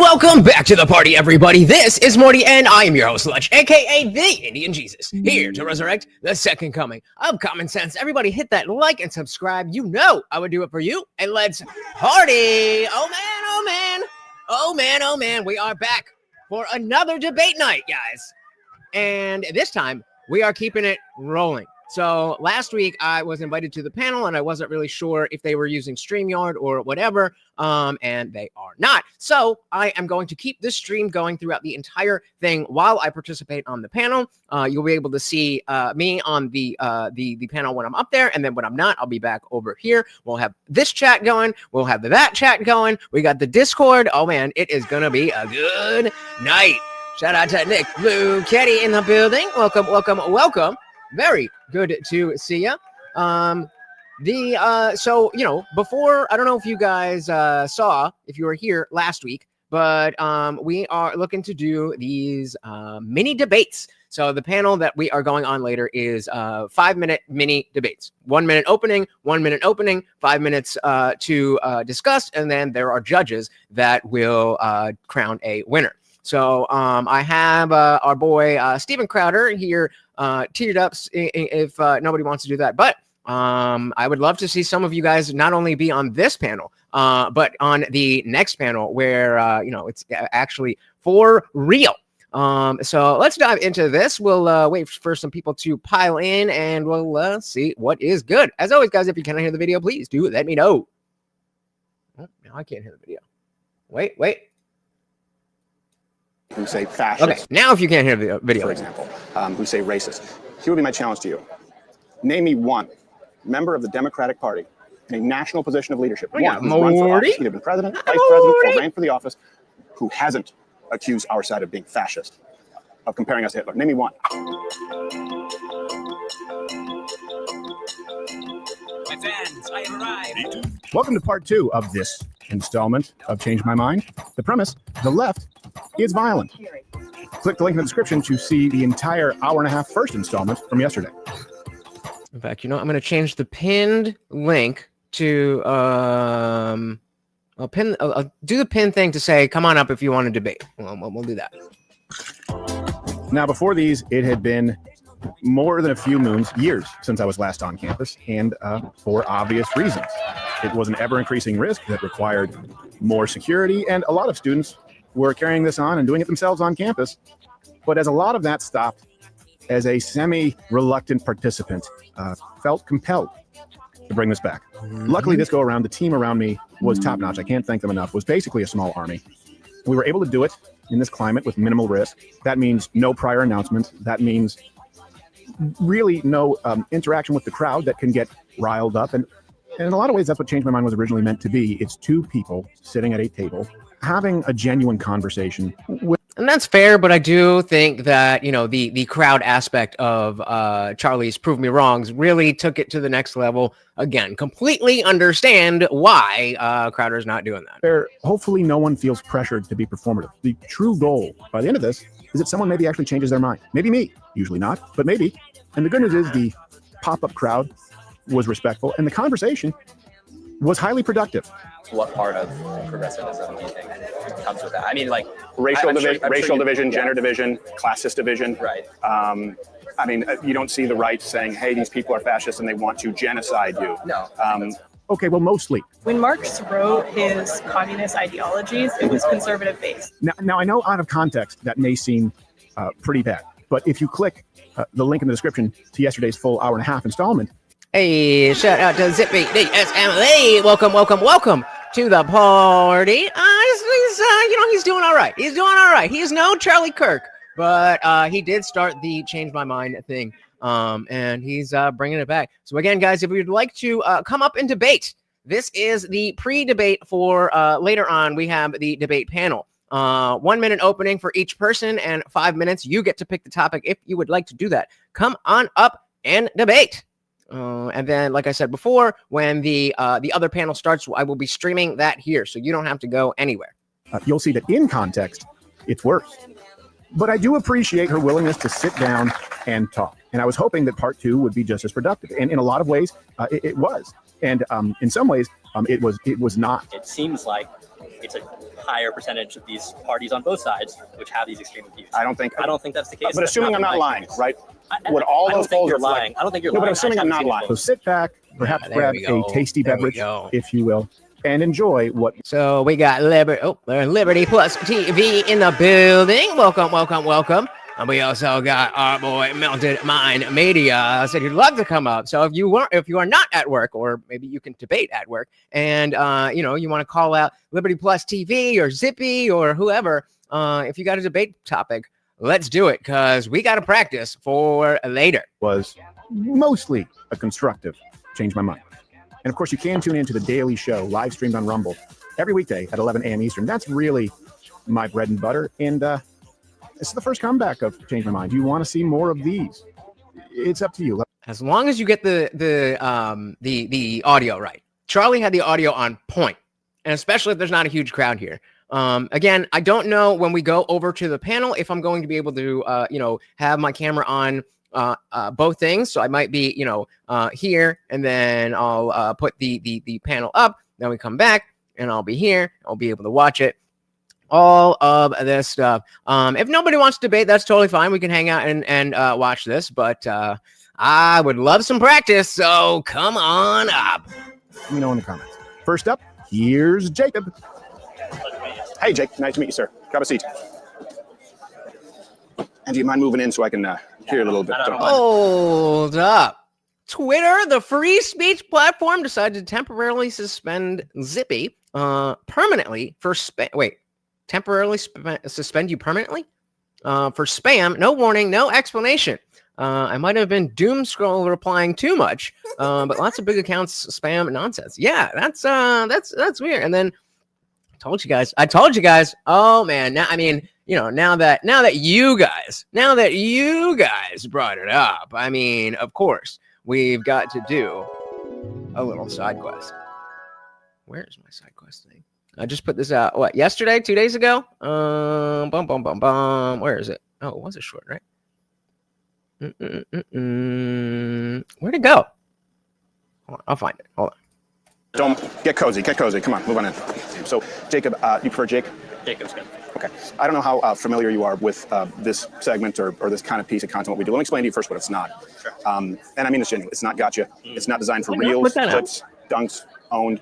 Welcome back to the party, everybody. This is Morty, and I am your host, Lutch, aka the Indian Jesus, here to resurrect the second coming of common sense. Everybody hit that like and subscribe. You know I would do it for you, and let's party. Oh man, oh man, oh man, oh man. We are back for another debate night, guys. And this time, we are keeping it rolling. So last week I was invited to the panel and I wasn't really sure if they were using StreamYard or whatever, and they are not. So I am going to keep this stream going throughout the entire thing while I participate on the panel. You'll be able to see me on the panel when I'm up there, and then when I'm not, I'll be back over here. We'll have this chat going. We'll have that chat going. We got the Discord. Oh man, it is gonna be a good night. Shout out to Nick Blue Kitty in the building. Welcome, welcome, welcome. Very good to see you. So, you know, before, I don't know if you guys saw, if you were here last week, but we are looking to do these mini debates. So the panel that we are going on later is 5-minute mini debates. 1 minute opening, 1 minute opening, 5 minutes to discuss, and then there are judges that will crown a winner. So I have our boy Steven Crowder here teed up if nobody wants to do that. But I would love to see some of you guys not only be on this panel, but on the next panel where, you know, it's actually for real. So let's dive into this. We'll wait for some people to pile in and we'll see what is good. As always, guys, if you cannot hear the video, please do let me know. Oh, no, I can't hear the video. Wait. Who say fascist. Okay, now if you can't hear the video. For example, who say racist. Here would be my challenge to you. Name me one member of the Democratic Party in a national position of leadership. One who's run for office, either been president, vice president, or ran for the office, who hasn't accused our side of being fascist, of comparing us to Hitler. Name me one. My fans, I have arrived. Welcome to part 2 of this installment of Change My Mind. The premise, the left is violent. Click the link in the description to see the entire hour-and-a-half first installment from yesterday. In fact, you know, I'm going to change the pinned link to, I'll do the pin thing to say, come on up if you want to debate. We'll do that. Now, before these, it had been more than a few moons, years, since I was last on campus, and for obvious reasons. It was an ever-increasing risk that required more security, and a lot of students were carrying this on and doing it themselves on campus. But as a lot of that stopped, as a semi-reluctant participant, felt compelled to bring this back. Luckily, this go around, the team around me was top-notch. I can't thank them enough. Was basically a small army. We were able to do it in this climate with minimal risk. That means no prior announcement. That means really no interaction with the crowd that can get riled up. And in a lot of ways, that's what Change My Mind was originally meant to be. It's two people sitting at a table, having a genuine conversation. And that's fair, but I do think that, you know, the crowd aspect of Charlie's Prove Me Wrongs really took it to the next level. Again, completely understand why Crowder's not doing that. Hopefully no one feels pressured to be performative. The true goal by the end of this is that someone maybe actually changes their mind. Maybe me, usually not, but maybe. And the good news is the pop-up crowd was respectful and the conversation was highly productive. What part of progressivism do you think comes with that? I mean, like racial division, gender division, classist division. Right. I mean, you don't see the right saying, hey, these people are fascists and they want to genocide you. No. Okay, well, mostly. When Marx wrote his communist ideologies, it was conservative based. Now I know out of context that may seem pretty bad, but if you click the link in the description to yesterday's full hour-and-a-half installment. Hey, shout out to Zippy DSMLA. Welcome to the party. He's doing all right. He is no Charlie Kirk, but he did start the Change My Mind thing, and he's bringing it back. So again, guys, if you'd like to come up and debate, this is the pre-debate for later on. We have the debate panel. 1 minute opening for each person and 5 minutes. You get to pick the topic if you would like to do that. Come on up and debate. And then, like I said before, when the other panel starts, I will be streaming that here, so you don't have to go anywhere. You'll see that in context, it's worse. But I do appreciate her willingness to sit down and talk. And I was hoping that part 2 would be just as productive. And in a lot of ways, it was. And in some ways, it was not. It seems like it's a higher percentage of these parties on both sides which have these extreme views. I don't think that's the case. But assuming I'm not lying, right? Would all I don't those think polls you're reflect- lying. I don't think you're No, lying. but assuming I'm not lying. So sit back, perhaps there grab we a go. tasty There we beverage, go. if you will, and enjoy what So we got Liberty Plus TV in the building. Welcome. And we also got our boy Melted Mind Media said he'd love to come up. So if you are not at work, or maybe you can debate at work, and you want to call out Liberty Plus TV or Zippy or whoever, if you got a debate topic, let's do it, because we got to practice for later. was mostly a constructive change my mind. And of course, you can tune into the Daily Show, live streamed on Rumble, every weekday at 11 a.m. Eastern. That's really my bread and butter. And this is the first comeback of Change My Mind. Do you want to see more of these? It's up to you. As long as you get the audio right. Charlie had the audio on point, and especially if there's not a huge crowd here. Again, I don't know when we go over to the panel if I'm going to be able to have my camera on both things. So I might be here, and then I'll put the panel up. Then we come back, and I'll be here. I'll be able to watch it. All of this stuff. If nobody wants to debate, that's totally fine. We can hang out and watch this, but I would love some practice, so come on up. Let me know in the comments. First up, here's Jacob. Hey, Jake. Nice to meet you, sir. Grab a seat. And do you mind moving in so I can hear a little bit? Hold up. Twitter, the free speech platform, decided to temporarily suspend Zippy permanently for suspend you permanently for spam. No warning, no explanation. I might have been doom scroll replying too much, but lots of big accounts spam nonsense. Yeah, that's weird. And then I told you guys. Oh man, now now that you guys brought it up, I mean, of course we've got to do a little side quest. Where's my side quest thing? I just put this out, yesterday, 2 days ago? Where is it? Oh, it was a short, right? Where'd it go? Hold on, I'll find it. Hold on. Don't get cozy. Come on, move on in. So, Jacob, you prefer Jake? Jacob's good. Okay. I don't know how familiar you are with this segment or this kind of piece of content, what we do. Let me explain to you first what it's not. Sure. And I mean this genuinely. It's not gotcha. It's not designed for Why not? reels, Put that out. clips, dunks, owned.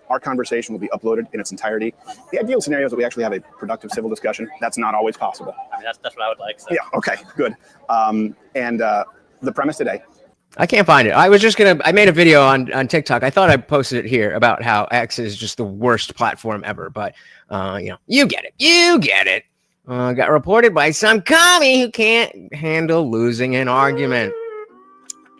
Our conversation will be uploaded in its entirety. The ideal scenario is that we actually have a productive civil discussion. That's not always possible. I mean, that's what I would like. So. Yeah, okay, good. And the premise today. I can't find it. I made a video on TikTok. I thought I posted it here about how X is just the worst platform ever. But, you get it. Got reported by some commie who can't handle losing an argument.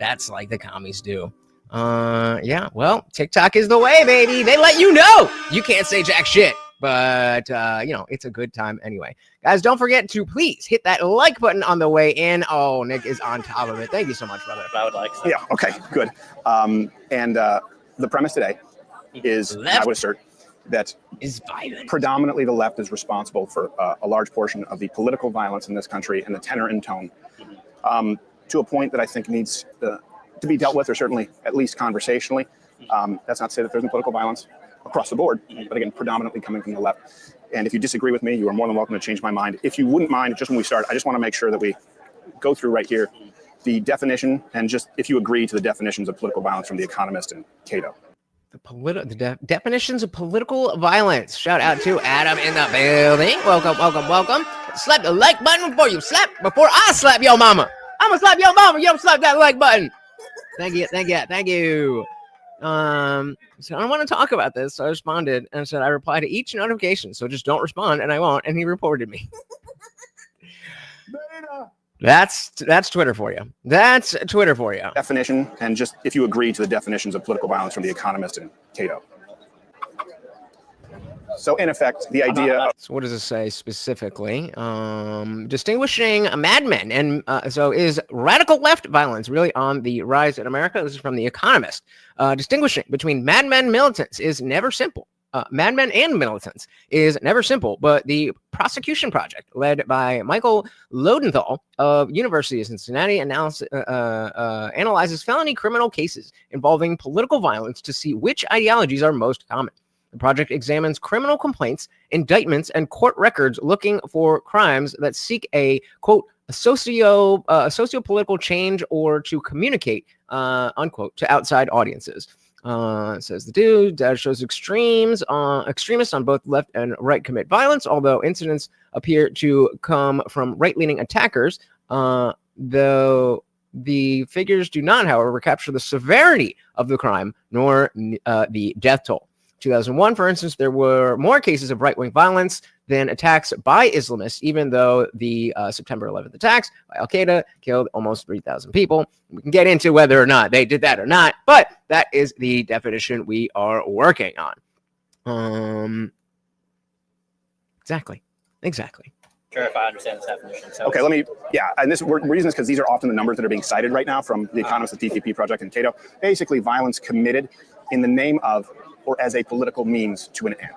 That's like the commies do. Yeah, well, TikTok is the way, baby. They let you know you can't say jack shit, but it's a good time anyway. Guys, don't forget to please hit that like button on the way in. Oh, Nick is on top of it. Thank you so much, brother. I would like. So. Yeah, okay, good. And the premise today is, I would assert, that is violent. Predominantly the left is responsible for a large portion of the political violence in this country and the tenor and tone, to a point that I think needs to be dealt with, or certainly at least conversationally. That's not to say that there isn't political violence across the board, but again, predominantly coming from the left. And if you disagree with me, you are more than welcome to change my mind. If you wouldn't mind, just when we start, I just want to make sure that we go through right here the definition, and just if you agree to the definitions of political violence from The Economist and Cato. The definitions of political violence. Shout out to Adam in the building. Welcome. Slap the like button before I slap your mama. I'm gonna slap your mama. You don't slap that like button. Thank you. So I want to talk about this. So I responded and said I reply to each notification. So just don't respond, and I won't. And he reported me. That's Twitter for you. Definition, and just if you agree to the definitions of political violence from The Economist and Cato. So in effect, the idea. So what does it say specifically? Distinguishing madmen, and so is radical left violence really on the rise in America? This is from The Economist. Distinguishing between madmen militants is never simple. Madmen and militants is never simple, but the prosecution project led by Michael Lodenthal of University of Cincinnati analyzes felony criminal cases involving political violence to see which ideologies are most common. The project examines criminal complaints, indictments, and court records looking for crimes that seek a, quote, a socio-political change or to communicate, unquote, to outside audiences. It says the dude shows extremists on both left and right commit violence, although incidents appear to come from right-leaning attackers, though the figures do not, however, capture the severity of the crime nor the death toll. 2001, for instance, there were more cases of right-wing violence than attacks by Islamists, even though the September 11th attacks by Al-Qaeda killed almost 3,000 people. We can get into whether or not they did that or not, but that is the definition we are working on. Exactly. Sure, if I understand this definition. So Okay, and we're using this because these are often the numbers that are being cited right now from The Economist, the TTP Project, and Cato. Basically, violence committed in the name of or as a political means to an end.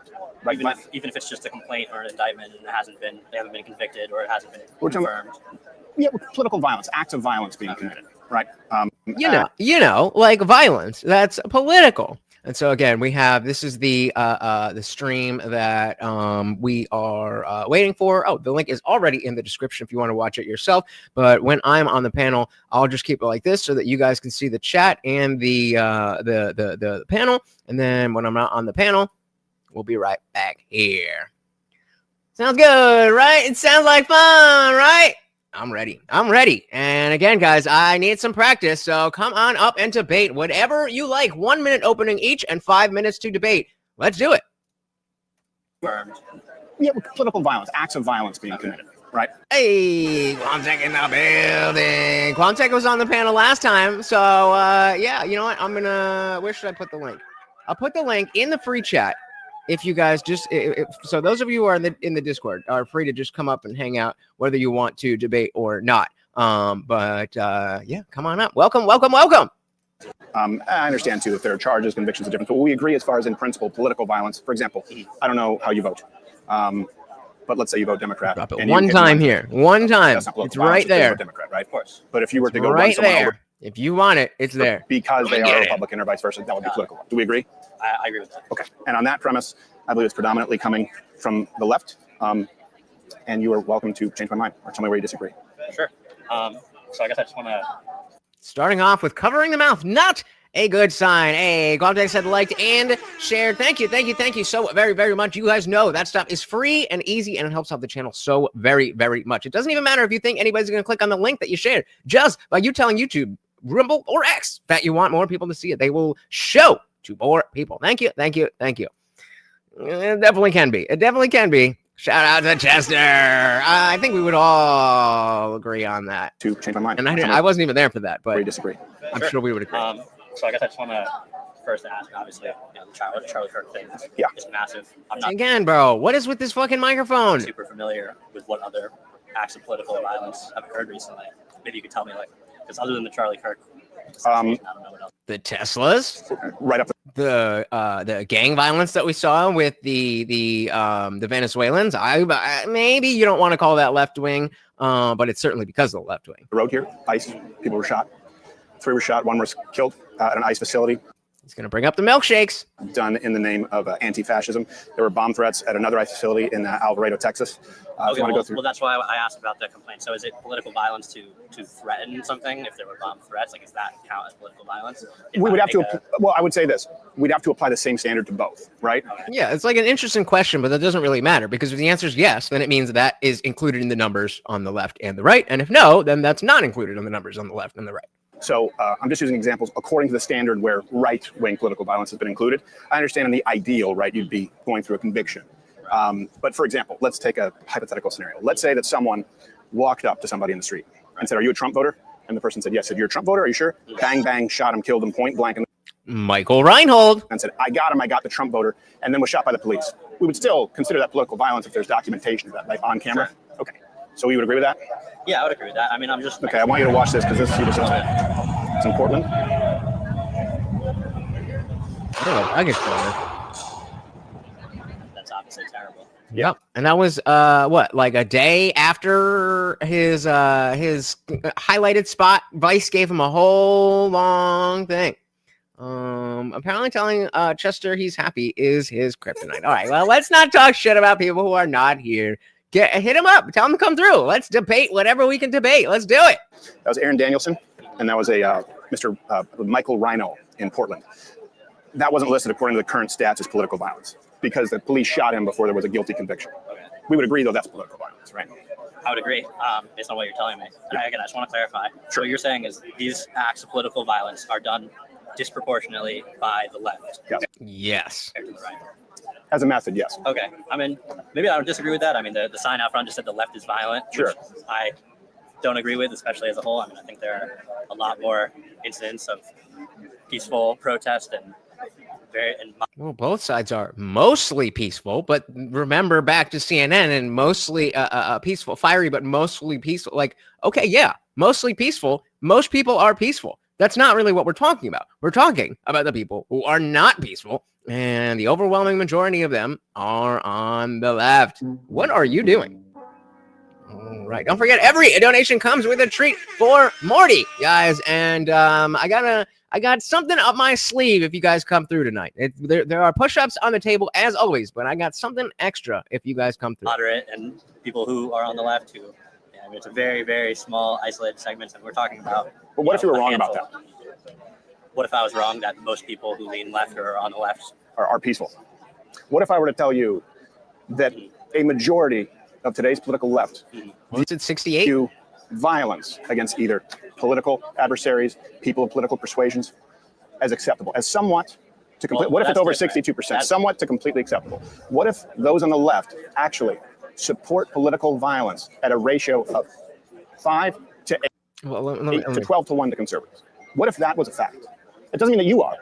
Right? even if it's just a complaint or an indictment and they haven't been convicted or it hasn't been confirmed. Political violence, acts of violence being committed, right? Like violence, that's political. And so again, this is the stream that we are waiting for. Oh, the link is already in the description if you want to watch it yourself. But when I'm on the panel, I'll just keep it like this so that you guys can see the chat and the panel. And then when I'm not on the panel, we'll be right back here. Sounds good, right? It sounds like fun, right? I'm ready. And again, guys, I need some practice. So come on up and debate whatever you like. 1 minute opening each and 5 minutes to debate. Let's do it. Political violence, acts of violence being committed, right? Hey, Quamtech in the building. Quamtech was on the panel last time. So, yeah, you know what? Where should I put the link? I'll put the link in the free chat. If you guys so those of you who are in the Discord are free to just come up and hang out, whether you want to debate or not. Yeah, come on up. Welcome. I understand too, if there are charges, convictions are different, but we agree as far as in principle, political violence. For example, I don't know how you vote, but let's say you vote Democrat. Drop it one time here. One time. It's right there. Democrat, right? Of course. But if you were to go right there, if you want it, it's there. Because they are Republican or vice versa, that would be political. Do we agree? I agree with that. Okay. And on that premise, I believe it's predominantly coming from the left. And you are welcome to change my mind or tell me where you disagree. Sure. So I guess I just want to... Starting off with covering the mouth, not a good sign. Hey, Quamtech said liked and shared. Thank you so very, very much. You guys know that stuff is free and easy, and it helps out the channel so very, very much. It doesn't even matter if you think anybody's going to click on the link that you shared. Just by you telling YouTube, Rumble, or X that you want more people to see it, they will show to more people. Thank you. It definitely can be. Shout out to Chester. I think we would all agree on that. To change my mind. And I wasn't even there for that, but where you disagree. I'm sure we would agree. So I guess I just want to first ask, obviously, the Charlie Kirk thing is massive. I'm not again, bro. What is with this fucking microphone? super familiar with what other acts of political violence have occurred recently. Maybe you could tell me, because other than the Charlie Kirk, I don't know what else. The Teslas, right up the gang violence that we saw with the Venezuelans. Maybe you don't want to call that left wing, but it's certainly because of the left wing. The road here, ICE, people were shot. 3 were shot, 1 was killed at an ICE facility. He's going to bring up the milkshakes. Done in the name of anti-fascism. There were bomb threats at another ICE facility in Alvarado, Texas. Okay, well, that's why I asked about the complaint. So is it political violence to threaten something if there were bomb threats? Does that count as political violence? We would have to, I would say this. We'd have to apply the same standard to both, right? Okay. Yeah, it's like an interesting question, but that doesn't really matter because if the answer is yes, then it means that is included in the numbers on the left and the right. And if no, then that's not included in the numbers on the left and the right. So I'm just using examples according to the standard where right-wing political violence has been included. I understand in the ideal, right, you'd be going through a conviction. But for example, let's take a hypothetical scenario. Let's say that someone walked up to somebody in the street and said, "Are you a Trump voter?" And the person said, "Yes." Said, "You're a Trump voter? Are you sure?" Bang, bang, shot him, killed him, point blank. Michael Reinhold. And said, "I got him, I got the Trump voter," and then was shot by the police. We would still consider that political violence if there's documentation of that, like on camera. Sure. Okay. So we would agree with that? Yeah, I would agree with that. I mean, I'm just... Okay, I want you to watch this because this is in Portland. I get That's obviously terrible. Yep. And that was like a day after his highlighted spot. Vice gave him a whole long thing. Apparently telling Chester he's happy is his kryptonite. All right, well, let's not talk shit about people who are not here. Hit him up. Tell him to come through. Let's debate whatever we can debate. Let's do it. That was Aaron Danielson, and that was a Mr. Michael Rhino in Portland. That wasn't listed according to the current stats as political violence because the police shot him before there was a guilty conviction. Okay. We would agree, though, that's political violence, right? I would agree, based on what you're telling me. And again, I just want to clarify. Sure. So what you're saying is these acts of political violence are done disproportionately by the left. Yes. Compared to the right. As a method, yes. Okay. I mean, maybe I don't disagree with that. I mean, the sign out front just said the left is violent, Sure. which I don't agree with, especially as a whole. I mean, I think there are a lot more incidents of peaceful protest and well, both sides are mostly peaceful, but remember back to CNN and mostly peaceful, fiery, but mostly peaceful. Like, okay, yeah, mostly peaceful. Most people are peaceful. That's not really what we're talking about. We're talking about the people who are not peaceful, and the overwhelming majority of them are on the left. What are you doing? All right, don't forget, every donation comes with a treat for Morty, guys, and I got something up my sleeve if you guys come through tonight. There are push-ups on the table as always, but I got something extra if you guys come through. moderate and people who are on the left who, I mean, it's a very, very small, isolated segment, and we're talking about. But what if you were a wrong about handful. What if I was wrong that most people who lean left or are on the left are peaceful? What if I were to tell you that a majority of today's political left What's it, 68? view violence against either political adversaries, people of political persuasions, as acceptable, as somewhat to complete? Well, what if it's over that's different. 62%? Somewhat to completely acceptable. What if those on the left actually support political violence at a ratio of 5 to 8, Well, let 8 to 12 to 1 to conservatives? What if that was a fact? It doesn't mean that you are,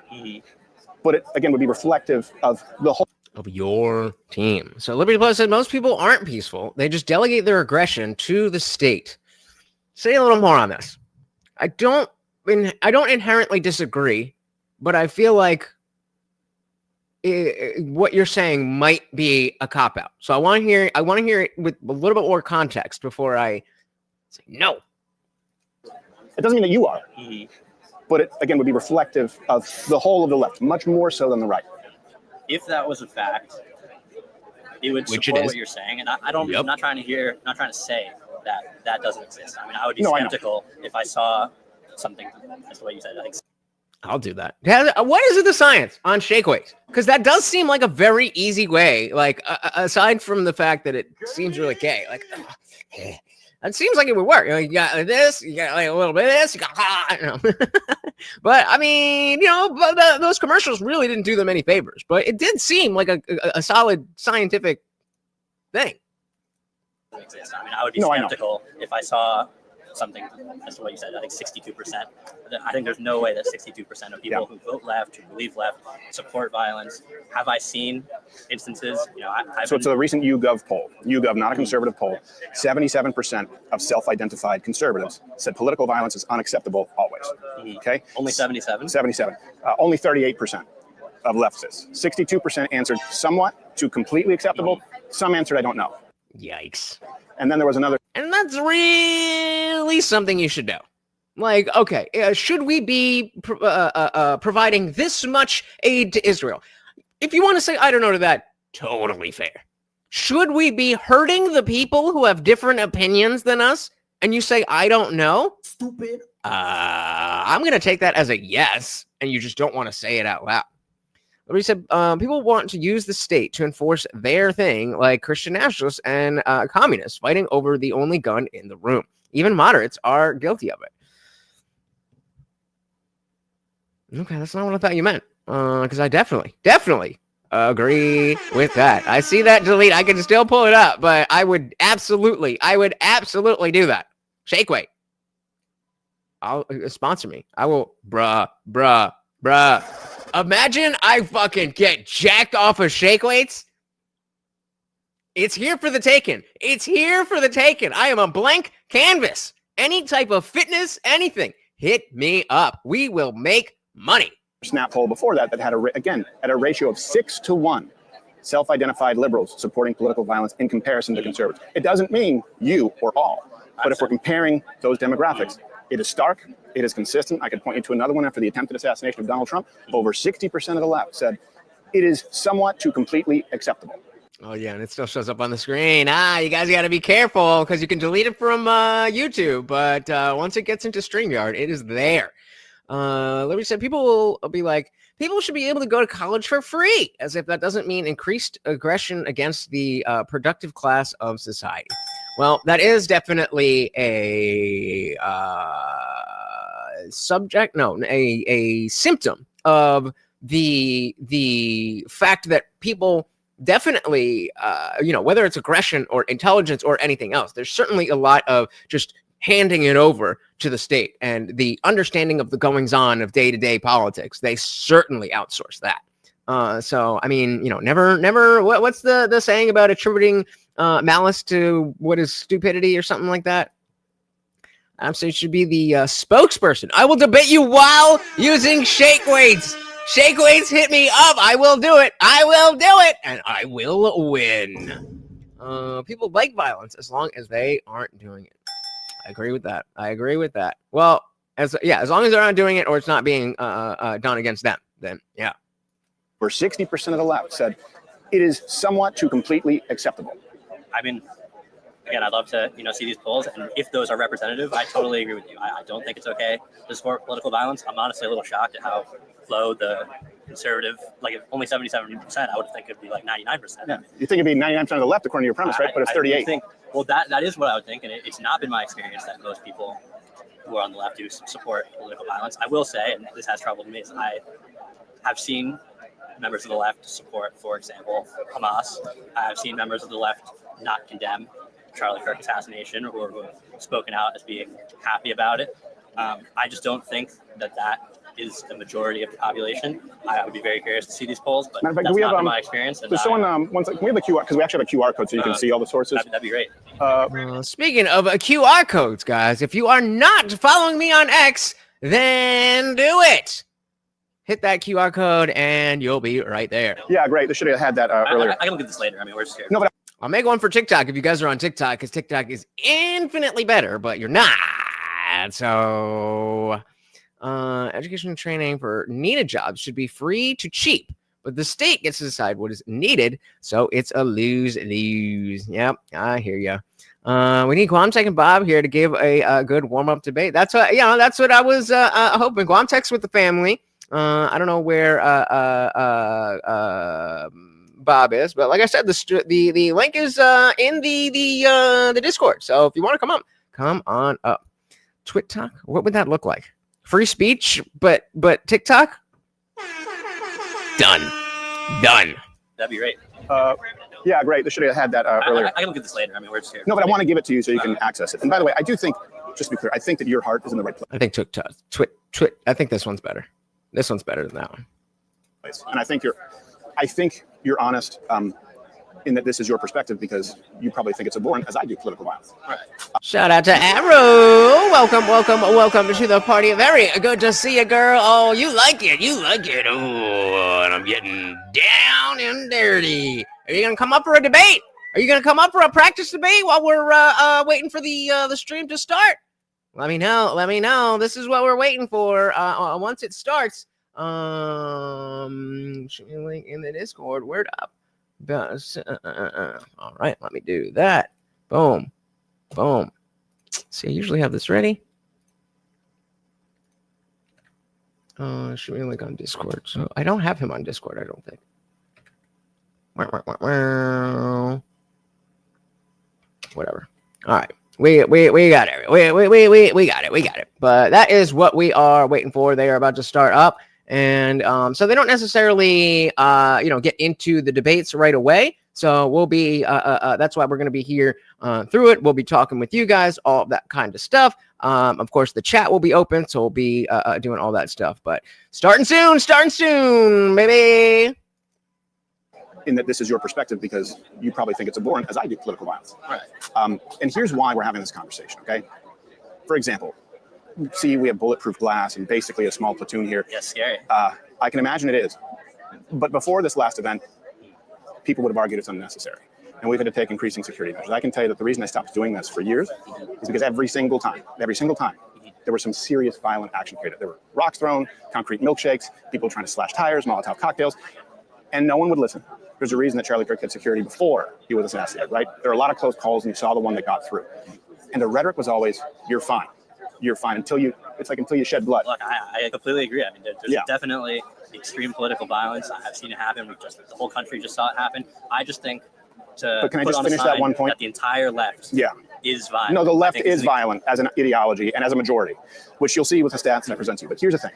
but it again would be reflective of the whole. Of your team. So Liberty Plus said most people aren't peaceful. They just delegate their aggression to the state. Say a little more on this. I don't inherently disagree, but I feel like what you're saying might be a cop out. So I want to hear it with a little bit more context before I say no. It doesn't mean that you are, but it again would be reflective of the whole of the left, much more so than the right. If that was a fact, it would Which support it is. what you're saying, and I don't. Yep. I'm not trying to say that doesn't exist. I mean, I would be No, I know. skeptical if I saw something. That's the way you said it. I think I'll do that. What is it, the science on shake weights? Because that does seem like a very easy way. Like aside from the fact that it seems really gay, like it seems like it would work. You got this, you got like a little bit of this, you got you know. But I mean, those commercials really didn't do them any favors. But it did seem like a solid scientific thing. it exists. I mean, I would be No, I know. skeptical if I saw something. That's what you said. I think 62%. I think there's no way that 62% of people who vote left, who believe left, support violence. Have I seen instances? So it's a recent YouGov poll. YouGov, not a conservative poll. 77% of self-identified conservatives said political violence is unacceptable always. Okay. Only 77. 77. Only 38% of leftists. 62% answered somewhat to completely acceptable. Some answered I don't know. Yikes. And then there was another. And that's really something you should know. Like, okay, should we be providing this much aid to Israel? If you want to say, I don't know to that, totally fair. Should we be hurting the people who have different opinions than us? And you say, I don't know? Stupid. I'm going to take that as a yes, and you just don't want to say it out loud. But he said, people want to use the state to enforce their thing, like Christian nationalists and communists fighting over the only gun in the room. Even moderates are guilty of it. Okay, that's not what I thought you meant. Because I definitely agree with that. I see that delete. I can still pull it up, but I would absolutely do that. Shake weight. I'll sponsor me. I will, bruh. Imagine I fucking get jacked off of shake weights. It's here for the taking. I am a blank canvas. Any type of fitness, anything. Hit me up. We will make money. Snap poll before that had at a ratio of 6 to 1 self-identified liberals supporting political violence in comparison to conservatives. It doesn't mean you or all, but if we're comparing those demographics, it is stark It is consistent. I could point you to another one after the attempted assassination of Donald Trump. Over 60% of the left said it is somewhat to completely acceptable. Oh, yeah, and it still shows up on the screen. You guys got to be careful because you can delete it from YouTube. But once it gets into StreamYard, it is there. Liberty said people will be like, people should be able to go to college for free, as if that doesn't mean increased aggression against the productive class of society. Well, that is definitely a a symptom of the fact that people definitely, whether it's aggression or intelligence or anything else, there's certainly a lot of just handing it over to the state and the understanding of the goings on of day-to-day politics. They certainly outsource that. So, I mean, never, what's the saying about attributing malice to what is stupidity or something like that? So it should be the spokesperson. I will debate you while using shake weights. Shake weights, hit me up. I will do it. I will do it. And I will win. People like violence as long as they aren't doing it. I agree with that. Well, as long as they're not doing it or it's not being done against them, then yeah. Where 60% of the left said it is somewhat to completely acceptable. I mean, again, I'd love to, see these polls, and if those are representative, I totally agree with you. I don't think it's okay to support political violence. I'm honestly a little shocked at how low the conservative, like if only 77%, I would think it'd be like 99%. Yeah, you think it'd be 99% of the left according to your premise, right? But it's 38. Well, that is what I would think, and it's not been my experience that most people who are on the left do support political violence. I will say, and this has troubled me, is I have seen members of the left support, for example, Hamas. I have seen members of the left not condemn Charlie Kirk assassination or who have spoken out as being happy about it. I just don't think that is the majority of the population. I would be very curious to see these polls, but that's not been my experience. So someone, one second, can we have the QR, because we actually have a QR code so you can see all the sources. That'd be great. Speaking of QR codes, guys, if you are not following me on X, then do it. Hit that QR code and you'll be right there. Yeah, great. They should have had that earlier. I can look at this later. I mean, we're just here. No, but I'll make one for TikTok if you guys are on TikTok, because TikTok is infinitely better, but you're not. So, education and training for needed jobs should be free to cheap, but the state gets to decide what is needed, so it's a lose-lose. Yep, I hear you. We need Guamtech and Bob here to give a good warm-up debate. That's what I was hoping. Guamtech's with the family. I don't know where Bob is, but like I said, the link is in the Discord. So if you want to come on up. TikTok, what would that look like? Free speech, but TikTok? Done. That'd be great. Yeah, great. They should have had that earlier. I can look at this later. I mean, we're just here. No, but I want to give it to you so you can access it. And by the way, I do think, just to be clear, I think that your heart is in the right place. I think TikTok. I think this one's better. This one's better than that one. And I think you're honest in that this is your perspective, because you probably think it's abhorrent, as I do, political violence. Right. Shout out to Arrow. Welcome to the party. Very good to see you, girl. Oh, you like it. Oh, and I'm getting down and dirty. Are you gonna come up for a debate? Are you gonna come up for a practice debate while we're waiting for the stream to start? Let me know. This is what we're waiting for. Once it starts, shoot me a link in the Discord. Word up. All right, let me do that. Boom. See, I usually have this ready. Shoot me a link on Discord. So I don't have him on Discord, I don't think. Whatever. All right. We got it. We got it. But that is what we are waiting for. They are about to start up. And so they don't necessarily, get into the debates right away. So we'll be, that's why we're going to be here through it. We'll be talking with you guys, all of that kind of stuff. Of course, the chat will be open, so we'll be doing all that stuff. But starting soon, baby. In that this is your perspective, because you probably think it's abhorrent, as I do, political violence. Right. And here's why we're having this conversation, okay? For example, see, we have bulletproof glass and basically a small platoon here. Yeah, scary. I can imagine it is. But before this last event, people would have argued it's unnecessary. And we've had to take increasing security measures. I can tell you that the reason I stopped doing this for years is because every single time, there was some serious violent action created. There were rocks thrown, concrete milkshakes, people trying to slash tires, Molotov cocktails, and no one would listen. There's a reason that Charlie Kirk had security before he was assassinated, right? There are a lot of close calls, and you saw the one that got through. And the rhetoric was always, you're fine until you shed blood. Look, I completely agree. I mean, there's definitely extreme political violence. I've seen it happen. The whole country just saw it happen. I just think but can I just finish that one point? That the entire left is violent. No, the left is violent as an ideology and as a majority, which you'll see with the stats that I present to you. But here's the thing,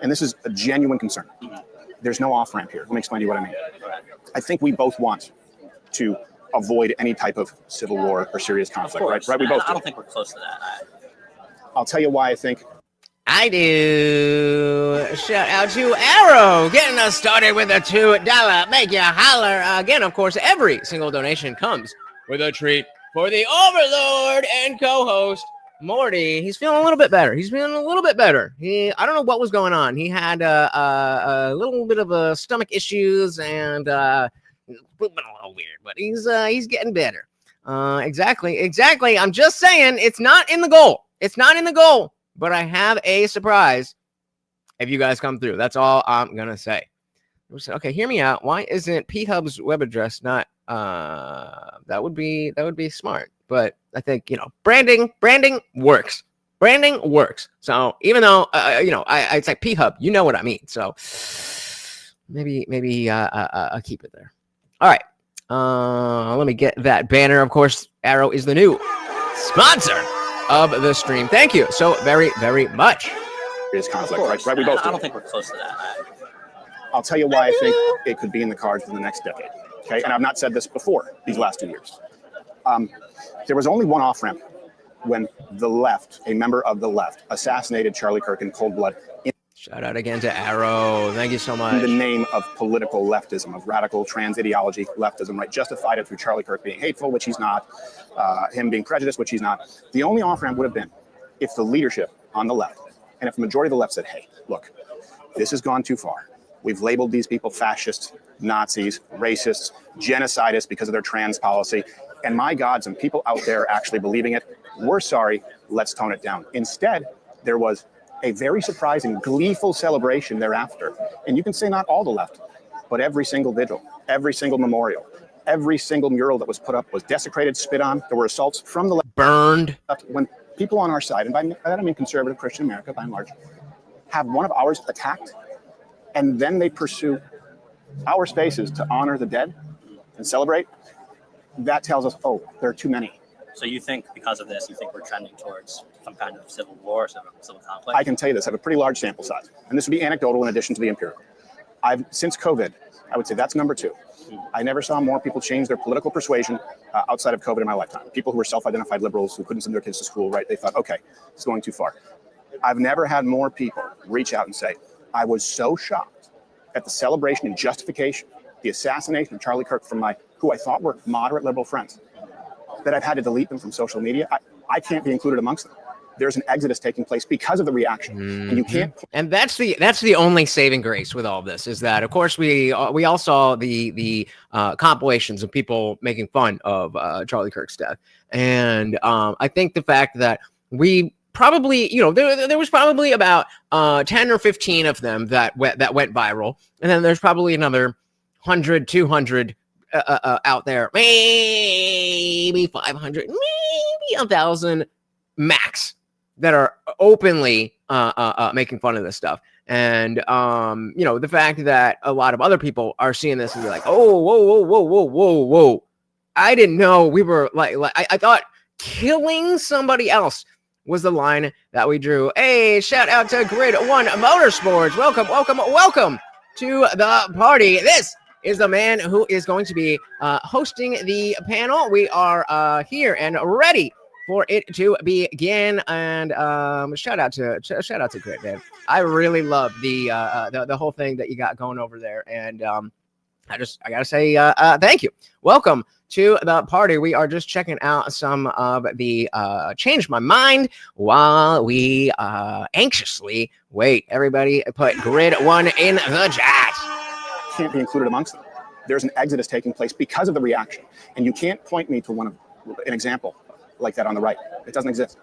and this is a genuine concern. There's no off-ramp here. Let me explain to you what I mean. I think we both want to avoid any type of civil war or serious conflict, right? We both do. I don't think we're close to that. I'll tell you why I think. I do. Shout out to Arrow getting us started with a $2 make you holler. Again, of course, every single donation comes with a treat for the overlord and co-host Morty. He's feeling a little bit better. I don't know what was going on. He had a little bit of stomach issues and a little weird, but he's getting better. Exactly. I'm just saying it's not in the goal. But I have a surprise if you guys come through. That's all I'm gonna say. Okay, hear me out. Why isn't P-Hub's web address not? That would be smart. But I think branding works. So even though it's like P-Hub, you know what I mean. So maybe I'll keep it there. All right. Let me get that banner. Of course, Arrow is the new sponsor of the stream. Thank you so very, very much. It's conflict, right? We both do. I don't think we're close to that. I'll tell you why I think it could be in the cards for the next decade. Okay, and I've not said this before these last 2 years. There was only one off-ramp when the left, a member of the left, assassinated Charlie Kirk in cold blood. Shout out again to Arrow. Thank you so much. In the name of political leftism, of radical trans ideology leftism, right? Justified it through Charlie Kirk being hateful, which he's not, him being prejudiced, which he's not. The only off-ramp would have been if the leadership on the left, and if the majority of the left said, hey, look, this has gone too far. We've labeled these people fascists, Nazis, racists, genocidists because of their trans policy. And my God, some people out there actually believing it. We're sorry, let's tone it down. Instead, there was a very surprising, gleeful celebration thereafter. And you can say not all the left, but every single vigil, every single memorial, every single mural that was put up was desecrated, spit on. There were assaults from the left. Burned. When people on our side, and by that I mean conservative Christian America by and large, have one of ours attacked, and then they pursue our spaces to honor the dead and celebrate, that tells us, oh, there are too many. So you think because of this, we're trending towards some kind of civil war, civil conflict? I can tell you this, I have a pretty large sample size. And this would be anecdotal in addition to the empirical. Since COVID, I would say that's number 2. I never saw more people change their political persuasion outside of COVID in my lifetime. People who were self-identified liberals who couldn't send their kids to school, right? They thought, okay, it's going too far. I've never had more people reach out and say, I was so shocked at the celebration and justification, the assassination of Charlie Kirk from who I thought were moderate liberal friends, that I've had to delete them from social media. I can't be included amongst them. There's an exodus taking place because of the reaction, and you can't. And that's the only saving grace with all this is that, of course, we all saw the compilations of people making fun of Charlie Kirk's death, and I think the fact that we probably, there was probably about 10 or 15 of them that went viral, and then there's probably another 100, 200 out there, maybe 500, maybe 1,000 max, that are openly making fun of this stuff. And the fact that a lot of other people are seeing this and be like, oh, whoa, I didn't know we were I thought killing somebody else was the line that we drew. Hey, shout out to Grid One Motorsports. Welcome to the party. This is the man who is going to be hosting the panel. We are here and ready for it to begin. And shout out to Grid, man. I really love the whole thing that you got going over there. And I gotta say thank you. Welcome to the party. We are just checking out some of the Change My Mind while we anxiously wait. Everybody put Grid One in the chat. Can't be included amongst them. There's an exodus taking place because of the reaction, and you can't point me to an example like that on the right. It doesn't exist.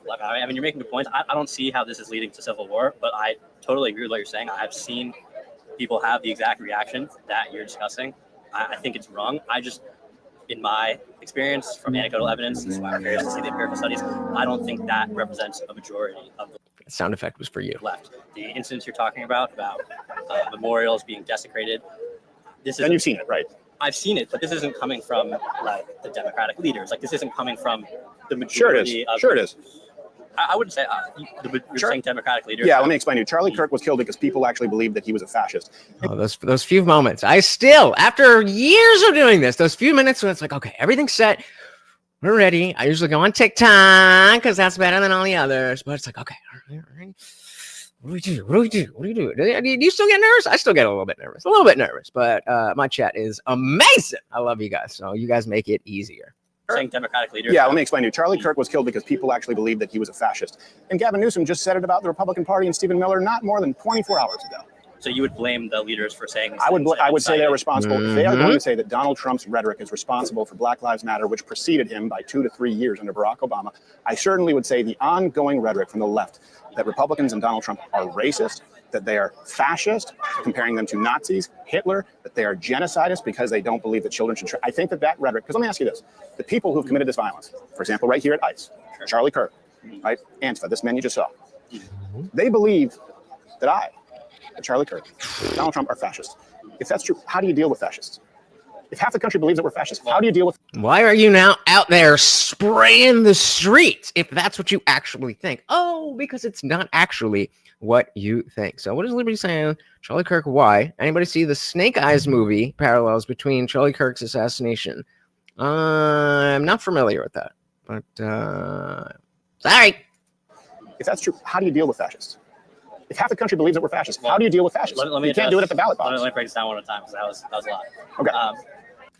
Like, I mean, you're making good points. I don't see how this is leading to civil war, but I totally agree with what you're saying. I've seen people have the exact reaction that you're discussing. I think it's wrong. In my experience from anecdotal evidence and I'm curious to see the empirical studies, I don't think that represents a majority of the Sound effect was for you. left. The incidents you're talking about memorials being desecrated, And you've seen it, right? I've seen it, but this isn't coming from like the Democratic leaders. Like, this isn't coming from the Sure it majority. is. Sure it is. I wouldn't say you're Sure. saying Democratic leaders. Yeah, let me explain to you. Charlie Kirk was killed because people actually believed that he was a fascist. Oh, those few moments. I still, after years of doing this, those few minutes when it's like, okay, everything's set, we're ready. I usually go on TikTok because that's better than all the others. But it's like, okay, all right. What do we do? What do we do? What do you do? Do you still get nervous? I still get a little bit nervous. But my chat is amazing. I love you guys. So you guys make it easier. Saying Democratic leaders. Yeah, let me explain to you. Charlie Kirk was killed because people actually believed that he was a fascist. And Gavin Newsom just said it about the Republican Party and Stephen Miller not more than 24 hours ago. So you would blame the leaders for saying these I would things say they're responsible. If they are Mhm. going to say that Donald Trump's rhetoric is responsible for Black Lives Matter, which preceded him by 2 to 3 years under Barack Obama, I certainly would say the ongoing rhetoric from the left that Republicans and Donald Trump are racist, that they are fascist, comparing them to Nazis, Hitler, that they are genocidists because they don't believe that children should. I think that rhetoric, because let me ask you this, the people who've committed this violence, for example, right here at ICE, Charlie Kirk, right, Antifa, this man you just saw, they believe that Charlie Kirk, Donald Trump are fascists. If that's true, how do you deal with fascists? If half the country believes that we're fascists, how do you deal with? Why are you now out there spraying the streets if that's what you actually think? Oh, because it's not actually what you think. So what is Liberty saying? Charlie Kirk, why? Anybody see the Snake Eyes movie parallels between Charlie Kirk's assassination? I'm not familiar with that, but sorry. If that's true, how do you deal with fascists? If half the country believes that we're fascists, how do you deal with fascists? You can't do it at the ballot box. Let me break this down one at a time because that was a lot. Okay.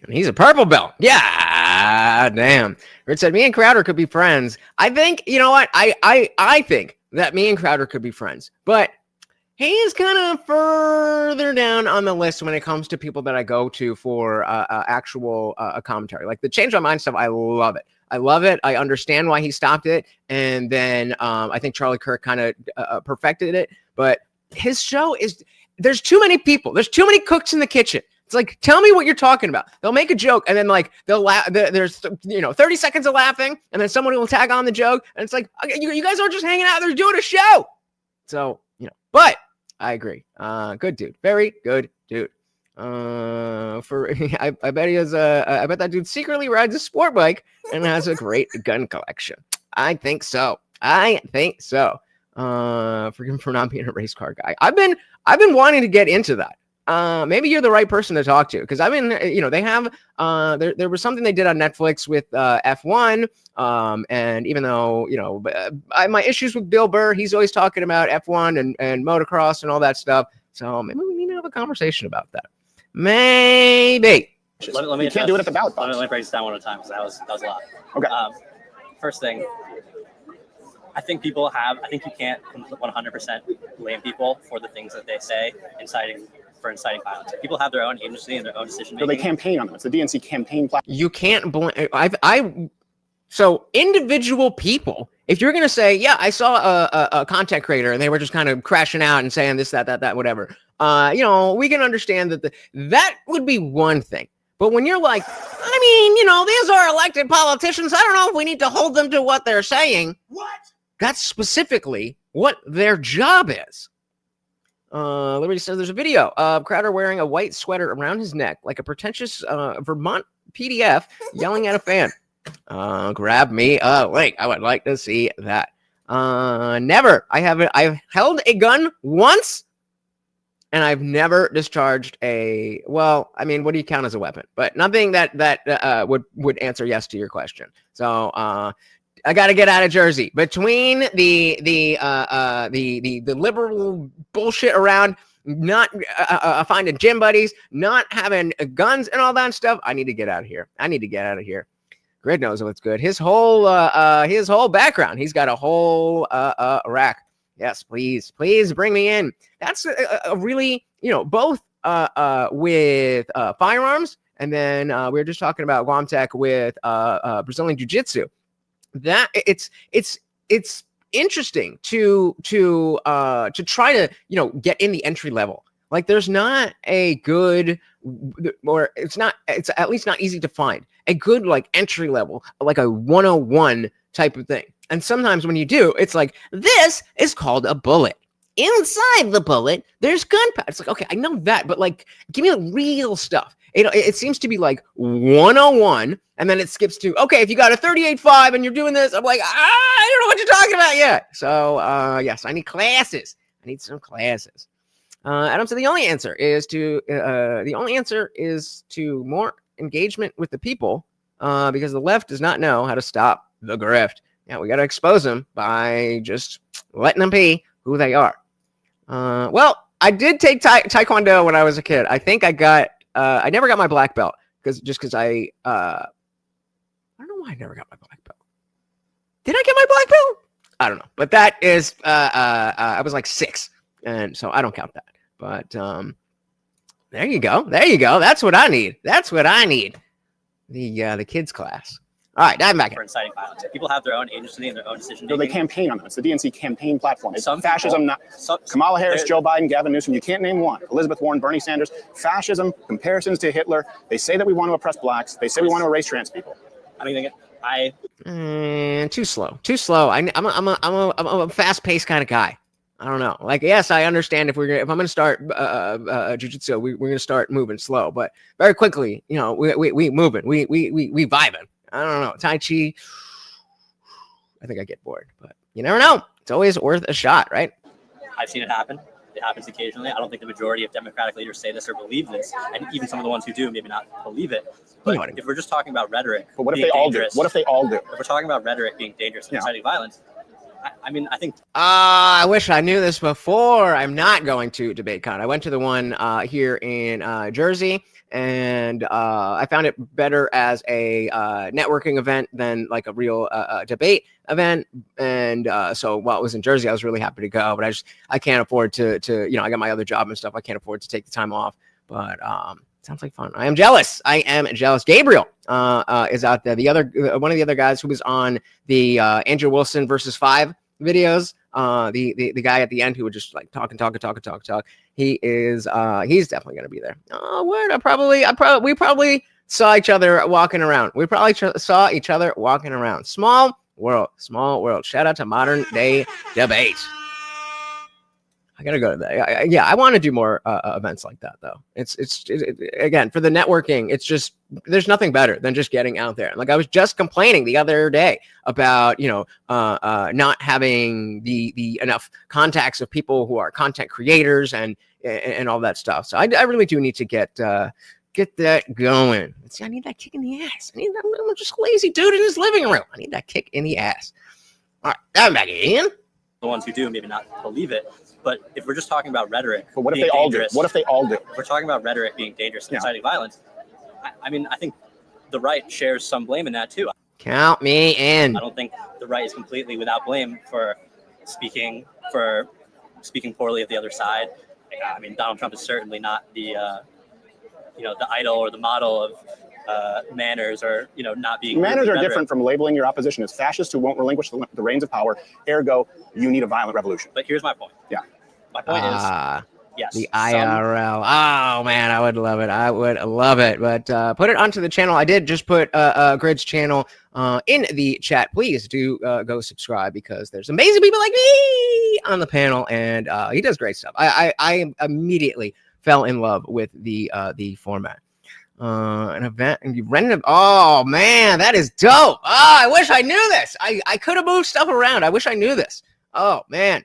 And he's a purple belt. Yeah, damn. Rick said, me and Crowder could be friends. I think, you know what? I think that me and Crowder could be friends. But he is kind of further down on the list when it comes to people that I go to for actual commentary. Like the Change My Mind stuff, I love it. I understand why he stopped it. And then I think Charlie Kirk kind of perfected it. But his show is, there's too many people. There's too many cooks in the kitchen. It's like, tell me what you're talking about. They'll make a joke and then like they'll laugh. There's 30 seconds of laughing and then someone will tag on the joke. And it's like, okay, you guys aren't just hanging out. They're doing a show. So, but I agree. Good dude. Very good dude. I bet he has I bet that dude secretly rides a sport bike and has a great gun collection. I think so. Forgive him for not being a race car guy. I've been wanting to get into that. Maybe you're the right person to talk to because I've been, they have, there was something they did on Netflix with F1. And even though, my issues with Bill Burr, he's always talking about F1 and motocross and all that stuff. So maybe we need to have a conversation about that. Maybe. Let me you can't do it at the ballot box. Let me break this down one at a time because that was a lot. Okay. First thing, I think you can't 100% blame people for the things that they say inciting violence. People have their own agency and their own decision making. So they campaign on them. It's the DNC campaign platform. You can't blame. So individual people, if you're going to say, yeah, I saw a content creator and they were just kind of crashing out and saying this, that, whatever, we can understand that would be one thing. But when you're like, these are elected politicians. I don't know if we need to hold them to what they're saying. What? That's specifically what their job is. Liberty says there's a video of Crowder wearing a white sweater around his neck like a pretentious Vermont PDF yelling at a fan. Grab me a link. I would like to see that. Never. I've held a gun once and I've never discharged what do you count as a weapon? But nothing that would answer yes to your question. So I got to get out of Jersey. Between the liberal bullshit around not finding gym buddies, not having guns and all that stuff, I need to get out of here. Grid knows what's good. His whole background. He's got a whole rack. Yes, please bring me in. That's a really, both with firearms, and then we were just talking about Guam Tech with Brazilian Jiu-Jitsu. That it's it's interesting to try to, you know, get in the entry level. Like there's not a good, or it's at least not easy to find a good like entry level, like a 101 type of thing. And sometimes when you do, it's like, this is called a bullet. Inside the bullet, there's gunpowder. It's like, okay, I know that, but like, give me the real stuff. It seems to be like 101, and then it skips to, okay, if you got a 38.5 and you're doing this, I'm like, I don't know what you're talking about yet. So, yes, I need classes. I need some classes. Adam said the only answer is to more engagement with the people, because the left does not know how to stop the grift. Yeah, we got to expose them by just letting them be who they are. Well, I did take Taekwondo when I was a kid. I think I never got my black belt because I don't know why I never got my black belt. Did I get my black belt? I don't know. But that is, I was like 6. And so I don't count that. But there you go. There you go. That's what I need. That's what I need. The kids class. All right, dive back in. For inciting violence. People have their own agency and their own decision No, making. they campaign on them. It's the DNC campaign platform. It's Some fascism, people, Kamala Harris, Joe Biden, Gavin Newsom. You can't name one. Elizabeth Warren, Bernie Sanders. Fascism, comparisons to Hitler. They say that we want to oppress blacks. They say we want to erase trans people. I mean, Too slow. Too slow. I'm a fast-paced kind of guy. I don't know. Like, yes, I understand if I'm gonna start jiu-jitsu, we're gonna start moving slow, but very quickly, you know, we moving, we vibing. I don't know. Tai Chi, I think I get bored, but you never know. It's always worth a shot, right? I've seen it happen. It happens occasionally. I don't think the majority of Democratic leaders say this or believe this, and even some of the ones who do maybe not believe it. But You know what I mean. if we're just talking about rhetoric, But what if they all do? What if they all do? If we're talking about rhetoric being dangerous and inciting violence, I mean, I think. I wish I knew this before. I'm not going to DebateCon. I went to the one here in Jersey, and I found it better as a networking event than like a real debate event. And so while it was in Jersey, I was really happy to go, but I can't afford to you know, I got my other job and stuff. I can't afford to take the time off, but sounds like fun. I am jealous. Gabriel is out there. The other one of the other guys who was on the Andrew Wilson versus 5 videos. The guy at the end who would just like talk. He is he's definitely gonna be there. Oh, what? We probably saw each other walking around. We probably saw each other walking around. Small world. Shout out to Modern Day Debate. I gotta go to that. Yeah, I want to do more events like that, though. It's again, for the networking. It's just, there's nothing better than just getting out there. Like I was just complaining the other day about, you know, not having the enough contacts of people who are content creators and all that stuff. So I really do need to get that going. See, I need that kick in the ass. I'm just a lazy dude in his living room. I need that kick in the ass. All right, I'm back in. The ones who do maybe not believe it. But if we're just talking about rhetoric, But what if they all do? What if they all do? If we're talking about rhetoric being dangerous and inciting violence, I mean, I think the right shares some blame in that too. Count me in. I don't think the right is completely without blame for speaking poorly of the other side. I mean, Donald Trump is certainly not the the idol or the model of manners, or not being. Manners are different from labeling your opposition as fascists who won't relinquish the reins of power. Ergo, you need a violent revolution. But here's my point. Yeah. My point is, yes, the IRL. Oh man, I would love it. I would love it. But put it onto the channel. I did just put Grid's channel in the chat. Please do go subscribe, because there's amazing people like me on the panel, and he does great stuff. I immediately fell in love with the format. An event, and you rented. Oh man, that is dope. Oh, I wish I knew this. I could have moved stuff around. I wish I knew this. Oh man,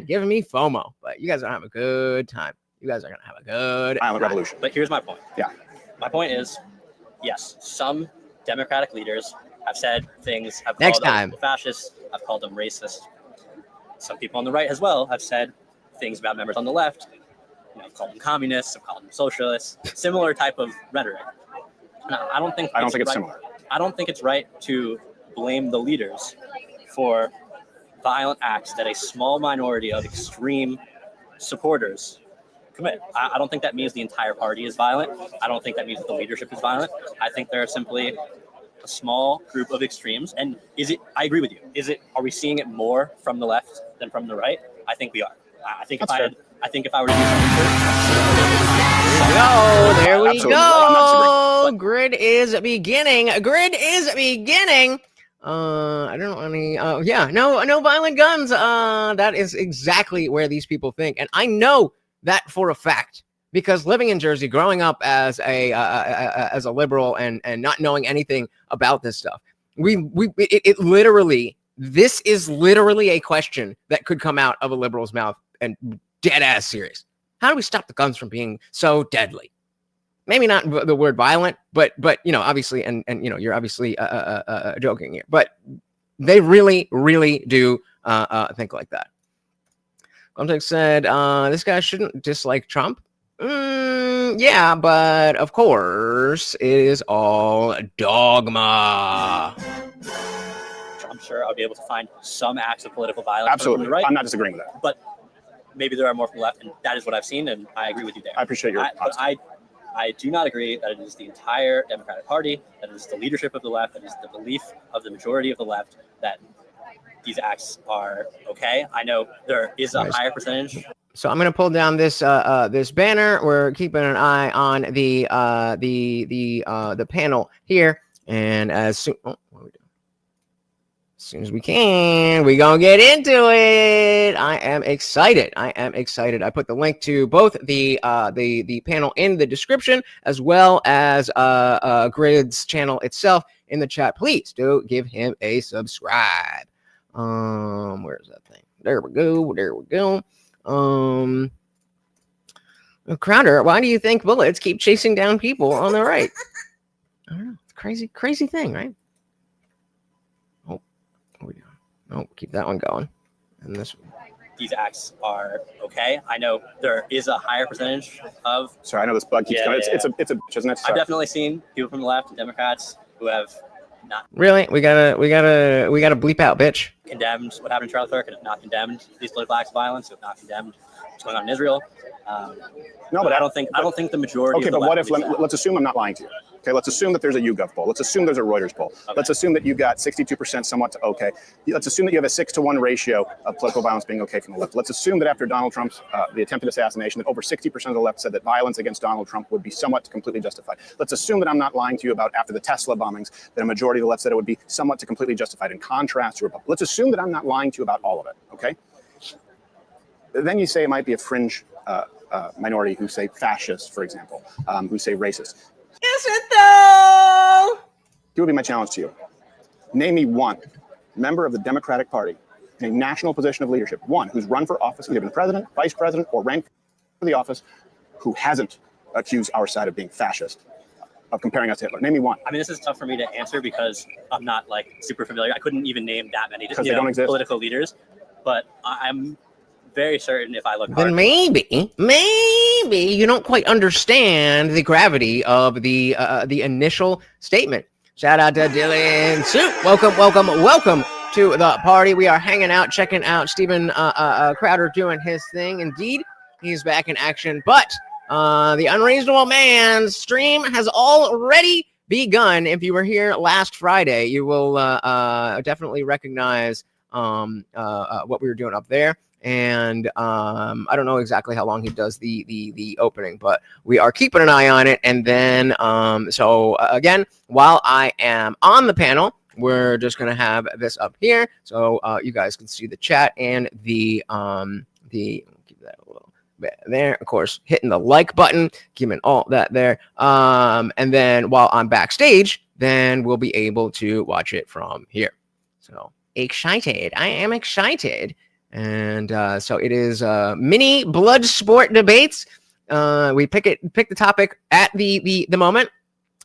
giving me FOMO. But you guys are gonna have a good time. You guys are gonna have a good violent revolution. But here's my point. Yeah. My point is, yes, some Democratic leaders have said things. I've Next called time. them fascist. I've called them racist. Some people on the right as well have said things about members on the left. I've called them communists. I've called them socialists. Similar type of rhetoric. Now, I don't think it's similar. I don't think it's right to blame the leaders for violent acts that a small minority of extreme supporters commit. I don't think that means the entire party is violent. I don't think that means that the leadership is violent. I think there are simply a small group of extremes. And I agree with you. Are we seeing it more from the left than from the right? I think we are. I think if I were to do some research. There we Absolutely. go. Grid is beginning. I don't know any. No violent guns. That is exactly where these people think, and I know that for a fact because living in Jersey, growing up as a liberal and not knowing anything about this stuff, it literally. This is literally a question that could come out of a liberal's mouth and dead ass serious. How do we stop the guns from being so deadly? Maybe not the word violent, but obviously, and you're obviously joking here, but they really, really do think like that. Context said, this guy shouldn't dislike Trump. Yeah, but of course, it is all dogma. I'm sure I'll be able to find some acts of political violence. Absolutely. From the right, I'm not disagreeing with that. But maybe there are more from the left, and that is what I've seen, and I agree with you there. I appreciate your honesty. I do not agree that it is the entire Democratic Party, that it is the leadership of the left, that it is the belief of the majority of the left that these acts are okay. I know there is a higher percentage. So I'm going to pull down this this banner. We're keeping an eye on the panel here, and as soon as we can, we gonna get into it. I am excited. I put the link to both the panel in the description as well as Grid's channel itself in the chat. Please do give him a subscribe. Where's that thing? There we go. Crowder, why do you think bullets keep chasing down people on the right? I don't know. It's crazy thing, right? Oh, keep that one going. And this one. These acts are okay. I know there is a higher percentage of. Sorry, I know this bug keeps going. It's a bitch, isn't it? I've definitely seen people from the left and Democrats who have not really. We gotta bleep out, bitch. Condemned what happened in Charlie Kirk and have not condemned these political acts of violence. Who have not condemned what's going on in Israel. No, but I don't think the majority. Okay, of the but what left if? Let's assume I'm not lying to you. Okay, let's assume that there's a YouGov poll. Let's assume there's a Reuters poll. Okay. Let's assume that you got 62% somewhat to okay. Let's assume that you have a 6-to-1 ratio of political violence being okay from the left. Let's assume that after Donald Trump's the attempted assassination, that over 60% of the left said that violence against Donald Trump would be somewhat to completely justified. Let's assume that I'm not lying to you about after the Tesla bombings, that a majority of the left said it would be somewhat to completely justified in contrast to Republicans. Let's assume that I'm not lying to you about all of it. Okay. Then you say it might be a fringe minority who say fascist, for example, who say racist. Is it though? Here would be my challenge to you. Name me one member of the Democratic Party in a national position of leadership, one who's run for office, either been president, vice president, or ranked for the office, who hasn't accused our side of being fascist, of comparing us to Hitler. Name me one. I mean, this is tough for me to answer because I'm not like super familiar. I couldn't even name that many political leaders, but I'm very certain if I look hard. Then maybe you don't quite understand the gravity of the initial statement. Shout out to Dylan Soup. Welcome to the party. We are hanging out, checking out Stephen Crowder doing his thing. Indeed, he's back in action. But the Unreasonable Man's stream has already begun. If you were here last Friday, you will definitely recognize what we were doing up there. And I don't know exactly how long he does the opening, but we are keeping an eye on it. And then so again, while I am on the panel, we're just gonna have this up here so you guys can see the chat and the keep that a little bit there. Of course, hitting the like button, keeping all that there. And then while I'm backstage, then we'll be able to watch it from here. So excited! I am excited. And so it is mini Bloodsport debates. We pick the topic at the moment,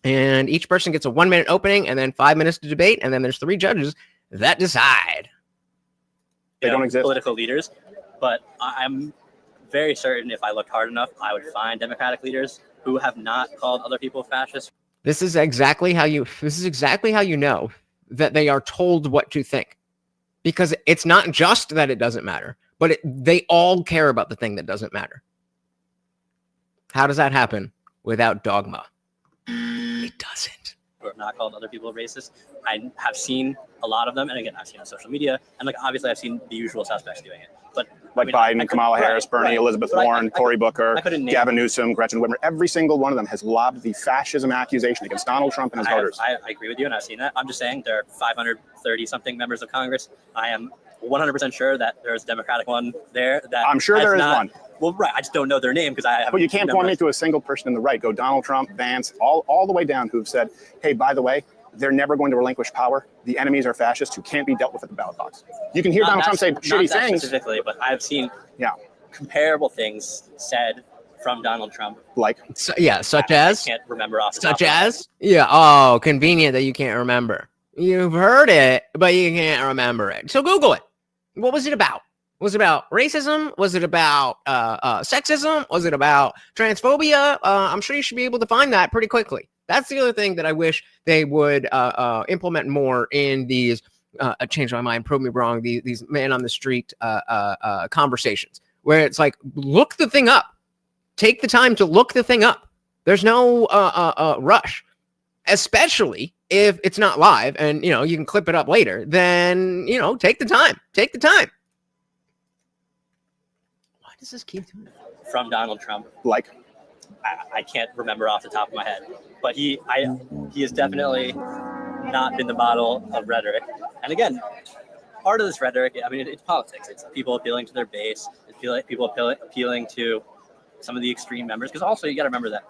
and each person gets a 1-minute opening and then 5 minutes to debate, and then there's 3 judges that decide. They don't exist. Political leaders, but I'm very certain if I looked hard enough, I would find Democratic leaders who have not called other people fascists. This is exactly how you know that they are told what to think. Because it's not just that it doesn't matter, but they all care about the thing that doesn't matter. How does that happen without dogma? It doesn't. who have not called other people racist. I have seen a lot of them, and again, I've seen on social media, and like obviously I've seen the usual suspects doing it. But Like Biden, Kamala Harris, Bernie, Elizabeth Warren, Cory Booker, Gavin Newsom, Gretchen Whitmer. Every single one of them has lobbed the fascism accusation against Donald Trump and his voters. I agree with you, and I've seen that. I'm just saying there are 530-something members of Congress. I am 100% sure that there's a Democratic one there. That I'm sure there is one. Well, right. I just don't know their name because I haven't. But you can't point me to a single person in the right. Go Donald Trump, Vance, all the way down who've said, hey, by the way, they're never going to relinquish power. The enemies are fascists who can't be dealt with at the ballot box. You can hear Donald Trump say shitty things. Specifically, but I've seen comparable things said from Donald Trump. Like? Such as? I can't remember off the Such top as? Of my head. Yeah. Oh, convenient that you can't remember. You've heard it, but you can't remember it. So Google it. What was it about? Was it about racism? Was it about sexism? Was it about transphobia? I'm sure you should be able to find that pretty quickly. That's the other thing that I wish they would implement more in these, change my mind, prove me wrong, these man on the street conversations, where it's like, look the thing up. Take the time to look the thing up. There's no rush, especially if it's not live and, you can clip it up later. Then, take the time. Take the time. Why does this keep doing it? From Donald Trump. Like? I can't remember off the top of my head, but he has definitely not been the model of rhetoric. And again, part of this rhetoric, I mean, it's politics. It's people appealing to their base. It's people appealing to some of the extreme members. Because also you got to remember that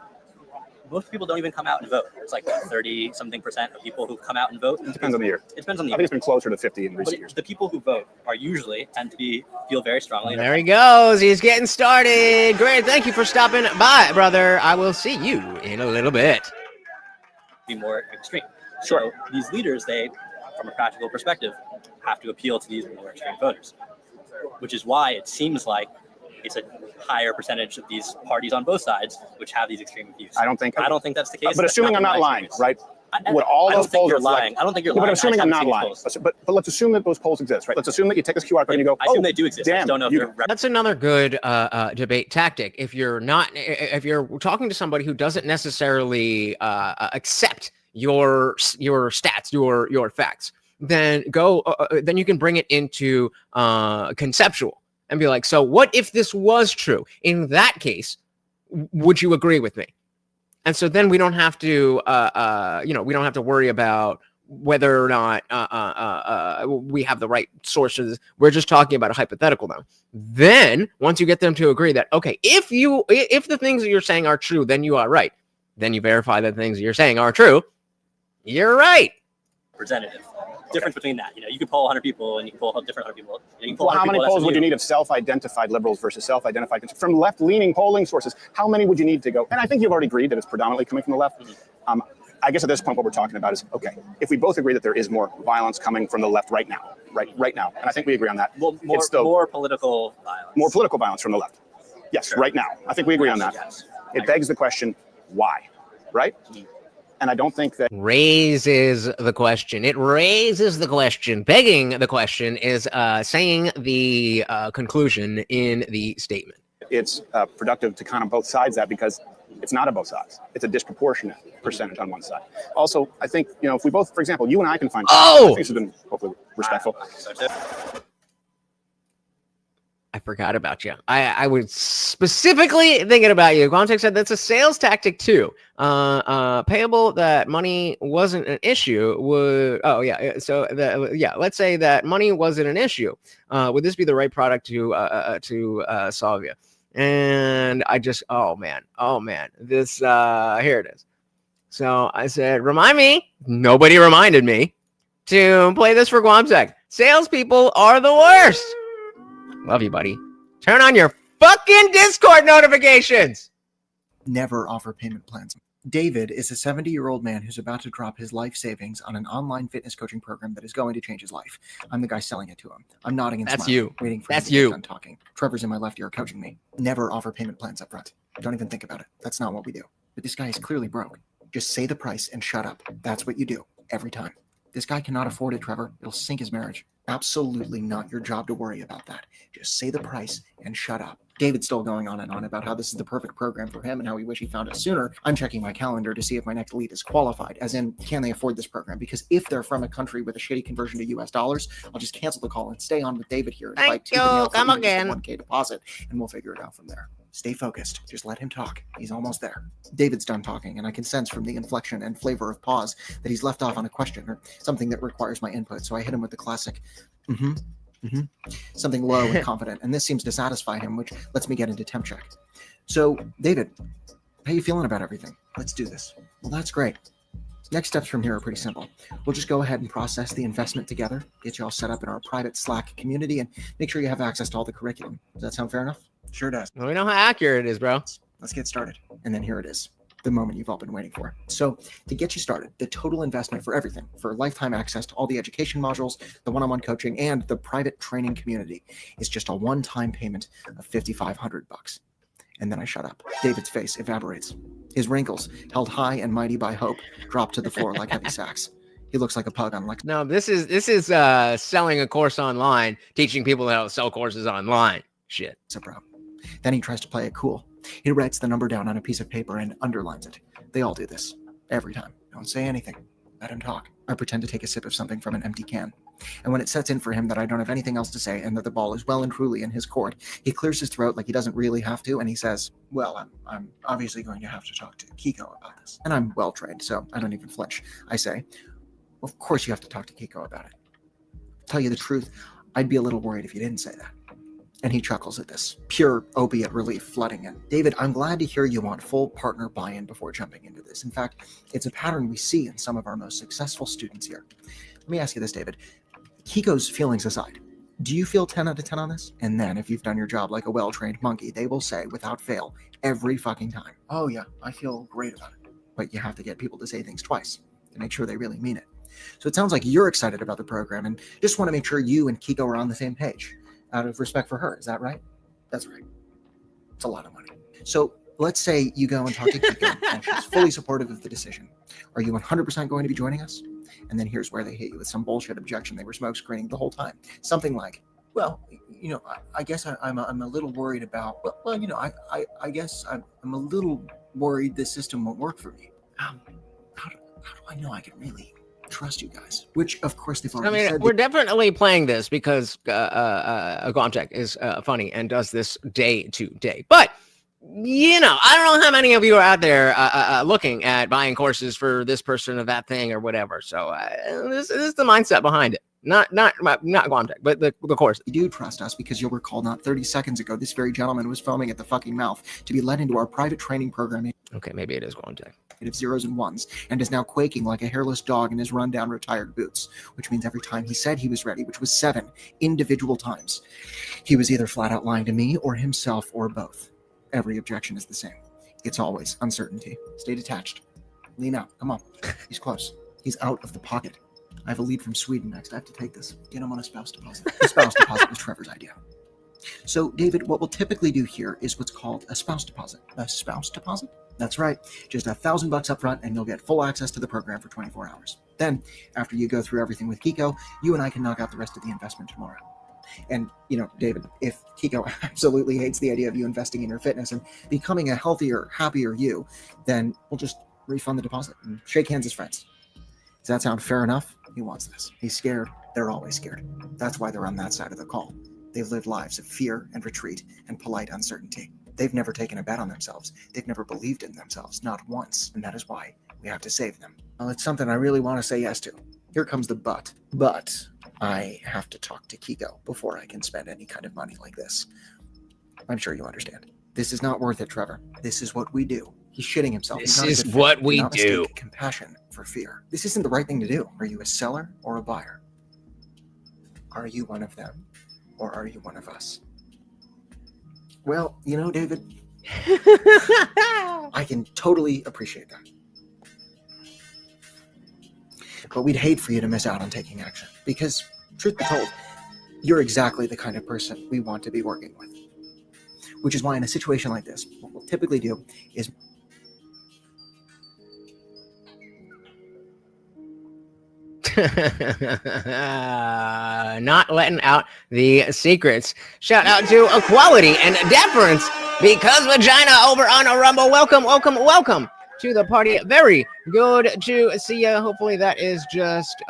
most people don't even come out and vote. It's like 30-something% of people who come out and vote. It depends on the year. It depends on the year. I think it's been closer to 50 in recent years. The people who vote are usually tend to feel very strongly. There he goes. He's getting started. Great. Thank you for stopping by, brother. I will see you in a little bit. Be more extreme. So these leaders, they, from a practical perspective, have to appeal to these more extreme voters, which is why it seems like it's a higher percentage of these parties on both sides which have these extreme views. I don't think that's the case. But assuming I'm not lying, right? What all those polls are lying. I don't think you're lying. But assuming I'm not lying. But let's assume that those polls exist, right? Let's assume that you take this QR code and you go, I assume they do exist. I don't know if they're That's another good debate tactic. If you're talking to somebody who doesn't necessarily accept your stats, your facts, then then you can bring it into conceptual and be like, so what if this was true? In that case, would you agree with me? And so then we don't have to, we don't have to worry about whether or not we have the right sources. We're just talking about a hypothetical now. Then once you get them to agree that, okay, if the things that you're saying are true, then you are right. Then you verify that the things you're saying are true. You're right. Representative. Difference between that, you can poll 100 people and you can poll different 100 people. Well, how many polls would you need of self-identified liberals versus self-identified from left-leaning polling sources? How many would you need to go? And I think you've already agreed that it's predominantly coming from the left. I guess at this point, what we're talking about is, okay, if we both agree that there is more violence coming from the left right now, and I think we agree on that. Well, more political violence. More political violence from the left. Yes, sure. Right now. I think we agree on that. Yes. It begs the question, why, right? And I don't think that raises the question. It raises the question. Begging the question is saying the conclusion in the statement. It's productive to kind of both sides that because it's not on both sides. It's a disproportionate percentage on one side. Also, I think, if we both, for example, you and I can find I think this has been hopefully respectful. I forgot about you. I was specifically thinking about you. Quantic said that's a sales tactic too. Payable that money wasn't an issue would. Oh yeah. So let's say that money wasn't an issue. Would this be the right product to solve you? And I just oh man this here it is. So I said remind me. Nobody reminded me to play this for Guamsec. Salespeople are the worst. Love you, buddy. Turn on your fucking Discord notifications. Never offer payment plans. David is a 70-year-old man who's about to drop his life savings on an online fitness coaching program that is going to change his life. I'm the guy selling it to him. I'm nodding and That's smiling, you. waiting for That's him to you. get done talking. Trevor's in my left ear coaching me. Never offer payment plans up front. Don't even think about it. That's not what we do. But this guy is clearly broke. Just say the price and shut up. That's what you do every time. This guy cannot afford it, Trevor. It'll sink his marriage. Absolutely not your job to worry about that. Just say the price and shut up. David's still going on and on about how this is the perfect program for him and how he wish he found it sooner. I'm checking my calendar to see if my next lead is qualified, as in, can they afford this program? Because if they're from a country with a shitty conversion to US dollars, I'll just cancel the call and stay on with David here. Thank you. Come again. $1K deposit, and we'll figure it out from there. Stay focused. Just let him talk. He's almost there. David's done talking, and I can sense from the inflection and flavor of pause that he's left off on a question or something that requires my input. So I hit him with the classic, something low and confident, and this seems to satisfy him, which lets me get into temp check. So, David, how you feeling about everything? Let's do this. Well, that's great. Next steps from here are pretty simple. We'll just go ahead and process the investment together, get you all set up in our private Slack community, and make sure you have access to all the curriculum. Does that sound fair enough? Sure does. Well, we know how accurate it is, bro. Let's get started. And then here it is, the moment you've all been waiting for. So to get you started, the total investment for everything, for lifetime access to all the education modules, the one-on-one coaching, and the private training community is just a one-time payment of $5,500. And then I shut up. David's face evaporates. His wrinkles, held high and mighty by hope, drop to the floor like heavy sacks. He looks like a pug on Lex. No, this is selling a course online, teaching people how to sell courses online. Shit. Bro. Then he tries to play it cool. He writes the number down on a piece of paper and underlines it. They all do this. Every time. Don't say anything. Let him talk. I pretend to take a sip of something from an empty can. And when it sets in for him that I don't have anything else to say and that the ball is well and truly in his court, he clears his throat like he doesn't really have to, and he says, well, I'm obviously going to have to talk to Kiko about this. And I'm well trained, so I don't even flinch. I say, well, of course you have to talk to Kiko about it. Tell you the truth, I'd be a little worried if you didn't say that. And he chuckles at this, pure opiate relief flooding in. David, I'm glad to hear you want full partner buy-in before jumping into this. In fact, it's a pattern we see in some of our most successful students here. Let me ask you this, David. Kiko's feelings aside, do you feel 10 out of 10 on this? And then if you've done your job like a well-trained monkey, they will say, without fail, every fucking time, oh yeah, I feel great about it. But you have to get people to say things twice to make sure they really mean it. So it sounds like you're excited about the program and just want to make sure you and Kiko are on the same page. Out of respect for her. Is that right? That's right. It's a lot of money. So let's say you go and talk to Kiko and she's fully supportive of the decision. Are you 100% going to be joining us? And then here's where they hit you with some bullshit objection they were smoke screening the whole time. Something like, well, you know, I guess I'm a little worried about, well, you know, I guess I'm a little worried this system won't work for me. How do I know I can really trust you guys? Which, of course, they've already said. We're definitely playing this because Guamtech is funny and does this day to day. But, you know, I don't know how many of you are out there looking at buying courses for this person or that thing or whatever. So this is the mindset behind it. Not Guamtech, but the course. You do trust us because you'll recall not 30 seconds ago, this very gentleman was foaming at the fucking mouth to be led into our private training program. Okay, maybe it is Guamtech. Of zeros and ones, and is now quaking like a hairless dog in his rundown retired boots, which means every time he said he was ready, which was 7 individual times, he was either flat out lying to me or himself or both. Every objection is the same. It's always uncertainty. Stay detached. Lean out. Come on. He's close. He's out of the pocket. I have a lead from Sweden next. I have to take this. Get him on a spouse deposit. The spouse deposit was Trevor's idea. So, David, what we'll typically do here is what's called a spouse deposit. A spouse deposit? That's right. Just $1,000 up front, and you'll get full access to the program for 24 hours. Then, after you go through everything with Kiko, you and I can knock out the rest of the investment tomorrow. And, you know, David, if Kiko absolutely hates the idea of you investing in your fitness and becoming a healthier, happier you, then we'll just refund the deposit and shake hands as friends. Does that sound fair enough? He wants this. He's scared. They're always scared. That's why they're on that side of the call. They've lived lives of fear and retreat and polite uncertainty. They've never taken a bet on themselves. They've never believed in themselves, not once. And that is why we have to save them. Well, it's something I really want to say yes to. Here comes the but. But I have to talk to Kiko before I can spend any kind of money like this. I'm sure you understand. This is not worth it, Trevor. This is what we do. He's shitting himself. This is what we do. Compassion for fear. This isn't the right thing to do. Are you a seller or a buyer? Are you one of them or are you one of us? Well, you know, David, I can totally appreciate that. But we'd hate for you to miss out on taking action because, truth be told, you're exactly the kind of person we want to be working with. Which is why in a situation like this, what we'll typically do is Not letting out the secrets. Shout out to Equality and Deference because vagina over on a Rumble. Welcome to the party. Very good to see you. Hopefully that is just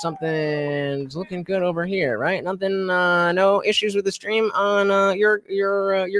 something's looking good over here, right? Nothing, no issues with the stream on your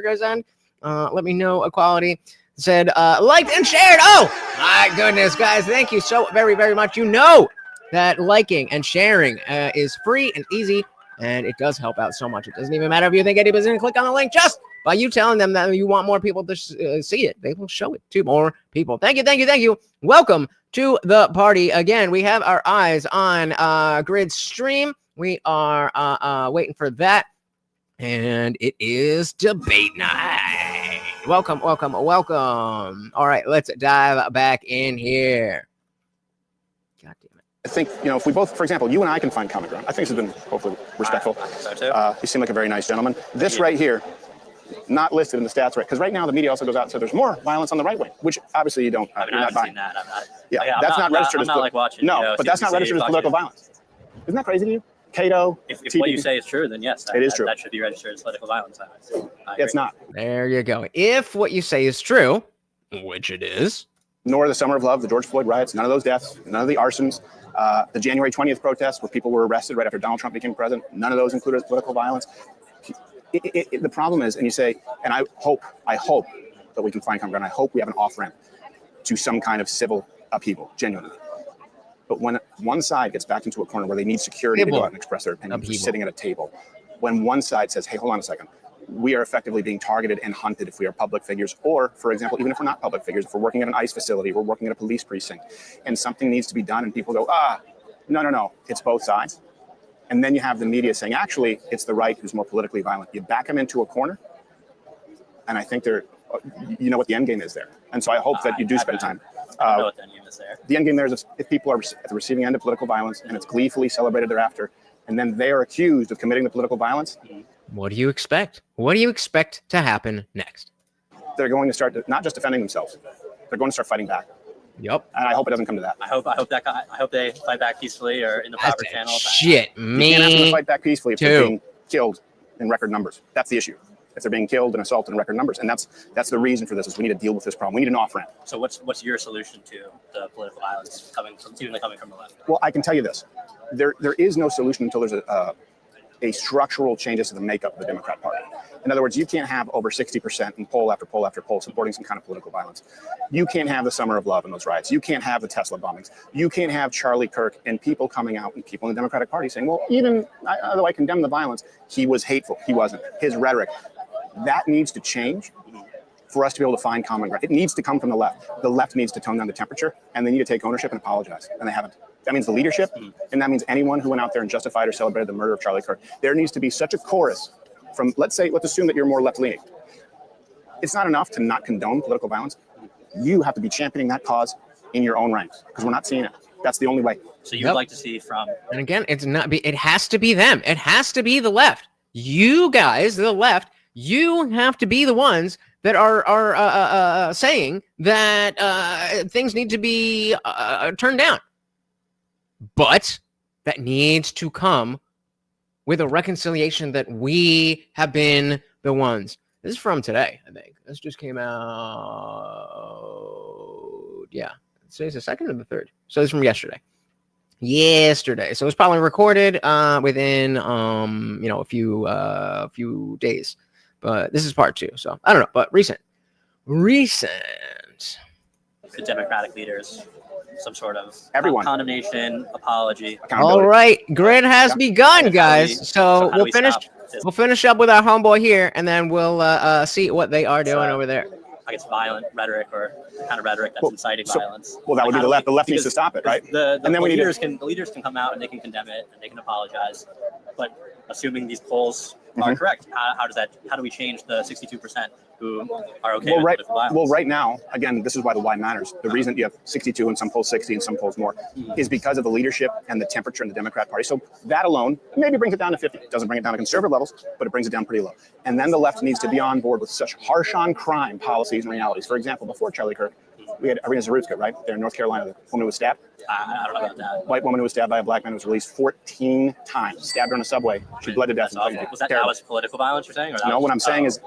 guys' end. Let me know. Equality said liked and shared. Oh my goodness, guys, thank you so very, very much. You know that liking and sharing is free and easy, and it does help out so much. It doesn't even matter if you think anybody's gonna click on the link. Just by you telling them that you want more people to see it, they will show it to more people. Thank you. Welcome to the party. Again, we have our eyes on Grid's stream. We are waiting for that, and it is debate night. Welcome. All right, let's dive back in here. God damn it. I think, if we both, for example, you and I can find common ground. I think this has been hopefully respectful. So too. You seem like a very nice gentleman. This right here, not listed in the stats, right? Because right now the media also goes out and says there's more violence on the right wing, which obviously you don't. I mean, you're I not haven't buying. seen that. I'm not. Yeah, that's not registered as. I'm not like watching. No, but that's not registered as political violence. Isn't that crazy to you? Cato. If what you say is true, then yes, it is true. That should be registered as political violence. It's not. There you go. If what you say is true, which it is. Nor the Summer of Love, the George Floyd riots, none of those deaths, none of the arsons, the January 20th protests where people were arrested right after Donald Trump became president, none of those included as political violence. The problem is, and you say, and I hope that we can find common ground. I hope we have an off-ramp to some kind of civil upheaval, genuinely. But when one side gets backed into a corner where they need security to go out and express their opinion, they're sitting at a table. When one side says, hey, hold on a second, we are effectively being targeted and hunted if we are public figures, or, for example, even if we're not public figures, if we're working at an ICE facility, we're working at a police precinct, and something needs to be done, and people go, no, it's both sides. And then you have the media saying, actually, it's the right who's more politically violent. You back them into a corner, and I think you know what the end game is there. And so I hope that you do spend time. I know what the end game is there. The end game there is if people are at the receiving end of political violence, and it's gleefully celebrated thereafter, and then they are accused of committing the political violence. What do you expect? What do you expect to happen next? They're going to start not just defending themselves. They're going to start fighting back. Yep. And I hope it doesn't come to that. I hope they fight back peacefully or in the proper channel. Shit, me. You can't ask them to fight back peacefully if they're being killed in record numbers. That's the issue. If they're being killed and assaulted in record numbers, and that's the reason for this. Is we need to deal with this problem. We need an off ramp. So what's your solution to the political violence coming from the left? Well, I can tell you this: there is no solution until there's a structural changes to the makeup of the Democrat Party. In other words, you can't have over 60% in poll after poll after poll supporting some kind of political violence. You can't have the Summer of Love and those riots. You can't have the Tesla bombings. You can't have Charlie Kirk and people coming out and people in the Democratic Party saying, well, even though I condemn the violence, he was hateful. He wasn't. His rhetoric. That needs to change for us to be able to find common ground. It needs to come from the left. The left needs to tone down the temperature, and they need to take ownership and apologize, and they haven't. That means the leadership, and that means anyone who went out there and justified or celebrated the murder of Charlie Kirk. There needs to be such a chorus from, let's assume that you're more left-leaning. It's not enough to not condone political violence. You have to be championing that cause in your own ranks, because we're not seeing it. That's the only way. So you'd like to see from... And again, it has to be them. It has to be the left. You guys, the left, you have to be the ones that are saying that things need to be turned down. But that needs to come with a reconciliation that we have been the ones. This is from today, I think. This just came out. Yeah. Today's the 2nd or the 3rd. So this is from yesterday. So it's probably recorded within a few days. But this is part 2. So I don't know. But recent. The Democratic leaders, some sort of condemnation, apology. All right, grid has begun, guys. So we'll finish up with our homeboy here, and then we'll see what they are doing over there. I guess violent rhetoric or the kind of rhetoric that's inciting violence. Well, that would be the left. The left needs to stop it, right? The leaders can come out and they can condemn it and they can apologize. But assuming these polls are correct, how do we change the 62% who are okay with violence? Well, right now, again, this is why the why matters. The reason you have 62 and some polls 60 and some polls more is because of the leadership and the temperature in the Democrat Party. So that alone maybe brings it down to 50. It doesn't bring it down to conservative levels, but it brings it down pretty low. And then the left needs to be on board with such harsh on crime policies and realities. For example, before Charlie Kirk, We had Arena Zarutska, right? There in North Carolina, the woman who was stabbed. I don't know about that. White woman who was stabbed by a black man was released 14 times. Stabbed her on a subway. She bled to death. That's awful. Was that was political violence you're saying? Or that No, was what I'm saying is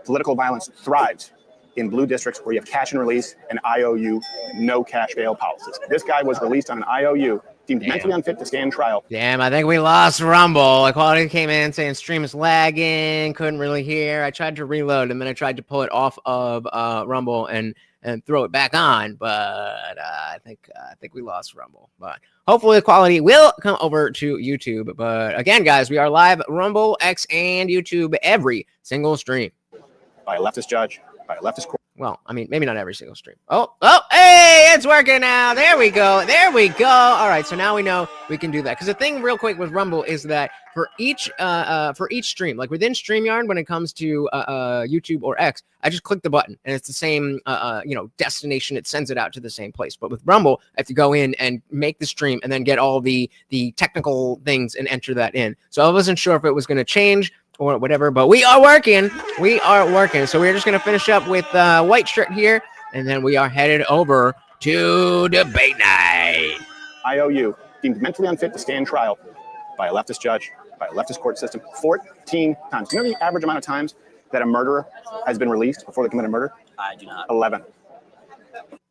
political violence thrives in blue districts where you have cash and release and IOU, no cash bail policies. This guy was released on an IOU, deemed mentally unfit to stand trial. Damn, I think we lost Rumble. Equality came in saying stream is lagging, couldn't really hear. I tried to reload and then I tried to pull it off of Rumble and throw it back on, but I think we lost Rumble. But hopefully Equality will come over to YouTube. But again, guys, we are live Rumble, X, and YouTube every single stream. By a leftist judge, by a leftist court. Well, I mean, maybe not every single stream. Oh, hey, it's working now. There we go. All right, so now we know we can do that. Because the thing, real quick, with Rumble is that for each stream, like within StreamYard, when it comes to YouTube or X, I just click the button and it's the same, destination. It sends it out to the same place. But with Rumble, I have to go in and make the stream and then get all the technical things and enter that in. So I wasn't sure if it was going to change or whatever, but we are working. So we're just going to finish up with White Shirt here, and then we are headed over to debate night. IOU, deemed mentally unfit to stand trial by a leftist judge, by a leftist court system, 14 times. You know the average amount of times that a murderer has been released before they commit a murder? I do not. 11.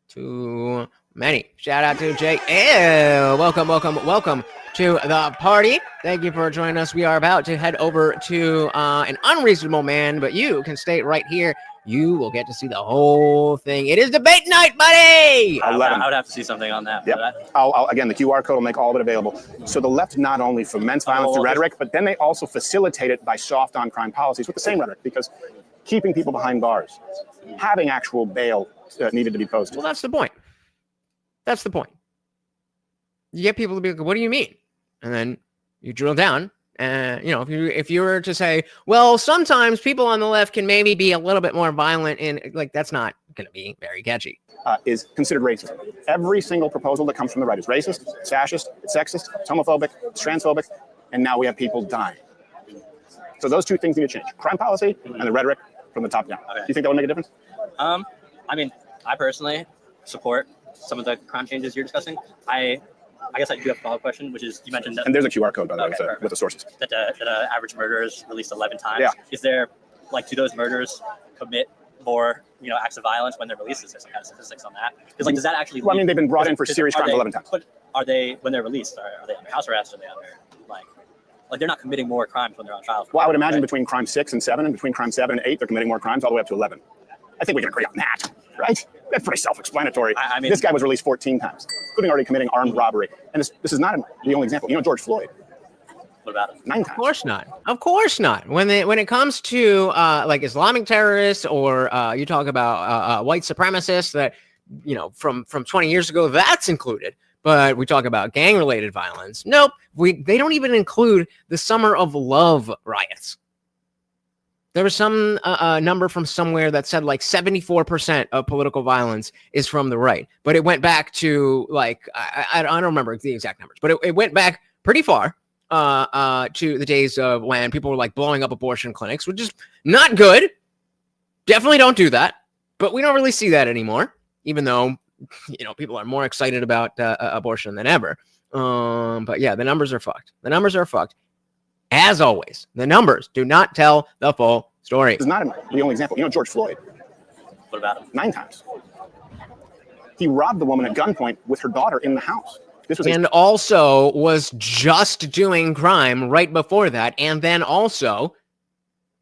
Too many. Shout out to Jake. Ew. Welcome to the party. Thank you for joining us. We are about to head over to an Unreasonable Man, but you can stay right here. You will get to see the whole thing. It is debate night, buddy. 11. I would have to see something on that. Yep. Again, the QR code will make all of it available. So the left not only foments violence through rhetoric, but then they also facilitate it by soft on crime policies with the same rhetoric, because keeping people behind bars, having actual bail needed to be posted. Well, that's the point. You get people to be like, what do you mean? And then you drill down. And, if you were to say, well, sometimes people on the left can maybe be a little bit more violent, and like, that's not going to be very catchy. Is considered racist. Every single proposal that comes from the right is racist, it's fascist, it's sexist, it's homophobic, it's transphobic, and now we have people dying. So those two things need to change. Crime policy and the rhetoric from the top down. Okay. Do you think that would make a difference? I mean, I personally support some of the crime changes you're discussing. I guess I do have a follow-up question, which is, you mentioned that... And there's a QR code, by the way, with the sources. That the average murderer is released 11 times. Yeah. Is there, do those murderers commit more, acts of violence when they're released? Is there some kind of statistics on that? Because, does that actually... Well, I mean, they've been brought in for serious crimes 11 times. But are they, when they're released, are they under house arrest? Are they under, they're not committing more crimes when they're on trial? Well, I would imagine between crime 6 and 7, and between crime 7 and 8, they're committing more crimes all the way up to 11. I think we can agree on that, right? That's pretty self-explanatory. I mean, this guy was released 14 times, including already committing armed robbery. And this is not the only example. George Floyd. What about it? 9 times. Of course not. When it comes to Islamic terrorists, or you talk about white supremacists that, from 20 years ago, that's included. But we talk about gang-related violence. Nope. They don't even include the Summer of Love riots. There was some number from somewhere that said 74% of political violence is from the right. But it went back to I don't remember the exact numbers, but it went back pretty far to the days of when people were blowing up abortion clinics, which is not good. Definitely don't do that. But we don't really see that anymore, even though people are more excited about abortion than ever. But yeah, the numbers are fucked. As always, the numbers do not tell the full story. It's not the only example. George Floyd. What about him? 9 times. He robbed the woman at gunpoint with her daughter in the house. Also was just doing crime right before that, and then also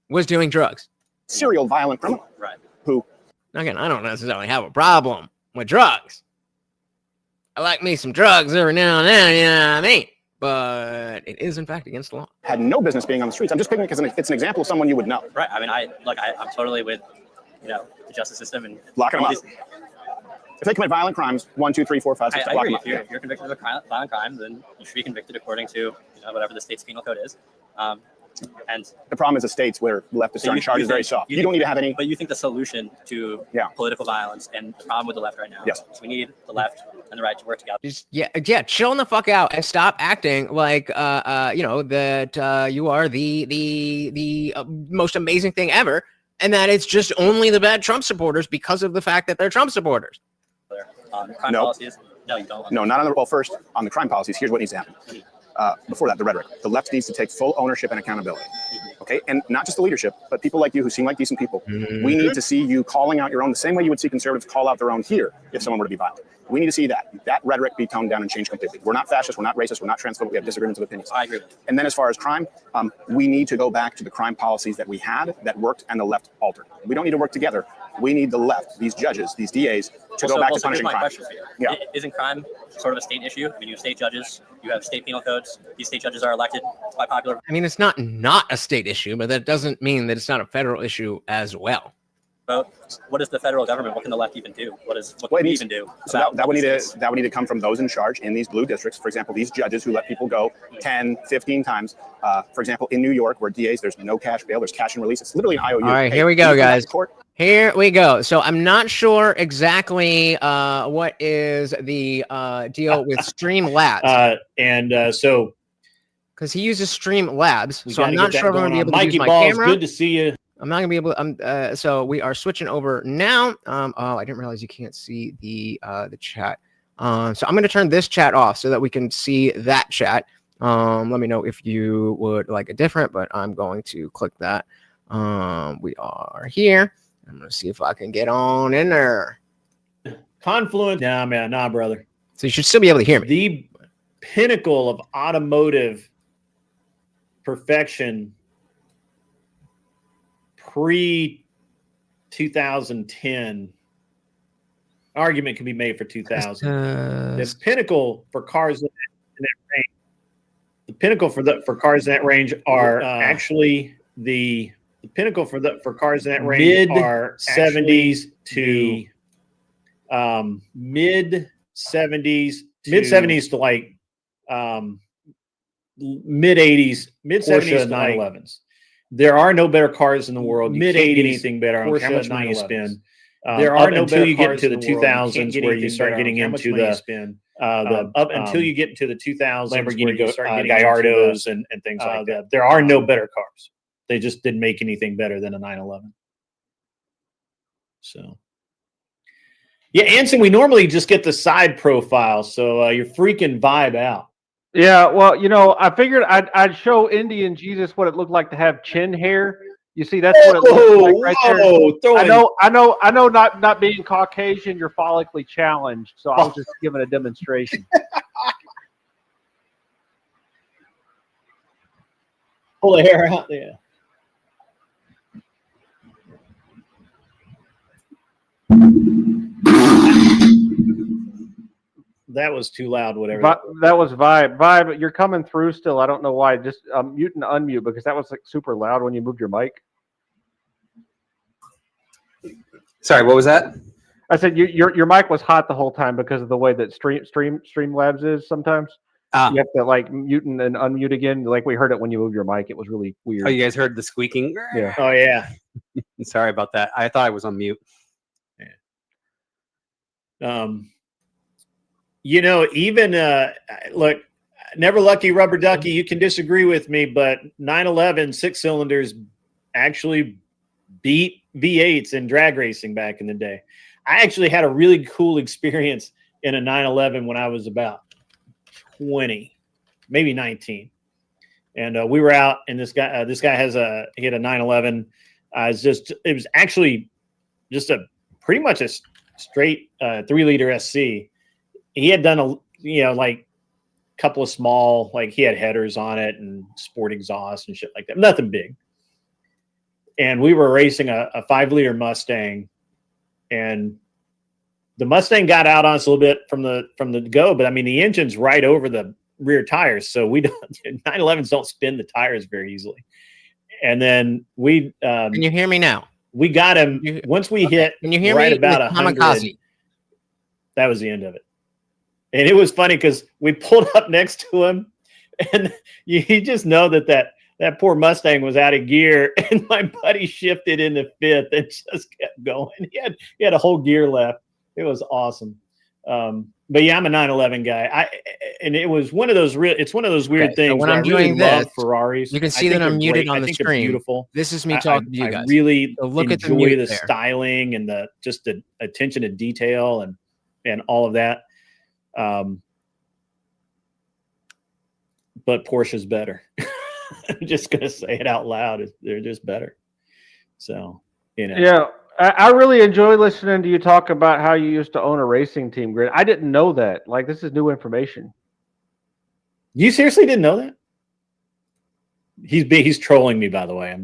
was doing drugs. Serial violent criminal. Right. Who? Again, I don't necessarily have a problem with drugs. I like me some drugs every now and then, you know what I mean? But it is, in fact, against the law. Had no business being on the streets. I'm just picking it because it's an example of someone you would know. Right. I mean, I'm totally with, the justice system and locking them up. If they commit violent crimes, 1, 2, 3, 4, 5, 6, I lock agree. them up. If you're convicted of a violent crime, then you should be convicted according to whatever the state's penal code is. And the problem is the states where the left is starting charge is very soft. You don't need to have any. But you think the solution to political violence and the problem with the left right now is we need the left and the right to work together. Just chilling the fuck out and stop acting like that you are the most amazing thing ever, and that it's just only the bad Trump supporters because of the fact that they're Trump supporters. popular. Crime No. policies? No, you don't. No, not on the, well, first, on the crime policies, here's what needs to happen. Before that, the rhetoric. The left needs to take full ownership and accountability. Okay, and not just the leadership, but people like you who seem like decent people. We need to see you calling out your own the same way you would see conservatives call out their own here if someone were to be violent. We need to see that rhetoric be toned down and changed completely. We're not fascist, we're not racist, we're not transphobic, we have disagreements of opinions. I agree with you. And then as far as crime, we need to go back to the crime policies that we had that worked and the left altered. We don't need to work together. We need the left, these judges, these DAs, to go back to punishing crime. Yeah. Isn't crime sort of a state issue? I mean, you have state judges, you have state penal codes. These state judges are elected by popular. I mean, it's not a state issue, but that doesn't mean that it's not a federal issue as well. Vote. What is the federal government? What can the left even do? What can we even do? So that would need to come from those in charge in these blue districts. For example, these judges who let people go 10, 15 times. For example, in New York, where DAs, there's no cash bail, there's cash and release. It's literally an IOU. All right, here we go, guys. Here we go. So I'm not sure exactly what is the deal with Streamlabs. So because he uses Streamlabs, so I'm not sure if I'm going to be able to use my Balls, camera. good to see you. I'm not gonna be able to. So we are switching over now. Oh, I didn't realize you can't see the chat. So I'm gonna turn this chat off so that we can see that chat. Let me know if you would like a different, but I'm going to click that. We are here. I'm gonna see if I can get on in there. Confluence. Nah, man, nah, brother. So you should still be able to hear me. The pinnacle of automotive perfection pre-2010 argument can be made for 2000. The pinnacle for cars in that range. The pinnacle for cars in that range are actually the pinnacle for cars in that range are 70s to mid 70s to like mid 80s, mid 70s to 911s. There are no better cars in the world. Mid 80s, anything better. How much money you spend. There are no until you get into the 2000s where you start getting into the until you get into the 2000s Lamborghini Gallardos and things like that. There are no better cars. They just didn't make anything better than a 911. So, yeah, Anson, we normally just get the side profile, so you're freaking vibe out. Yeah, well, you know, I figured I'd show Indian Jesus what it looked like to have chin hair. You see, that's what it looks like right there. I know. Not being Caucasian, you're follically challenged, so I was just giving a demonstration. Pull the hair out there. That was too loud, whatever. That was Vibe. Vibe, you're coming through still. I don't know why. Just mute and unmute because that was like super loud when you moved your mic. Sorry, what was that? I said your mic was hot the whole time because of the way that Streamlabs is sometimes. You have to like mute and unmute again. Like we heard it when you moved your mic. It was really weird. Oh, you guys heard the squeaking? Yeah. Oh, yeah. Sorry about that. I thought I was on mute. Yeah. You know, even look, never lucky rubber ducky. You can disagree with me, but 911 6 cylinders actually beat V8s in drag racing back in the day. I actually had a really cool experience in a 911 when I was about 20, maybe 19, and we were out, and this guy had a 911. It was actually just pretty much a straight 3-liter SC. He had done like a couple of small, like he had headers on it and sport exhaust and shit like that. Nothing big. And we were racing a 5-liter Mustang, and the Mustang got out on us a little bit from the go, but I mean the engine's right over the rear tires, so 911s don't spin the tires very easily. And then can you hear me now? We got him once we hit. Can you hear right me? about 100. That was the end of it. And it was funny because we pulled up next to him, and you just know that poor Mustang was out of gear, and my buddy shifted into 5th and just kept going. He had a whole gear left. It was awesome. But yeah, I'm a 911 guy. And it was one of those it's one of those weird things. So when I'm really doing this, Ferraris. you can see that I'm muted on the screen. Beautiful. This is me talking to you guys. I really so look enjoy at the the styling and the attention to detail, and and all of that. But Porsche's better. I'm just gonna say it out loud. They're just better. So, Yeah, I really enjoy listening to you talk about how you used to own a racing team, Grid. I didn't know that. Like, this is new information. You seriously didn't know that? He's trolling me, by the way.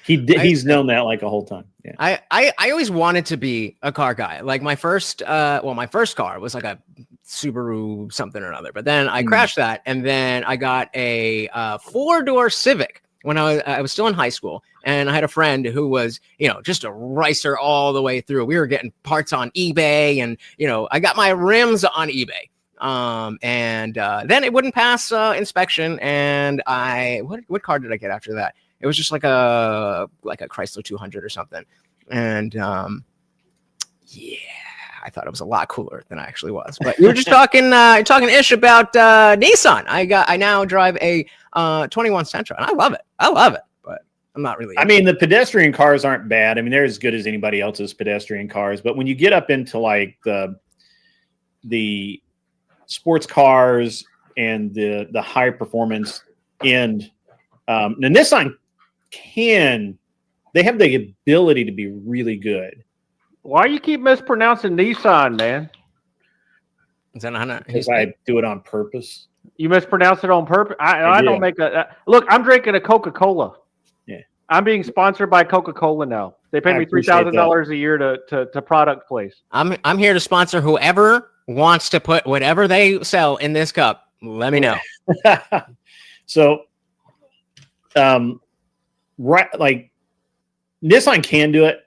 He's known that like a whole time. Yeah. I always wanted to be a car guy. Like my first car was like a Subaru something or another, but then I crashed that, and then I got a 4-door Civic when I was still in high school, and I had a friend who was, just a racer all the way through. We were getting parts on eBay, and I got my rims on eBay. And then it wouldn't pass inspection, and what car did I get after that? It was just like a Chrysler 200 or something. And I thought it was a lot cooler than I actually was. But you were just talking ish about Nissan. I now drive a 21 Sentra, and I love it. But I'm not really. I mean, the pedestrian cars aren't bad. I mean, they're as good as anybody else's pedestrian cars. But when you get up into like the sports cars and the high performance end, the Nissan they have the ability to be really good. Why you keep mispronouncing Nissan, man? Is that not? Because I do it on purpose. You mispronounce it on purpose. I don't make look. I'm drinking a Coca-Cola. Yeah, I'm being sponsored by Coca-Cola now. They pay me $3,000 a year to product place. I'm here to sponsor whoever wants to put whatever they sell in this cup. Let me know. So, right, like Nissan can do it.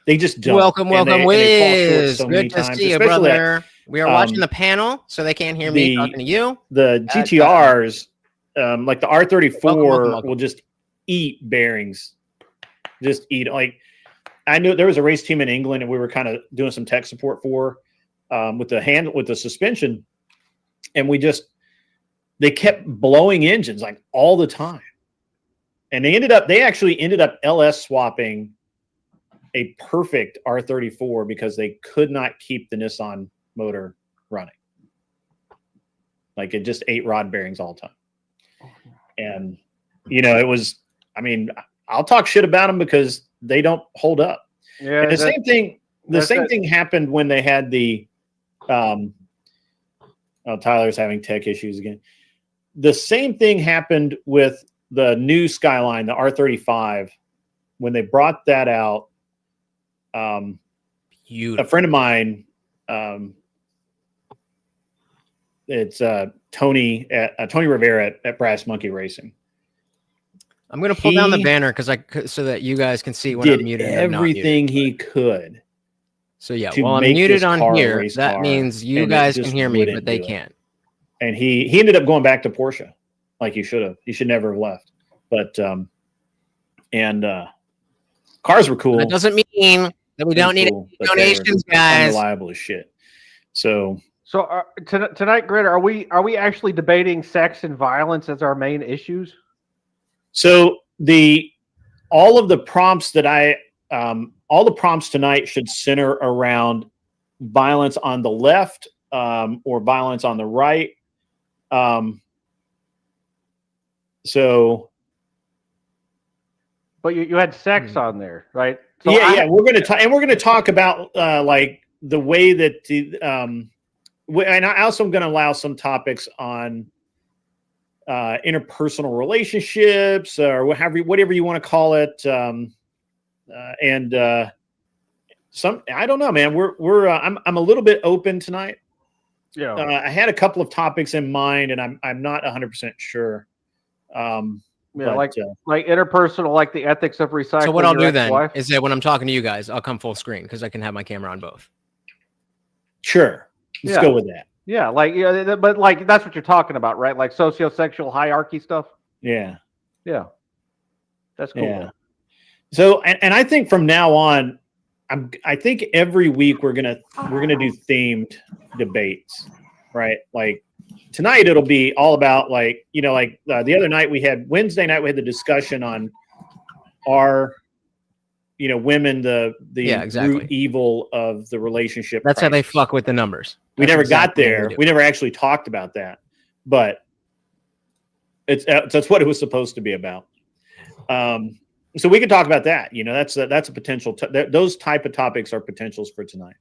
They just don't. Welcome, Wiz. So good to see you, brother. We are watching the panel, so they can't hear me talking to you. The GTRs, like the R34, will just eat bearings. Just eat. Like, I knew there was a race team in England, and we were kind of doing some tech support for with the suspension, and they kept blowing engines like all the time. And they actually ended up LS swapping a perfect R34 because they could not keep the Nissan motor running. Like, it just ate rod bearings all the time. And, it was, I mean, I'll talk shit about them because they don't hold up. Yeah. And the same thing happened when they had the, Tyler's having tech issues again. The same thing happened with the new Skyline, the R35, when they brought that out. A friend of mine, it's Tony Rivera at Brass Monkey Racing. I'm going to pull down the banner so that you guys can see when I'm muted. Everything he could. So yeah, while I'm muted on here, that means you guys can hear me, but they can't. And he ended up going back to Porsche, like he should have. He should never have left. But cars were cool. That doesn't mean that we don't need donations, guys. Unreliable as shit. So tonight, Grid, are we actually debating sex and violence as our main issues? So all the prompts tonight should center around violence on the left or violence on the right. But you had sex on there, right? So we're going to talk about like the way that and I also am going to allow some topics on interpersonal relationships or whatever you want to call it, and I don't know, man. I'm a little bit open tonight. Yeah, I had a couple of topics in mind, and I'm not 100% sure. Like interpersonal, like the ethics of recycling. So what I'll do then is that when I'm talking to you guys, I'll come full screen because I can have my camera on both. Sure, let's go with that. Yeah, but like that's what you're talking about, right? Like sociosexual hierarchy stuff. Yeah, that's cool. Yeah. So, and I think from now on, I think every week we're gonna do themed debates, right? Like tonight it'll be all about the other night Wednesday night we had the discussion on are women the exactly. root evil of the relationship. That's how they crisis. fuck with the numbers. We That's never exactly got what there. do. We never actually talked about that, but that's what it was supposed to be about. So we could talk about that. That's a potential. Those type of topics are potentials for tonight.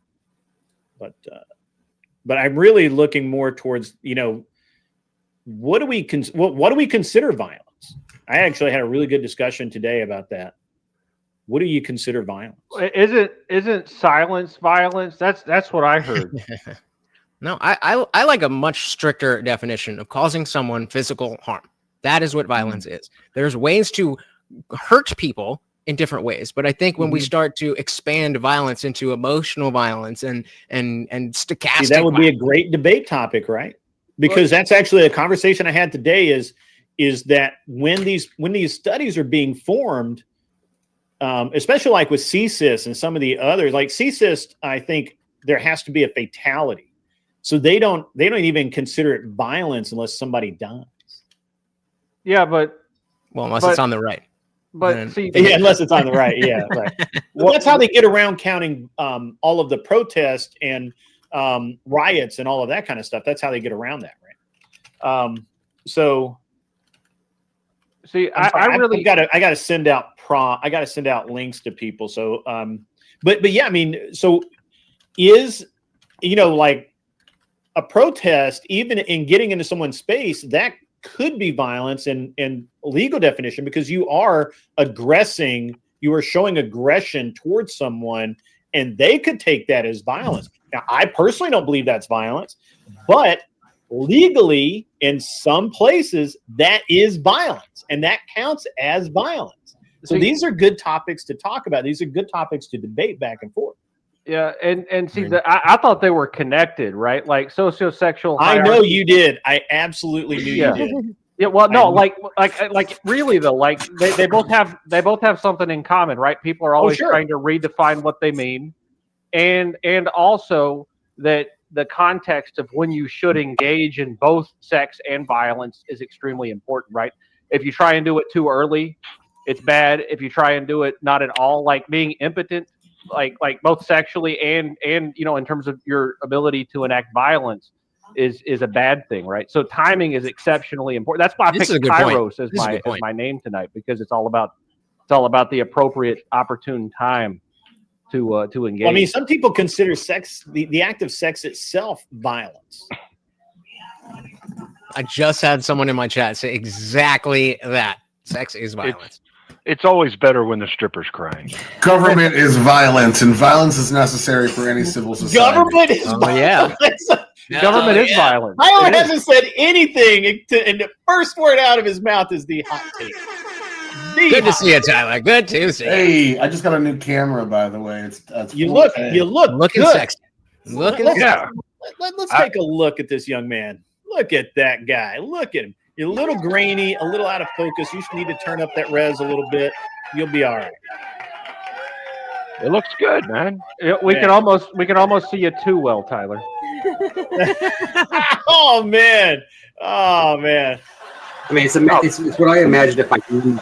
But I'm really looking more towards what do we consider violence? I actually had a really good discussion today about that. What do you consider violence? Isn't silence violence? That's what I heard. No, I like a much stricter definition of causing someone physical harm. That is what violence is. There's ways to hurt people in different ways, but I think when we start to expand violence into emotional violence and stochastic, that would be a great debate topic, right? Because that's actually a conversation I had today. Is that when these studies are being formed, especially like with CSIS and some of the others, like CSIS, I think there has to be a fatality, so they don't even consider it violence unless somebody dies. Yeah, but unless it's on the right. But unless it's on the right, yeah, right. Well, that's how they get around counting all of the protests and riots and all of that kind of stuff. That's how they get around that, right? So, see, I gotta send out I gotta send out links to people. So, but yeah, I mean, so is like a protest, even in getting into someone's space, that could be violence in legal definition, because you are aggressing, you are showing aggression towards someone, and they could take that as violence. Now, I personally don't believe that's violence, but legally in some places that is violence, and that counts as violence. So these are good topics to talk about. These are good topics to debate back and forth. Yeah, and see, I thought they were connected, right? Like sociosexual hierarchy. I know you did. I absolutely knew you did. Yeah, well, no, like really though, like they both have something in common, right? People are always trying to redefine what they mean, and also that the context of when you should engage in both sex and violence is extremely important, right? If you try and do it too early, it's bad. If you try and do it not at all, like being impotent, like both sexually and in terms of your ability to enact violence is a bad thing, right? So timing is exceptionally important. That's why I picked Kairos as my name tonight, because it's all about the appropriate, opportune time to engage. Well, I mean, some people consider sex, the act of sex itself, violence. I just had someone in my chat say exactly that. Sex is violence. It's always better when the stripper's crying. Government is violence, and violence is necessary for any civil society. Government is violence. Yeah. Government is violent. Tyler hasn't said anything, and the first word out of his mouth is the hot take. Good to see you, Tyler. Good to see you. Hey, I just got a new camera, by the way. It's you look looking good. sexy. Let's take a look at this young man. Look at that guy. Look at him. You're a little grainy, a little out of focus. You need to turn up that res a little bit. You'll be all right. It looks good, man. We can almost see you too well, Tyler. Oh man. I mean, it's what I imagined if I could.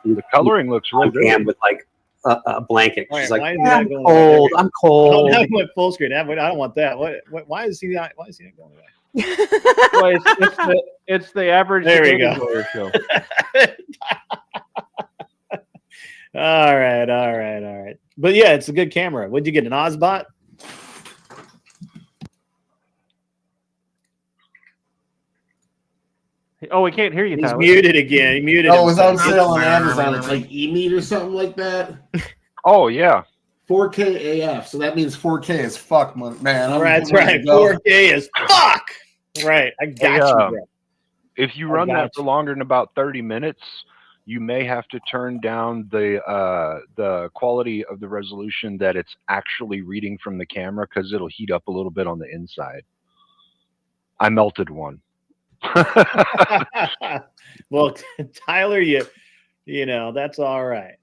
The coloring looks really good. With like a blanket. She's like, I'm cold. I'm cold. I went full screen. I don't want that. Why is he not going away? Well, it's the average. There we go. Show. All right. But yeah, it's a good camera. What'd you get? An Ozbot? Oh, we can't hear you, He's Tyler. muted again. He muted. Oh, it was on sale on Amazon. It's like E-Meat or something like that. Oh yeah. 4K AF. So that means 4K is fuck, man. That's right. 4K is fuck. Right. I got you, bro. If you run that for longer than about 30 minutes, you may have to turn down the quality of the resolution that it's actually reading from the camera, because it'll heat up a little bit on the inside. I melted one. Well, Tyler, you know that's all right.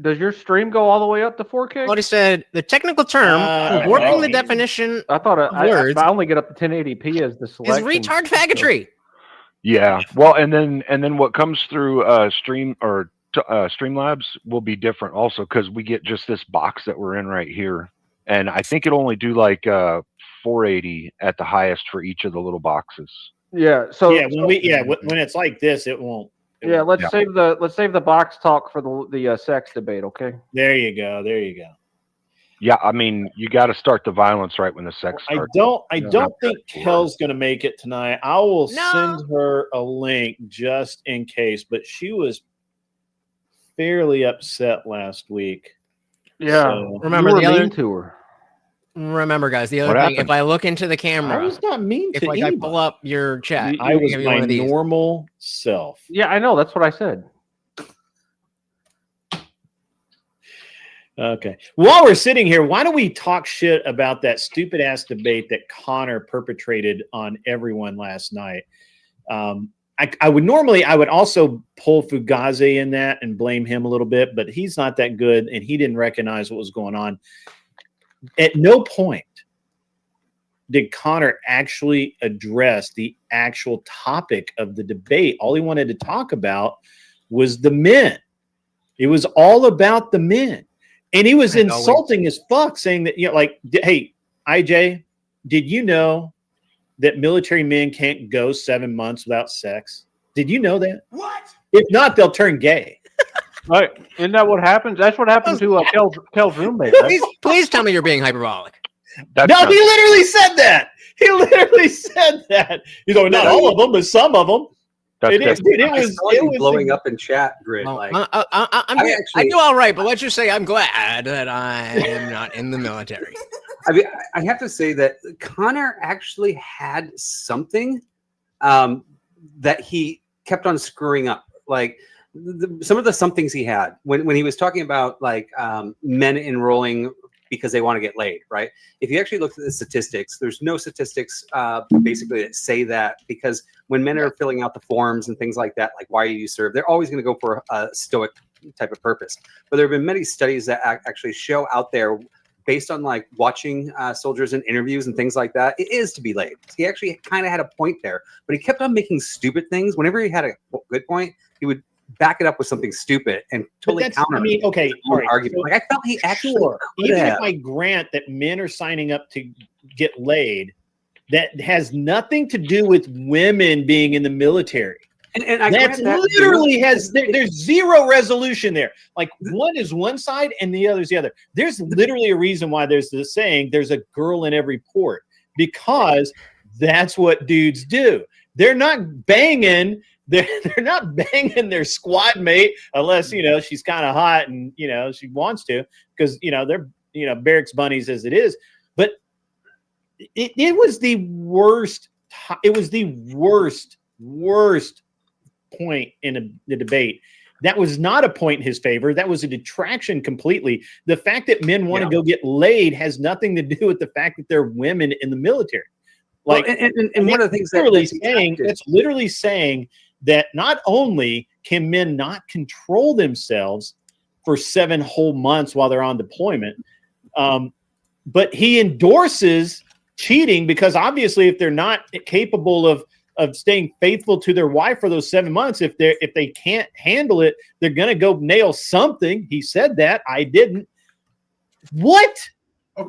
Does your stream go all the way up to 4K? What he said, the technical term, warping the definition I thought of words. I only get up to 1080p as the selection. Is retard faggotry. Yeah. Well, and then what comes through stream or Streamlabs will be different also because we get just this box that we're in right here, and I think it'll only do like 480 at the highest for each of the little boxes. Yeah. So when it's like this, it won't. Let's save the box talk for the sex debate. Okay. There you go. Yeah, I mean, you got to start the violence right when the sex starts. I don't think Kel's going to make it tonight. I will send her a link just in case, but she was fairly upset last week. Yeah. So, remember the other to her. Remember, guys, the other thing, if I look into the camera, I was not mean to if I pull up your chat, I was my normal self. Yeah, I know. That's what I said. Okay. While we're sitting here, why don't we talk shit about that stupid ass debate that Connor perpetrated on everyone last night? I would also pull Fugazi in that and blame him a little bit, but he's not that good and he didn't recognize what was going on. At no point did Connor actually address the actual topic of the debate. All he wanted to talk about was the men. It was all about the men. And he was insulting as fuck, saying that, like, hey, IJ, did you know that military men can't go 7 months without sex? Did you know that? What? If not, they'll turn gay. Right. Isn't that what happens? That's what happened to Kel's roommate. Right? Please tell me you're being hyperbolic. He literally said that. He literally said that. He's like, not all of them, but some of them. It was blowing up in chat grid. Well, like, I do all right, but let's just say I'm glad that I am not in the military. I mean, I have to say that Connor actually had something that he kept on screwing up. Like some of the somethings he had when he was talking about like men enrolling because they want to get laid, right? If you actually look at the statistics, there's no statistics basically that say that, because when men are filling out the forms and things like that, like why do you serve, they're always going to go for a stoic type of purpose. But there have been many studies that actually show out there, based on like watching soldiers in interviews and things like that, it is to be laid. He actually kind of had a point there, but he kept on making stupid things. Whenever he had a good point, he would back it up with something stupid and totally counter. I mean, okay, all right. argument. Like I felt he actually even if I grant that men are signing up to get laid, that has nothing to do with women being in the military. And I that's literally there's zero resolution there. Like one is one side and the other is the other. There's literally a reason why there's this saying, there's a girl in every port, because that's what dudes do. They're not banging. They're not banging their squad mate unless, she's kind of hot and, she wants to, because, they're, barracks bunnies as it is. But it was the worst. It was the worst point in the debate. That was not a point in his favor. That was a detraction completely. The fact that men want to go get laid has nothing to do with the fact that they're women in the military. Like, well, and one of the things that's literally saying that not only can men not control themselves for 7 whole months while they're on deployment, but he endorses cheating, because obviously if they're not capable of staying faithful to their wife for those 7 months, if they can't handle it, they're going to go nail something. He said that. I didn't. What?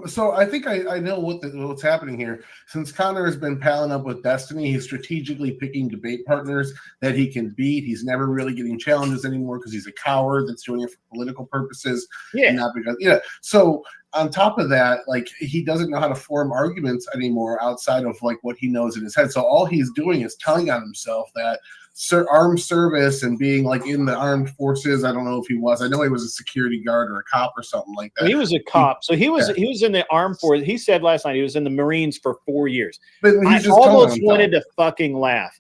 So I think I know what's happening here. Since Connor has been palling up with Destiny, he's strategically picking debate partners that he can beat. He's never really getting challenges anymore because he's a coward that's doing it for political purposes. Yeah. And not because, So on top of that, like, he doesn't know how to form arguments anymore outside of like what he knows in his head. So all he's doing is telling on himself that armed service and being like in the armed forces. I don't know if he was. I know he was a security guard or a cop or something like that. He was a cop. So he was in the armed forces. He said last night he was in the Marines for 4 years. But I almost wanted to fucking laugh.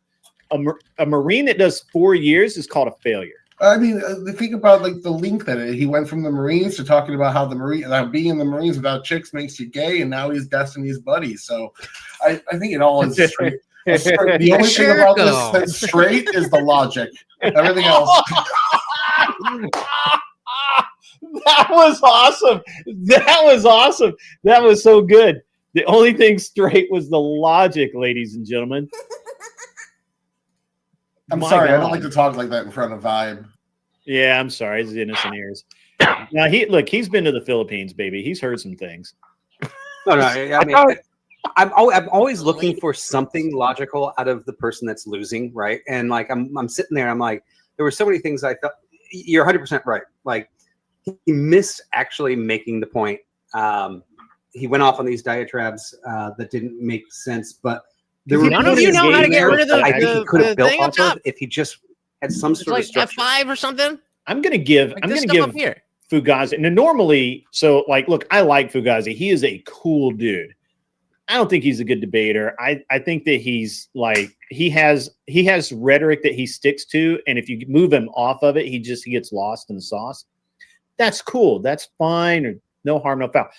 A Marine that does 4 years is called a failure. I mean, think about like the link that he went from the Marines to talking about how being in the Marines without chicks makes you gay, and now he's Destiny's buddy. So I think it all is straight. The only thing about this that's straight is the logic. Everything else. That was awesome. That was awesome. That was so good. The only thing straight was the logic, ladies and gentlemen. I'm sorry, I don't like to talk like that in front of Vibe. Yeah, I'm sorry. His innocent ears. Now he's been to the Philippines, baby. He's heard some things. No, I mean, I'm always looking for something logical out of the person that's losing, right? And like I'm sitting there, I'm like, there were so many things I felt. You're 100% right. Like he missed actually making the point. He went off on these diatribes that didn't make sense, but there were none of you know how to get rid of I think he could have built thing up off top. of if he just had some sort of structure. F5 or something. I'm gonna give Fugazi. And normally, so like, look, I like Fugazi. He is a cool dude. I don't think he's a good debater. I think that he's like he has rhetoric that he sticks to, and if you move him off of it, he gets lost in the sauce. That's cool. That's fine. Or no harm, no foul.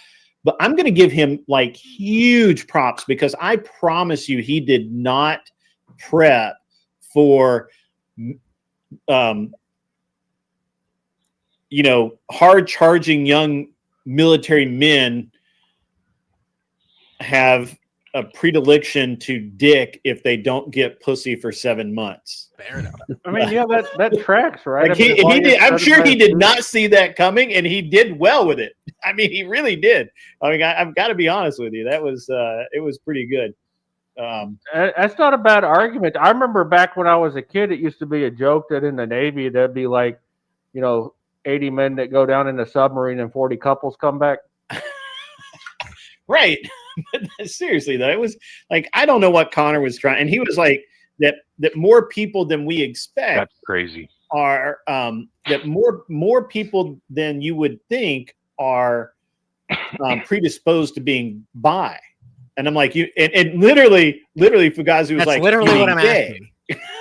But I'm going to give him like huge props because I promise you, he did not prep for, hard charging young military men have a predilection to dick if they don't get pussy for 7 months. Fair enough. I mean, yeah, that tracks, right? Like I'm sure he did not see that coming, and he did well with it. I mean, he really did. I mean, I've got to be honest with you. That was it was pretty good. That's not a bad argument. I remember back when I was a kid, it used to be a joke that in the Navy there'd be like, 80 men that go down in a submarine and 40 couples come back. Right. But seriously though, it was like I don't know what Connor was trying, and he was like that more people than we expect. That's crazy. Are that more people than you would think are predisposed to being bi. And I'm like, and literally Fugazi was like, literally what I'm asking.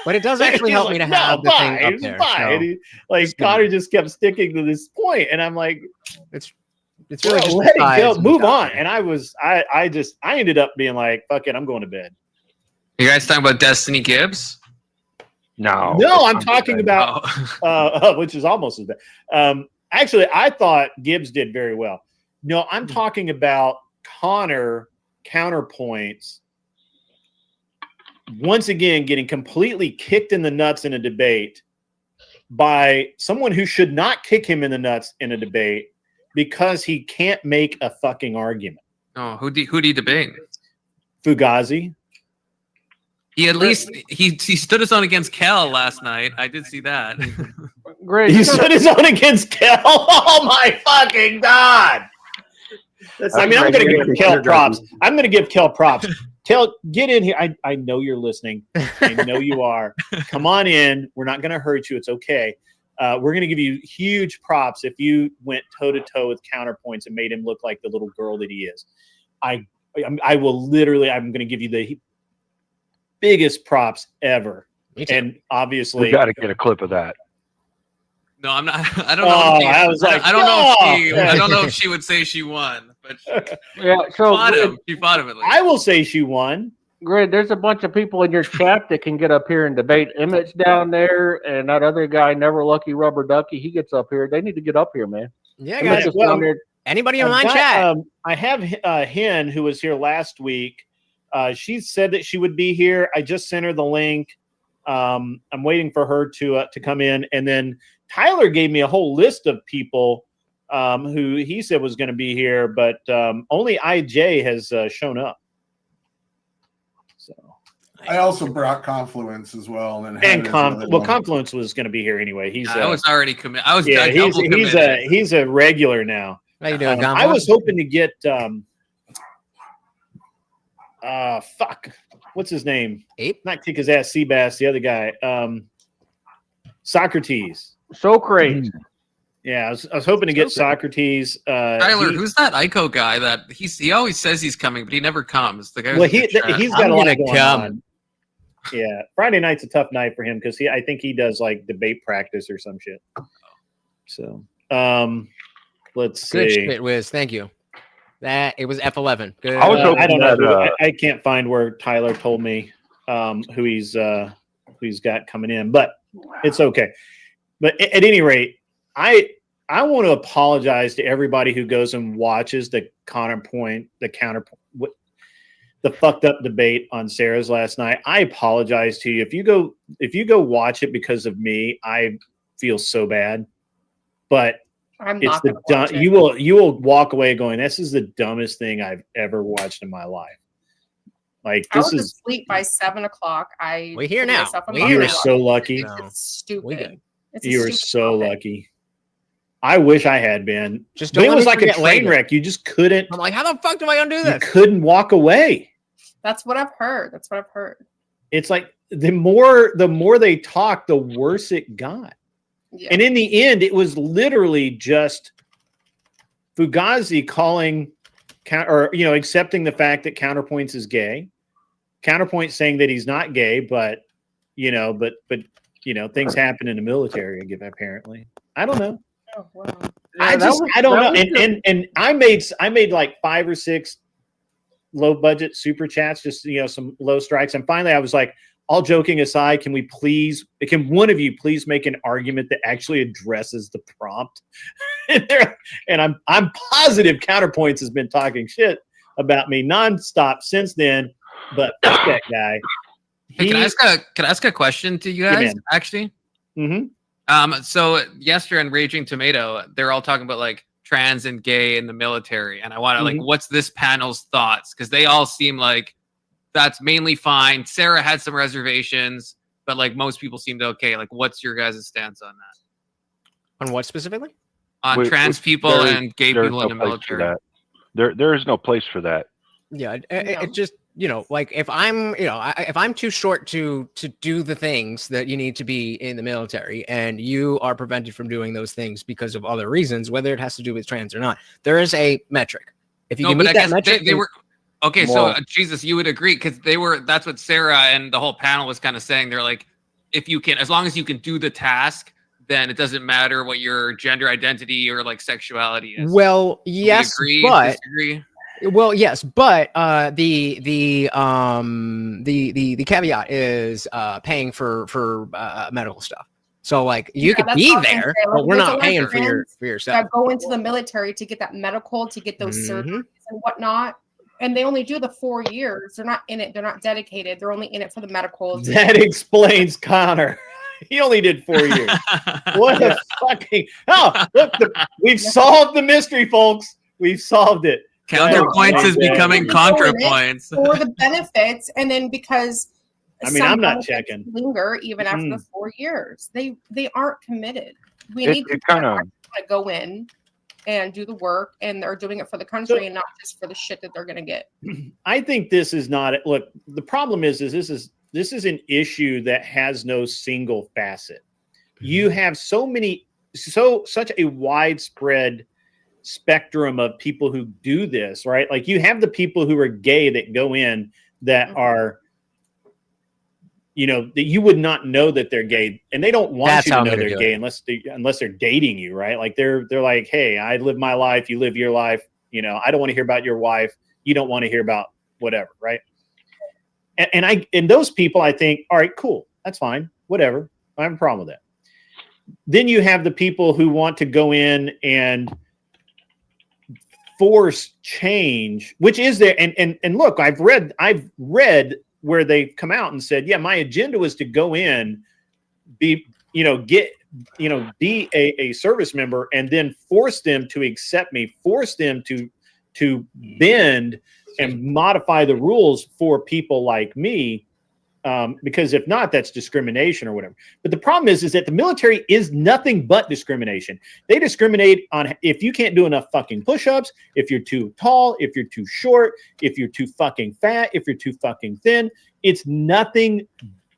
But it does actually help me to have the thing up there. So. And Connor just kept sticking to this point, and I'm like, it's really just let it go, move on. And I ended up being like, fuck it, I'm going to bed. You guys talking about Destiny Gibbs? No, I'm talking about which is almost as bad. Actually, I thought Gibbs did very well. No, I'm talking about Connor counterpoints. Once again, getting completely kicked in the nuts in a debate by someone who should not kick him in the nuts in a debate because he can't make a fucking argument. Oh, who do you debate? Fugazi. He at least he stood his own against Kel last night. I did see that. Great. He stood his own against Kel. Oh my fucking god! I'm going to give Kel props. I'm going to give Kel props. Kel, get in here. I know you're listening. I know you are. Come on in. We're not going to hurt you. It's okay. We're going to give you huge props if you went toe-to-toe with counterpoints and made him look like the little girl that he is. I will literally, I'm going to give you the biggest props ever. And obviously, we got to get a clip of that. No, I'm not. I don't know. I don't know if she would say she won, but she fought him at least. I will say she won. Great. There's a bunch of people in your chat that can get up here and debate. Emmett's down there, and that other guy, Never Lucky Rubber Ducky, he gets up here. They need to get up here, man. Yeah, guys. Well, anybody in my chat? I have Hen, who was here last week. She said that she would be here. I just sent her the link. I'm waiting for her to come in, and then Tyler gave me a whole list of people who he said was going to be here, but only IJ has shown up. So I also brought Confluence as well, and Confluence was going to be here anyway. I was already committed. I was he's a regular now. How you doing, I was hoping to get what's his name? Not kick his ass, Seabass, the other guy. Socrates. Socrates. Yeah, I was hoping to get Socrates. Tyler, who's that Ico guy that he always says he's coming, but he never comes? The guy. Well, he's got a lot going on. Yeah, Friday night's a tough night for him because I think he does like debate practice or some shit. So, let's see. Good shit, Wiz. Thank you. That it was F11. Good. I don't know. I can't find where Tyler told me who he's got coming in, but it's okay. But at any rate, I want to apologize to everybody who goes and watches the counterpoint, the fucked up debate on Sarah's last night. I apologize to you if you go watch it because of me. feel so bad, but I'm it's not the gonna watch it. you will walk away going, this is the dumbest thing I've ever watched in my life. Like I this was is asleep by 7 o'clock. We're here now. You were so lucky. It's stupid. It's a You were stupid so topic. lucky. I wish I had been. Just But don't it was let like me a forget train later. wreck. You just couldn't. I'm like, how the fuck do I undo You this? couldn't walk away. That's what I've heard. It's like the more they talked, the worse it got. Yeah. And in the end, it was literally just Fugazi calling or accepting the fact that Counterpoints is gay. Counterpoint saying that he's not gay, but things happen in the military apparently. I don't know. Oh, wow. I don't know. And I made like 5 or 6 low budget super chats, just some low strikes. And finally I was like, all joking aside, can one of you please make an argument that actually addresses the prompt? And I'm positive Counterpoints has been talking shit about me nonstop since then, but fuck that guy. Hey, can I ask a question to you guys? Actually, so yesterday on Raging Tomato, they're all talking about like trans and gay in the military, and I want to like, what's this panel's thoughts? Because they all seem like that's mainly fine. Sarah had some reservations, but like most people seemed okay. Like, what's your guys' stance on that? On what specifically? On trans people and gay people in the military. There is no place for that. Yeah, it just like if I'm too short to do the things that you need to be in the military, and you are prevented from doing those things because of other reasons, whether it has to do with trans or not, there is a metric. If you can meet that metric, they were okay. So Jesus, you would agree because that's what Sarah and the whole panel was kind of saying. They're like, if you can, as long as you can do the task, then it doesn't matter what your gender identity or like sexuality is. Well, yes, agree, but disagree? Well, yes, but the caveat is paying for medical stuff. So like you could be there, but we're not paying for your stuff. That go into the military to get that medical, to get those surgeries and whatnot. And they only do the 4 years. They're not in it. They're not dedicated. They're only in it for the medical. That explains Connor. He only did 4 years. What a fucking look! We've solved the mystery, folks. We've solved it. Counterpoints is becoming contrapoints for the benefits, and then because I'm not checking. Linger even after the 4 years. They aren't committed. We need to kind of go in and do the work, and they're doing it for the country and not just for the shit that they're going to get. I think this is not. Look, the problem is this is an issue that has no single facet. You have such a widespread spectrum of people who do this, right? Like you have the people who are gay that go in that are, that you would not know that they're gay, and they don't want you to know they're gay unless they're dating you, right? Like they're like, hey, I live my life, you live your life. I don't want to hear about your wife. You don't want to hear about whatever, right? And those people, I think, all right, cool, that's fine, whatever. I have a problem with that. Then you have the people who want to go in and force change, which is there. And look, I've read where they've come out and said, yeah, my agenda was to go in, be a service member, and then force them to accept me, force them to bend and modify the rules for people like me. Because if not, that's discrimination or whatever. But the problem is that the military is nothing but discrimination. They discriminate on if you can't do enough fucking push-ups, if you're too tall, if you're too short, if you're too fucking fat, if you're too fucking thin. It's nothing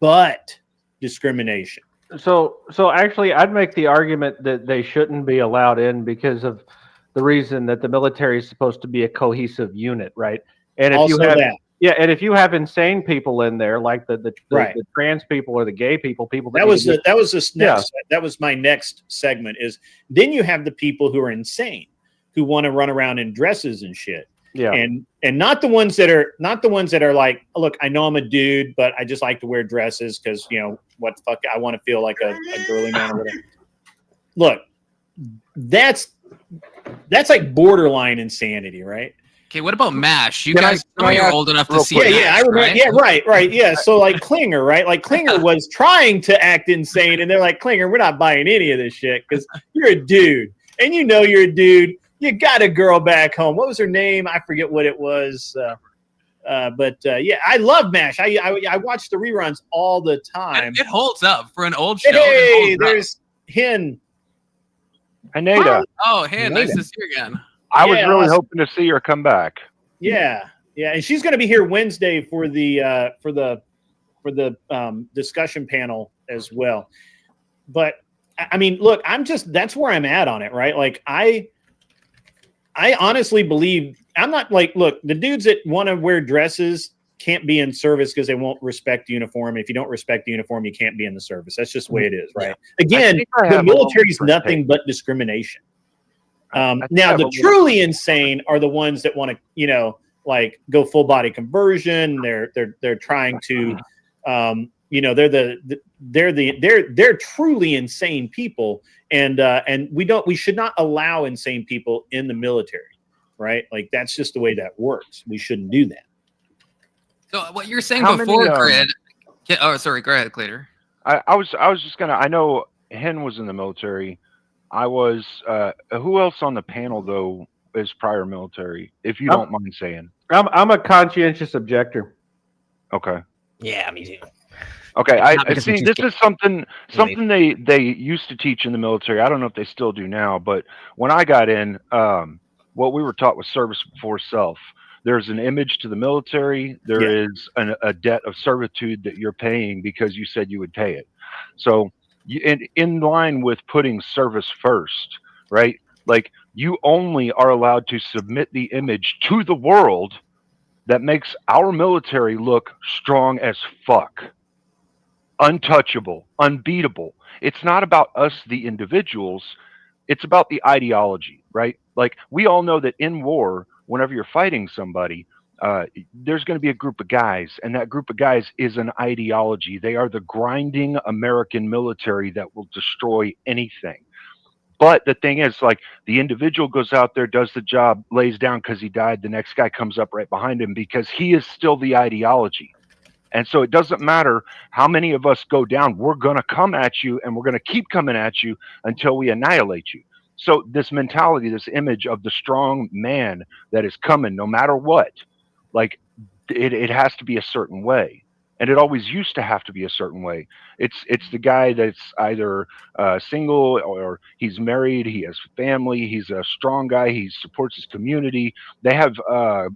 but discrimination. So actually, I'd make the argument that they shouldn't be allowed in because of the reason that the military is supposed to be a cohesive unit, right? And if you have that. Yeah, and if you have insane people in there, like the trans people or the gay people that was my next segment. Is then you have the people who are insane, who want to run around in dresses and shit. Yeah, and not the ones that are like, look, I know I'm a dude, but I just like to wear dresses because what the fuck, I want to feel like a girly man or whatever. Look, that's like borderline insanity, right? Okay, what about MASH? You Can guys, I some of you are ask old enough to real see quick? MASH, I remember. right? Yeah, right. Yeah. So like Klinger, right? Like Klinger was trying to act insane, and they're like, Klinger, we're not buying any of this shit because you're a dude, and you know you're a dude. You got a girl back home. What was her name? I forget what it was. But yeah, I love MASH. I watch the reruns all the time. It holds up for an old show. Hey, there's Hin. Haneda. Oh, hey, nice to see you again. I was really hoping to see her come back. Yeah, and she's going to be here Wednesday for the discussion panel as well. But I mean, look, that's where I'm at on it, right? Like I honestly believe I'm not like, look, the dudes that want to wear dresses can't be in service because they won't respect the uniform. If you don't respect the uniform, you can't be in the service. That's just the way it is, right? Again, the military is nothing but discrimination. Now, the truly insane are the ones that want to, like go full body conversion. They're trying to, they're truly insane people, and we should not allow insane people in the military, right? Like that's just the way that works. We shouldn't do that. So what you're saying before, Grid? Oh, sorry. Go ahead, Clater. I was just gonna. I know Hen was in the military. I was. Who else on the panel though is prior military? If you don't mind saying. I'm a conscientious objector. Okay. Yeah, me too. Okay, I see. This is something they used to teach in the military. I don't know if they still do now, but when I got in, what we were taught was service before self. There's an image to the military. There is a debt of servitude that you're paying because you said you would pay it. So, in line with putting service first, right? Like you only are allowed to submit the image to the world that makes our military look strong as fuck, untouchable, unbeatable. It's not about us, the individuals. It's about the ideology, right? Like we all know that in war, whenever you're fighting somebody, there's going to be a group of guys, and that group of guys is an ideology. They are the grinding American military that will destroy anything. But the thing is, like, the individual goes out there, does the job, lays down because he died. The next guy comes up right behind him because he is still the ideology. And so it doesn't matter how many of us go down. We're going to come at you, and we're going to keep coming at you until we annihilate you. So this mentality, this image of the strong man that is coming no matter what, like it has to be a certain way. And it always used to have to be a certain way. It's the guy that's either single or he's married, he has family, he's a strong guy, he supports his community. They have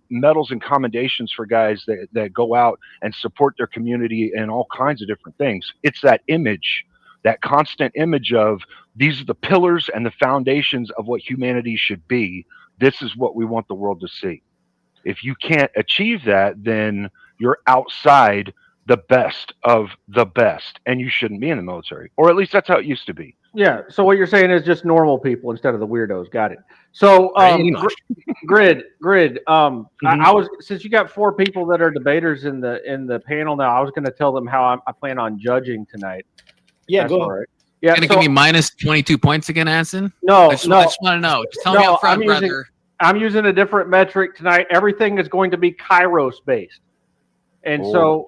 medals and commendations for guys that go out and support their community in all kinds of different things. It's that image, that constant image of these are the pillars and the foundations of what humanity should be. This is what we want the world to see. If you can't achieve that, then you're outside the best of the best, and you shouldn't be in the military, or at least that's how it used to be. Yeah. So what you're saying is just normal people instead of the weirdos. Got it. So, Grid. I was, since you got 4 people that are debaters in the panel now, I was going to tell them how I plan on judging tonight. Yeah, go ahead. Right. Yeah, Gonna give me minus 22 points again, Anson? No, I just want to know. Just tell me up front, brother. I'm using a different metric tonight. Everything is going to be Kairos based. And so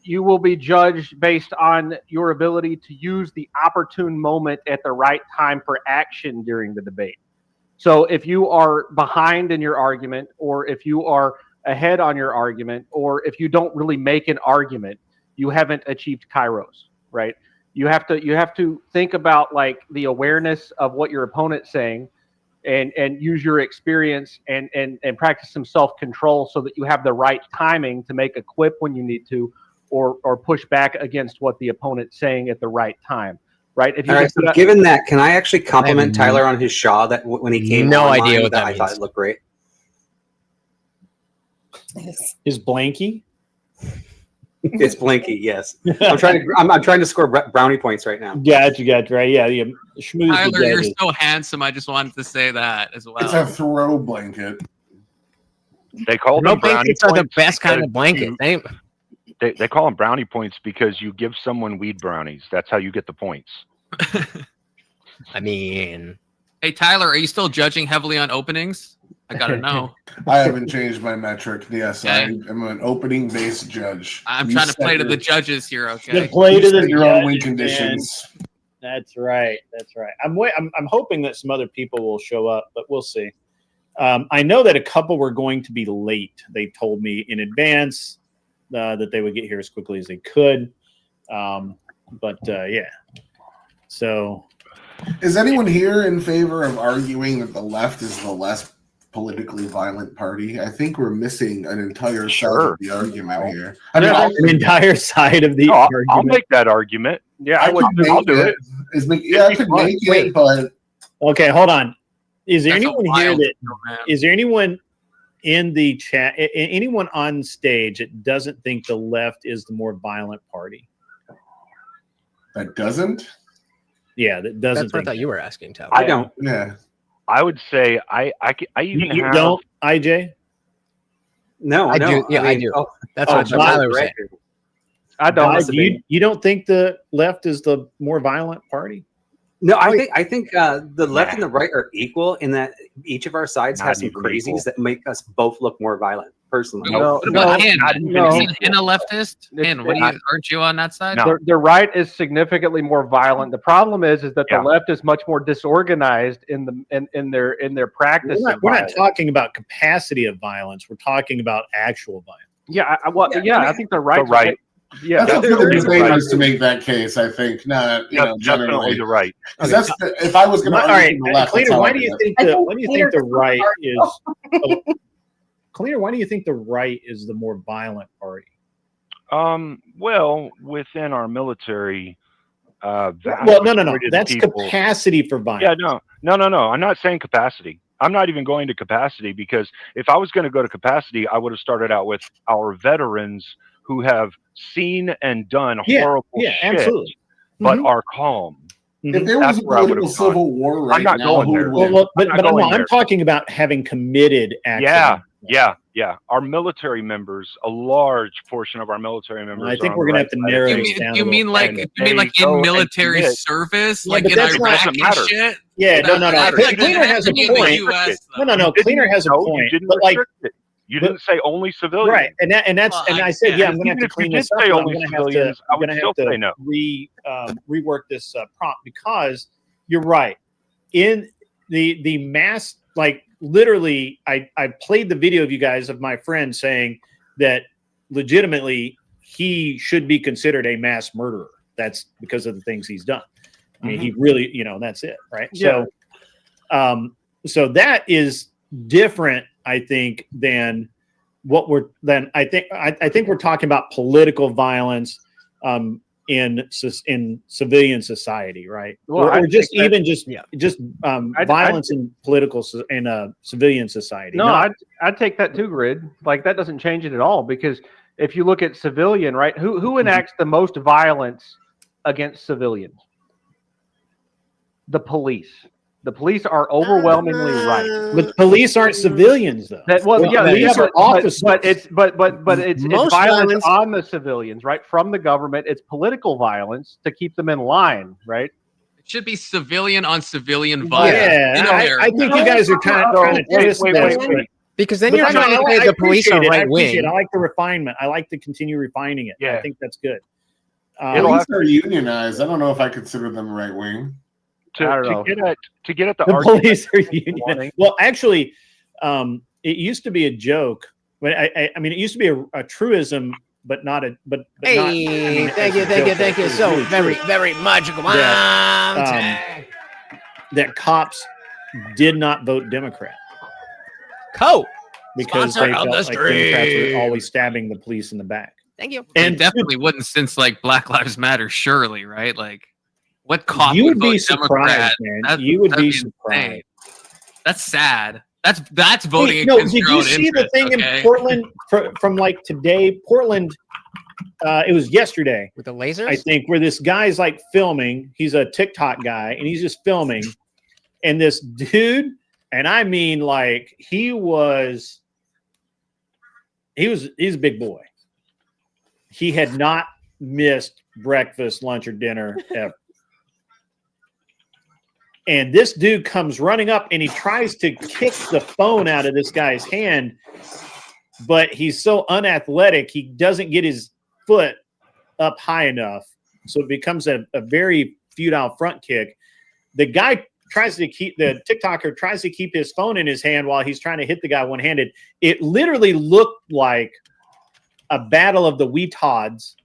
you will be judged based on your ability to use the opportune moment at the right time for action during the debate. So if you are behind in your argument, or if you are ahead on your argument, or if you don't really make an argument, you haven't achieved Kairos, right? You have to think about like the awareness of what your opponent's saying, and use your experience and practice some self-control so that you have the right timing to make a quip when you need to, or push back against what the opponent's saying at the right time, right? If you so given that, can I actually compliment Tyler on his Shaw that when he came? No idea what that I thought it looked great. Is Blanky? It's Blinky, yes. I'm trying to score brownie points right now. Gotcha, right? Yeah. Tyler, you're so handsome. I just wanted to say that as well. It's a throw blanket. They call them brownie points. Are the best kind of blanket. They call them brownie points because you give someone weed brownies. That's how you get the points. I mean, hey Tyler, are you still judging heavily on openings? I gotta know. I haven't changed my metric. Yes, Okay. I am an opening-based judge. I'm You trying to set play to the your- judges here. Okay. The play to the set your own win judges, man. conditions. That's right. That's right. I'm hoping that some other people will show up, but we'll see. I know that a couple were going to be late. They told me in advance that they would get here as quickly as they could. Yeah. So, is anyone here in favor of arguing that the left is the less politically violent party? I think we're missing an entire side of the argument here. I mean, an entire side of the argument. I'll make that argument. Yeah, I'll do it. I could make it, but okay, hold on. Is there That's a anyone here wild that deal, man. is there anyone in the chat, anyone on stage that doesn't think the left is the more violent party? That doesn't? Yeah, that doesn't. That's what I thought you were asking, Tal. I don't. Yeah. I would say I even You have, don't, IJ? No, I no. do. Yeah, I mean, do. oh, That's oh, what Tyler was saying. I don't. You don't think the left is the more violent party? No, I think the left and the right are equal in that each of our sides Not has some even crazies equal. that make us both look more violent. Personally, What about Ann? no. Isn't Ann a leftist? Ann, aren't you on that side? No. The right is significantly more violent. The problem is that Yeah. the left is much more disorganized in their practice. We're not of violence. talking about capacity of violence. We're talking about actual violence. Yeah, I think the right. The right. Yeah, That's up to the Definitely the debaters right. to make that case. I think not. Definitely Generally. the right. 'Cause that's if I was going to All argue right, from the left, that's Cleaner, how why I do do you it. think I the think why do you Cleaner think the doesn't right argue. is Cleaner, why do you think the right is the more violent party? Well, within our military, vast Well, no. majority of the That's people- capacity for violence. Yeah, no. I'm not saying capacity. I'm not even going to capacity, because if I was going to go to capacity, I would have started out with our veterans who have seen and done horrible shit, absolutely. but are calm. If there That's was a where I would political have gone. civil war right I'm not now, going who there. would win? I'm talking about having committed acts. Yeah. Our military members, a large portion of our military members. I think are on we're the gonna right have to side of narrow it. things down. You mean like They go in and military commit. service, Yeah, like but in that's Iraq doesn't and matter. shit? Yeah, no. That doesn't Cleaner have has to a be in the point. US, though. No. Cleaner has a No, you point. didn't But like, restrict it. You didn't say only civilians. right, and Well, I said, yeah, I'm Even going to have to if you clean did this up. say I'm only going to have to. civilians, I I'm would going to still have say no. to rework this prompt, because you're right. In the mass, like literally, I played the video of you guys of my friend saying that legitimately he should be considered a mass murderer. That's because of the things he's done. I mean, he really, that's it, right? Yeah. So that is different, I think, than what I think we're talking about political violence in civilian society, right? Well, or I just think even that- violence in political in civilian society. No, Not- I'd take that too, Grid. Like that doesn't change it at all, because if you look at civilian, right, who enacts the most violence against civilians? The police. The police are overwhelmingly right. But police aren't civilians, though. Police are officers. But it's Most violence violence- on the civilians, right? From the government, it's political violence to keep them in line, right? It should be civilian on civilian violence. Yeah, in I America. think you guys are trying to twist this. Because then But you're trying to say the police are right wing. I like the refinement. I like to continue refining it. I think that's good. Police are unionized. I don't know if I consider them right wing. To get at the The argument, police are unionized. Well, actually, it used to be a joke. But I mean, it used to be a truism, but not a. But Hey, not, I mean, thank it's you. a joke. It's So really very, true. very magical. That cops did not vote Democrat. Because Sponsor they of felt the like Democrats stream. were always stabbing the police in the back. Thank you. And And definitely wouldn't, since like Black Lives Matter, surely, right? Like, what cop You would vote be surprised, Democrat? man. You would that'd be insane. surprised. That's sad. That's voting Hey, no, against did your you own see the interests, thing okay? in Portland from like today? Portland, it was yesterday with the lasers, I think, where this guy's like filming. He's a TikTok guy, and he's just filming. And this dude, and I mean, like he's a big boy. He had not missed breakfast, lunch, or dinner ever. And this dude comes running up and he tries to kick the phone out of this guy's hand, but he's so unathletic, he doesn't get his foot up high enough. So it becomes a very futile front kick. The guy the TikToker tries to keep his phone in his hand while he's trying to hit the guy one-handed. It literally looked like a battle of the Weetods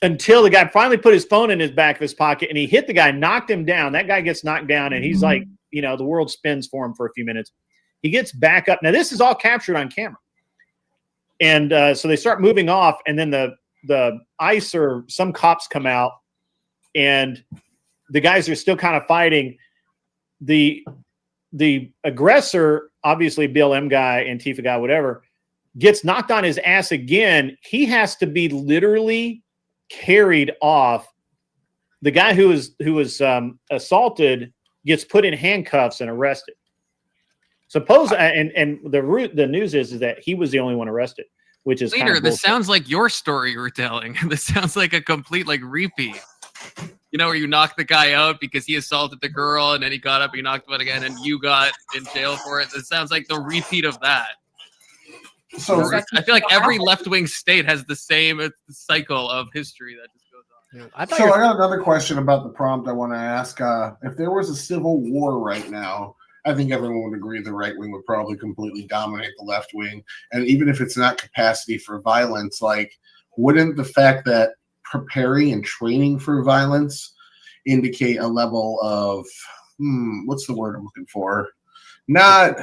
until the guy finally put his phone in his back of his pocket and he hit the guy, knocked him down. That guy gets knocked down and he's like, the world spins for him for a few minutes. He gets back up. Now, this is all captured on camera. And so they start moving off, and then the ICE or some cops come out, and the guys are still kind of fighting. The aggressor, obviously BLM guy, Antifa guy, whatever, gets knocked on his ass again. He has to be literally carried off. The guy who was assaulted gets put in handcuffs and arrested. And the news is that he was the only one arrested, which is Leader, this sounds like your story you were telling. This sounds like a complete repeat. Where you knocked the guy out because he assaulted the girl, and then he got up, he knocked him out again, and you got in jail for it. It sounds like the repeat of that. So I feel like every left-wing state has the same cycle of history that just goes on. I got another question about the prompt I want to ask. If there was a civil war right now, I think everyone would agree the right wing would probably completely dominate the left wing. And even if it's not capacity for violence, wouldn't the fact that preparing and training for violence indicate a level of, what's the word I'm looking for? Not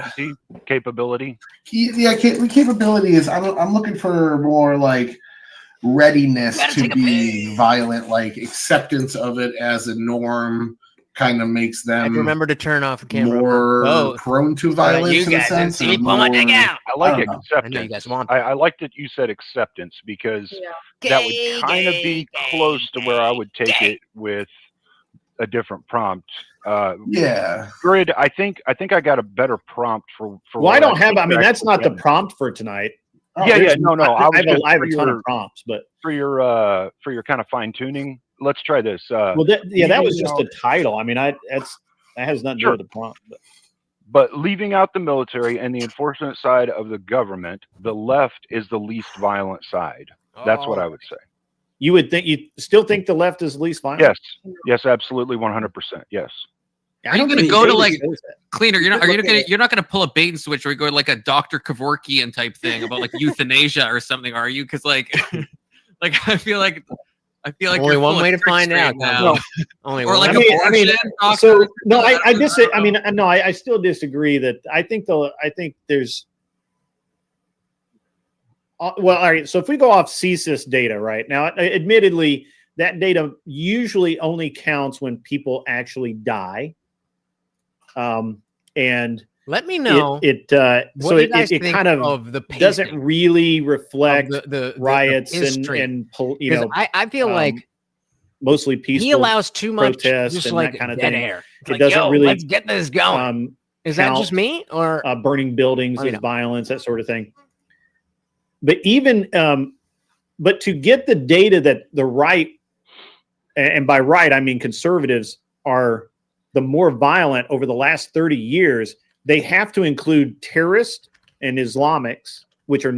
capability. Yeah, capability is, I'm looking for more readiness to be violent, acceptance of it as a norm. Kind of makes them remember to turn off the camera. More prone to violence. You guys in a sense, pull my dick out. I like I acceptance. know you guys want I like that you said acceptance because that would kind of be close to where I would take it with a different prompt. Grid. I think I got a better prompt for. Well, I don't have. I mean, that's not the prompt for tonight. No. I have a ton of prompts, but for your kind of fine tuning. Let's try this. That was just a title. I mean, that has nothing to do with the prompt. But leaving out the military and the enforcement side of the government, the left is the least violent side. That's what I would say. You would think you still think the left is least violent? Yes, absolutely, 100%. Yes. Are you going to go to Cleaner? You're not going to pull a bait and switch, or you go a Dr. Kevorkian type thing about euthanasia or something, are you? Because I feel like only one way to find out now. Only one. I still disagree that I think there's. All right. So if we go off CSIS data right now, admittedly, that data usually only counts when people actually die. And let me know. It kind of the doesn't really reflect the riots and I feel like mostly peaceful. He allows too much protests and that kind of thing. Air. It doesn't really. Let's get this going. Is that just me or burning buildings is violence, that sort of thing? But even but to get the data that the right, and by right I mean conservatives, are the more violent over the last 30 years, they have to include terrorists and Islamics, which are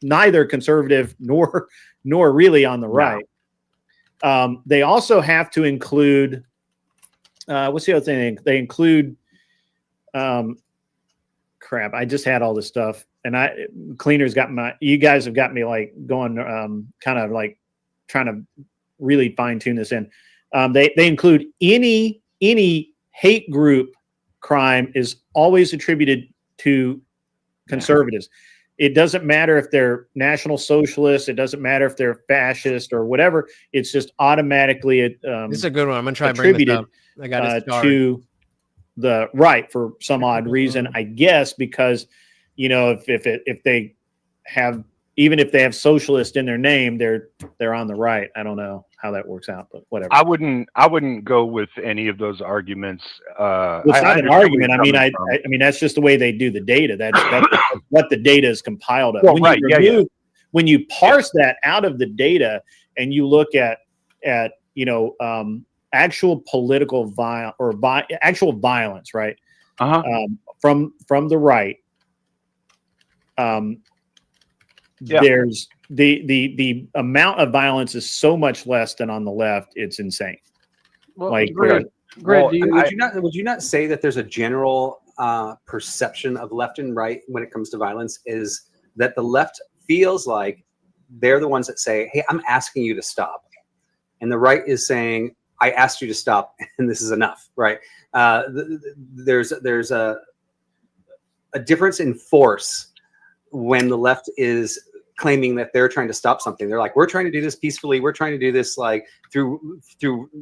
neither conservative nor really on the right. They also have to include what's the other thing? They include crap. I just had all this stuff, and you guys have got me going kind of trying to really fine tune this in. They include any hate group crime is always attributed to conservatives. It doesn't matter if they're National Socialists. It doesn't matter if they're fascist or whatever. It's just automatically this is a good one. I'm gonna try to bring this up. I got it to the right for some odd reason, I guess, because if they have, even if they have socialist in their name, they're on the right. I don't know how that works out, but whatever. I wouldn't go with any of those arguments. It's not an argument. I mean, that's just the way they do the data. That's what the data is compiled of. Well, when you parse that out of the data and you look at actual political actual violence, right? From the right. There's the amount of violence is so much less than on the left. It's insane. Well, like, Grid, would you not say that there's a general perception of left and right when it comes to violence is that the left feels like they're the ones that say, hey, I'm asking you to stop. And the right is saying, I asked you to stop and this is enough, right? There's a difference in force when the left is claiming that they're trying to stop something. They're like, we're trying to do this peacefully. We're trying to do this like through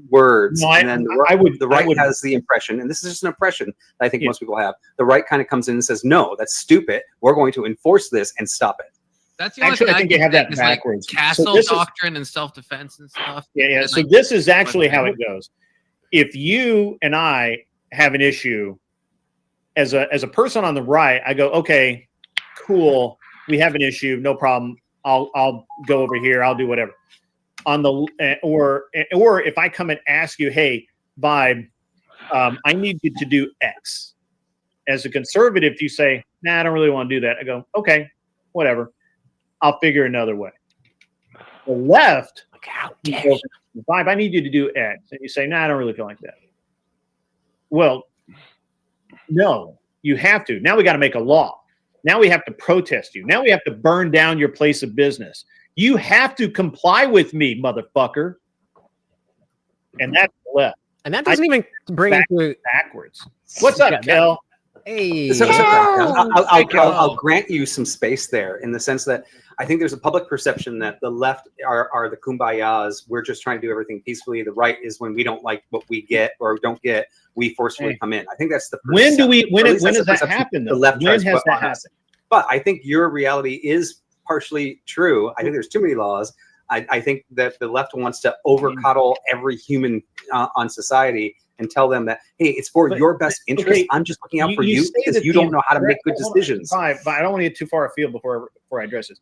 words. No, and then the right has the impression, and this is just an impression that I think most people have. The right kind of comes in and says, no, that's stupid. We're going to enforce this and stop it. That's the only thing I think they have that backwards. Like castle doctrine and self-defense and stuff. Yeah. So like, this is actually how it goes. If you and I have an issue as a person on the right, I go, okay, cool. We have an issue, no problem. I'll go over here. I'll do whatever. On the or if I come and ask you, hey, Vibe, I need you to do X. As a conservative, you say, nah, I don't really want to do that. I go, okay, whatever. I'll figure another way. The left, Vibe, I need you to do X, and you say, nah, I don't really feel like that. Well, no, you have to. Now we got to make a law. Now we have to protest you. Now we have to burn down your place of business. You have to comply with me, motherfucker. And that's the left. And that doesn't even bring it backwards. What's up, Kel? Hey. I'll grant you some space there in the sense that I think there's a public perception that the left are the kumbayas. We're just trying to do everything peacefully. The right is when we don't like what we get or don't get, we forcefully come in. I think that's the perception. When does that happen? The left when has that happened? But I think your reality is partially true. I think there's too many laws. I think that the left wants to over-coddle every human on society and tell them that, hey, it's for your best interest. Okay, I'm just looking out for you because you don't know how to make good decisions. But I don't want to get too far afield before I address this.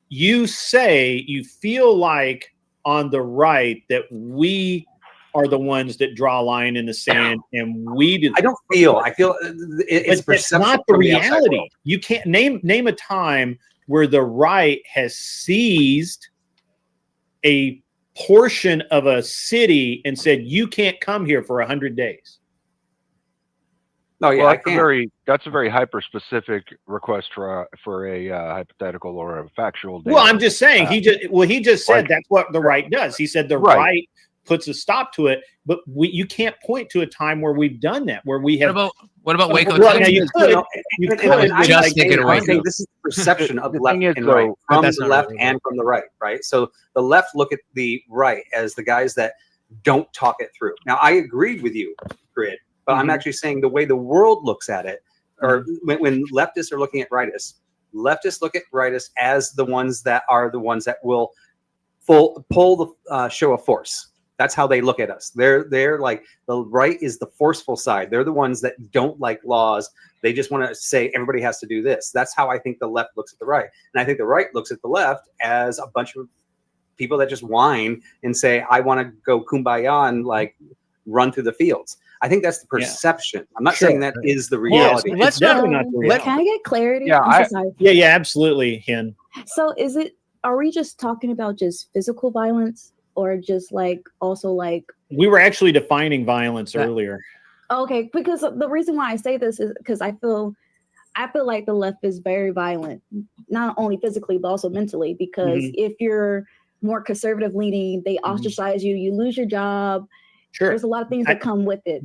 You say you feel like on the right that we are the ones that draw a line in the sand, and we do. I don't feel. I feel it's not the reality. You can't name a time where the right has seized a portion of a city and said you can't come here for 100 days. No, yeah, well, that's a very hyper specific request for a hypothetical or a factual data. Well, I'm just saying he just said that's what the right does. He said the right puts a stop to it, but you can't point to a time where we've done that, where we have. What about Waco? Well, now you could. Just thinking away. This is the perception of left and right from the left and from the right, right? So the left look at the right as the guys that don't talk it through. Now, I agreed with you, Grid, but I'm actually saying the way the world looks at it, or when leftists are looking at rightists look at rightists as the ones that will pull the show of force. That's how they look at us. They're like, the right is the forceful side. They're the ones that don't like laws. They just want to say everybody has to do this. That's how I think the left looks at the right. And I think the right looks at the left as a bunch of people that just whine and say, I want to go kumbaya and like run through the fields. I think that's the perception. I'm not saying that is the reality. Yes, it's definitely not the reality. Can I get clarity? Yeah, absolutely, Hen. So are we just talking about just physical violence? Or just like also like we were actually defining violence earlier. Okay, because the reason why I say this is because I feel like the left is very violent, not only physically but also mentally. Because if you're more conservative leaning, they ostracize you. You lose your job. Sure, there's a lot of things that come with it.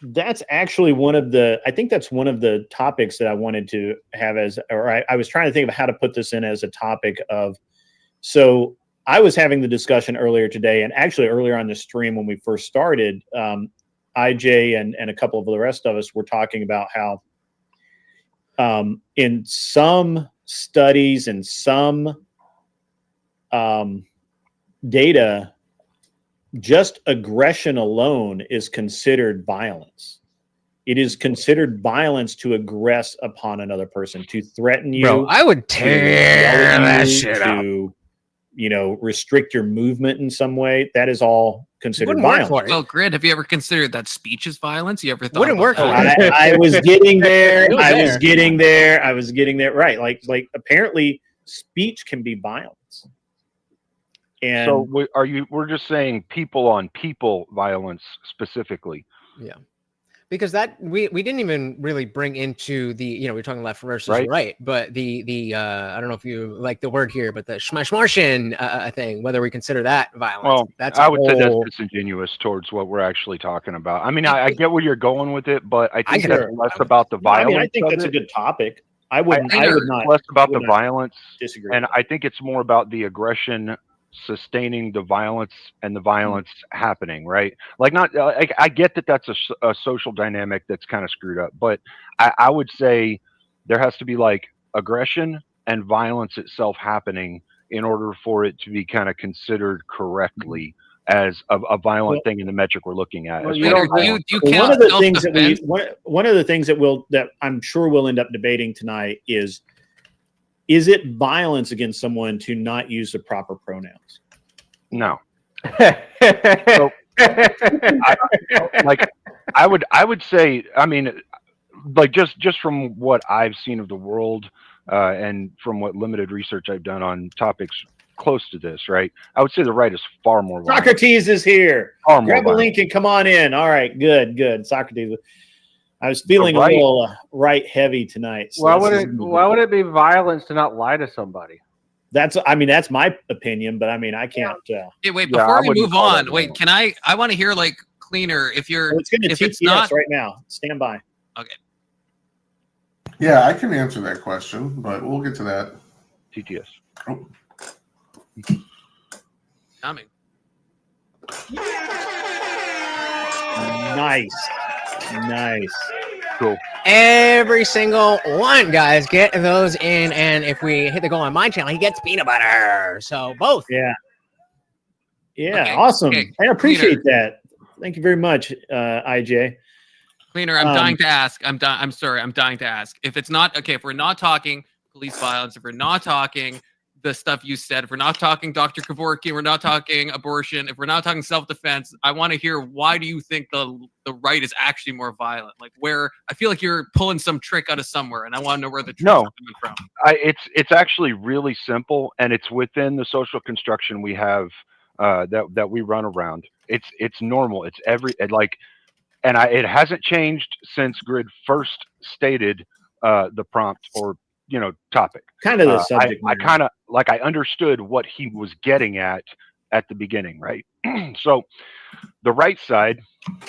That's actually I think that's one of the topics that I wanted to have I was trying to think of how to put this in as a topic of so. I was having the discussion earlier today, and actually earlier on the stream when we first started, IJ and a couple of the rest of us were talking about how in some studies and some data, just aggression alone is considered violence. It is considered violence to aggress upon another person, to threaten you. Bro, I would tear that shit up. restrict your movement in some way, that is all considered violence. Well, Grid, have you ever considered that speech is violence? You ever thought Wouldn't work for that? I was getting there. I was getting there. Right. Like apparently speech can be violence. And so we're just saying people on people violence specifically. Yeah. Because that we didn't even really bring into the, we're talking left versus right, but the I don't know if you like the word here, but the Schmartian thing, whether we consider that violence. Well, that's I would say that's disingenuous towards what we're actually talking about. I mean, I get where you're going with it, but I think that's less about the violence. I think that's a good topic. I would not. Less about the violence. Disagree. And I think it's more about the aggression sustaining the violence and the violence happening, right? Like, not like, I get that that's a social dynamic that's kind of screwed up, but I would say there has to be like aggression and violence itself happening in order for it to be kind of considered correctly as a violent thing in the metric we're looking at. One of the things that I'm sure we'll end up debating tonight is it violence against someone to not use the proper pronouns? No. So, I would say, I mean, like just from what I've seen of the world and from what limited research I've done on topics close to this, right? I would say the right is far more violent. Socrates is here. Far more Grab a violent. link and come on in. All right, good. Socrates. I was feeling a little right heavy tonight. So why would it be violence to not lie to somebody? That's my opinion, but I mean, I can't. Hey, wait, before we move on, wait, can I want to hear like Cleaner if you're. It's going to if TTS it's not right now. Stand by. Okay. Yeah, I can answer that question, but we'll get to that. TTS. Oh. Coming. Nice. Cool. Every single one, guys, get those in, and if we hit the goal on my channel, he gets peanut butter. So both. Yeah. Okay, Awesome. okay, I appreciate that. Thank you very much, IJ. Cleaner, I'm dying to ask. I'm sorry. I'm dying to ask. If it's not okay, if we're not talking police violence, if we're not talking the stuff you said, if we're not talking Dr. Kevorkian, we're not talking abortion, if we're not talking self-defense, I want to hear, why do you think the right is actually more violent? Like, where I feel like you're pulling some trick out of somewhere, and I want to know where the trick is coming from. It's actually really simple, and it's within the social construction we have that we run around. It's normal. It's it hasn't changed since Grid first stated the prompt or topic. Kind of the subject. I understood what he was getting at the beginning, right? So the right side,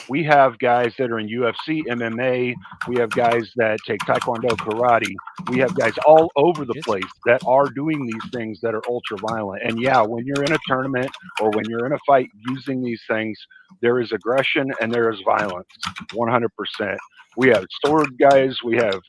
we have guys that are in UFC, MMA. We have guys that take Taekwondo, karate. We have guys all over the place that are doing these things that are ultra violent. And yeah, when you're in a tournament or when you're in a fight using these things, there is aggression and there is violence, 100%. We have sword guys. We have,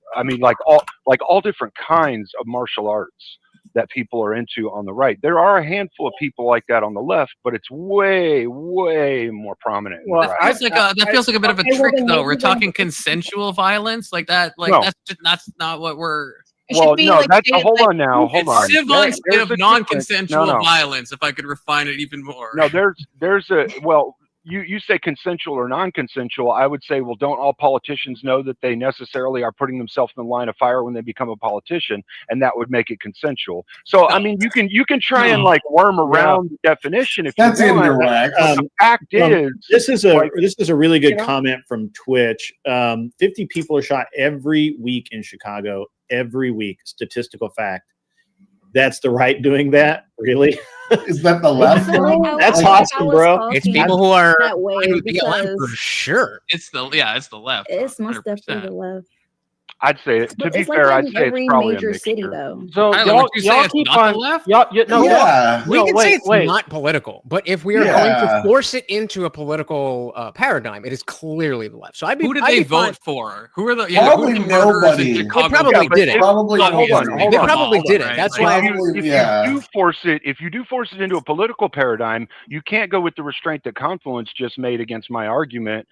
all different kinds of martial arts that people are into on the right. There are a handful of people like that on the left, but it's way, way more prominent. Well, that feels like a bit of a trick, though. We're talking consensual violence, like that. Like No. that's not what we're. Well, no, hold on now. Hold on. It's civ instead of a non-consensual difference. No. violence. If I could refine it even more. No, you say consensual or non-consensual. I would say, well, don't all politicians know that they necessarily are putting themselves in the line of fire when they become a politician, and that would make it consensual. So, I mean, you can try and worm around the definition if that's you want. indirect. The fact is, this is a really good comment from Twitch. 50 people are shot every week in Chicago. Every week, statistical fact. That's the right doing that? Really? Is that the left? That's awesome, bro. It's people who are that way fine with BLM for because sure. It's the left. it's most 100%. definitely the left. I'd say, to But be it's fair, like I'd in say every it's probably major a city mixture. though. So Tyler, would you say it's keep not on the left? no, Yeah. We can say it's wait. not political, but if we are going to force it into a political paradigm, it is clearly the left. So Who did they vote for? Who are the Probably who are the murderers nobody. in They Chicago? probably didn't. Probably Hold on. They probably didn't. Right? That's Like, why. If you do force it into a political paradigm, you can't go with the restraint that Confluence just made against my argument,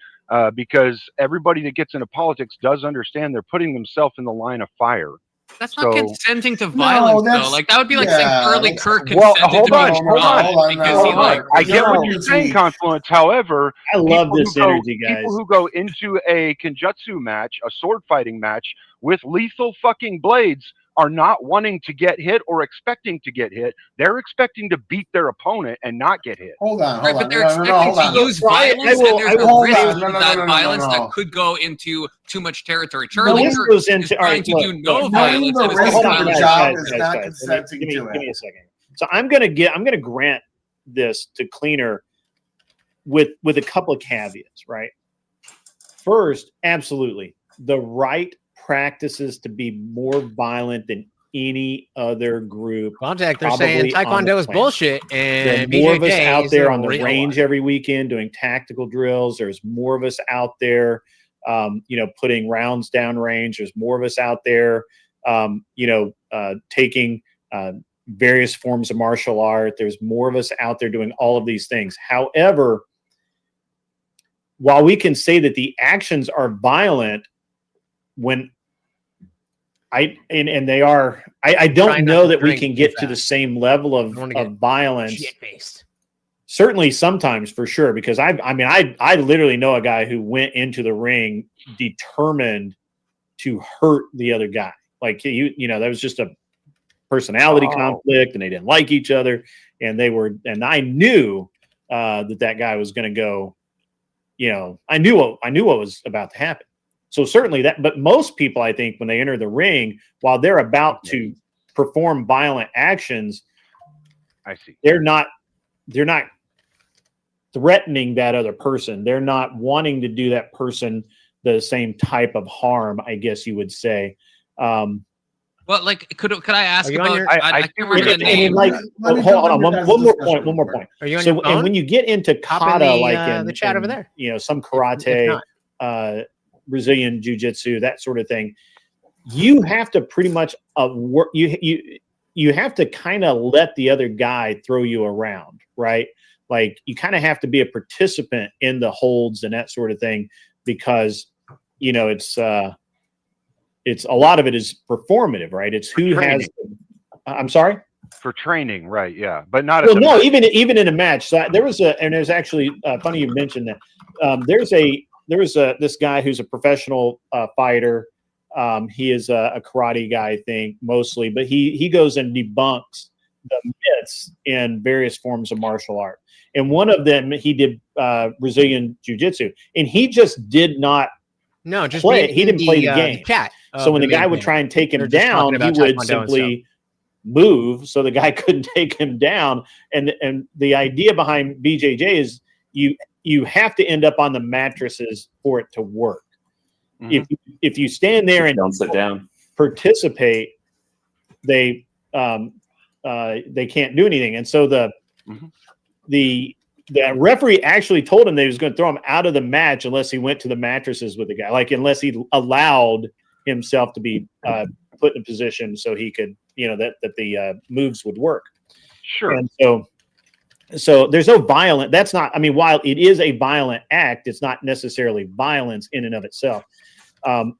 because everybody that gets into politics does understand they're putting themselves in the line of fire. That's not consenting to violence, though. Like that would be like saying Charlie Kirk Well, consented to being shot because he like. I get what you're saying, Confluence. However, I love this energy, guys. People who go into a kenjutsu match, a sword fighting match with lethal fucking blades, are not wanting to get hit or expecting to get hit. They're expecting to beat their opponent and not get hit. Hold on. But they're expecting to use violence, and there's a risk to that violence that could go into too much territory. Charlie Kirk is trying to do no violence. The risk of the job is not consenting to it. Give me a second. So I'm gonna grant this to Cleaner with a couple of caveats, right? First, absolutely, the right practices to be more violent than any other group. Contact, they're saying Taekwondo is bullshit, and there are more of us BJJ out is there a on the real range one. every weekend doing tactical drills. There's more of us out there, putting rounds down range. There's more of us out there, taking various forms of martial art. There's more of us out there doing all of these things. However, while we can say that the actions are violent, when they are, I don't know that we can get to the same level of violence. Certainly sometimes, for sure, because I literally know a guy who went into the ring determined to hurt the other guy. Like that was just a personality conflict, and they didn't like each other, and I knew that guy was going to go. I knew what was about to happen. So certainly but most people, I think, when they enter the ring, while they're about to perform violent actions, I see they're not threatening that other person. They're not wanting to do that person the same type of harm, I guess you would say. Well, like, could I ask about? I can't remember the name. Hold on, one more point. Are you on so, your phone? and when you get into kata, in the chat over there, some karate, Brazilian jiu-jitsu, that sort of thing, you have to pretty much work. You have to kind of let the other guy throw you around, right? Like you kind of have to be a participant in the holds and that sort of thing, because it's a lot of it is performative, right? It's who has. I'm sorry. For training, right? Yeah, but not. Well, no, even in a match. So there's actually funny you mentioned that. There was this guy who's a professional fighter. He is a karate guy, I think, mostly, but he goes and debunks the myths in various forms of martial art. And one of them, he did Brazilian jiu-jitsu, and he just did not. No, just play. He didn't play the game. Chat. So when the guy would try and take him down, he would simply move so the guy couldn't take him down. And the idea behind BJJ is you have to end up on the mattresses for it to work. Mm-hmm. If you stand there and don't sit down, participate, they can't do anything. And so the referee actually told him that he was going to throw him out of the match unless he went to the mattresses with the guy, like unless he allowed himself to be put in a position so he could, that the moves would work. Sure. And so there's no violent. That's not. I mean, while it is a violent act, it's not necessarily violence in and of itself. And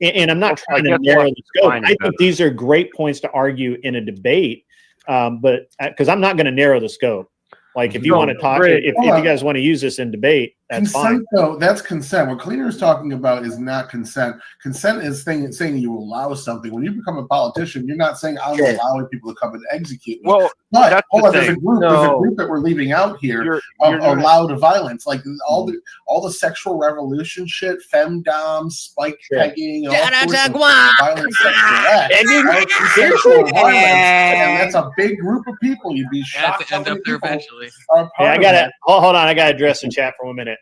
I'm not trying to narrow the scope. I think these are great points to argue in a debate, but because I'm not going to narrow the scope. Like if you want to talk, if you guys want to use this in debate, that's fine. Though, that's consent. What Cleaner is talking about is not consent. Consent is saying you allow something. When you become a politician, you're not saying I'm allowing people to come and execute me. Well, but there's a group that we're leaving out here of allowed violence, like all the sexual revolution shit, femdom, spike pegging, all sorts of violent sexual acts, consensual violence, and that's a big group of people. You'd be shocked to end up there eventually. I gotta hold on. I gotta address the chat for 1 minute.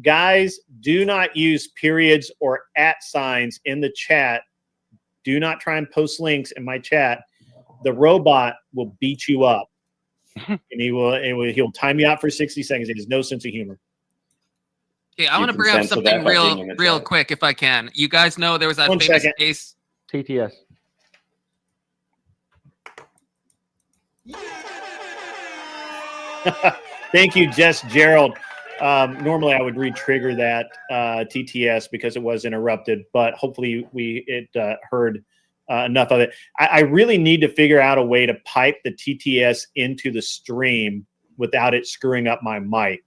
Guys, do not use periods or @ signs in the chat. Do not try and post links in my chat. The robot will beat you up, and he'll time you out for 60 seconds. It has no sense of humor. Okay, I want to bring up something real quick, if I can. You guys know there was that famous case. TTS. Thank you, Jess Gerald. Normally I would re-trigger that TTS because it was interrupted, but hopefully it heard enough of it. I really need to figure out a way to pipe the TTS into the stream without it screwing up my mic.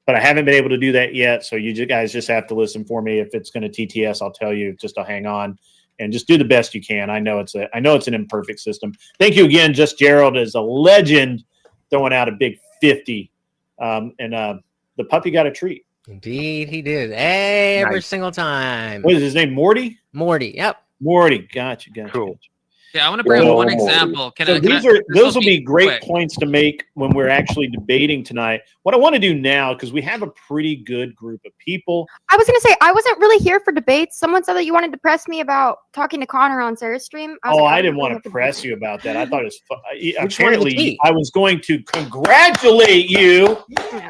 But I haven't been able to do that yet. So you guys just have to listen for me. If it's going to TTS, I'll tell you just to hang on and just do the best you can. I know it's an imperfect system. Thank you again. Just Gerald is a legend, throwing out a big 50. The puppy got a treat. Indeed, he did. Every single time. What is his name? Morty? Morty, yep. Morty. Gotcha. Cool. Yeah, I want to bring up one example. Those will be great points to make when we're actually debating tonight. What I want to do now, because we have a pretty good group of people. I was going to say, I wasn't really here for debates. Someone said that you wanted to press me about talking to Connor on Sarah's stream. I didn't want to press you about that. I thought it was apparently I was going to congratulate you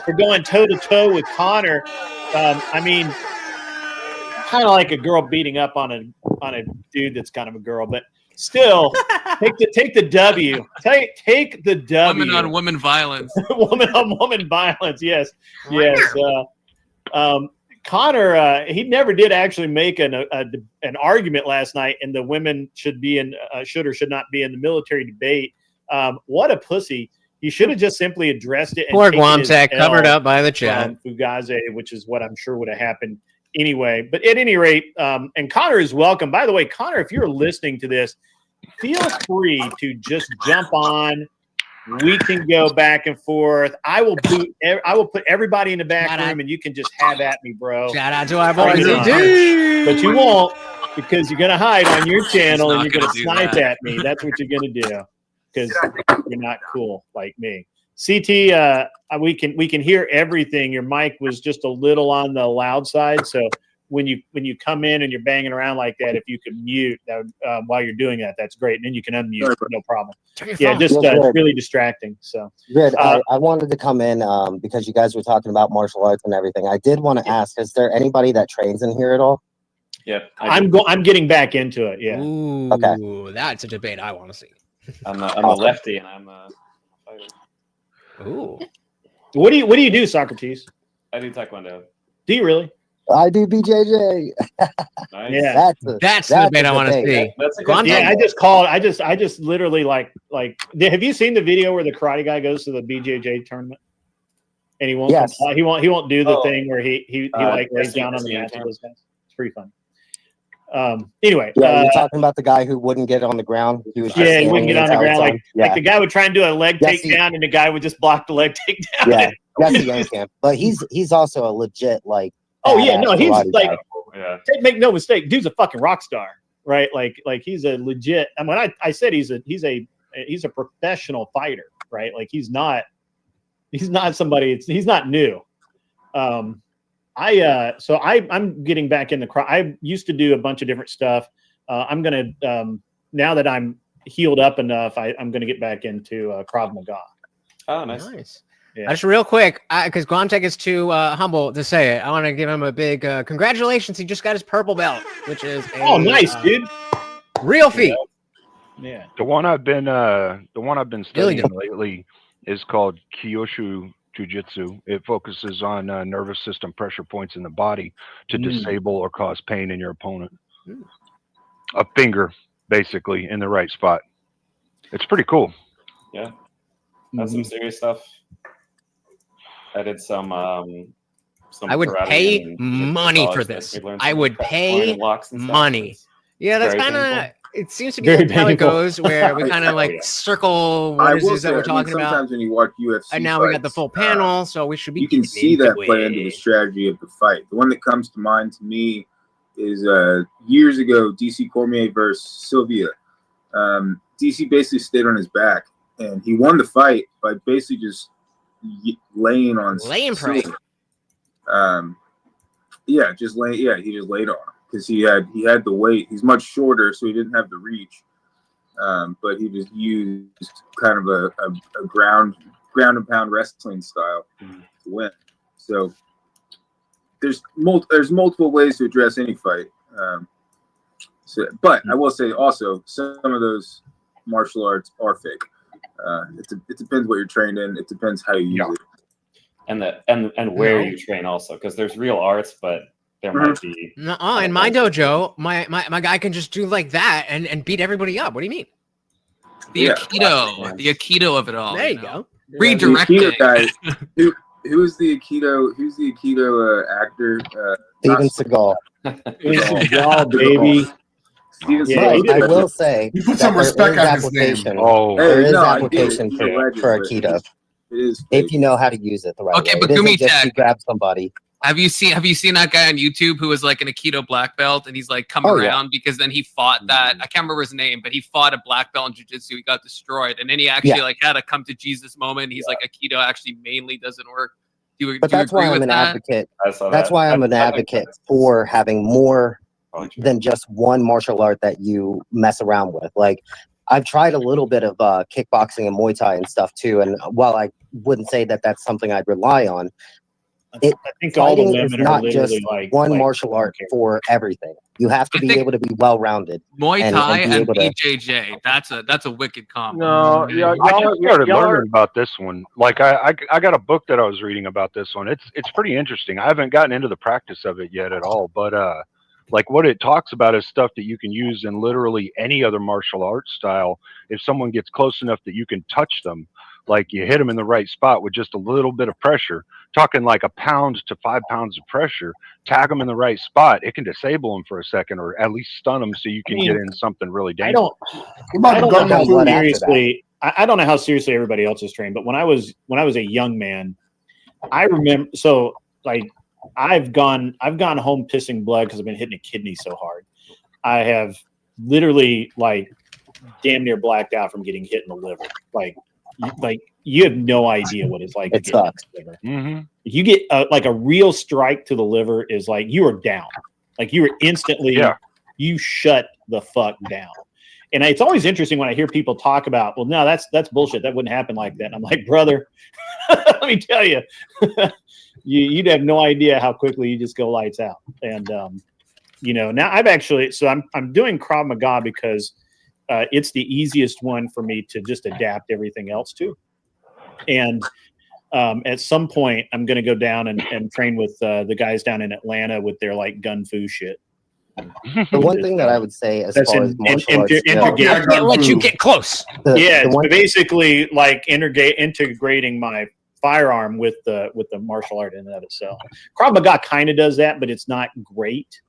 for going toe-to-toe with Connor. I mean, kind of like a girl beating up on a dude that's kind of a girl, but still, take the W. Take the W. Women on women violence. Woman on woman violence. Yes, yes. Connor, he never did actually make an argument last night, and the women should or should not be in the military debate. What a pussy! He should have just simply addressed it. Poor Guamtech, covered up by the chat. Fugazi, which is what I'm sure would have happened anyway. But at any rate, and Connor is welcome. By the way, Connor, if you're listening to this, feel free to just jump on. We can go back and forth. I will put everybody in the back room, and you can just have at me, bro. Shout out to our boys. But you won't, because you're gonna hide on your channel and you're gonna snipe at me. That's what you're gonna do, because you're not cool like me. CT, we can hear everything. Your mic was just a little on the loud side, so when you come in and you're banging around like that, if you could mute that while you're doing that, that's great. And then you can unmute, no problem. Yeah, just really distracting. So good. I wanted to come in because you guys were talking about martial arts and everything. I did want to ask: is there anybody that trains in here at all? Yep, I'm getting back into it. Yeah. Ooh, okay. That's a debate I want to see. I'm a lefty, and I'm a fighter. Ooh. What do you do, Socrates? I do Taekwondo. Do you really? I do BJJ. Nice. Yeah, that's the debate I want to see. That's a good yeah, I just literally like. Have you seen the video where the karate guy goes to the BJJ tournament and he won't? Yes. He won't do the thing where he lays down on the mat. It's pretty fun. Anyway, you're talking about the guy who wouldn't get on the ground. He was he wouldn't get on the ground. Like the guy would try and do a leg takedown, and the guy would just block the leg takedown. Yeah, that's a young camp, but he's also a legit like. Oh yeah, no, he's like, make no mistake, dude's a fucking rock star, right? Like he's a legit. I mean, I said he's a professional fighter, right? Like he's not somebody. He's not new. I'm getting back in the crowd. I used to do a bunch of different stuff. I'm gonna now that I'm healed up enough, I'm gonna get back into Krav Maga. Oh, nice. Yeah. Just real quick, because Guamtech is too humble to say it, I want to give him a big congratulations. He just got his purple belt, which is nice, dude. Real feat. Yeah. The one I've been studying lately is called Kyosho Jiu-Jitsu. It focuses on nervous system pressure points in the body to disable or cause pain in your opponent. A finger, basically, in the right spot. It's pretty cool. Yeah. That's some serious stuff. I did some I would pay money for this. I would pay money. Yeah, that's kind of. It seems to be like how it goes, where we kind of like circle what is this that we're talking about. Sometimes when you watch UFC, and now we got the full panel, so we should be. You can see that play into the strategy of the fight. The one that comes to mind to me is years ago, DC Cormier versus Sylvia. DC basically stayed on his back, and he won the fight by basically just laying prey. Just laying. Yeah, he just laid on him because he had the weight. He's much shorter, so he didn't have the reach. But he just used kind of a ground and pound wrestling style to win. So there's multiple ways to address any fight. But I will say also some of those martial arts are fake. It depends what you're trained in. It depends how you use it. and where you train also, because there's real arts, but there might be. No, in my dojo, my guy can just do like that and beat everybody up. What do you mean? The Aikido of it all. There you go. Redirecting. Guy, who's the Aikido? Who's the Aikido actor? Steven Seagal. Seagal, baby. But I will say you put some respect on his name. There is application for Aikido. It is if you know how to use it the right way. But It isn't Gumi just Tech, you grab somebody. Have you seen that guy on YouTube who was like an Aikido black belt, and he's like come around because then he fought that, I can't remember his name, but he fought a black belt in jiu-jitsu. He got destroyed, and then he actually like had a come to Jesus moment. He's like, Aikido actually mainly doesn't work. But that's why I'm an advocate. That's why I'm an advocate for having more than just one martial art that you mess around with. Like, I've tried a little bit of kickboxing and Muay Thai and stuff too, and while I wouldn't say that that's something I'd rely on, I think all the fighting women is are not literally just like one martial art for everything. You have to be able to be well-rounded. Muay Thai be and able to- BJJ. That's a wicked combo. No, I just started learning about this one. Like I got a book that I was reading about this one. It's pretty interesting. I haven't gotten into the practice of it yet at all, but like what it talks about is stuff that you can use in literally any other martial arts style. If someone gets close enough that you can touch them, like you hit them in the right spot with just a little bit of pressure, talking like a pound to 5 pounds of pressure, tag them in the right spot, it can disable them for a second or at least stun them so you can get in something really dangerous. I don't know how seriously. I don't know how seriously everybody else is trained, but when I was a young man, I remember. So like, I've gone home pissing blood because I've been hitting a kidney so hard. I have literally like damn near blacked out from getting hit in the liver. Like you have no idea what it's like. It sucks. If you get like a real strike to the liver, is like you are down. Like you are instantly, you shut the fuck down. And it's always interesting when I hear people talk about, well, no, that's bullshit. That wouldn't happen like that. And I'm like, brother, let me tell you, you'd have no idea how quickly you just go lights out. And now I'm doing Krav Maga because it's the easiest one for me to just adapt everything else to. And at some point, I'm going to go down and train with the guys down in Atlanta with their like gun fu shit. The one thing that I would say as far as martial arts I can't let you get close. It's basically like integrating my firearm with the martial art in and of itself. Krav Maga kind of does that, but it's not great.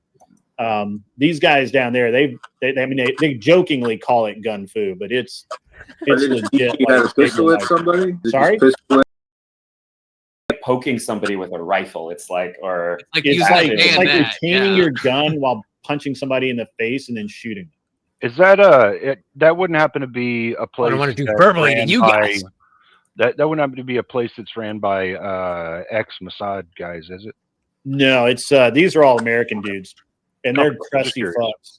These guys down there, they jokingly call it gun fu, but it's legit. You had a pistol at somebody? Sorry? Poking somebody with a rifle. It's like it's like retaining your gun while punching somebody in the face and then shooting. Is that that wouldn't happen to be a place? I don't want to do verbally to you guys. That wouldn't happen to be a place that's ran by ex-Mossad guys, is it? No, it's these are all American dudes, and they're crusty fucks.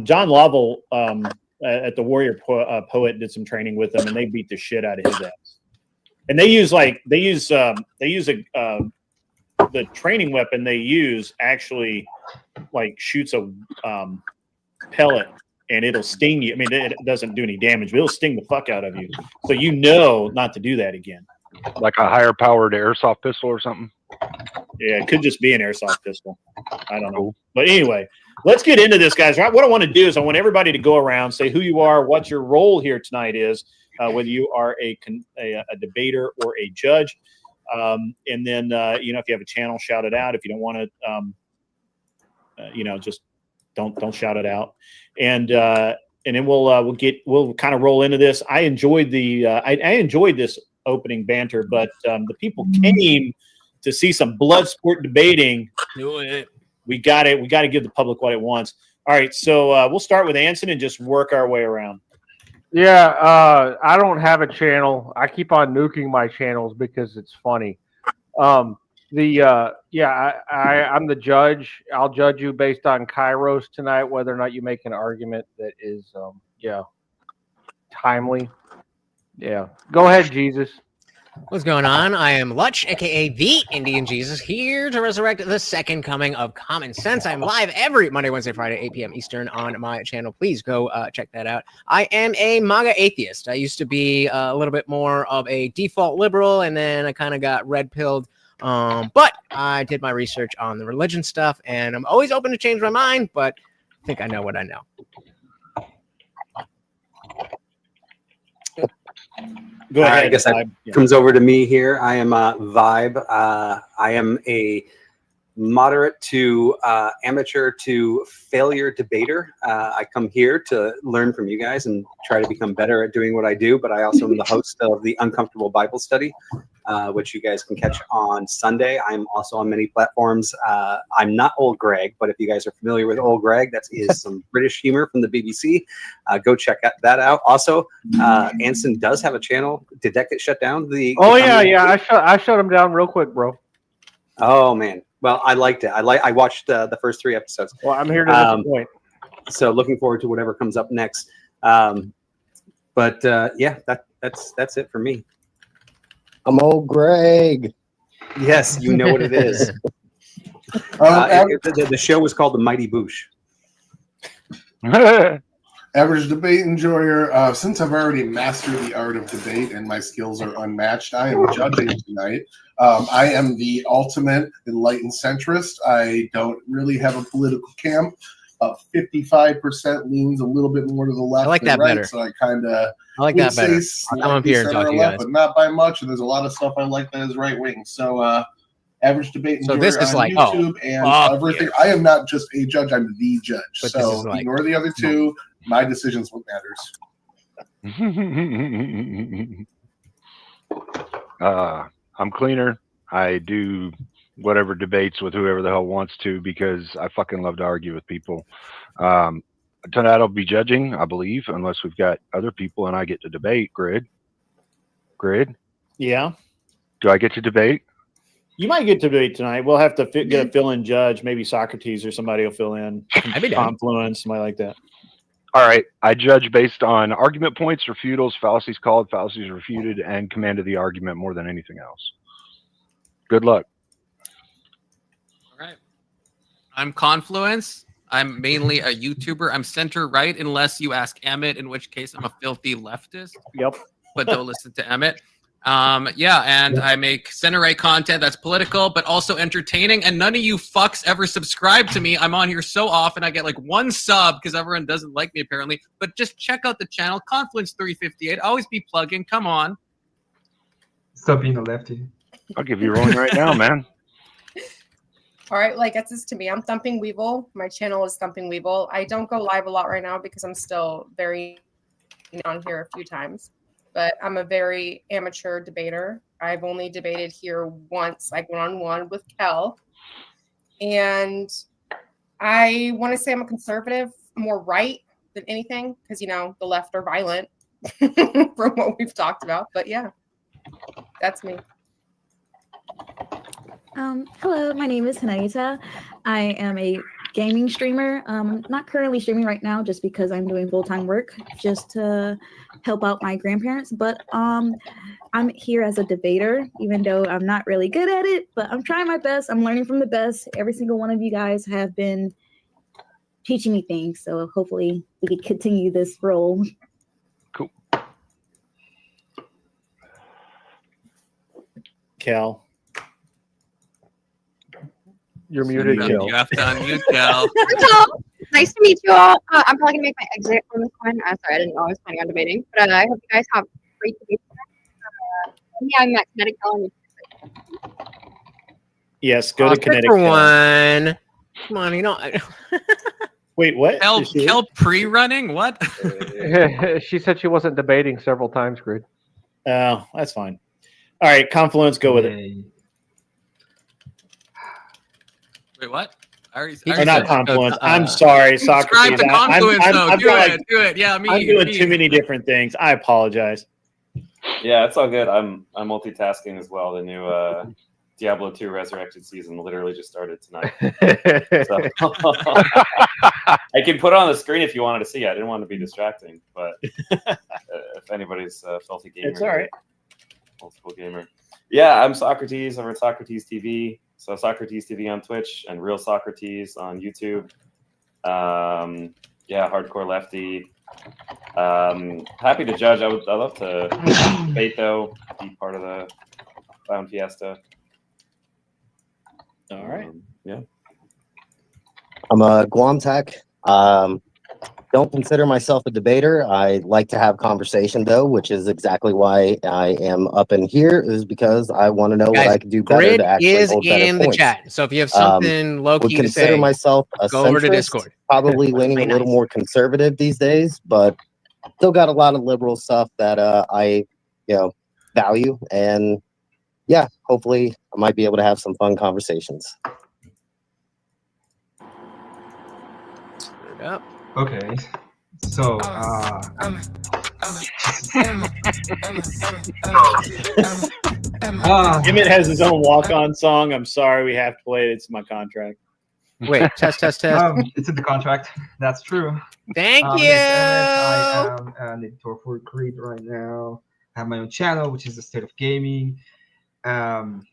John Lovell at the Warrior Poet did some training with them, and they beat the shit out of his ass. And they use the training weapon they use actually like shoots a pellet and it'll sting you. I mean, it doesn't do any damage, but it'll sting the fuck out of you. So you know not to do that again. Like a higher powered airsoft pistol or something? Yeah, it could just be an airsoft pistol. I don't know. But anyway, let's get into this, guys. What I want to do is I want everybody to go around, say who you are, what your role here tonight is, whether you are a debater or a judge. And then, if you have a channel, shout it out. If you don't want to, just don't shout it out. And then we'll kind of roll into this. I enjoyed I enjoyed this opening banter, but the people came to see some Bloodsport debating. We got it. We got to give the public what it wants. All right, so we'll start with Anson and just work our way around. Yeah, I don't have a channel. I keep on nuking my channels because it's funny. I'm the judge. I'll judge you based on Kairos tonight, whether or not you make an argument that is, timely. Yeah. Go ahead, Jesus. What's going on? I am Lutch, aka the Indian Jesus, here to resurrect the second coming of common sense. I'm live every Monday, Wednesday, Friday, 8 p.m. Eastern on my channel. Please go check that out. I am a MAGA atheist. I used to be a little bit more of a default liberal, and then I kind of got red pilled. But I did my research on the religion stuff, and I'm always open to change my mind, but I think I know what I know. Go ahead. I guess that comes over to me here. I am Vibe. I am a moderate to amateur to failure debater. I come here to learn from you guys and try to become better at doing what I do, but I also am the host of the Uncomfortable Bible Study, which you guys can catch on Sunday. I'm also on many platforms. I'm not Old Greg, but if you guys are familiar with Old Greg, that is some British humor from the BBC. Go check that out. Also, Anson does have a channel. Did that get shut down? I shut him down real quick, bro. Oh man. Well, I liked it. I watched the first 3 episodes. Well, I'm here to disappoint. So looking forward to whatever comes up next. Yeah, that's it for me. I'm Old Greg. Yes, you know what it is. The show was called The Mighty Boosh. Average debate enjoyer. Since I've already mastered the art of debate and my skills are unmatched, I am judging tonight. I am the ultimate enlightened centrist. I don't really have a political camp. 55% leans a little bit more to the left. I like that right, better. So I kind of like that better. I'll come up here and talk to you guys. But not by much. And there's a lot of stuff I like that is right wing. So average debate enjoyer. So this is on like YouTube and everything. Yeah. I am not just a judge. I'm the judge. But so ignore the other two. My decision's what matters. I'm cleaner. I do whatever debates with whoever the hell wants to because I fucking love to argue with people. Tonight I'll be judging, I believe, unless we've got other people and I get to debate. Grid? Yeah. Do I get to debate? You might get to debate tonight. We'll have to get a fill-in judge. Maybe Socrates or somebody will fill in. Confluence, somebody like that. All right. I judge based on argument points, refutals, fallacies called, fallacies refuted, and command of the argument more than anything else. Good luck. All right. I'm Confluence. I'm mainly a YouTuber. I'm center-right unless you ask Emmett, in which case I'm a filthy leftist. Yep. But don't listen to Emmett. And I make center-right content that's political, but also entertaining. And none of you fucks ever subscribe to me. I'm on here so often. I get like 1 sub because everyone doesn't like me apparently. But just check out the channel, Confluence 358. Always be plugging. Come on. Stop being a lefty. I'll give you a rolling right now, man. All right, like that's this to me. I'm Thumping Weevil. My channel is Thumping Weevil. I don't go live a lot right now because I'm still very on here a few times. But I'm a very amateur debater. I've only debated here once, like one-on-one with Kel. And I want to say I'm a conservative, more right than anything, because, you know, the left are violent from what we've talked about. But yeah, that's me. Hello, my name is Hanaita. I am a gaming streamer. Not currently streaming right now just because I'm doing full-time work just to help out my grandparents. But I'm here as a debater, even though I'm not really good at it, but I'm trying my best. I'm learning from the best. Every single one of you guys have been teaching me things. So hopefully we can continue this role. Cool. Cal. You're muted, Kel. You have to unmute Kel. Nice to meet you all. I'm probably gonna make my exit from this one. Sorry, I didn't know I was planning on debating, but I hope you guys have great debates. Yeah, I'm at Kinetic Cal. Yes, go to Kinetic Cal. One. Come on, you know. Wait, what? Kel pre-running? What? She said she wasn't debating several times, Grid. Oh, that's fine. All right, Confluence, go with it. Wait, what? Not Confluence. I'm sorry, Socrates. Subscribe to Confluence, though. Do it. Yeah, me. I'm doing too many different things. I apologize. Yeah, it's all good. I'm multitasking as well. The new Diablo 2 Resurrected season literally just started tonight. So, I can put it on the screen if you wanted to see. I didn't want to be distracting, but if anybody's filthy gamer, it's all right. Old school gamer. Yeah, I'm Socrates. I'm at Socrates TV. So Socrates TV on Twitch and Real Socrates on YouTube. Yeah, hardcore lefty. Happy to judge. I love to debate though. Be part of the Clown Fiesta. All right. Yeah. I'm a Guam Tech. Don't consider myself a debater. I like to have conversation though, which is exactly why I am up in here, is because I want to know what I can do better Grid to actually is hold better in the points. chat. So if you have something low Would key to consider say, myself a go over to centrist, Discord. probably leaning a little more conservative these days, but still got a lot of liberal stuff that I value, and yeah, hopefully I might be able to have some fun conversations. Yep. Okay. So, Emmett has his own walk-on song. I'm sorry, we have to play it. It's my contract. Wait, test. It's in the contract. That's true. Thank you. I am an editor for Creed right now. I have my own channel, which is the State of Gaming,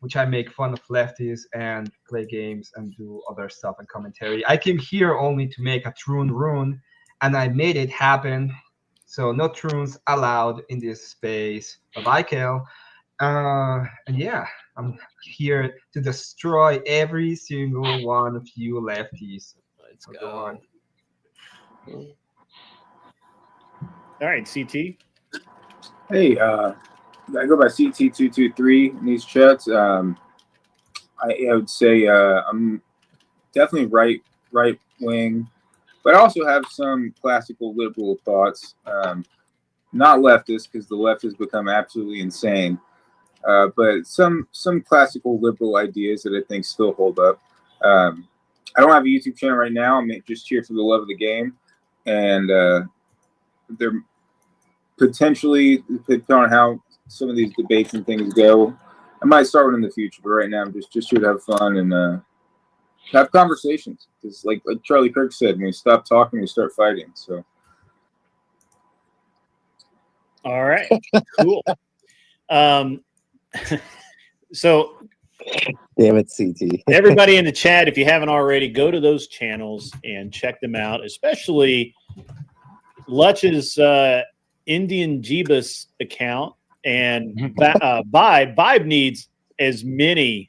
which I make fun of lefties and play games and do other stuff and commentary. I came here only to make a Troon rune, and I made it happen. So no Troons allowed in this space. Bye-bye, Kel. And yeah, I'm here to destroy every single one of you lefties. Let's go. All right, CT. Hey, I go by CT223 in these chats. I would say I'm definitely right wing, but I also have some classical liberal thoughts. Not leftist, because the left has become absolutely insane. But some classical liberal ideas that I think still hold up. I don't have a YouTube channel right now. I'm just here for the love of the game, and they're potentially, depending on how some of these debates and things go, I might start one in the future. But right now, I'm just here to have fun and have conversations. Because like Charlie Kirk said, when we stop talking, we start fighting. So. All right, cool. So, damn it, CT. Everybody in the chat, if you haven't already, go to those channels and check them out, especially Lutch's IndianJesus account. And Vibe needs as many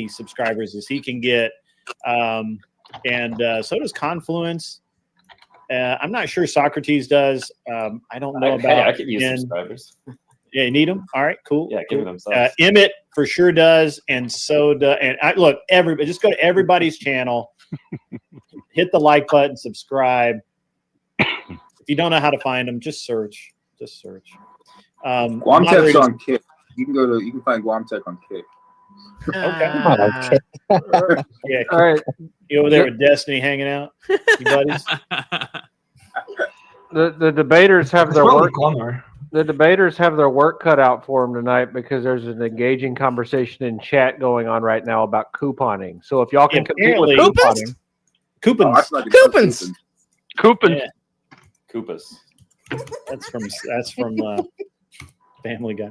subscribers as he can get. And so does Confluence. I'm not sure Socrates does. I don't know about. I could use subscribers. Yeah, you need them. All right, cool. Yeah, give them some. Emmett for sure does, and so does. And look, everybody, just go to everybody's channel, hit the like button, subscribe. If you don't know how to find them, just search. Guam Tech's on Kick. You can find Guam Tech on Kick. Okay. Yeah. All right. You over there with Destiny hanging out, you buddies? The debaters have their work. The debaters have their work cut out for them tonight because there's an engaging conversation in chat going on right now about couponing. So if y'all can compete with couponing, coupons. Coupons. Koopas. That's from Family Guy.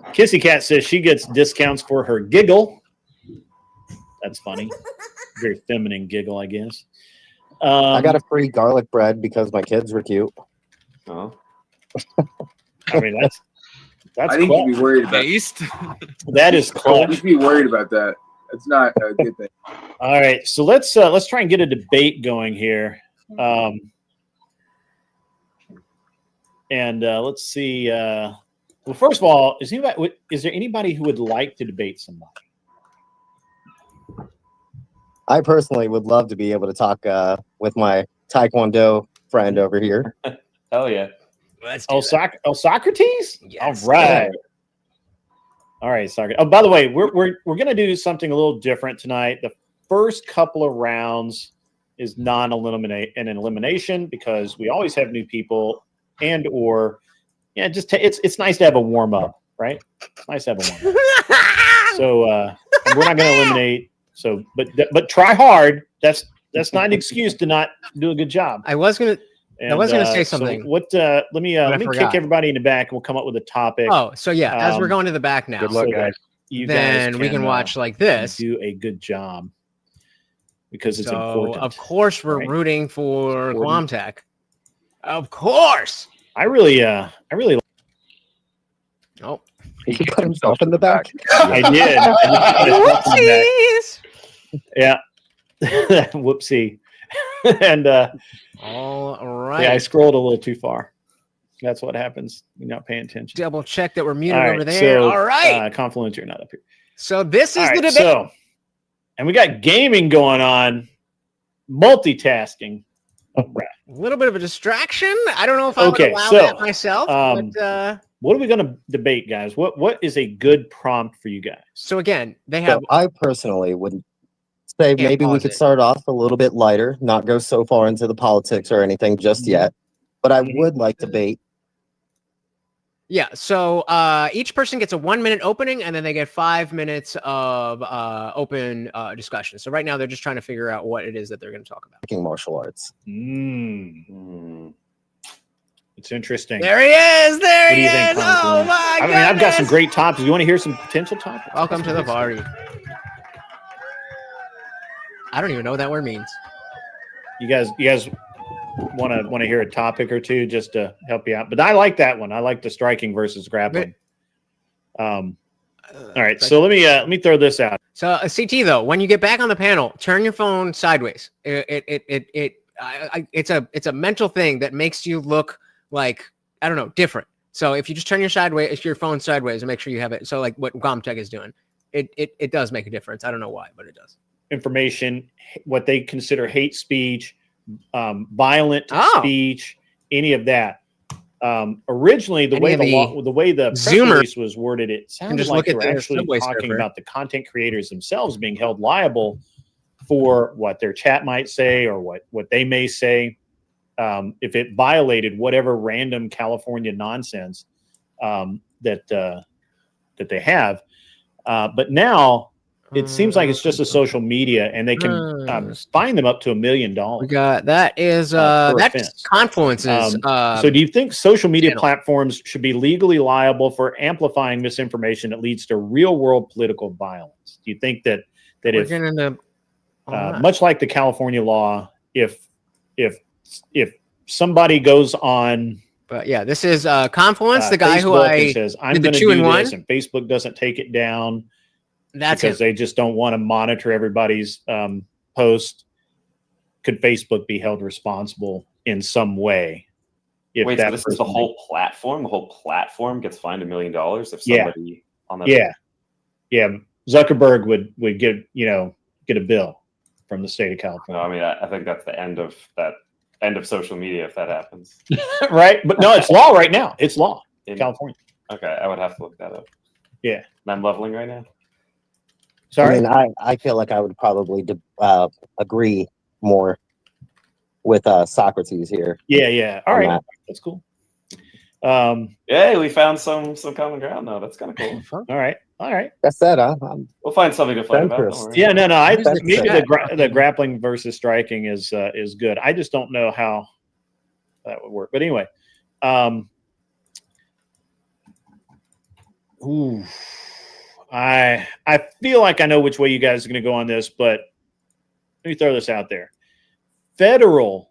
Kissy Cat says she gets discounts for her giggle. That's funny. Very feminine giggle, I guess. I got a free garlic bread because my kids were cute. Oh. I mean, that's I think you'd be worried about that. Is clutch. You'd be worried about that. That's not a good thing. All right, so let's try and get a debate going here. And let's see. Well, first of all, is there anybody who would like to debate somebody? I personally would love to be able to talk with my Taekwondo friend over here. Hell yeah. Socrates? Yes. All right. All right, Socrates. Oh, by the way, we're gonna do something a little different tonight. The first couple of rounds is elimination because we always have new people it's nice to have a warm up, right? It's nice to have a warm up. So we're not gonna eliminate. So but try hard. That's not an excuse to not do a good job. I was gonna And, I was going to say something. So what? Let me kick everybody in the back. And we'll come up with a topic. Oh, so yeah, as we're going to the back now. Good luck, guys. Then we can watch like this. Do a good job because it's so, important. Of course, we're rooting for Guamtech. Of course. I really. Oh, he put himself in the back. I did. Whoopsies. Yeah. Whoopsie. And all right. Yeah, I scrolled a little too far. That's what happens. You're not paying attention. Double check that we're muted All over there. So, all right. Confluent, you're not up here. So this is All the right, debate. And we got gaming going on, multitasking. A little bit of a distraction. I don't know if I would allow that myself. But, what are we going to debate, guys? What is a good prompt for you guys? So again, they have. So I personally would say maybe we could start off a little bit lighter, not go so far into the politics or anything just yet. But I would like to debate. Yeah, so each person gets a 1-minute opening, and then they get 5 minutes of open discussion. So right now, they're just trying to figure out what it is that they're going to talk about. Martial arts. It's interesting. There he is. There What do he you think, is. Oh my I mean, I've got some goodness. great topics. You want to hear some potential topics? Welcome to the party. I don't even know what that word means. You guys want to hear a topic or two just to help you out? But I like that one. I like the striking versus grappling. All right, so let me throw this out. So CT though, when you get back on the panel, turn your phone sideways. It's a mental thing that makes you look like, I don't know, different. So if you just turn your phone sideways and make sure you have it. So like what Gomtech is doing, it does make a difference. I don't know why, but it does. Information, what they consider hate speech, violent speech, any of that. Originally, the way the press release was worded, it sounded like they were actually talking about the content creators themselves being held liable for what their chat might say or what they may say if it violated whatever random California nonsense that they have. But now it seems like it's just a social media, and they can fine them up to $1 million. We got that is that's Confluence's. So do you think social media platforms should be legally liable for amplifying misinformation that leads to real world political violence? Do you think that if much like the California law, if somebody goes on, but yeah, this is Confluence, the guy Facebook who I says I'm did going the to 2 do in 1, this, and Facebook doesn't take it down. That's because they just don't want to monitor everybody's post. Could Facebook be held responsible in some way? Wait, so this is the whole platform? The whole platform gets fined $1 million if somebody on that? Yeah. Zuckerberg would get a bill from the state of California. No, I mean, I think that's the end of social media if that happens. Right, but no, it's law right now. It's law in California. Okay, I would have to look that up. Yeah, and I'm leveling right now. Sorry, I mean, I feel like I would probably agree more with Socrates here. Yeah. All right, that's cool. Yeah, we found some common ground though. That's kind of cool. All right. That's that. We'll find something to fight about. Yeah, no. I think maybe the grappling versus striking is good. I just don't know how that would work. But anyway, I feel like I know which way you guys are going to go on this, but let me throw this out there. Federal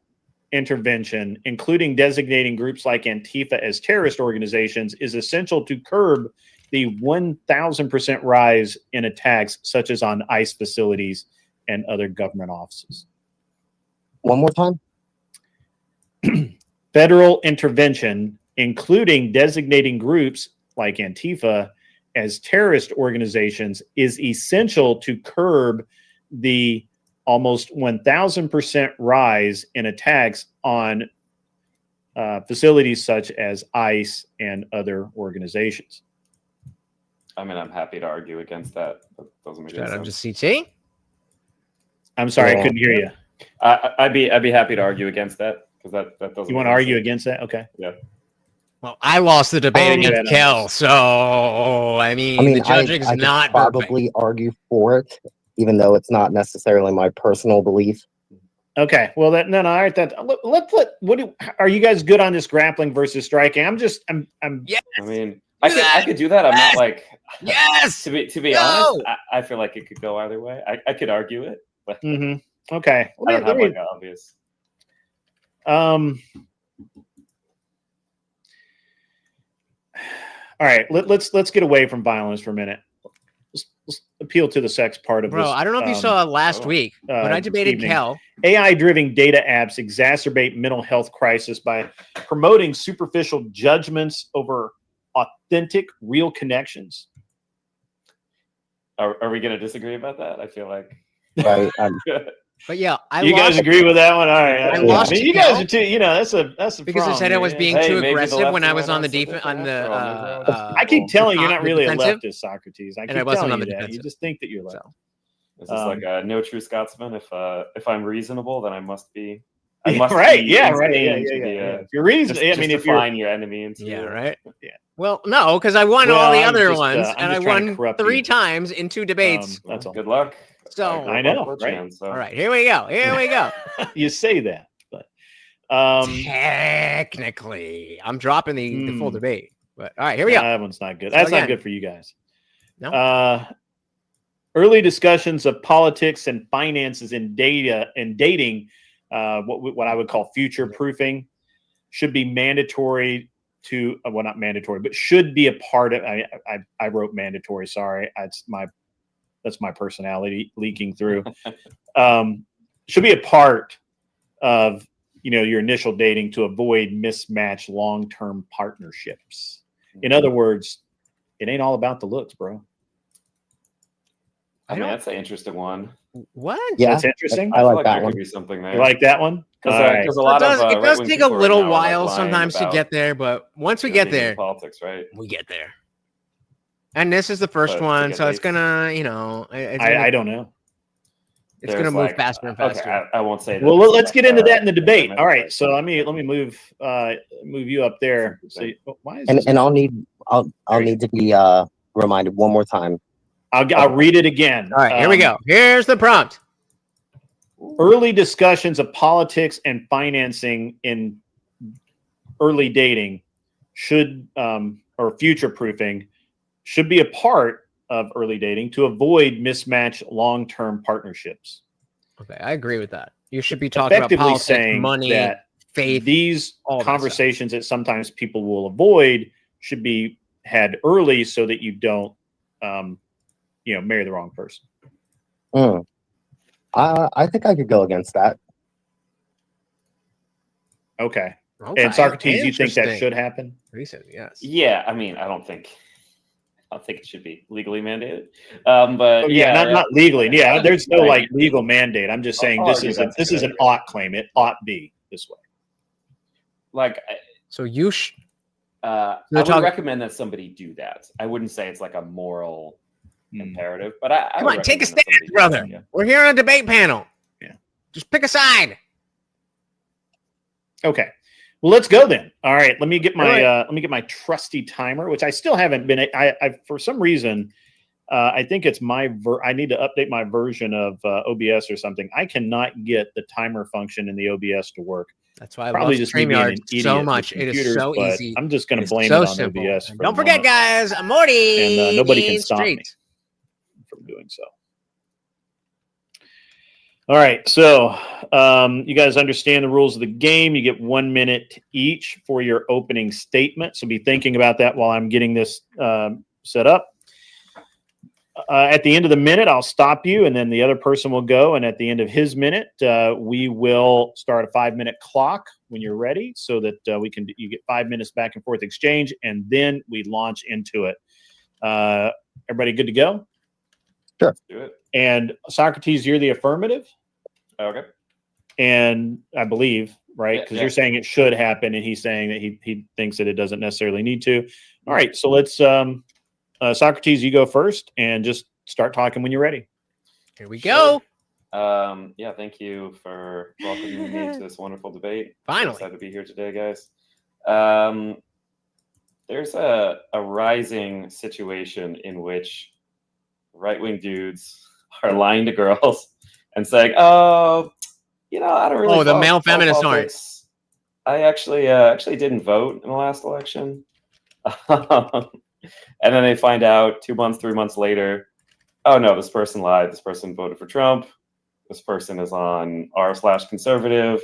intervention, including designating groups like Antifa as terrorist organizations, is essential to curb the 1,000% rise in attacks, such as on ICE facilities and other government offices. One more time. Federal intervention, including designating groups like Antifa as terrorist organizations, is essential to curb the almost 1,000% rise in attacks on facilities such as ICE and other organizations. I mean, I'm happy to argue against that. That doesn't make sense. Shout out to CT. I'm sorry, I couldn't hear you. I'd be happy to argue against that because that doesn't. You want to argue against that? Okay. Yeah. Well, I lost the debate against Kel, so I mean the judging's I not could probably argue for it, even though it's not necessarily my personal belief. Okay. Well, all right. Are you guys good on this grappling versus striking? I'm. Yes. I mean, I could do that. I'm not like. Yes. To be honest, I feel like it could go either way. I could argue it, but okay. I don't have like an obvious. All right. Let's get away from violence for a minute. Let's appeal to the sex part of this. Bro, I don't know if you saw last week, but I debated Kel. AI-driven data apps exacerbate mental health crisis by promoting superficial judgments over authentic, real connections. Are we going to disagree about that? I feel like. Right. But yeah, you guys agree with that one? All right. I lost. I mean, you guys are too. You know, that's a because I said I was being too aggressive when I was on the defense. I keep telling you, you're not really a leftist, Socrates. I keep telling you that. You just think that you're left. This is like a no true Scotsman. If I'm reasonable, then I must be. Right. Yeah. If you're reasonable, I mean, if you're your enemy into right. Yeah. Well, no, because I won all the other ones, and I won corrupt 3 you. times in 2 debates. That's all. Good luck. So I know, right? All right, here we go. You say that, but technically, I'm dropping the full debate. But all right, here we go. That one's not good. That's not good for you guys. No. Early discussions of politics and finances in dating, what I would call future proofing, should be mandatory to not mandatory, but should be a part of. I wrote mandatory. Sorry, that's my personality leaking through. Should be a part of your initial dating to avoid mismatched long-term partnerships. In other words, it ain't all about the looks, bro. I mean, that's an interesting one. What? Yeah, that's interesting. I like that there one. could be something there. You like that one? Because a lot of it does take a little while sometimes to get there, but once we get there, politics, right? We get there. And this is the first one, so it's gonna, I don't know. It's gonna move faster and faster. Okay, I won't say that. Well, let's get into that in the debate. All right, so let me move you up there. So why is and I'll need to be reminded one more time. I'll read it again. All right, here we go. Here's the prompt. Early discussions of politics and financing in early dating should, or future proofing, should be a part of early dating to avoid mismatched long-term partnerships. Okay, I agree with that. You should be talking about politics, saying money, that faith. These conversations that sometimes people will avoid should be had early so that you don't, marry the wrong person. I think I could go against that. Okay. And Socrates, you think that should happen? He said yes. Yeah, I mean, I don't think it should be legally mandated. But not legally. Yeah, there's no legal mandate. I'm just saying this is an ought claim. It ought be this way. So you I would recommend that somebody do that. I wouldn't say it's like a moral imperative, but I come on, take a stand, brother. We're here on a debate panel. Yeah, just pick a side. Okay. Well, let's go then. All right, let me get my trusty timer, which I still haven't been. I for some reason, I think it's I need to update my version of OBS or something. I cannot get the timer function in the OBS to work. That's why I probably love just being an StreamYard idiot so much. with It is so computers, easy. But I'm just going to It's blame so it on simple. OBS. Don't forget, guys, Morty. And nobody can stop me from doing so. All right, so you guys understand the rules of the game. You get 1 minute each for your opening statement. So be thinking about that while I'm getting this set up. At the end of the minute, I'll stop you, and then the other person will go. And at the end of his minute, we will start a 5-minute clock when you're ready, so that you get 5 minutes back and forth exchange, and then we launch into it. Everybody good to go? Sure. Do it. And Socrates, you're the affirmative. Okay. And I believe, right? Because you're saying it should happen, and he's saying that he thinks that it doesn't necessarily need to. All right, so let's Socrates, you go first, and just start talking when you're ready. Here we go. Thank you for welcoming me to this wonderful debate. Finally, I'm excited to be here today, guys. There's a rising situation in which right-wing dudes are lying to girls and saying, "Oh, You know, I don't really. Oh, the follow- male follow feminist politics. I actually didn't vote in the last election. And then they find out 2 months, 3 months later, oh no, this person lied. This person voted for Trump. This person is on r/conservative.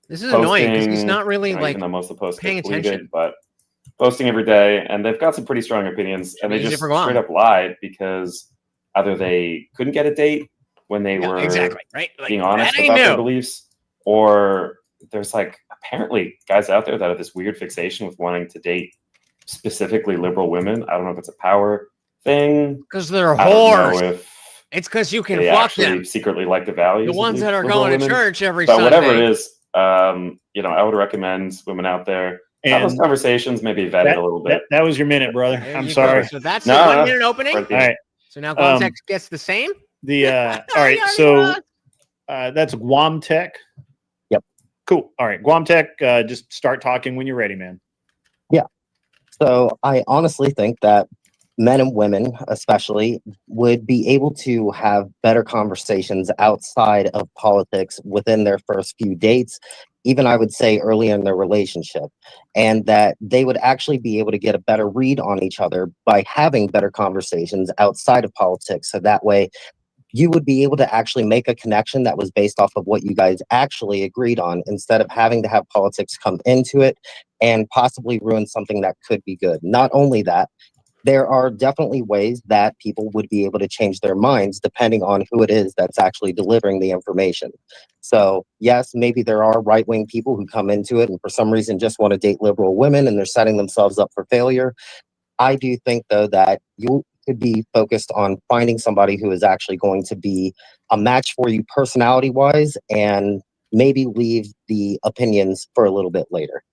This is annoying because he's posting, not really you know, like even though most of the posts paying get deleted, attention. but posting every day, and they've got some pretty strong opinions, and they Easy just for Guam. straight up lied because either they couldn't get a date when they were exactly right, like, being honest that I about their knew. beliefs, or there's like apparently guys out there that have this weird fixation with wanting to date specifically liberal women. I don't know if it's a power thing Because they're I don't know whores. if It's because you can they fuck actually them. secretly like the values. The ones of that are liberal going to women. church every But whatever Sunday. it is, you know, I would recommend women out there have those And conversations, maybe vet it a little bit. That was your minute, brother. There I'm you sorry. go. So that's the 1 minute opening. right All right. So now Guamtech gets the same. All right. So that's Guam Tech. Yep. Cool. All right. Guam Tech, just start talking when you're ready, man. Yeah. So I honestly think that men and women, especially, would be able to have better conversations outside of politics within their first few dates, even I would say early in their relationship, and that they would actually be able to get a better read on each other by having better conversations outside of politics. So that way, you would be able to actually make a connection that was based off of what you guys actually agreed on, instead of having to have politics come into it and possibly ruin something that could be good. Not only that, there are definitely ways that people would be able to change their minds depending on who it is that's actually delivering the information. So yes, maybe there are right-wing people who come into it and for some reason just want to date liberal women and they're setting themselves up for failure. I do think, though, that you could be focused on finding somebody who is actually going to be a match for you personality-wise, and maybe leave the opinions for a little bit later.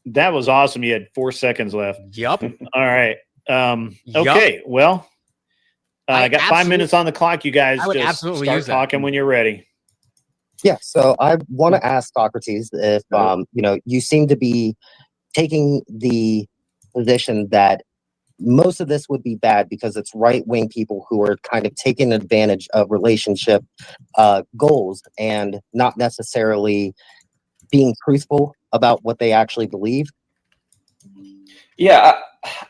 That was awesome. You had 4 seconds left. Yup. All right. Okay. Well, I got 5 minutes on the clock. You guys I would just absolutely start use that. talking when you're ready. Yeah, so I want to ask Socrates if, you know, you seem to be taking the position that most of this would be bad because it's right-wing people who are kind of taking advantage of relationship goals and not necessarily being truthful about what they actually believe. Yeah,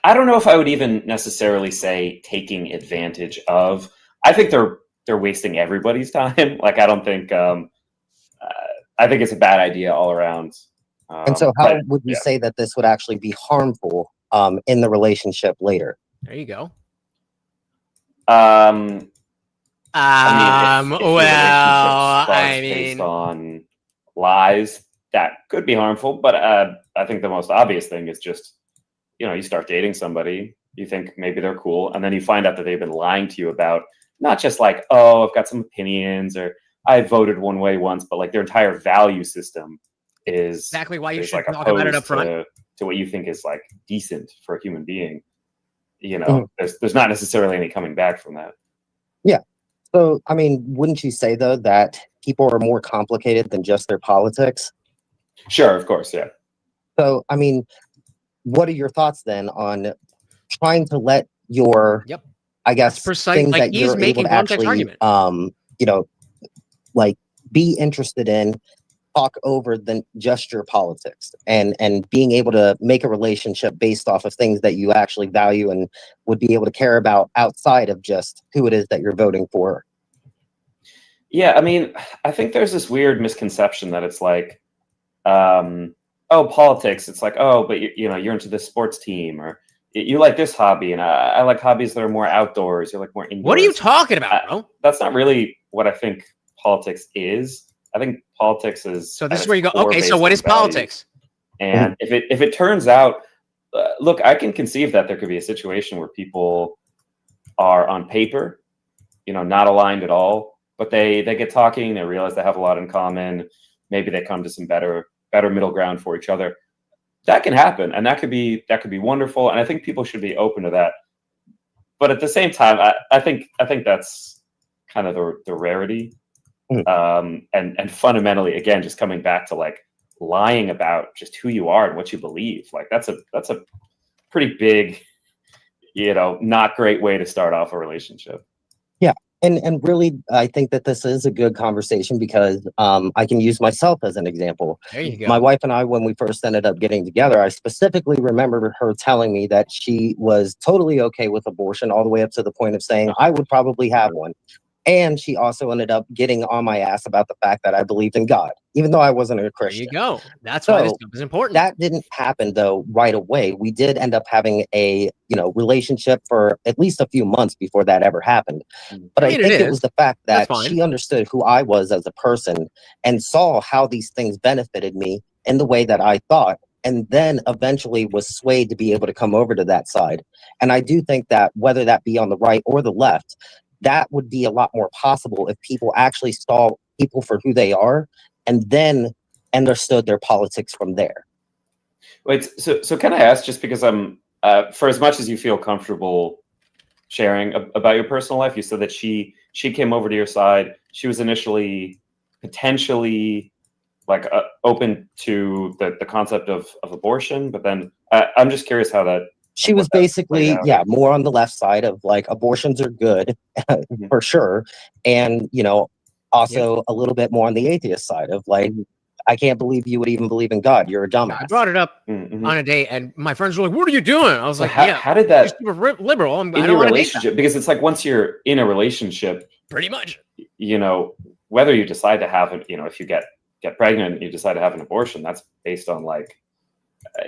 I don't know if I would even necessarily say taking advantage of. I think they're wasting everybody's time. Like, I don't think I think it's a bad idea all around. And so how would you say that this would actually be harmful in the relationship later? There you go. I mean, if your well, relationship starts I based mean, on lies, that could be harmful. But I think the most obvious thing is just, you know, you start dating somebody, you think maybe they're cool, and then you find out that they've been lying to you about not just like, oh, I've got some opinions, or I voted one way once, but like their entire value system is exactly why you is, should like, talk about it up opposed front. to what you think is like decent for a human being. You know, there's not necessarily any coming back from that. Yeah. So, I mean, wouldn't you say, though, that people are more complicated than just their politics? Sure, of course, yeah. So, I mean, what are your thoughts then on trying to let your, I guess, things like that he's you're able making to Guamtech's actually, argument. you know, like be interested in, talk over than just your politics, and being able to make a relationship based off of things that you actually value and would be able to care about outside of just who it is that you're voting for? Yeah, I mean, I think there's this weird misconception that it's like, oh, politics. It's like, oh, but you know, you're into this sports team, or you like this hobby, and I like hobbies that are more outdoors. You're like more indoors. What are you talking about, bro? That's not really what I think politics is. I think politics is. So this is where you go. Okay, so what is politics? And if it turns out, look, I can conceive that there could be a situation where people are on paper, you know, not aligned at all, but they get talking, they realize they have a lot in common. Maybe they come to some better middle ground for each other. That can happen, and that could be wonderful. And I think people should be open to that. But at the same time, I think that's kind of the rarity. And fundamentally, again, just coming back to like lying about just who you are and what you believe, like that's a pretty big, you know, not great way to start off a relationship. Yeah. And really, I think that this is a good conversation because I can use myself as an example. There you go. My wife and I, when we first ended up getting together, I specifically remember her telling me that she was totally okay with abortion, all the way up to the point of saying, I would probably have one. And she also ended up getting on my ass about the fact that I believed in God, even though I wasn't a Christian. There you go. That's why this stuff is important. That didn't happen though right away. We did end up having a relationship for at least a few months before that ever happened. But I think it was the fact that she understood who I was as a person and saw how these things benefited me in the way that I thought, and then eventually was swayed to be able to come over to that side. And I do think that whether that be on the right or the left, that would be a lot more possible if people actually saw people for who they are and then understood their politics from there. Wait, so can I ask, just because I'm, for as much as you feel comfortable sharing about your personal life, you said that she came over to your side. She was initially potentially like open to the concept of abortion, but then I'm just curious how that. She was basically, more on the left side of like abortions are good for sure. And, also a little bit more on the atheist side of like, I can't believe you would even believe in God. You're a dumbass. I brought it up on a date, and my friends were like, "What are you doing?" I was like, how did that liberal? I in don't your want to relationship? Because it's like once you're in a relationship, pretty much, whether you decide to have it, if you get pregnant and you decide to have an abortion, that's based on like,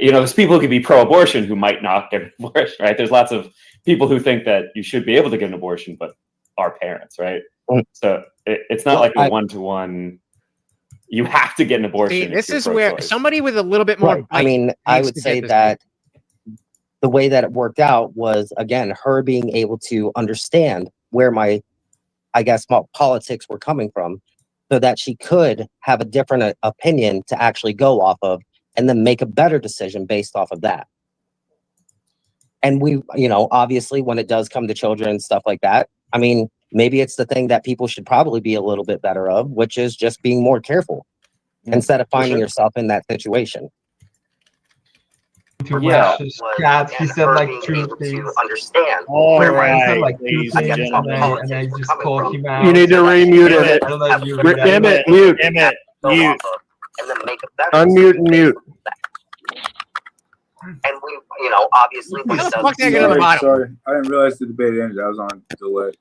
there's people who could be pro-abortion who might not get an abortion, right? There's lots of people who think that you should be able to get an abortion, but are parents, right? So it's not like a one-to-one. You have to get an abortion. See, this is where somebody with a little bit more. I mean, I would say that the way that it worked out was, again, her being able to understand where my politics were coming from, so that she could have a different opinion to actually go off of, and then make a better decision based off of that. And we, obviously, when it does come to children and stuff like that, I mean, maybe it's the thing that people should probably be a little bit better of, which is just being more careful instead of finding yourself in that situation. He said like two things. Understand. All right, said like two ladies things, and gentlemen. and I just called him out. You need to remute it. I don't know if you read that. Emmett, mute. And then make a better Unmute and mute. And we, obviously, when it does. Sorry, I didn't realize the debate ended. I was on delay.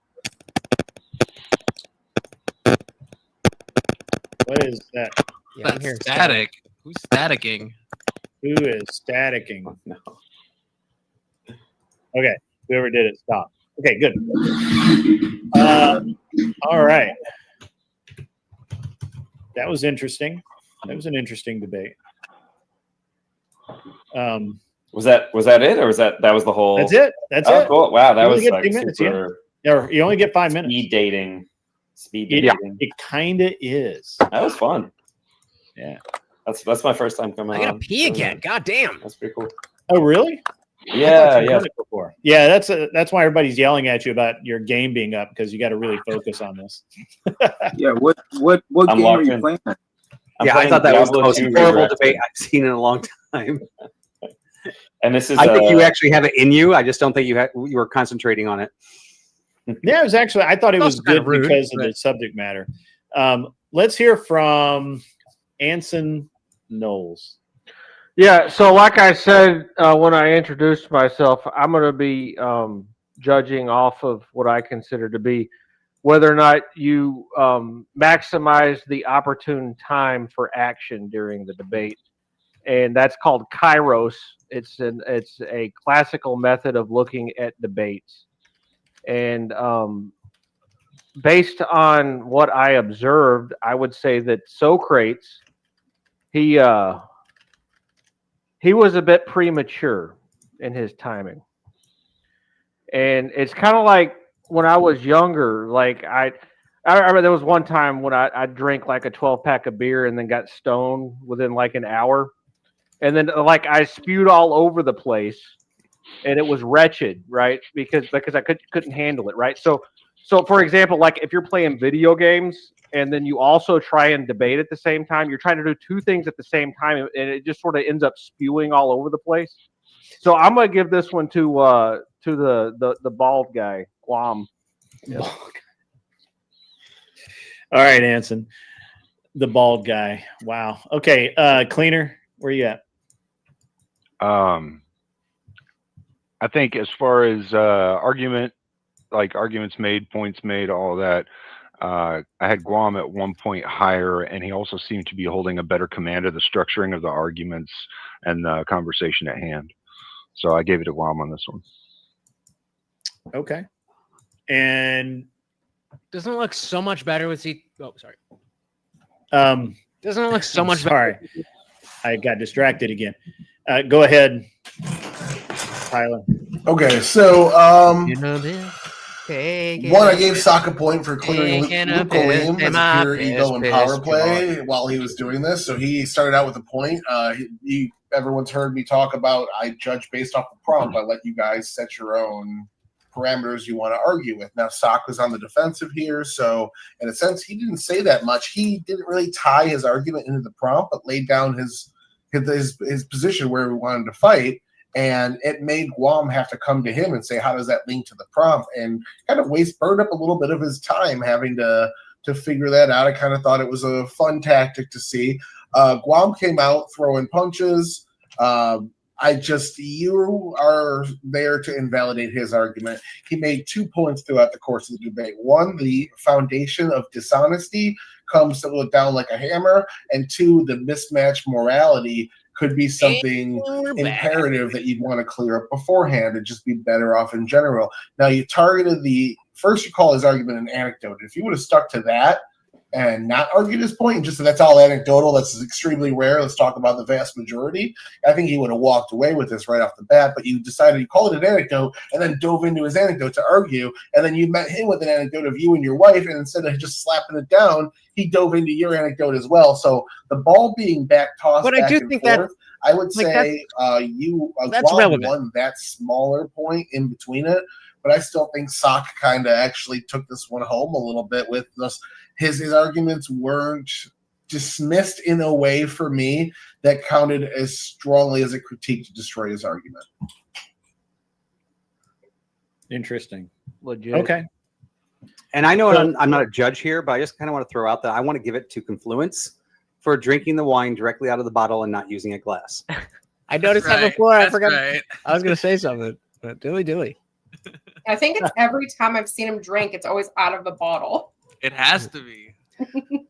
What is that? Yeah, I'm hearing static. Who's staticking? Who is staticking? Oh, no. Okay, whoever did it, stop. Okay, good. All right. That was interesting. That was an interesting debate. Was that it, or was that was the whole? That's it. That's it. Cool. Wow, that was like 2 minutes, super. Yeah, you only get 5 minutes. Speed dating. It kind of is. That was fun. Yeah, that's my first time coming. I gotta pee again. God damn. That's pretty cool. Oh, really? Yeah. Before. Yeah, that's why everybody's yelling at you about your game being up, because you got to really focus on this. Yeah. What game are you playing? I thought that was the most horrible debate I've seen in a long time. And this is. I think you actually have it in you. I just don't think you were concentrating on it. Yeah, it was actually. I thought it was good because of the subject matter. Let's hear from Anson Knowles. Yeah, so like I said when I introduced myself, I'm going to be judging off of what I consider to be whether or not you maximize the opportune time for action during the debate, and that's called Kairos. It's a classical method of looking at debates, and based on what I observed, I would say that Socrates, he was a bit premature in his timing. And it's kind of like when I was younger, like I remember there was one time when I drank like a 12-pack of beer and then got stoned within like an hour. And then like I spewed all over the place and it was wretched, right? Because I couldn't handle it, right? So for example, like if you're playing video games and then you also try and debate at the same time, you're trying to do two things at the same time, and it just sort of ends up spewing all over the place. So I'm gonna give this one to the bald guy, Guam. Yeah. All right, Anson, the bald guy. Wow. Okay, Cleaner, where you at? I think as far as arguments made, points made, all of that, I had Guam at one point higher, and he also seemed to be holding a better command of the structuring of the arguments and the conversation at hand. So I gave it to Guam on this one. Okay. And doesn't it look so much better with Z? Oh, sorry. Doesn't it look so much sorry. better? I got distracted again. Go ahead, Tyler. Okay, so one, I gave Sock a point for clearing Luke Kalim as a pure ego and power play while he was doing this. So he started out with a point. Everyone's heard me talk about I judge based off the prompt. I let you guys set your own parameters you want to argue with. Now, Sock was on the defensive here, so in a sense, he didn't say that much. He didn't really tie his argument into the prompt, but laid down his position where he wanted to fight. And it made Guam have to come to him and say, how does that link to the prompt? And kind of burned up a little bit of his time having to figure that out. I kind of thought it was a fun tactic to see. Guam came out throwing punches. You are there to invalidate his argument. He made 2 points throughout the course of the debate. One, the foundation of dishonesty comes down like a hammer. And two, the mismatched morality could be something imperative that you'd want to clear up beforehand and just be better off in general. Now, you targeted first you call his argument an anecdote. If you would have stuck to that and not argued his point and just said that's all anecdotal, that's extremely rare, let's talk about the vast majority, I think he would have walked away with this right off the bat. But you decided you called it an anecdote and then dove into his anecdote to argue, and then you met him with an anecdote of you and your wife, and instead of just slapping it down, he dove into your anecdote as well. So the ball being tossed but back I do and think forth, that, I would say that's relevant. Won that smaller point in between it, but I still think Sock kind of actually took this one home a little bit with this. His arguments weren't dismissed in a way for me that counted as strongly as a critique to destroy his argument. Interesting. Legit. Okay. And I know I'm not a judge here, but I just kind of want to throw out that I want to give it to Confluence for drinking the wine directly out of the bottle and not using a glass. I noticed that before. I forgot. Right. I was going to say something, but dilly. I think it's every time I've seen him drink, it's always out of the bottle. It has to be.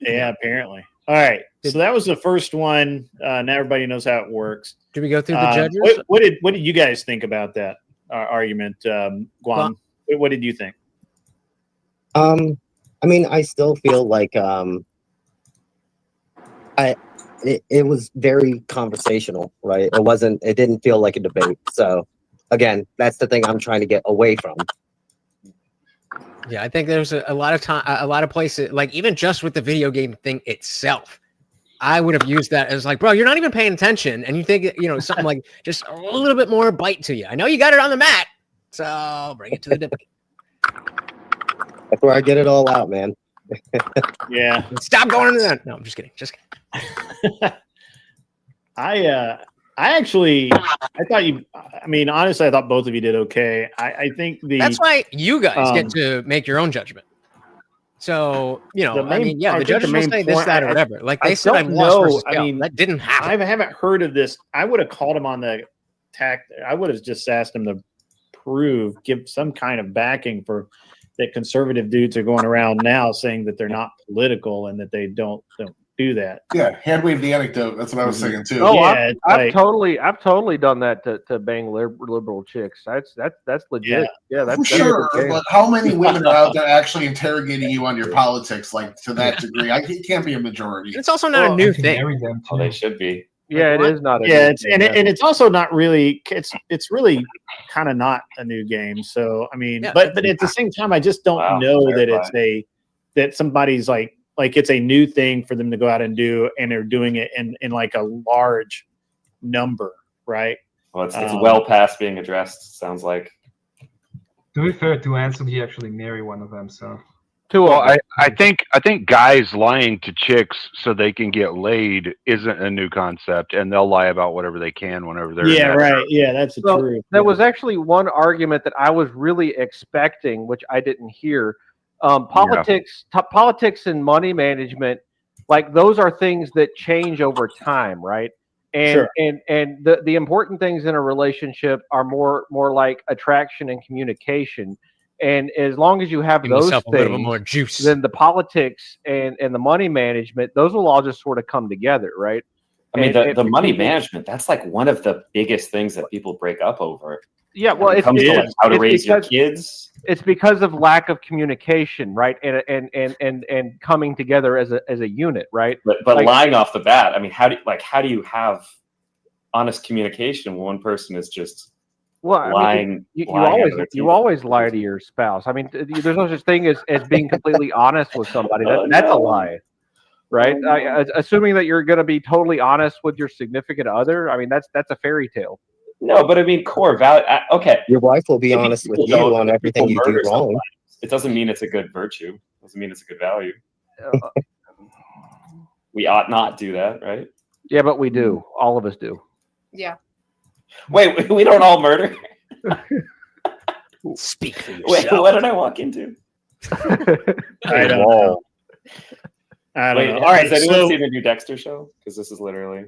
Yeah, apparently. All right. So that was the first one. Now everybody knows how it works. Did we go through the judges? What did you guys think about that argument, Guam? What did you think? I mean, I still feel like it was very conversational, right? It didn't feel like a debate. So again, that's the thing I'm trying to get away from. Yeah, I think there's a lot of time, a lot of places, like even just with the video game thing itself, I would have used that as like, bro, you're not even paying attention, and you think something like just a little bit more bite to you. I know you got it on the mat, so bring it to the debate. That's where I get it all out, man. Yeah. Stop going into that. No, I'm just kidding. Honestly, I thought both of you did okay. I think that's why you guys get to make your own judgment. So, the judges will say this, that, or whatever. Like they said, I've lost. That didn't happen. I haven't heard of this. I would have called him on the tack. I would have just asked him to give some kind of backing for that. Conservative dudes are going around now saying that they're not political and that they don't do that. Yeah, hand wave the anecdote. That's what I was saying too. Oh, yeah, I've totally done that to bang liberal chicks. That's legit. Yeah, that's sure. But how many women are out there actually interrogating you on your politics, like to that degree? It can't be a majority. It's also not a new thing. Oh, they should be. Yeah, it is not. It's also not really. It's really kind of not a new game. So I mean, but at the same time, I just don't know that that somebody's like it's a new thing for them to go out and do, and they're doing it in like a large number, right? Well, it's well past being addressed. Sounds like. To be fair to Anson, he actually married one of them, so. Well, I think guys lying to chicks so they can get laid isn't a new concept, and they'll lie about whatever they can whenever they're right. Yeah, that's the truth. There was actually one argument that I was really expecting, which I didn't hear. Politics, politics and money management, like those are things that change over time, right? And Sure. and the important things in a relationship are more like attraction and communication. And as long as you have Give those yourself a little bit things, more juice. then the politics and the money management, those will all just sort of come together, right? I mean, And the money people- management, that's like one of the biggest things that people break up over. Yeah, well, when it comes to like how to raise your kids. It's because of lack of communication, right? And coming together as a unit, right? But Like- lying off the bat, I mean, how do you have honest communication when one person is just Well, I lying? mean, you lying always under their you teeth? always lie to your spouse. I mean, there's no such thing as being completely honest with somebody. Oh, That's a no. lie, right? Oh, no. Assuming that you're going to be totally honest with your significant other. I mean, that's a fairy tale. No, but I mean, core value. Okay, Your wife will be maybe honest with people you don't- on everything you people do murder wrong. somebody. It doesn't mean it's a good virtue. It doesn't mean it's a good value. We ought not do that, right? Yeah, but we do. All of us do. Yeah. Wait, we don't all murder. Speak for Wait, yourself. what did I walk into? I don't know. I don't Wait, know. has All right, anyone so seen the new Dexter show? Because this is literally.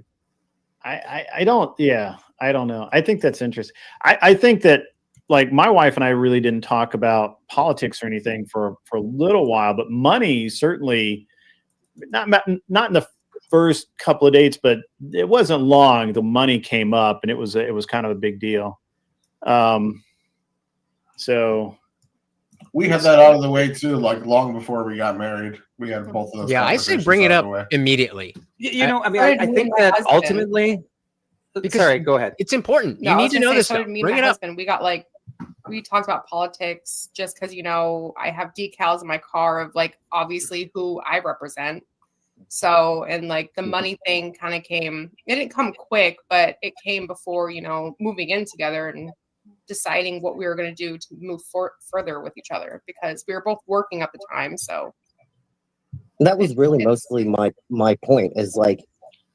I don't. Yeah, I don't know. I think that's interesting. I think that like my wife and I really didn't talk about politics or anything for a little while, but money certainly not in the first couple of dates, but it wasn't long. The money came up, and it was kind of a big deal. So we had that out of the way too, like long before we got married. We had both of those. Yeah, I say conversations bring it out of up the way. immediately. You know, I mean, I think my that husband. ultimately. Sorry, go ahead. It's important. No, You I need was to gonna know say, this so stuff. did me and Bring my it up. husband. We talked about politics just because, you know, I have decals in my car of like obviously who I represent. So, and like the money thing kind of came, it didn't come quick, but it came before, you know, moving in together and deciding what we were going to do to move further with each other because we were both working at the time. So That was really mostly my point is like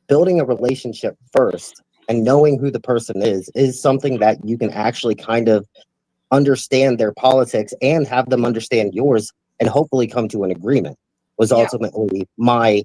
building a relationship first and knowing who the person is something that you can actually kind of understand their politics and have them understand yours and hopefully come to an agreement was ultimately my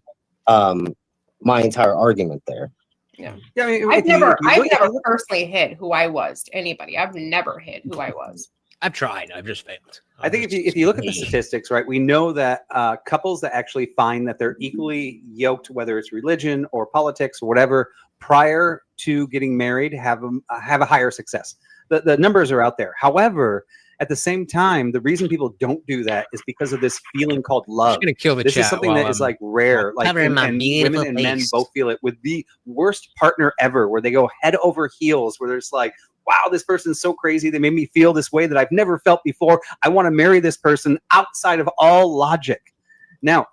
entire argument there. yeah. I mean, I've if you never look at- personally hid who I was to anybody. I've never hid who I was. I've tried. I've just failed. I think if you look at the statistics, right, we know that couples that actually find that they're equally yoked, whether it's religion or politics or whatever, prior to getting married, have a higher success. The numbers are out there. However, at the same time, the reason people don't do that is because of this feeling called love. I'm just gonna kill the This is chat something while that is I'm like rare. Like covering my and beautiful women and men face. both feel it with the worst partner ever, where they go head over heels, where there's like, wow, this person's so crazy. They made me feel this way that I've never felt before. I want to marry this person outside of all logic. Now,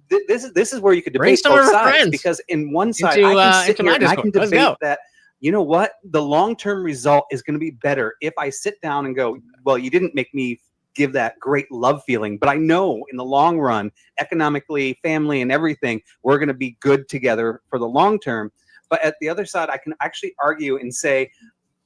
this is where you could Bring debate some of both our sides friends because in one side into, I can sit into here my and I can Discord. Let's go. debate that. You know what? The long-term result is going to be better if I sit down and go, well, you didn't make me give that great love feeling, but I know in the long run, economically, family, and everything, we're going to be good together for the long term. But at the other side, I can actually argue and say,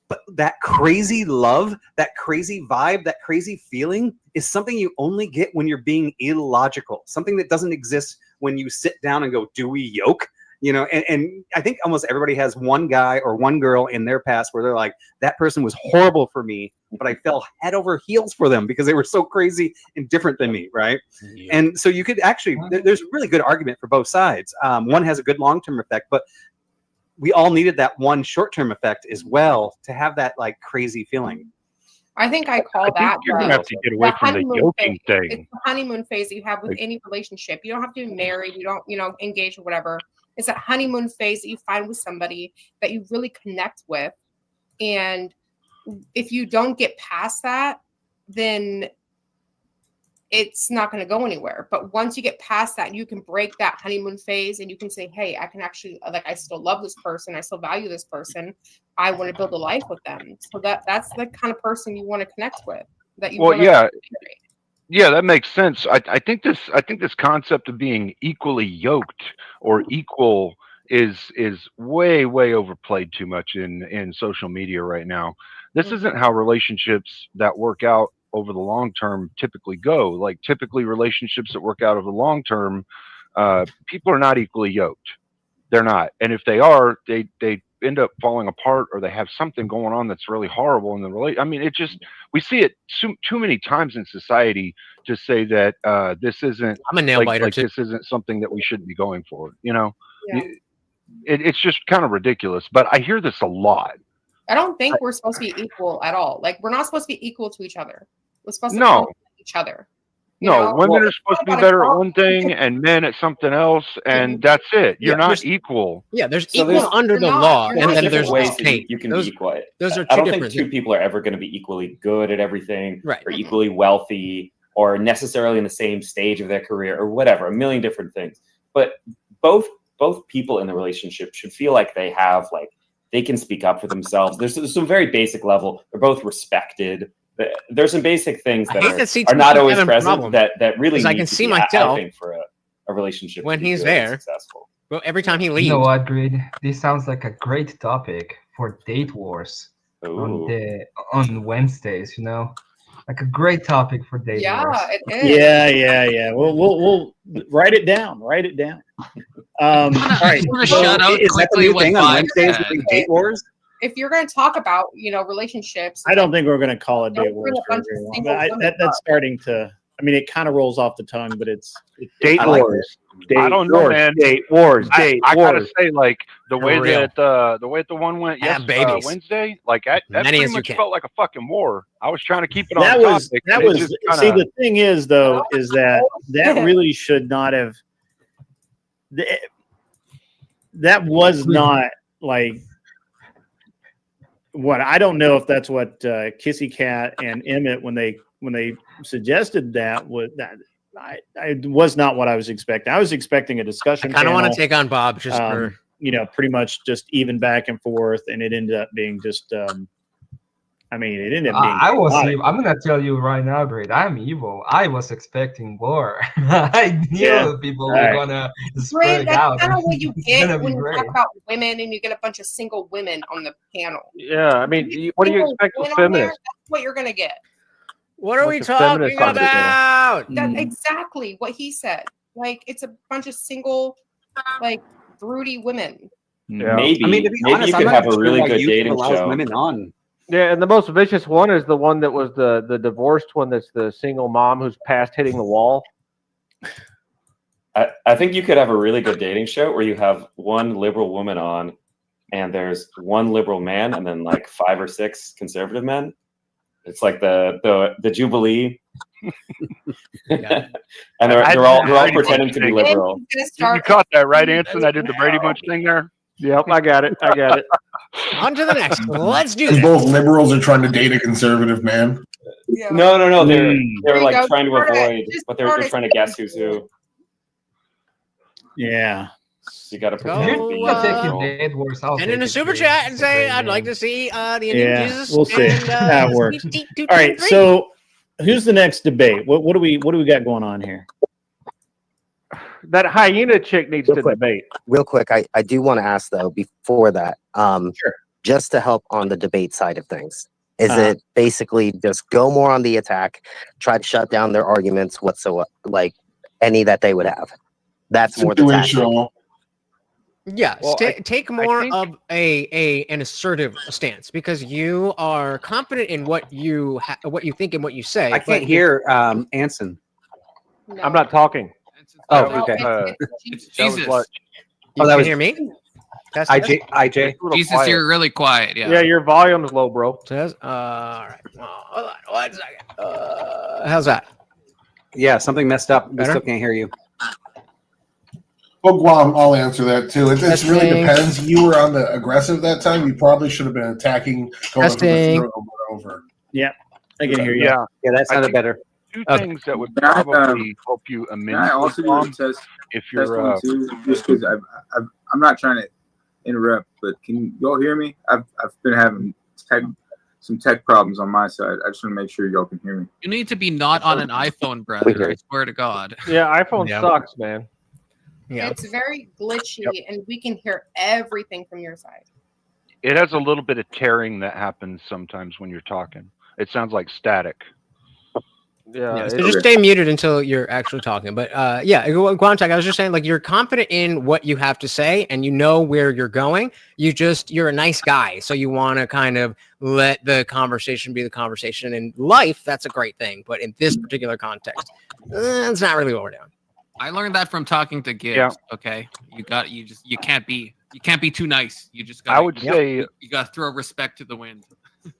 but that crazy love, that crazy vibe, that crazy feeling is something you only get when you're being illogical, something that doesn't exist when you sit down and go, do we yoke? You know, and I think almost everybody has one guy or one girl in their past where they're like, that person was horrible for me, but I fell head over heels for them because they were so crazy and different than me, right? Yeah. And so you could actually, there's a really good argument for both sides. One has a good long-term effect, but we all needed that one short-term effect as well to have that like crazy feeling. I think I call that You're gonna have to get away from the yoking thing. It's the honeymoon phase that you have with any relationship. You don't have to be married. You don't, engage or whatever. It's that honeymoon phase that you find with somebody that you really connect with. And if you don't get past that, then it's not going to go anywhere. But once you get past that, you can break that honeymoon phase and you can say, hey, I can actually, I still love this person. I still value this person. I want to build a life with them. So that's the kind of person you want to connect with. That you Yeah, that makes sense. I think this concept of being equally yoked or equal is way overplayed too much in social media right now. This isn't how relationships that work out over the long term typically go. Like typically relationships that work out over the long term, people are not equally yoked. They're not. And if they are, they end up falling apart, or they have something going on that's really horrible in the relation. I mean, it just, we see it too many times in society to say that this isn't, I'm a nail biter like too. this isn't something that we shouldn't be going for, you know? Yeah. It's just kind of ridiculous, but I hear this a lot. I don't think we're supposed to be equal at all. Like, we're not supposed to be equal to each other. We're supposed to No. complement each other. You No, know? women are supposed to be better at one thing and men at something else, and that's it. You're not equal. Yeah, there's So equal there's- under the You're not. law, You're and not then equal. there's ways just that hate. you can Those, be equal. those are I two don't think different two people are ever going to be equally good at everything, Right. or equally wealthy, or necessarily in the same stage of their career, or whatever. A million different things. But both people in the relationship should feel like they have, like, they can speak up for themselves. There's some very basic level. They're both respected. There's some basic things that are not always present that really I need can to see be, myself I think, for a relationship when to be he's good and there. successful. Well, every time he leaves. You know what, Grid? This sounds like a great topic for date wars Ooh. on Wednesdays. You know, like a great topic for date wars. Yeah, it is. Yeah. We'll write it down. Write it down. All right. I'm gonna shut out Is that the quickly new when thing on Bob Wednesdays? said. Doing date wars? If you're going to talk about, relationships, I don't think we're going to call it Don't date bring wars a for bunch of very long. single But women that's starting to. I mean, it kind of rolls off the tongue, but it's Date I like wars. it. I don't know, wars, man. Date wars. I gotta say, like the way For real. that the one went Have babies. Wednesday, like that Many pretty as you much can. felt like a fucking war. I was trying to keep it on That was topic. that and it was. just See, kinda- the thing is, though, is that really should not have. That was not like what I don't know if that's what Kissy Cat and Emmett when they suggested that was that. I was not what I was expecting. I was expecting a discussion. I kind of want to panel, take on Bob just for. pretty much just even back and forth, and it ended up being just. I mean, it ended up being. I was. chaotic. I'm gonna tell you right now, Grid. I'm evil. I was expecting war. I knew people were gonna spread Great, it that's out. kind of what you It's get gonna be when you great. talk about women and you get a bunch of single women on the panel. Yeah, I mean, what do you Single expect women with on there, feminists? that's what you're going to get. What are we Bunch of feminist talking about? That's exactly what he said. Like, it's a bunch of single, like, broody women. Yeah. Maybe, I mean, to be maybe honest, you I'm could not have a even really sure why good YouTube dating allows show. women on. Yeah, and the most vicious one is the one that was the divorced one. That's the single mom who's past hitting the wall. I think you could have a really good dating show where you have one liberal woman on, and there's one liberal man, and then like 5 or 6 conservative men. It's like the Jubilee, Yeah. and they're all pretending to be liberal. You caught that right, Anson? I did the Brady Bunch thing there. Yep, I got it. On to the next. Let's do And this. both liberals are trying to date a conservative man. Yeah. No. They're There you like go. trying to Start it. avoid, Just but they're start it. trying to guess who's who. Yeah. So you got to pretend to be. Go, Taking date wars. I'll Send in take a it, super Grid. chat and It's a say, great I'd like name. to see the Indian Jesus. We'll see and, how it works. All right, so who's the next debate? What do we got going on here? That hyena chick needs to debate. Real quick, I do want to ask though before that, Sure. just to help on the debate side of things. Is it basically just go more on the attack, try to shut down their arguments whatsoever, like any that they would have? That's more the tactic. Situational. Yes, Well, take more of an assertive stance because you are confident in what you think and what you say. I can't hear Anson. No. I'm not talking. Oh, That was, okay. It's that was Jesus. what- Oh, You that can was- hear me? Test, IJ. Jesus, you're really quiet. Yeah. Yeah, your volume's low, bro. Says, all right. Hold on 1 second. How's that? Yeah, something messed up. We Better? still can't hear you. Well, Guam, I'll answer that too. It really Testing. depends. You were on the aggressive that time. You probably should have been attacking, going for the Testing. throat over. Yeah, I can hear you. Yeah. Yeah, that sounded better. Two Okay. things that would Can I, probably help you Can immensely. I also do Tom, a test if test you're one too? Just because I'm not trying to interrupt, but can y'all hear me? I've been having some tech problems on my side. I just want to make sure y'all can hear me. You need to be not on an iPhone, brother. I swear to God. Yeah, iPhone Yeah. sucks, man. Yeah. It's very glitchy, and we can hear everything from your side. it has a little bit of tearing that happens sometimes when you're talking. It sounds like static. Yeah, so just stay muted until you're actually talking. But yeah, Guantak, I was just saying, like, you're confident in what you have to say and you know where you're going. You're a nice guy, so you want to kind of let the conversation be the conversation. In life, that's a great thing, but in this particular context, that's not really what we're doing. I learned that from talking to Gibbs. Yeah. Okay, you can't be too nice. You just I would say you got to throw respect to the wind.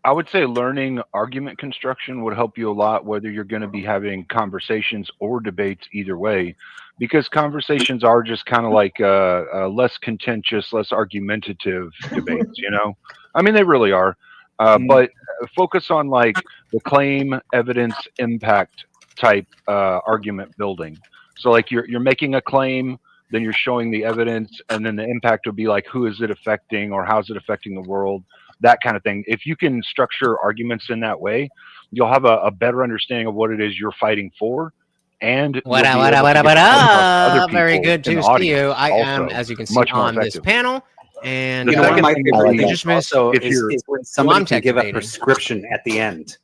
I would say learning argument construction would help you a lot, whether you're going to be having conversations or debates either way, because conversations are just kind of like less contentious, less argumentative debates, you know? I mean, they really are. But focus on like the claim, evidence, impact type argument building. So like you're making a claim, then you're showing the evidence, and then the impact would be like, who is it affecting or how's it affecting the world? That kind of thing. If you can structure arguments in that way, you'll have a better understanding of what it is you're fighting for. And very good to see you. I am, as you can see, on this panel. And one of my favorite things just missed also is when somebody can give a prescription at the end.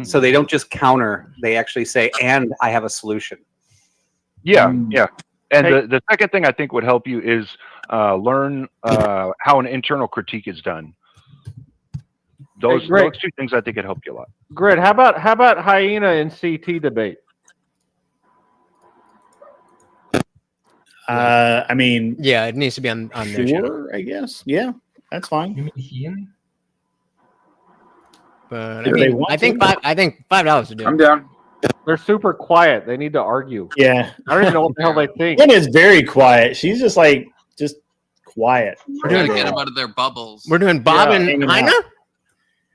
So they don't just counter, they actually say, and I have a solution. Yeah, yeah. And the second thing I think would help you is learn how an internal critique is done. Those two things I think could help you a lot. Grid, how about hyena and CT debate? I mean, yeah, it needs to be on their channel. Sure, I guess. Yeah, that's fine. But If I they mean, want I think to. $5 to do. I'm down. They're super quiet. They need to argue. Yeah. I don't even know what the hell they think. Lynn is very quiet. She's just quiet. We're trying to get them out of their bubbles. We're doing Bob and hanging Hyena? out.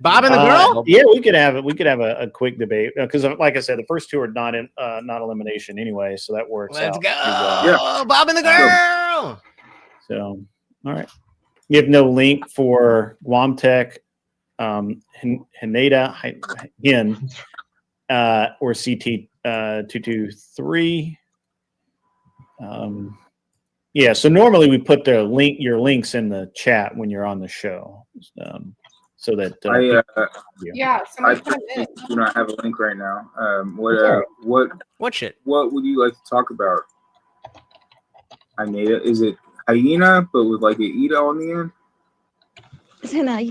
Bob and the girl? Yeah, we could have a quick debate because, like I said, the first two are not elimination anyway, so that works. Let's out go. pretty well. Bob and the girl. So, all right. You have no link for Guam Tech, Haneda, Hin, or CT 223. Yeah, so normally we put your links in the chat when you're on the show. So that somebody put it in. do not have a link right now. What shit? What would you like to talk about? Hyena? Is it hyena but with like an Ida on the end?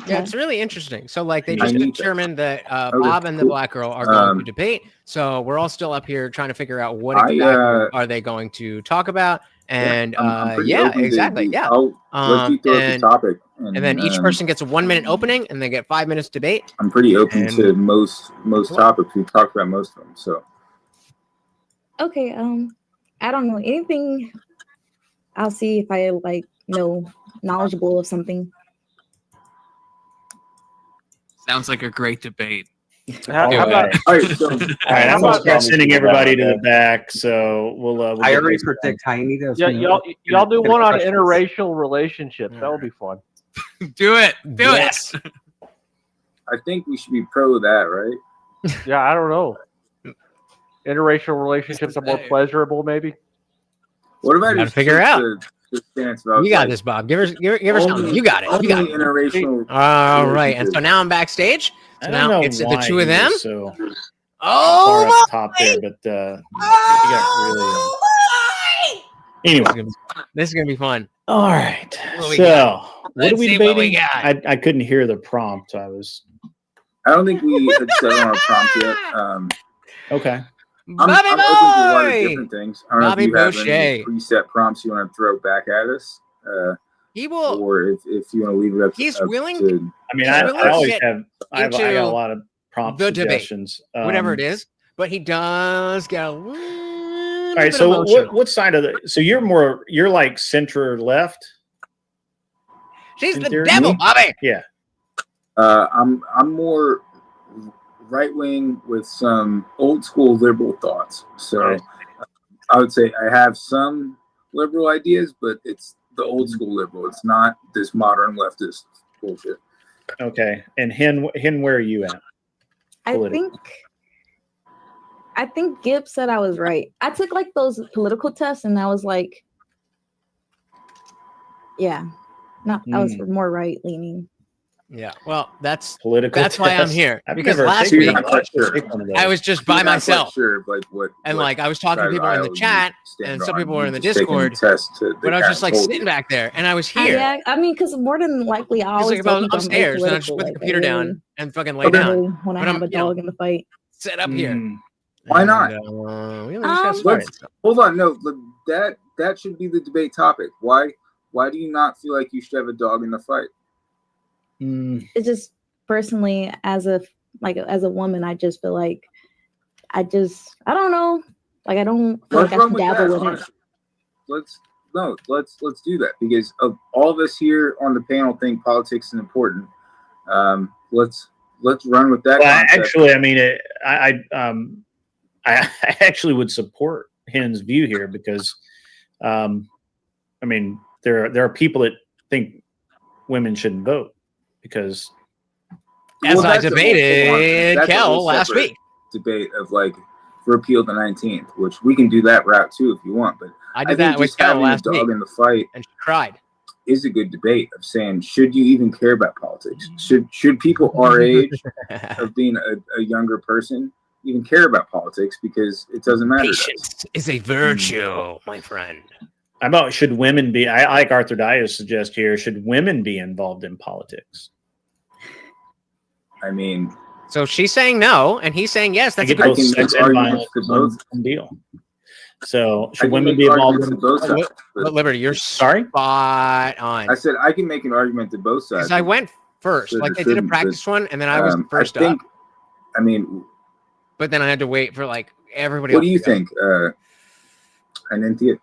Yeah, it's really interesting. So, like, they just Hyena. determined that Okay, Bob and the cool. Black Girl are going to debate. So we're all still up here trying to figure out what exactly are they going to talk about. And I'm pretty yeah, open to exactly. the- Yeah. let's you throw out the topic, and then each person gets a 1 minute opening, and they get 5 minutes debate. I'm pretty open And- to most topics. We talked about most of them. So Okay, I don't know anything. I'll see if I know knowledgeable of something. Sounds like a great debate. How All about- right, I'm gonna start sending everybody to the back. So we'll I get already this predict Hyena. Yeah, y'all do one on interracial relationships. That would be fun. Do it. Do Yes. I think we should be pro that, right? Yeah, I don't know. Interracial relationships are more pleasurable, maybe. What about Gotta figure it out. the stance about You got like, this, Bob. Give her something. only- You got it. You got only it. interracial All right. And so now I'm backstage. So I don't now know it's the why two of he them. was so far Oh, up top there, but he got really. Anyway, this is gonna be fun. all right. What we So, got? what are Let's we see what we debating? got. I couldn't hear the prompt. I was I don't think we had said on our prompt yet. okay. I'm Bobby open to a lot of boy! different things. I don't Bobby know if you have Boucher. any preset prompts you want to throw back at us, He will. or if you want to leave it up. He's up willing. to I mean, He's I willing to always get have. I got a into lot of prompt the debate, suggestions. whatever it is. But he does get a little All right. bit So, emotional. what side of the? So you're like center left. She's in the theory? devil, Bobby. Yeah. I'm more right wing with some old school liberal thoughts. So Right. I would say I have some liberal ideas, but it's the old school liberal. It's not this modern leftist bullshit. Okay. And Hen, where are you at? I think Gibbs said I was right. I took like those political tests, and I was like, yeah, I was more right leaning. Yeah, well, that's political. That's why I'm test. here I've because never last taken week one. I should take one of those. I was just by You're not quite myself, sure of, like what and what like I was talking to side of people in the aisle you chat, stand and some on. people were You in the just taking a Discord. test to But I was just like told sitting you. back there, and I was here. Yeah, I mean, because more than likely, I He's always like tell about people I'm upstairs, and I just apolitical. put the Like, I computer really, down and fucking lay I down. really want to But have a dog in the fight. Set up here. Why not? We only just got started. Let's hold on. No, that should be the debate topic. Why do you not feel like you should have a dog in the fight? It's just personally, as a woman, I just feel like I don't know. Like, I don't feel Let's like I run should with that. dabble in it. Honestly. Let's do that, because of all of us here on the panel think politics is important. Let's run with that. Well, concept. actually, I mean, I actually would support Hen's view here because, I mean, there are people that think women shouldn't vote because, As I that's a debated that's a whole Kel last separate week. debate of like repeal the 19th, which we can do that route too if you want. But I did think that with just Kel having a last dog week, in the fight and she cried. is a good debate of saying, should you even care about politics? Should people our age of being a younger person even care about politics, because it doesn't matter. Patience is a virtue, my friend. How about should women be? I like Arthur Dias suggest here. Should women be involved in politics? I mean, so she's saying no, and he's saying yes. That's a good sex and violence deal. So should women be involved in both sides? But Liberty, you're sorry. Spot on. I said I can make an argument to both sides. Because I went first, Should or like I did a shouldn't, practice but, one, and then I was first I think, up. I mean, but then I had to wait for like everybody. What else do you to go. think, Ananthea?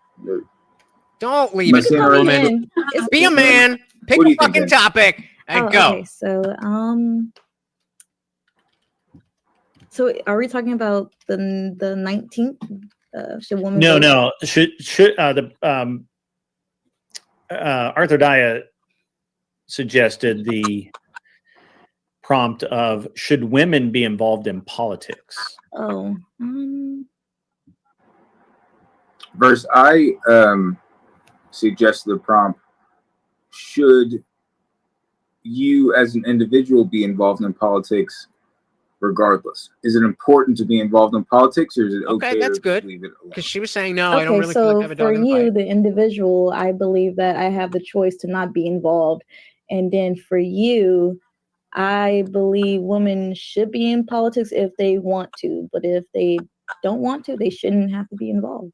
Don't leave it to a woman. Be a man. Pick What do a you think, fucking Ben? topic and go. Okay, so are we talking about the 19th? Should women vote? No. Should Arthur Dia suggested the prompt of should women be involved in politics? Oh. Verse, I suggest the prompt, should you as an individual be involved in politics regardless? Is it important to be involved in politics, or is it okay that's to good. leave it alone? Because she was saying no, I don't really feel like I have a dog for in the you, fight. the individual, I believe that I have the choice to not be involved. And then for you, I believe women should be in politics if they want to, but if they don't want to, they shouldn't have to be involved.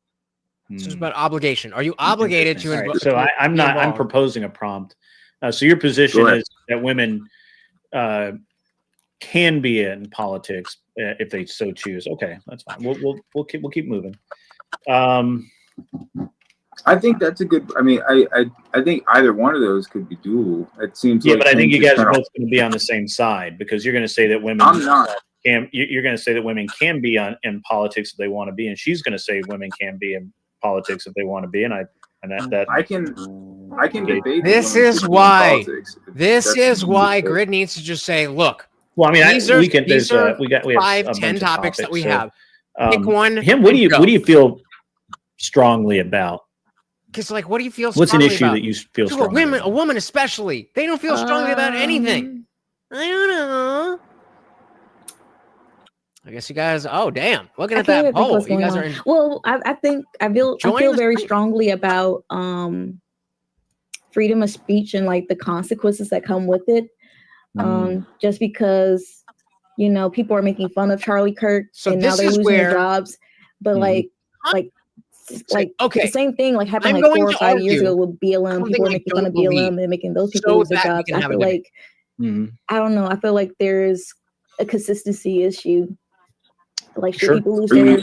This is about obligation. Are you obligated to? All right, so I'm be not. I'm involved? proposing a prompt. So your position is that women can be in politics if they so choose. Okay, that's fine. We'll keep moving. I think that's a good. I mean, I think either one of those could be doable. It seems. Yeah, like but I think you things guys are kinda- both going to be on the same side because you're going to say that women. I'm not. You're going to say that women can be in politics if they want to be, and she's going to say women can be in politics if they want to be, and that I can debate. This women is should be in why. politics. This That's is the why easiest way. Grid needs to just say, look. Well, I mean, these are we can. these There's are we have 5, a 10 bunch of topics that we so, have. Pick one. Him, what do and go. you feel strongly about? Because, like, what do you feel? What's an strongly issue about? that you feel To strongly a woman especially, they don't feel strongly about anything. I don't know. I guess you guys. Oh, damn! Looking I at can't that even think poll, what's you going guys on. are. In, Well, I Join feel the very fight. strongly about freedom of speech and like the consequences that come with it. Just because people are making fun of Charlie Kirk and now this they're is losing their where- jobs, but like okay, the same thing like happened I'm like going 4 or to 5 years argue ago with BLM. something People were I making fun don't of BLM believe and making those people so lose their that we jobs. can I have a feel debate. like I don't know. I feel like there's a consistency issue. Like should people lose their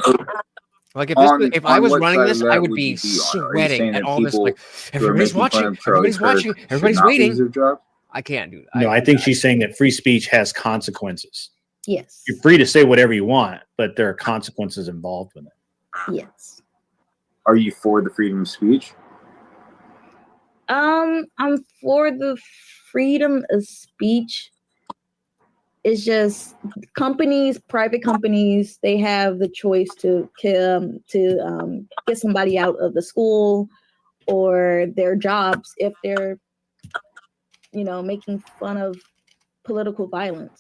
Like if I On was what running side this, of I that would would be you be on? Are you sweating saying at that all this. people Like who are everybody's making fun watching, of Charlie everybody's Kirk watching, should everybody's not lose waiting. their job? I can't do that. No, I think she's saying that free speech has consequences. Yes. You're free to say whatever you want, but there are consequences involved with it. Yes. Are you for the freedom of speech? I'm for the freedom of speech. It's just private companies, they have the choice to get somebody out of the school or their jobs if they're, making fun of political violence.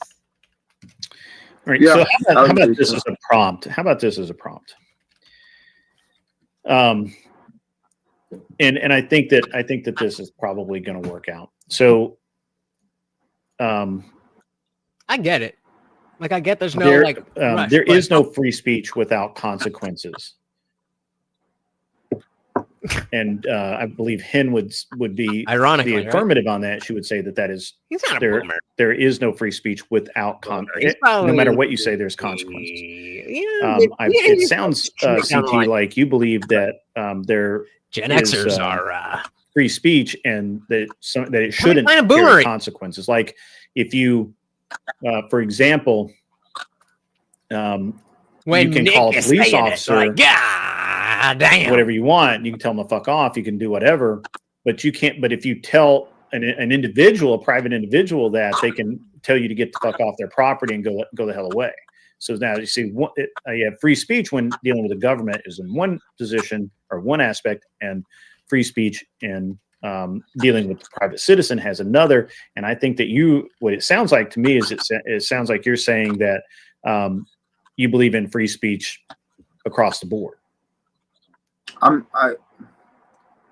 All right. Yeah, So how about this as a prompt? How about this as a prompt? And I think that this is probably going to work out. So, I get it. Like I get there's no there, like rush, there but- is no free speech without consequences. And I believe Hen would be ironically the affirmative on that. She would say that is He's not a there. boomer. There is no free speech without He's no matter what you say. There's consequences. It sounds CT like you believe that there Gen is, Xers are free speech and that it shouldn't kind of carry boomery. consequences. Like if you, for example, when you can Nick call a is police saying it, officer like, God damn. whatever you want. You can tell them to fuck off. You can do whatever, but you can't. But if you tell an individual, a private individual, that they can tell you to get the fuck off their property and go the hell away. So now you see, you have free speech when dealing with the government is in one position or one aspect, and free speech in dealing with the private citizen has another. And I think that what it sounds like to me is it sounds like you're saying that you believe in free speech across the board.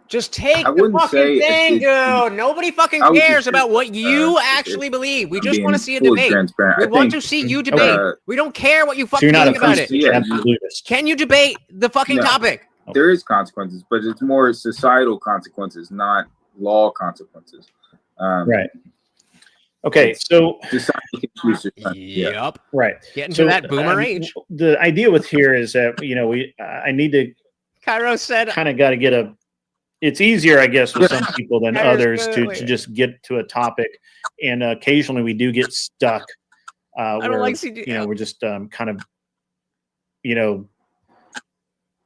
Just take I the wouldn't fucking say thing, it's- dude. Nobody fucking I would cares just about say, what you actually believe. We just being want to see a fully debate. transparent. We I want think- to see you debate. We don't care what you fucking you're not think a about free it. speech absolutist. Can you debate the fucking No. topic? There is consequences, but it's more societal consequences, not law consequences. Right. Okay, so society can choose to- Yep. Right. Getting to that boomer age. The idea with here is that I need to Cairo said kind of got to get it's easier, I guess, with some people than That is others good. to just get to a topic, and occasionally we do get stuck. don't Where, like CDL. we're just kind of,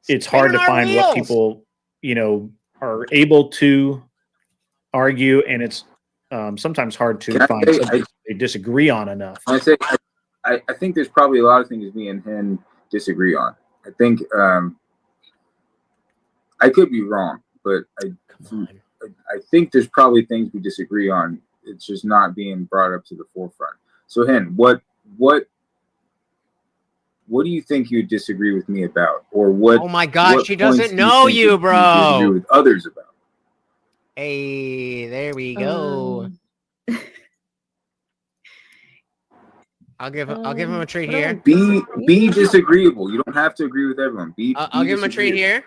it's hard to Spinning our find what wheels. people, are able to argue, and it's sometimes hard to Can I find say, something they disagree on enough. I say I think there's probably a lot of things me and Hen disagree on. I think I could be wrong, but I think there's probably things we disagree on. It's just not being brought up to the forefront. So Hen, what do you think you disagree with me about, or what? Oh my God, what she points doesn't do know think you, that bro. disagree with others about. Hey, there we go. I'll give him a treat here. Be disagreeable. You don't have to agree with everyone. I'll give him a treat here,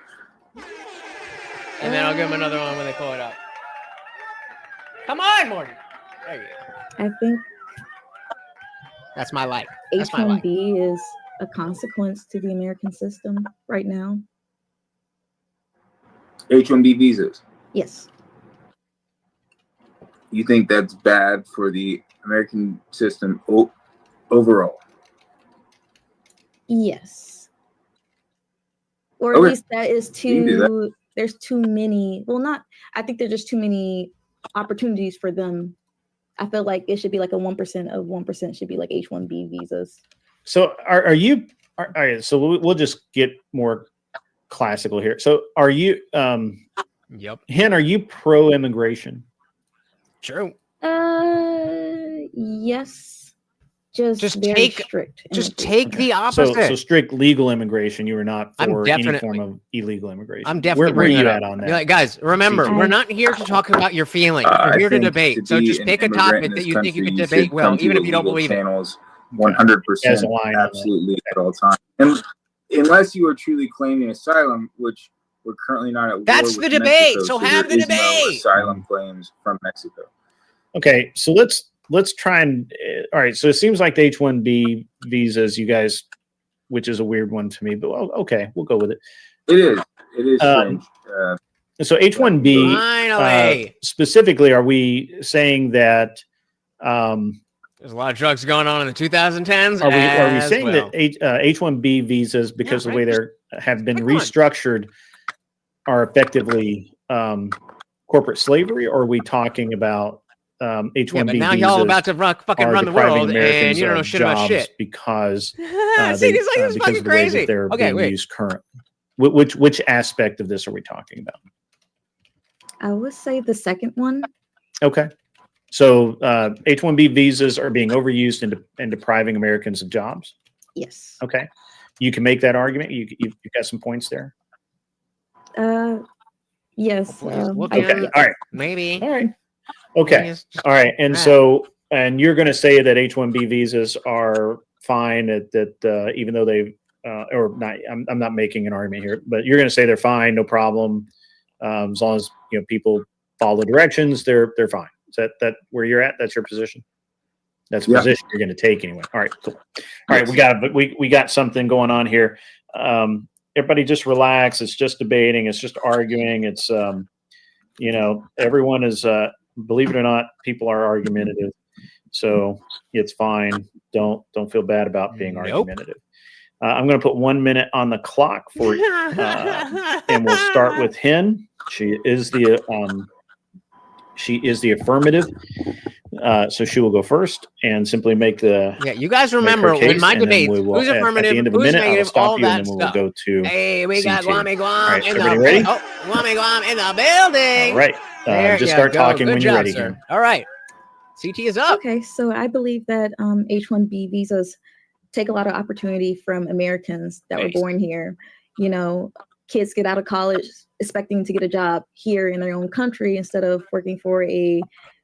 and then I'll give him another one when they pull it up. Come on, Morty. There you go. I think That's my life. That's my life. H-1B is a consequence to the American system right now. H-1B visas. Yes. You think that's bad for the American system overall? Yes. Or at Okay. least that is You can do too, there's too many, I think there's just too many opportunities for them. I feel like it should be like a 1% of 1% should be like H-1B visas. So are you? All right. So we'll just get more classical here. So are you? Yep. Hen, are you pro immigration? True. Yes. Just very take strict. Just immigration. take the opposite. So strict legal immigration. You were not I'm for any definitely- form of illegal immigration. I'm definitely Where are bringing you it at up. on Be that? like, guys, remember, CT? we're not here to talk about your feelings. We're I here to think debate. So be just an pick a immigrant topic in that this you think you country, can should debate well, come to even if you don't illegal believe it. channels, As 100%, a line on that. absolutely at all times. And unless you are truly claiming asylum, which we're currently not at war That's with the debate, Mexico, so have there the is no debate. asylum claims from Mexico. Okay, so let's try and all right. So it seems like the H-1B visas, you guys, which is a weird one to me, but well, okay, we'll go with it. It is strange. So H-1B, Finally. specifically, are we saying that? There's a lot of drugs going on in the 2010s. Are we as saying well. that H-1B visas, because of the way they're have been Pick one. restructured, are effectively corporate slavery, or are we talking about H-1B Yeah, but now visas y'all about to fucking are run the depriving world, Americans and you don't know of shit about jobs shit. because See, he's like, this is because fucking of the way crazy. that they're Okay, being wait. used currently. Which aspect of this are we talking about? I would say the second one. Okay. So H-1B visas are being overused and depriving Americans of jobs. Yes. Okay. You can make that argument. You've got some points there. Yes. Okay. All right. Maybe. All right. Okay. All right. And so, and you're going to say that H-1B visas are fine that even though they or not, I'm not making an argument here, but you're going to say they're fine, no problem, as long as people follow directions, they're fine. Is that where you're at? That's your position. That's a position you're going to take anyway. All right, cool. All right, we got something going on here. Everybody just relax. It's just debating. It's just arguing. It's everyone is believe it or not, people are argumentative, so it's fine. Don't feel bad about being argumentative. I'm going to put 1 minute on the clock for and we'll start with Hen. She is the affirmative, so she will go first and simply make the you guys remember when my debates, who's affirmative, at the end of the who's minute, negative, all that stuff. We'll go to hey, we got CT. Guam Right, in the ready? Guam in the building. All right, just start talking when you're ready. Sir. All right, CT is up. Okay, so I believe that H-1B visas take a lot of opportunity from Americans that were born here. Kids get out of college expecting to get a job here in their own country instead of working for a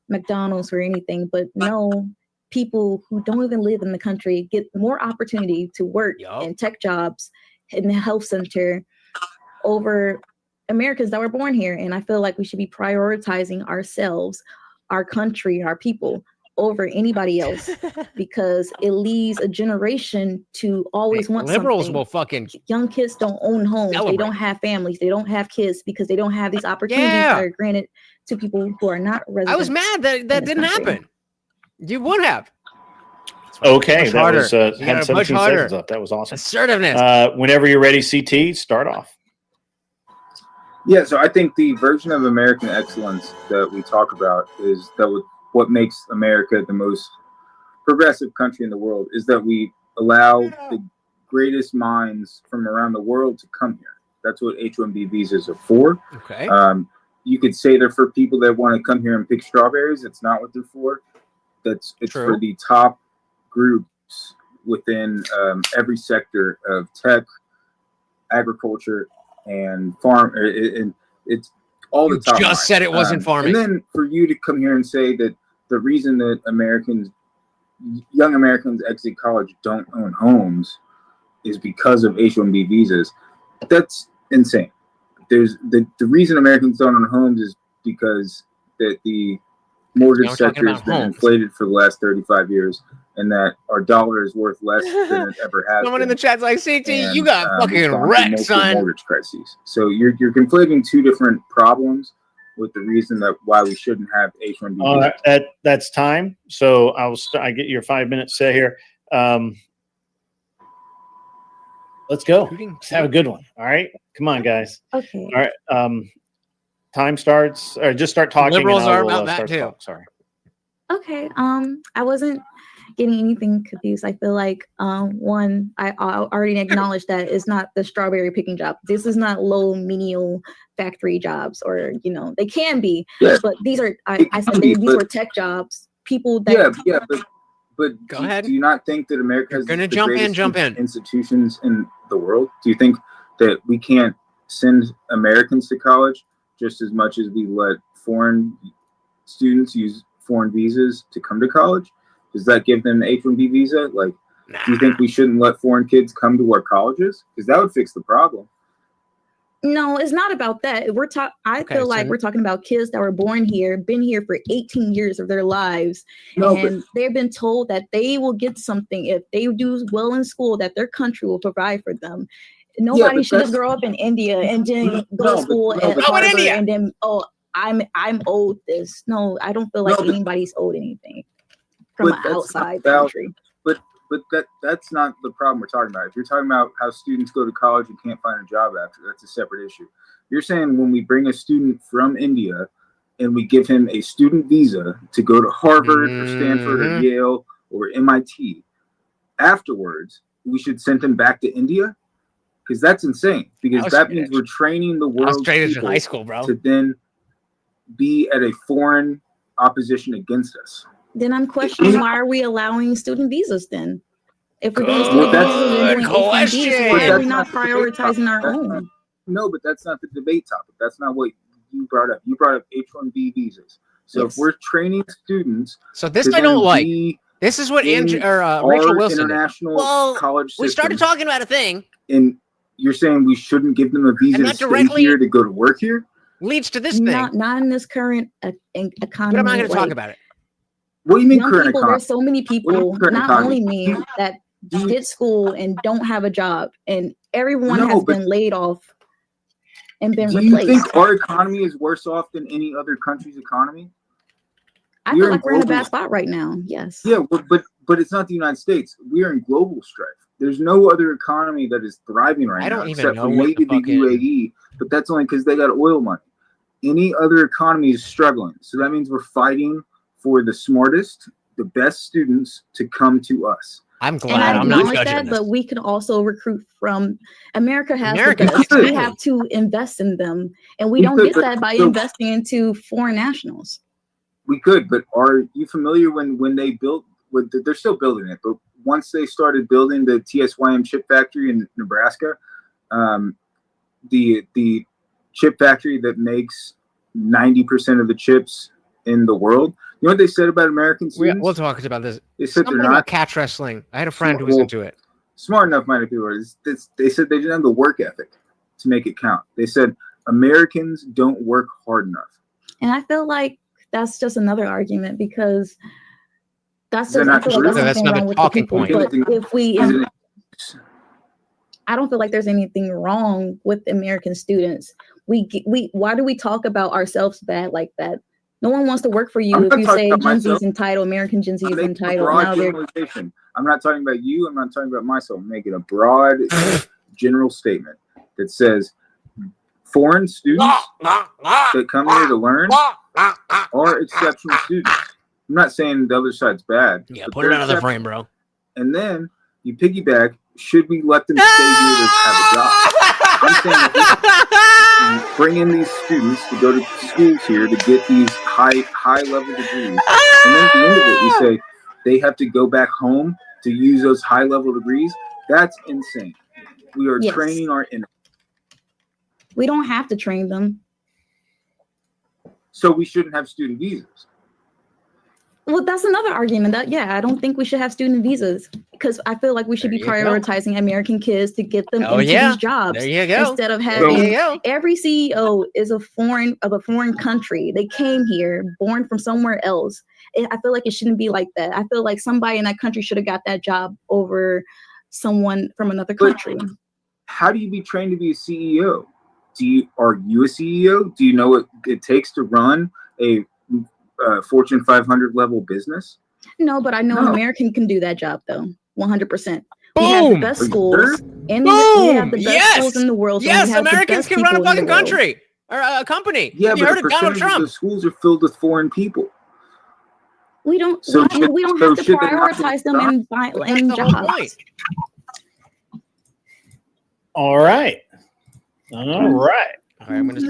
McDonald's or anything. But no, people who don't even live in the country get more opportunity to work in tech jobs in the health center over Americans that were born here. And I feel like we should be prioritizing ourselves, our country, our people over anybody else because it leaves a generation to always want liberals something. Will fucking young kids don't own homes. celebrate. They don't have families. They don't have kids because they don't have these opportunities that are granted to people who are not residents. I was mad that didn't happen. You would have. Okay, that harder. was had 17 seconds left. That was awesome. Assertiveness. Whenever you're ready, CT, start off. Yeah, so I think the version of American excellence that we talk about is what makes America the most progressive country in the world is that we allow the greatest minds from around the world to come here. That's what H-1B visas are for. Okay. You could say they're for people that want to come here and pick strawberries. It's not what they're for. It's True. for the top groups within every sector of tech, agriculture, and farm. It's all the top. Just said it wasn't farming. And then for you to come here and say that the reason that young Americans exit college don't own homes is because of H-1B visas, that's insane. There's the reason Americans don't own homes is because that the mortgage sector has been inflated for the last 35 years, and that our dollar is worth less than it ever has. Someone in the chat's like, CT, and, you got fucking wrecked, son. Mortgage crises. So you're conflating two different problems with the reason that why we shouldn't have H-1B. That's time. So I get your 5 minutes set here. Let's go. Let's have a good one. All right. Come on, guys. Okay. All right. Time starts, or just start talking. Liberals are about that too. Sorry. Okay. I wasn't getting anything confused. I feel like one, I already acknowledged that it's not the strawberry picking job. This is not low menial factory jobs, or they can be, but these are I said these were tech jobs. People that but go ahead. Do you not think that America has gonna the jump greatest institutions in the world? Do you think that we can't send Americans to college just as much as we let foreign students use foreign visas to come to college? Does that give them an H-1B visa? Like, do you think we shouldn't let foreign kids come to our colleges? Because that would fix the problem. No, it's not about that. I feel like we're talking about kids that were born here, been here for 18 years of their lives, and they've been told that they will get something if they do well in school, that their country will provide for them. Nobody should just grow up in India and then go to school at Harvard and then I'm owed this. No, I don't feel like anybody's owed anything from an outside country. But that's not the problem we're talking about. If you're talking about how students go to college and can't find a job after, that's a separate issue. You're saying when we bring a student from India and we give him a student visa to go to Harvard or Stanford or Yale or MIT, afterwards we should send him back to India? Because that's insane. Because that means we're training the world's people high school, bro, to then be at a foreign opposition against us. Then I'm questioning why are we allowing student visas then? If we're doing student visas and doing H-1Bs, why are we not prioritizing our own? No, but that's not the debate topic. That's not what you brought up. You brought up H-1B visas. So if we're training students, so this I don't like. This is what Rachel Wilson international college system, we started talking about a thing, and you're saying we shouldn't give them a visa to stay here to go to work here? Leads to this thing. Not in this current economy. But I'm not going to talk about it. What do you mean current people, economy? There's so many people, not only me, that did school and don't have a job, and everyone has been laid off and been replaced. Do you think our economy is worse off than any other country's economy? I feel like we're in a bad spot right now. Yes. Yeah, but it's not the United States. We're in global strife. There's no other economy that is thriving right now except for maybe the UAE, but that's only because they got oil money. Any other economy is struggling. So that means we're fighting for the smartest, the best students to come to us. I'm glad I'm not judging that, this. but we can also recruit from America. The best. We have to invest in them, and we don't get that by investing into foreign nationals. We could, but are you familiar when they built? They're still building it, but once they started building the TSYM chip factory in Nebraska, the chip factory that makes 90% of the chips in the world. You know what they said about American students? We'll talk about this. They said Something they're not about catch wrestling. I had a friend who was into it. Smart enough minded people. They said they didn't have the work ethic to make it count. They said Americans don't work hard enough. And I feel like that's just another argument because that's just not true. That's another talking point. But if we, I don't feel like there's anything wrong with American students. Why do we talk about ourselves bad like that? No one wants to work for you if you say Gen Z is entitled, American Gen Z is entitled. Now I'm not talking about you. I'm not talking about myself. I'm making a broad general statement that says foreign students that come here to learn are exceptional students. I'm not saying the other side's bad. Yeah, put it out of the frame, bro. And then you piggyback, should we let them stay here to have a job? I'm saying if we bring in these students to go to schools here to get these high level degrees, and then at the end of it, we say they have to go back home to use those high level degrees. That's insane. We are training our enemies. We don't have to train them. So we shouldn't have student visas. Well, that's another argument that, I don't think we should have student visas because I feel like we should be prioritizing American kids to get them into these jobs. There you go. Instead of having every CEO is of a foreign country. They came here, born from somewhere else. I feel like it shouldn't be like that. I feel like somebody in that country should have got that job over someone from another country. But how do you be trained to be a CEO? Are you a CEO? Do you know what it takes to run a Fortune 500 level business? No, but I know an American can do that job though. 100%. We have the best schools in we have the best schools in the world. So yes, Americans can run a fucking country or a company. Yeah, you but heard of Donald Trump. The schools are filled with foreign people. We don't have to prioritize them in jobs. All right. All right. All right, I'm gonna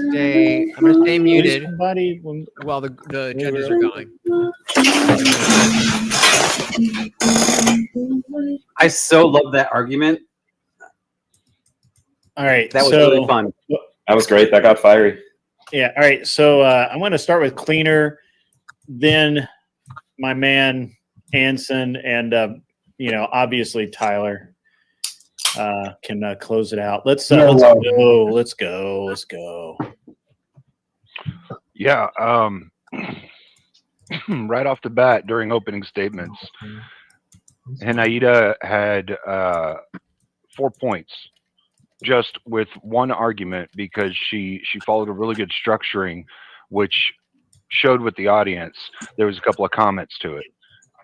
stay muted while the judges are going. I so love that argument. All right, that was really fun. That was great. That got fiery. Yeah. All right. So I'm going to start with Cleaner, then my man Anson, and obviously Tyler can close it out. Let's go. Let's go. Yeah. Right off the bat during opening statements, Hanaida had 4 points just with one argument because she followed a really good structuring, which showed with the audience. There was a couple of comments to it.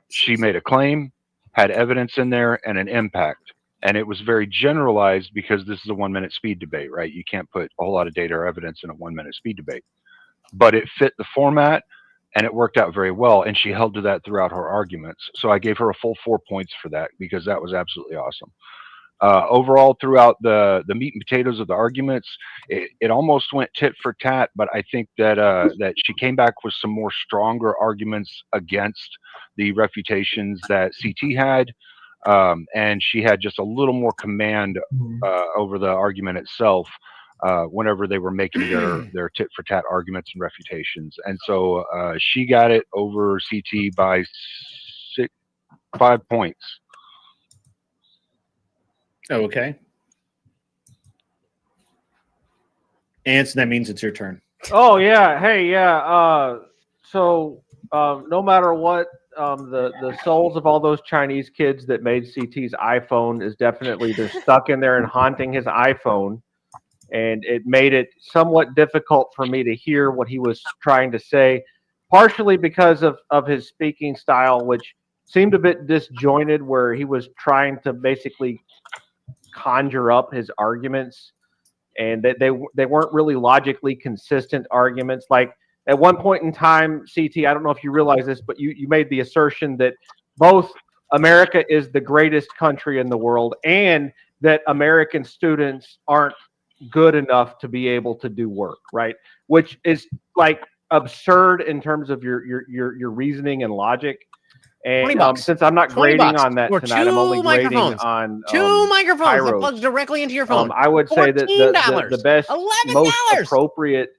She made a claim, had evidence in there, and an impact. And it was very generalized because this is a 1 minute speed debate, right? You can't put a whole lot of data or evidence in a 1 minute speed debate. But it fit the format and it worked out very well. And she held to that throughout her arguments. So I gave her a full 4 points for that because that was absolutely awesome. Overall, throughout the meat and potatoes of the arguments, it almost went tit for tat. But I think that that she came back with some more stronger arguments against the refutations that CT had, and she had just a little more command over the argument itself whenever they were making their tit for tat arguments and refutations. And so she got it over CT by 5 points. Okay. Anson, that means it's your turn. Oh yeah, hey yeah. So no matter what, the souls of all those Chinese kids that made CT's iPhone is definitely they're stuck in there and haunting his iPhone, and it made it somewhat difficult for me to hear what he was trying to say, partially because of his speaking style, which seemed a bit disjointed, where he was trying to basically conjure up his arguments, and they weren't really logically consistent arguments. Like at one point in time, CT, I don't know if you realize this, but you made the assertion that both America is the greatest country in the world and that American students aren't good enough to be able to do work, right? Which is like absurd in terms of your reasoning and logic. And since I'm not grading on that tonight, I'm only grading on two microphones that Kairos. plug directly into your phone. I would say that the best, $11. most appropriate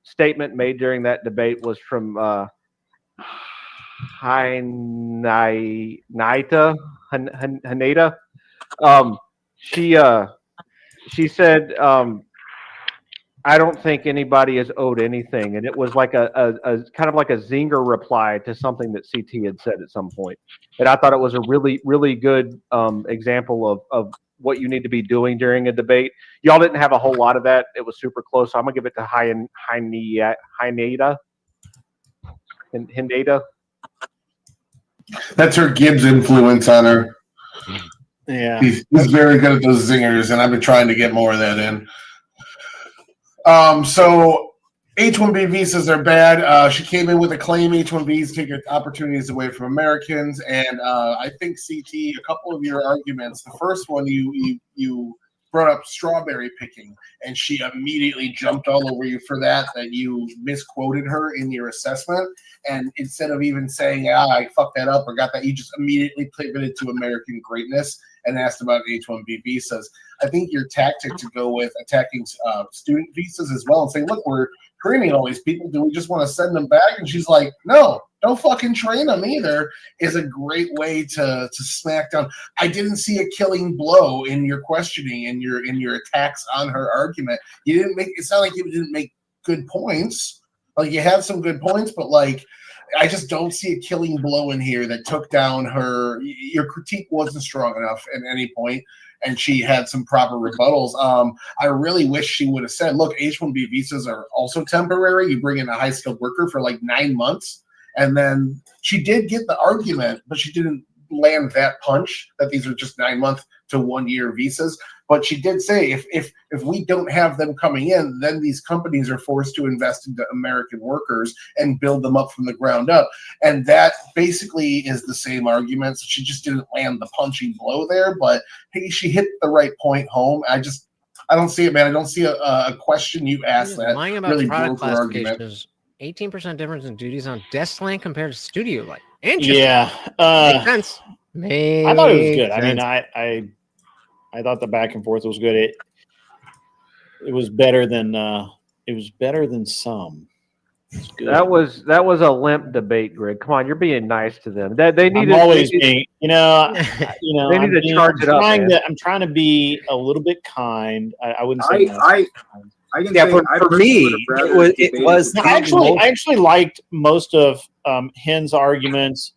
statement made during that debate was from Haneda. She said, I don't think anybody is owed anything. And it was like a kind of like a zinger reply to something that CT had said at some point. And I thought it was a really, really good example of what you need to be doing during a debate. Y'all didn't have a whole lot of that. It was super close. So I'm going to give it to Haneda. That's her Gibbs influence on her. Yeah. He's very good at those zingers, and I've been trying to get more of that in. So H-1B visas are bad. She came in with a claim H-1Bs take opportunities away from Americans, and I think CT, a couple of your arguments. The first one, you brought up strawberry picking, and she immediately jumped all over you for that you misquoted her in your assessment. And instead of even saying, I fucked that up or got that, you just immediately pivoted to American greatness and asked about H-1B visas. I think your tactic to go with attacking student visas as well and saying, look, we're training all these people. Do we just want to send them back? And she's like, no, don't fucking train them either, is a great way to smack down. I didn't see a killing blow in your questioning and your attacks on her argument. You didn't make, it's not like you didn't make good points. Like you had some good points, but like, I just don't see a killing blow in here that took down her. Your critique wasn't strong enough at any point, and she had some proper rebuttals. I really wish she would have said, look, H-1B visas are also temporary. You bring in a high-skilled worker for like 9 months, and then she did get the argument, but she didn't land that punch that these are just 9 month to 1 year visas. But she did say if we don't have them coming in, then these companies are forced to invest into American workers and build them up from the ground up. And that basically is the same argument. So she just didn't land the punching blow there, but hey, she hit the right point home. I don't see it, man. I don't see a question you asked that lying about really product broke her argument. classifications. 18% difference in duties on desk land compared to studio light. Yeah. Makes sense. I thought it was good. Makes I mean, I thought the back and forth was good. It was better than some. That was a limp debate, Greg. Come on, you're being nice to them. They needed. I'm always being, they need to charge it up. I'm trying to be a little bit kind. I wouldn't say. I can Yeah, say for me, it was I actually liked most of Hen's arguments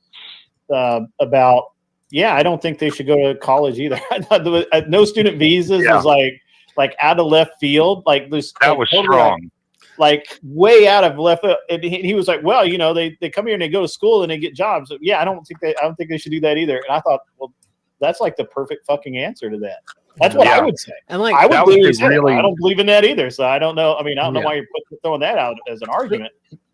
about. Yeah, I don't think they should go to college either. I thought no student visas was like out of left field. Like this, that was totally strong. Like way out of left field. And he was like, well, they come here and they go to school and they get jobs. So, yeah, I don't think they should do that either. And I thought, well, that's like the perfect fucking answer to that. That's what I would say. And like, I would believe really, I don't believe in that either. So I don't know. I mean, I don't know why you're throwing that out as an argument.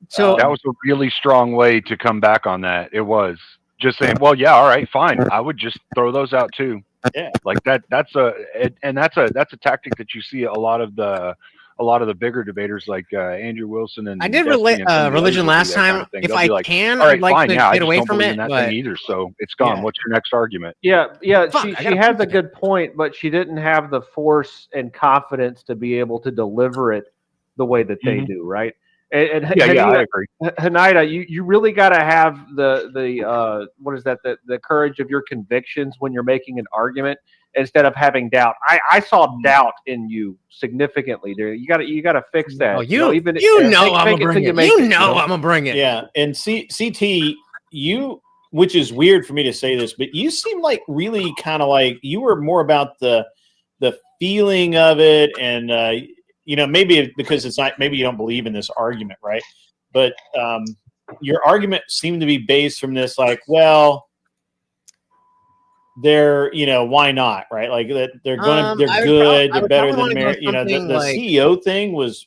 So that was a really strong way to come back on that. It was just saying, well, yeah, all right, fine. I would just throw those out too. Yeah, like that's a tactic that you see a lot of the bigger debaters like Andrew Wilson and I did Destiny and some of the religion others last do that kind time. of thing. If They'll I be like, can, all right, I'd like fine, to yeah, I get just away don't from believe it, in that but thing either, so it's gone. Yeah. What's your next argument? Yeah. Fuck, she had the good point, but she didn't have the force and confidence to be able to deliver it the way that they do, right? And Yeah, I agree. Hanida, you really got to have the what is that? The courage of your convictions when you're making an argument instead of having doubt. I saw doubt in you significantly there. You got to fix that. Oh, I'm gonna bring it. I'm gonna bring it. Yeah, and CT, you, which is weird for me to say this, but you seem like really kind of like you were more about the feeling of it, and maybe because it's not, maybe you don't believe in this argument, right? But your argument seemed to be based from this, like, well, they're, why not, right? Like that they're good, they're better than America. The CEO thing was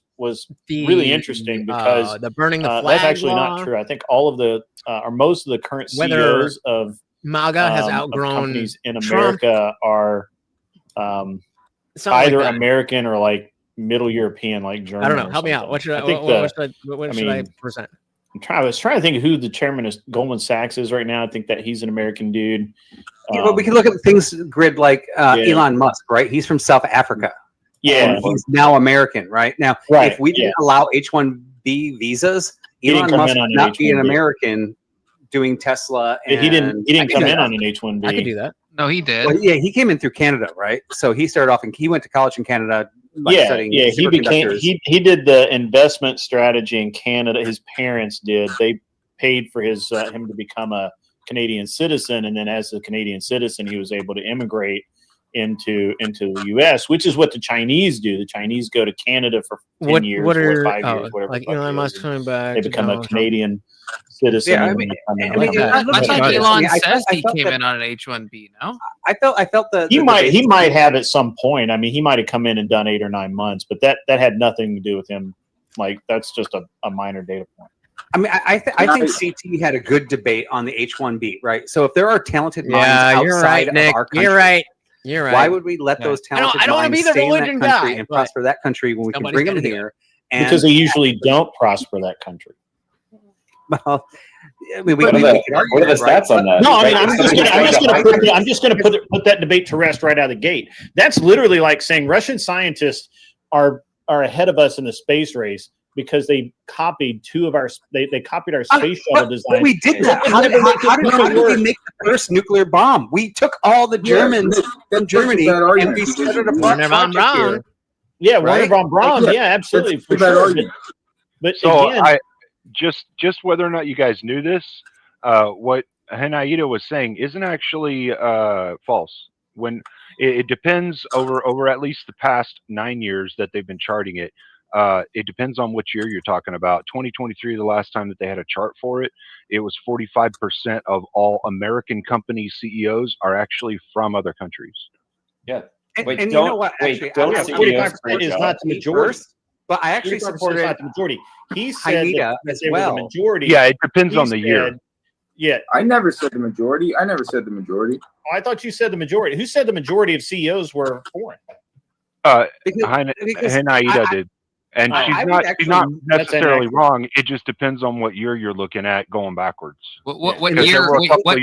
really interesting because the burning the flag that's actually law. not true. I think all of the or most of the current CEOs of MAGA has of outgrown companies in Trump. America are Something either like that. American or like Middle European, like German. I don't know. or Help me out. something. What should I? I think What should I present? I was trying to think of who the chairman of Goldman Sachs is right now. I think that he's an American dude. But we can look at things grid like Elon Musk, right? He's from South Africa. Yeah. And he's now American, right? Now, if we didn't allow H-1B visas, Elon Musk would not be an American doing Tesla. And he didn't come in on an H-1B. I could do that. No, he did. Well, yeah, he came in through Canada, right? So he started off and he went to college in Canada. Studying he became he did the investment strategy in Canada. His parents did. They paid for his him to become a Canadian citizen, and then as a Canadian citizen, he was able to immigrate into the U.S., which is what the Chinese do. The Chinese go to Canada for 10 years or 5 years, whatever. Like Elon Musk coming back. They become a Canadian citizen. Yeah, I thought Elon says he came in on an H-1B. No, I felt that he might have at some point. I mean, he might have come in and done 8 or 9 months, but that had nothing to do with him. Like that's just a minor data point. I mean, I think CT had a good debate on the H-1B, right? So if there are talented minds outside of our country, You're right. Why would we let those talented I don't want to be minds the stay in that religion country guy and prosper that country when we can bring them here? And because they usually don't prosper that country. Well, I mean, what are the stats on that? No, I mean, I'm just going to put that debate to rest right out of the gate. That's literally like saying Russian scientists are ahead of us in the space race because they copied they copied our space shuttle design. We did that. How did we make the first nuclear bomb? We took all the Germans from Germany and we set it apart. Yeah, Werner von Braun. Yeah, absolutely. For sure. But so again, just whether or not you guys knew this, what Hanayida was saying isn't actually false. When it depends over at least the past 9 years that they've been charting it. It depends on which year you're talking about. 2023, the last time that they had a chart for it, it was 45% of all American company CEOs are actually from other countries. Yeah. Wait, and you know what? Actually, 45% is not the majority. But I actually supported not the majority. He said Haida that as they well. were the majority. Yeah, it depends on the year. Yeah, I never said the majority. I never said the majority. Oh, I thought you said the majority. Who said the majority of CEOs were foreign? Hanayida did. And she's not necessarily wrong. It just depends on what year you're looking at going backwards. What year? What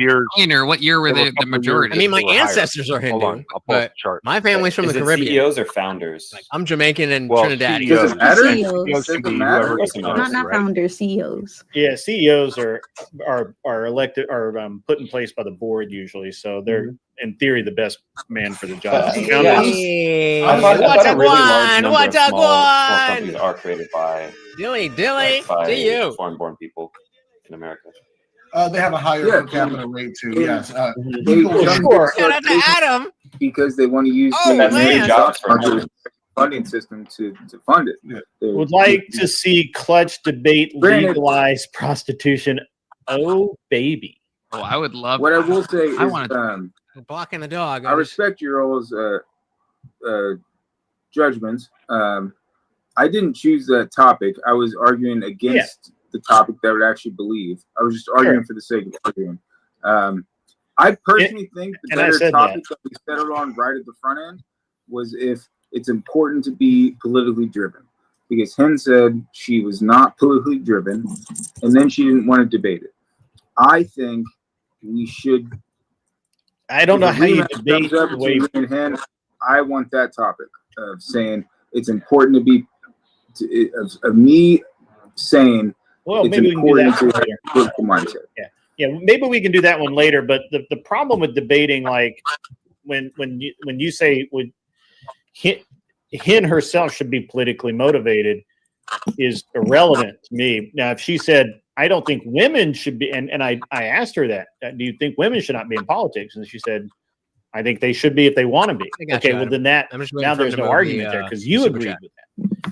year were the majority? I mean, my ancestors are Hindu, but my family's from the Caribbean. CEOs or founders? Like, I'm Jamaican and Trinidad. CEOs. Not founders, CEOs. Yeah, CEOs are elected or put in place by the board usually, so they're in theory the best man for the job. What's a small companies are created by Dilly, see you. foreign-born people in America. They have a higher per capita rate too. Yes, Shout out to Adam because they want to use the funding system to fund it. Would like to see Clutch debate legalize prostitution. Oh baby! Oh, I would love. What I will say is, blocking the dog. I respect your all's judgments. I didn't choose that topic. I was arguing against the topic that I would actually believe. I was just arguing for the sake of arguing. I personally think the and I better said topic that we settled on right at the front end was if it's important to be politically driven. Because Hen said she was not politically driven, and then she didn't want to debate it. I think we should. I don't know how you debate comes up the way. between Hen, I want that topic of saying it's important to be of me saying Well, it's maybe we can do important that to one have later. a political mindset. Yeah, maybe we can do that one later. But the problem with debating, like when you say would Hen herself should be politically motivated, is irrelevant to me. Now, if she said, I don't think women should be, and I asked her that, do you think women should not be in politics? And she said, I think they should be if they want to be. Okay, well then now there's no argument there because you agreed with that.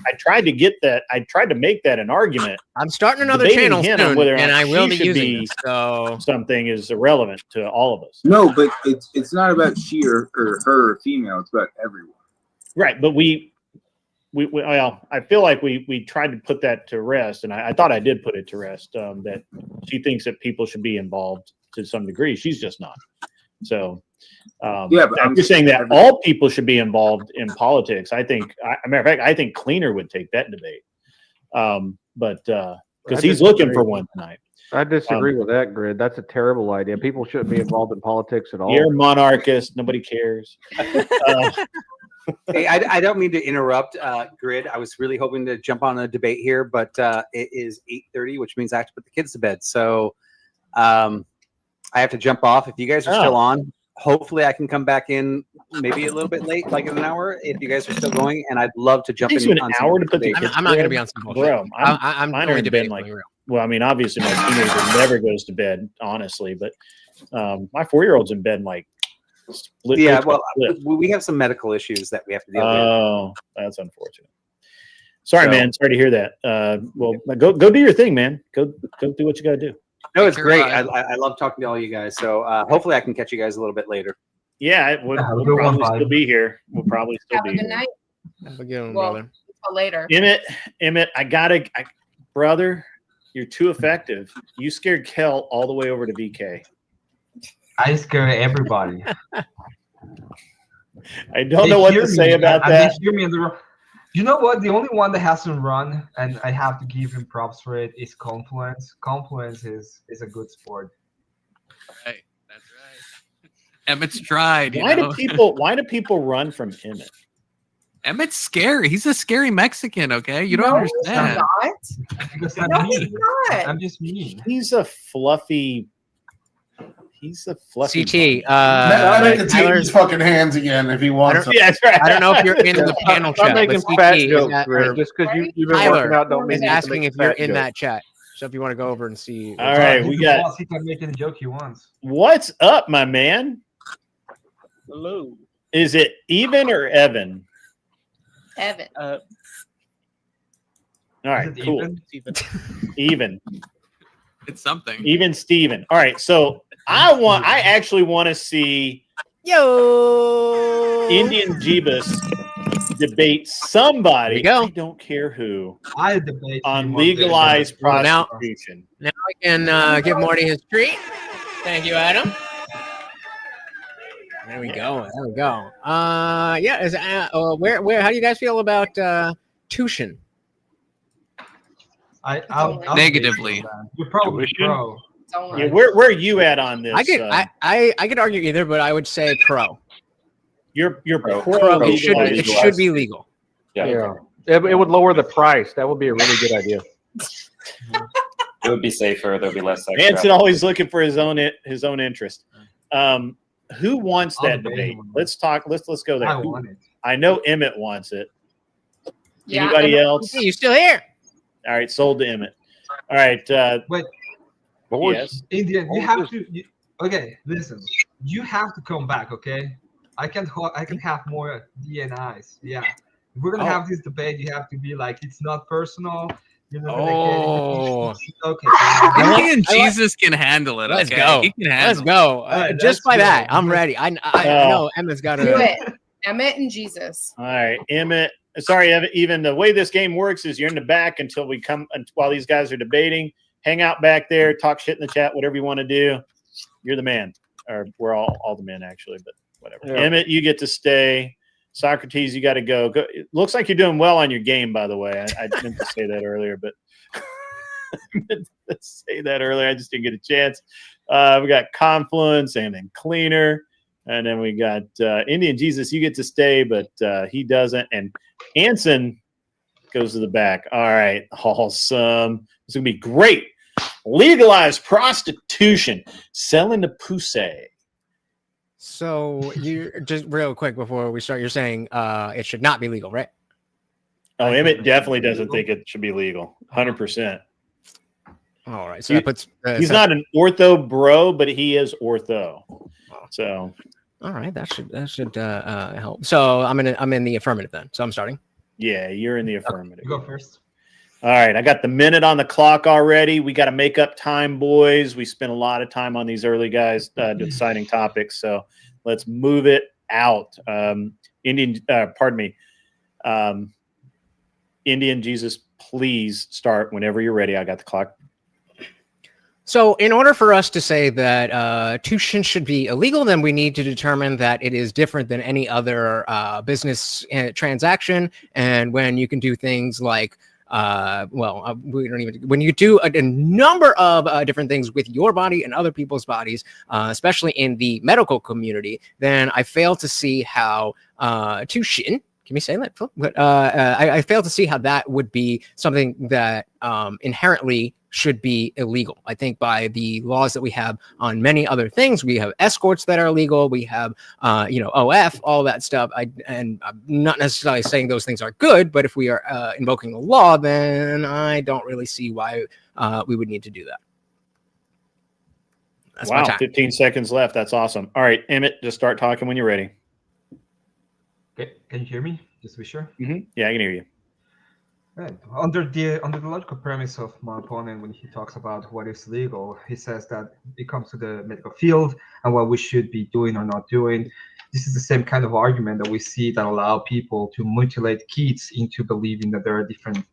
I tried to get that. I tried to make that an argument. I'm starting another Debating channel Hen soon, on whether or and not I will she be should using be it. So something is irrelevant to all of us. No, but it's not about she or her or female. It's about everyone. Right, but well, I feel like we tried to put that to rest, and I thought I did put it to rest. That she thinks that people should be involved to some degree. She's just not. So, yeah, but if you're saying that all people should be involved in politics, I think, matter of fact, I think Cleaner would take that debate. But because he's looking for one tonight. I disagree with that, Grid. That's a terrible idea. People shouldn't be involved in politics at all. You're a monarchist. Nobody cares. Hey, I don't mean to interrupt, Grid. I was really hoping to jump on a debate here, but it is 8:30, which means I have to put the kids to bed. So I have to jump off. If you guys are still on, hopefully I can come back in maybe a little bit late, like in an hour, if you guys are still going. And I'd love to jump in. An hour to put the kids I'm not going to be on some bullshit. Bro, I'm mine only are debating like, real. well, I mean, obviously my teenager never goes to bed, honestly, but my 4-year-old's in bed like split. Yeah, well, we have some medical issues that we have to deal with. Oh, that's unfortunate. Sorry, man. Sorry to hear that. Well, go do your thing, man. Go do what you got to do. No, it's great. I love talking to all you guys. So hopefully I can catch you guys a little bit later. Yeah, we'll probably still be here. We'll probably still Have be a good here. night. Have a good one, Well, brother. until later. Emmett, brother, you're too effective. You scared Kel all the way over to VK. I scare everybody. I don't know what to say about that. They hear me in the room. You know what? The only one that hasn't run, and I have to give him props for it, is Confluence. Confluence is a good sport. Right, that's right. Emmett's tried. Why do people run from Emmett? Emmett's scary. He's a scary Mexican. Okay, you don't understand. Because No, he's not. I'm just mean. He's a fluffy. CT. I can take his fucking hands again if he wants. Yeah, that's right. I don't know if you're in the panel chat. making but fat CT, jokes, Greg. Just because you've been Tyler working out don't mean is you can asking make if you're fat in jokes. that chat. So if you want to go over and see. All right, we got. He can make any joke he wants. What's up, my man? Hello. Is it Even or Evan? Evan. All right, cool. Even. It's something. Even Steven. All right, so I actually want to see IndianJesus debate somebody. I don't care who. I debate on legalized Now prostitution. I can give Morty his treat. Thank you, Adam. There we go. There we go. Yeah. Is where? How do you guys feel about Tushin? I'll Negatively. You're probably pro. Yeah, where are you at on this? I could argue either, but I would say pro. You're pro. It should be legal. Yeah. It would lower the price. That would be a really good idea. It would be safer. There'd be less sex. Manson always looking for his own interest. Who wants that debate? Let's talk. Let's go there. I want it. I know Emmett wants it. Yeah, Anybody else? Hey, you still here? All right, sold to Emmett. All right. Wait. Yes. Indian, you have to. Okay, listen. You have to come back. Okay. I can have more DNIs. Yeah. If we're gonna have this debate, you have to be like, it's not personal. You're not gonna get it. Okay. IndianJesus can handle it. Let's okay? go. He can handle Let's go. Right, just by good. that, I'm ready. I know Emma's got to Do it. Emmett and Jesus. All right, Emmett. Sorry, Emmett, even the way this game works is you're in the back until we come while these guys are debating. Hang out back there, talk shit in the chat, whatever you want to do. You're the man. or we're all the men actually, but whatever. Yeah. Emmett, you get to stay. Socrates, you got to go. It looks like you're doing well on your game, by the way. I meant to say that earlier, but I just didn't get a chance. We got Confluence and then Cleaner, and then we got Indian Jesus. You get to stay, but he doesn't. And Anson goes to the back. All right, awesome. It's gonna be great. Legalize prostitution, selling the pussy. So you just real quick before we start, you're saying it should not be legal, right? Oh, Emmett definitely doesn't think it should be legal. 100%. All right. So that puts he's not an ortho bro, but he is ortho. So all right, that should help. So I'm in the affirmative then. So I'm starting. Yeah, you're in the affirmative. You go first. All right, I got the minute on the clock already. We got to make up time, boys. We spent a lot of time on these early guys deciding topics, so let's move it out. Indian Jesus, please start whenever you're ready. I got the clock. So in order for us to say that tuition should be illegal, then we need to determine that it is different than any other business transaction. And when you can do things like, when you do a number of different things with your body and other people's bodies, especially in the medical community, then I fail to see how tuition, can we say that? But I fail to see how that would be something that inherently should be illegal. I think by the laws that we have on many other things, we have escorts that are illegal. We have, OF, all that stuff. And I'm not necessarily saying those things are good, but if we are invoking the law, then I don't really see why we would need to do that. That's wow, 15 seconds left. That's awesome. All right, Emmett, just start talking when you're ready. Okay, can you hear me? Just to be sure. Mm-hmm. Yeah, I can hear you. Right. Under the logical premise of my opponent, when he talks about what is legal, he says that it comes to the medical field and what we should be doing or not doing. This is the same kind of argument that we see that allow people to mutilate kids into believing that they're a different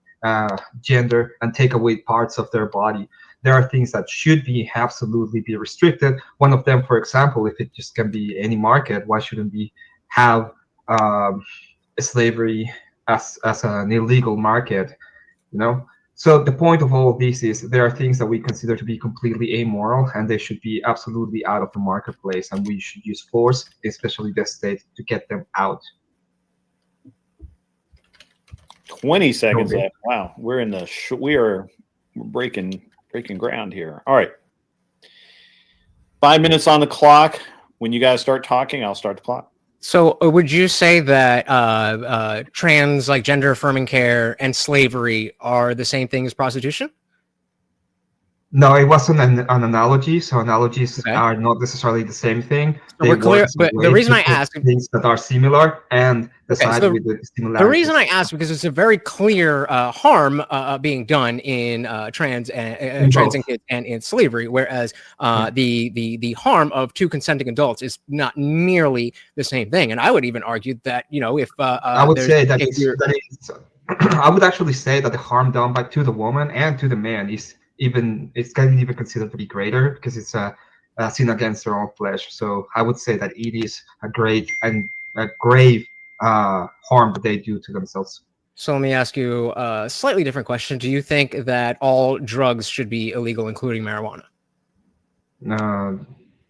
gender and take away parts of their body. There are things that should be absolutely be restricted. One of them, for example, if it just can be any market, why shouldn't we have slavery as an illegal market, So the point of all of this is there are things that we consider to be completely amoral, and they should be absolutely out of the marketplace, and we should use force, especially the state, to get them out. 20 seconds left. Wow, we're in we're breaking ground here. All right, 5 minutes on the clock. When you guys start talking, I'll start the clock. So would you say that trans, like gender affirming care and slavery are the same thing as prostitution? No, it wasn't an analogy. So analogies are not necessarily the same thing. So we're clear, but the reason I ask things that are similar and decide with the similarities. The reason I ask because it's a very clear harm being done in trans and kids and in slavery, whereas the harm of two consenting adults is not nearly the same thing. And I would even argue that if I would say that I would actually say that the harm done to the woman and to the man is even considered to be greater because it's a sin against their own flesh. So I would say that it is a great and a grave harm that they do to themselves. So let me ask you a slightly different question. Do you think that all drugs should be illegal, including marijuana?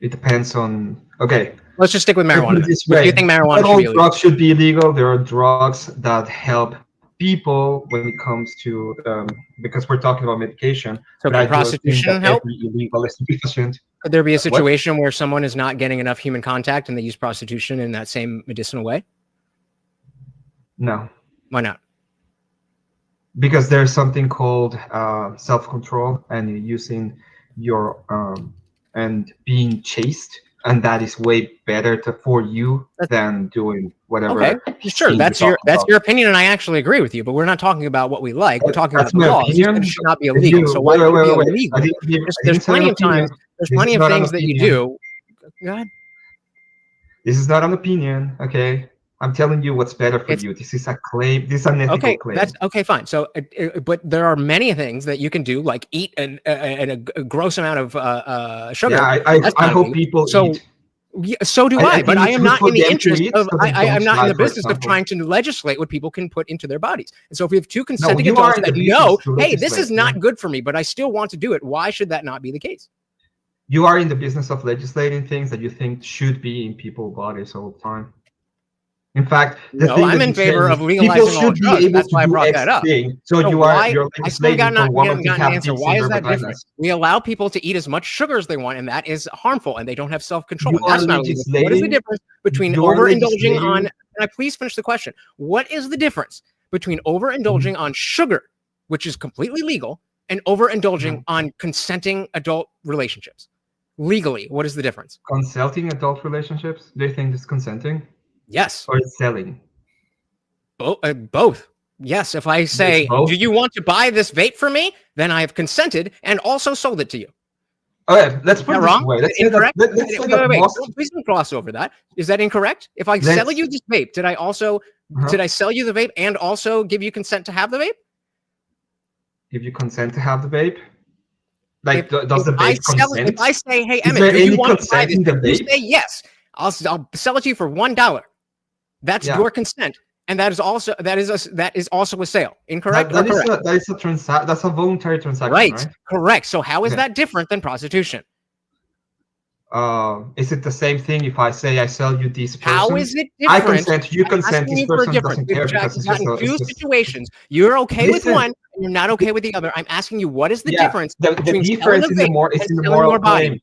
It depends on. Okay. Let's just stick with marijuana. Do you think marijuana should be illegal? Drugs should be illegal. There are drugs that help people when it comes to because we're talking about medication. So can prostitution help? Illegal is sufficient. Could there be a situation where someone is not getting enough human contact and they use prostitution in that same medicinal way? No. Why not? Because there's something called self-control, and you're using your and being chaste, and that is way better for you than doing whatever. Okay, sure. That's your opinion, and I actually agree with you. But we're not talking about what we like. We're talking about the laws. It should not be illegal. So why would it be illegal? There's plenty of times. There's plenty of things that you do. Go ahead. This is not an opinion. Okay. I'm telling you what's better for you. This is a claim. This is an ethical claim. That's okay, fine. So, but there are many things that you can do, like eat a gross amount of sugar. Yeah, I hope people eat Yeah, so do I, but think I it's am good not for in the them to interest eat, of. so they I'm don't not in die, the for business of example. trying to legislate what people can put into their bodies. And so, if we have two consenting you are adults in the that business know, to hey, this is legislate, not yeah. good for me, but I still want to do it, why should that not be the case? You are in the business of legislating things that you think should be in people's bodies all the time. In fact, the No, thing I'm that in you're saying favor is of people legalizing all should be drugs. able That's to why I do brought X that up. thing. So So you're I still legislating for women to gotten an have answer. dicks Why in is their that different? vaginas. We allow people to eat as much sugar as they want, and that is harmful, and they don't have self-control. You And are that's not illegal. What is the legislating. difference between You are overindulging on? legislating. Can I please finish the question? What is the difference between overindulging on sugar, which is completely legal, and overindulging on consenting adult relationships? Legally, what is the difference? Consulting adult relationships. Do you think it's consenting? Yes. Or it's selling? Both. Yes. If I say, both? do you want to buy this vape for me? Then I have consented and also sold it to you. Okay, let's put it this wrong? way. Is Let's it say that. incorrect? Let's say that Wait. most. Please don't gloss over that. Is that incorrect? If I sell you this vape, did I also did I sell you the vape and also give you consent to have the vape? Give you consent to have the vape? Like, does the I vape sell it, consent? if I say, hey, Is Emmett, there do you any want to buy consent this in the vape? You vape? say yes. I'll sell it to you for $1. That's Yeah. your consent. And that is also a sale. Incorrect? That is correct? that's a voluntary transaction, Right. Correct. So how is Okay. that different than prostitution? Is it the same thing if I say I sell you this person? How is it I different? consent, you I'm consent, asking this you for a person difference. doesn't care We've because it's gotten just two situations. You're okay with Listen. one, and you're not okay with the other. I'm asking you, what is the Yeah, difference the between difference selling in a the vape more is and in the selling moral your body? claim.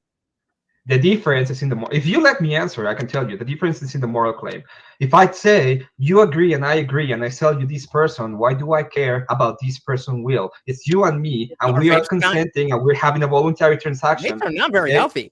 The difference is in the more. If you let me answer, I can tell you the difference is in the moral claim. If I say you agree and I agree and I sell you this person, why do I care about this person will? It's you and me, and we are consenting and we're having a voluntary transaction. Vapes are not very okay? healthy.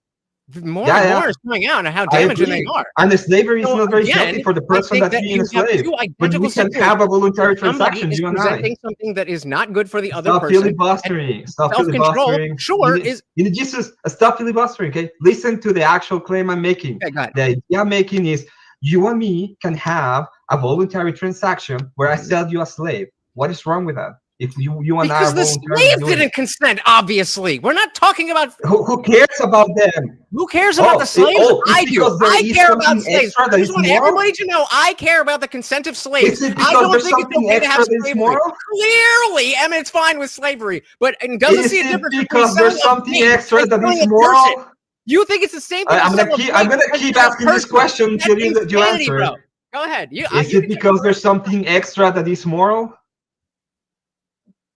More and more is coming out and how damaging they are. And the slavery is So not very again, healthy for the I person think that's that being you have enslaved. two But identical we can situations. have a voluntary Somebody transaction, is you and I. presenting something that is not good for the other Stop person. filibustering. Stop Self-control, filibustering. sure, is Jesus. Stop filibustering. Okay, listen to the actual claim I'm making. Okay, go ahead. The idea I'm making is you and me can have a voluntary transaction where I sell you a slave. What is wrong with that? If you and I are because the voluntarily slave doing didn't consent. Obviously, we're not talking about who cares about them. Who cares about the slaves? It's I do. because there I is care about something slaves. extra I that just is want moral? everybody to know I care about the consent of slaves. Is it I because don't there's think it's something okay to have extra that is slavery. moral? Clearly, Emmett, it's fine with slavery, but it doesn't Is see a it difference between because selling there's a something vape extra and that selling is a moral? person. You think it's the same thing? I'm gonna keep asking this question until you insanity, answer. bro. Go ahead. Is it because there's something extra that is moral?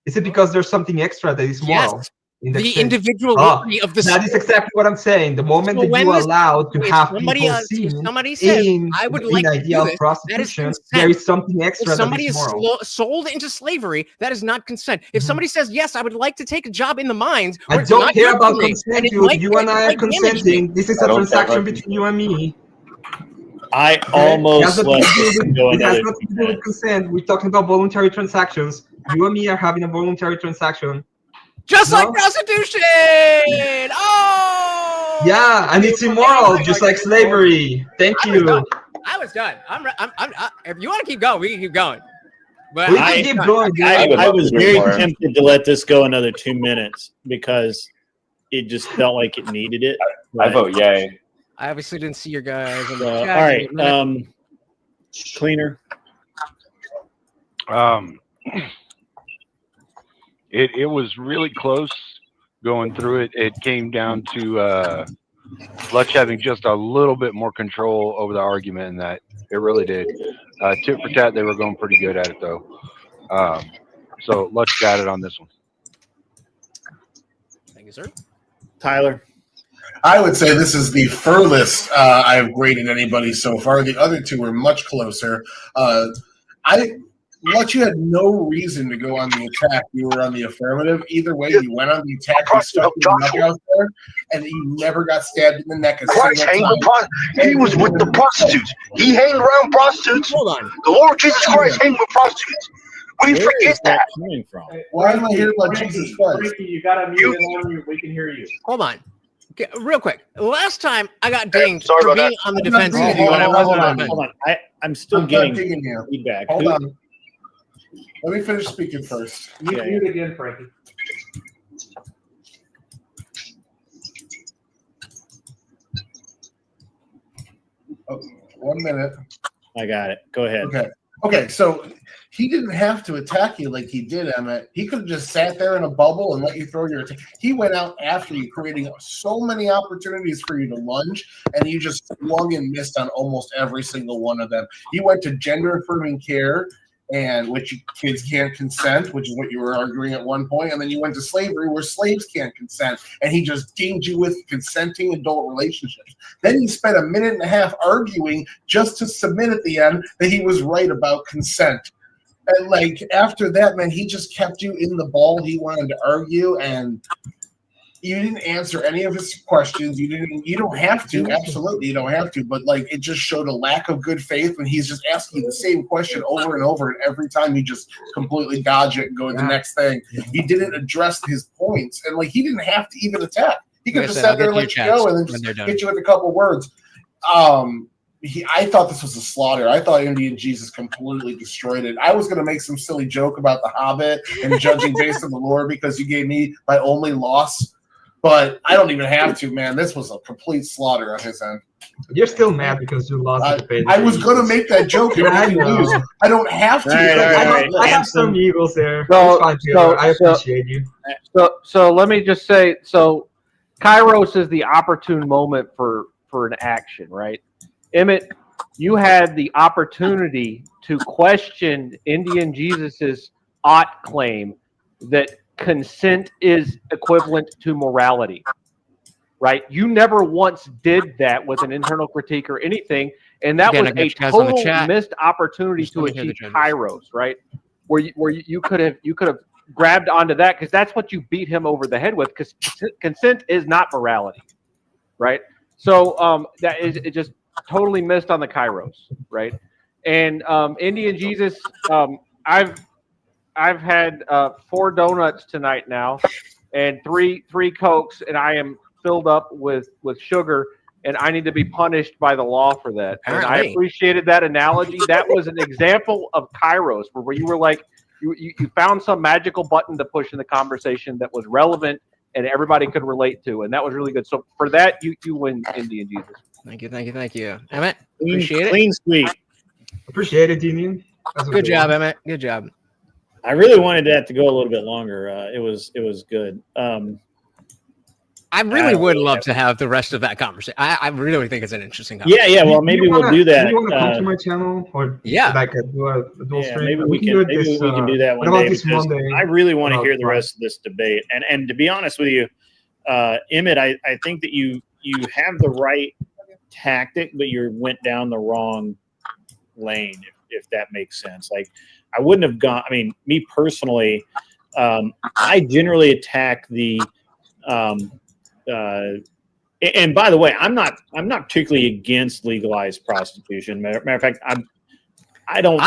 Is it because there's something extra that is moral? Yes. In The exchange? individuality of the That is exactly what I'm saying. The moment So that when you this- allow to if have somebody people else- seen if somebody says, in I would in like to idea do of this, that is prostitution, consent. there is something If extra that somebody is is moral. sold into slavery, that is not consent. If somebody says, yes, I would like to take a job in the mines, I where it's don't not care good about for me, consent, and it dude. might- You and it I are might damage me. consenting. This is a transaction between you and me. I Okay? almost It has let nothing to this do with- go it has another nothing to do with consent. We're talking about voluntary transactions. You and me are having a voluntary transaction. Just No? like prostitution! Oh! Yeah, and it's immoral, just like slavery. Thank you. I was done. If you want to keep going, we can keep going. But We can keep going, dude. I was very more. tempted to let this go another 2 minutes because it just felt like it needed it. I vote yay. I obviously didn't see your guys. In the All chat. right, Cleaner. It was really close going through it. It came down to Lutch having just a little bit more control over the argument, and that it really did. Tit for tat, they were going pretty good at it though. So Lutch got it on this one. Thank you, sir. Tyler. I would say this is the furthest I've graded anybody so far. The other two were much closer. What you had no reason to go on the attack. You were on the affirmative. Either way, you went on the attack. You stuck your neck out there, and you never got stabbed in the neck a Christ single hanged time. with he was with the prostitutes. He hanged around prostitutes. Hold on. The Lord Jesus Christ hanged with prostitutes. We Where forget is that that. coming from? Why am I here about Jesus Christ? Frankie, you gotta mute it. We can hear you. Hold on. Okay, real quick. Last time I got dinged sorry for about being that. on the I'm not defense. digging you. when I wasn't on. Hold on. I'm still I'm getting not digging you. feedback. Hold Who- on. Let me finish speaking first. Mute again, Frankie. 1 minute. I got it. Go ahead. Okay. So he didn't have to attack you like he did, Emmett. He could have just sat there in a bubble and let you throw your attack. He went out after you, creating so many opportunities for you to lunge, and you just swung and missed on almost every single one of them. You went to gender affirming care, and which kids can't consent, which is what you were arguing at one point, and then you went to slavery where slaves can't consent, and he just dinged you with consenting adult relationships. Then you spent a minute and a half arguing just to submit at the end that he was right about consent. And like after that, man, he just kept you in the ball. He wanted to argue, and you didn't answer any of his questions. You don't have to. Absolutely, you don't have to. But like, it just showed a lack of good faith when he's just asking you the same question over and over, and every time you just completely dodge it and go to the next thing. He didn't address his points, and like he didn't have to even attack. He could just sat there and let you go, and then just hit you with a couple words. I thought this was a slaughter. I thought Indian Jesus completely destroyed it. I was going to make some silly joke about the Hobbit and judging based on the lore because you gave me my only loss. But I don't even have to, man. This was a complete slaughter on his end. You're still mad because you lost the debate. I was going to make that joke. I don't have to. I have some Eagles there. I appreciate you. So let me just say, so Kairos is the opportune moment for an action, right? Emmett, you had the opportunity to question Indian Jesus's ought claim that consent is equivalent to morality, right? You never once did that with an internal critique or anything, and that was a total missed opportunity to achieve Kairos, right? Where you could have grabbed onto that, because that's what you beat him over the head with, because consent is not morality, right? So that is it just totally missed on the Kairos, right? And Indian Jesus, I've had 4 donuts tonight now, and three Cokes, and I am filled up with sugar, and I need to be punished by the law for that. And I appreciated that analogy. That was an example of Kairos, where you were like, you found some magical button to push in the conversation that was relevant and everybody could relate to, and that was really good. So for that, you win, Indian Jesus. Thank you. Emmett, appreciate it. Clean sweep. Appreciate it, Indian. Good job, Emmett. Good job. I really wanted that to go a little bit longer. It was good. I really would love to have the rest of that conversation. I really think it's an interesting conversation. Yeah. Well, maybe we'll do that. Do you want to come to my channel, or like do a dual stream? Maybe we can do that one day. Because I really want to hear the rest of this debate. And to be honest with you, Emmett, I think that you have the right tactic, but you went down the wrong lane, if that makes sense. Like, I wouldn't have gone. I mean, me personally, I generally attack the. And by the way, I'm not particularly against legalized prostitution. Matter of fact, I don't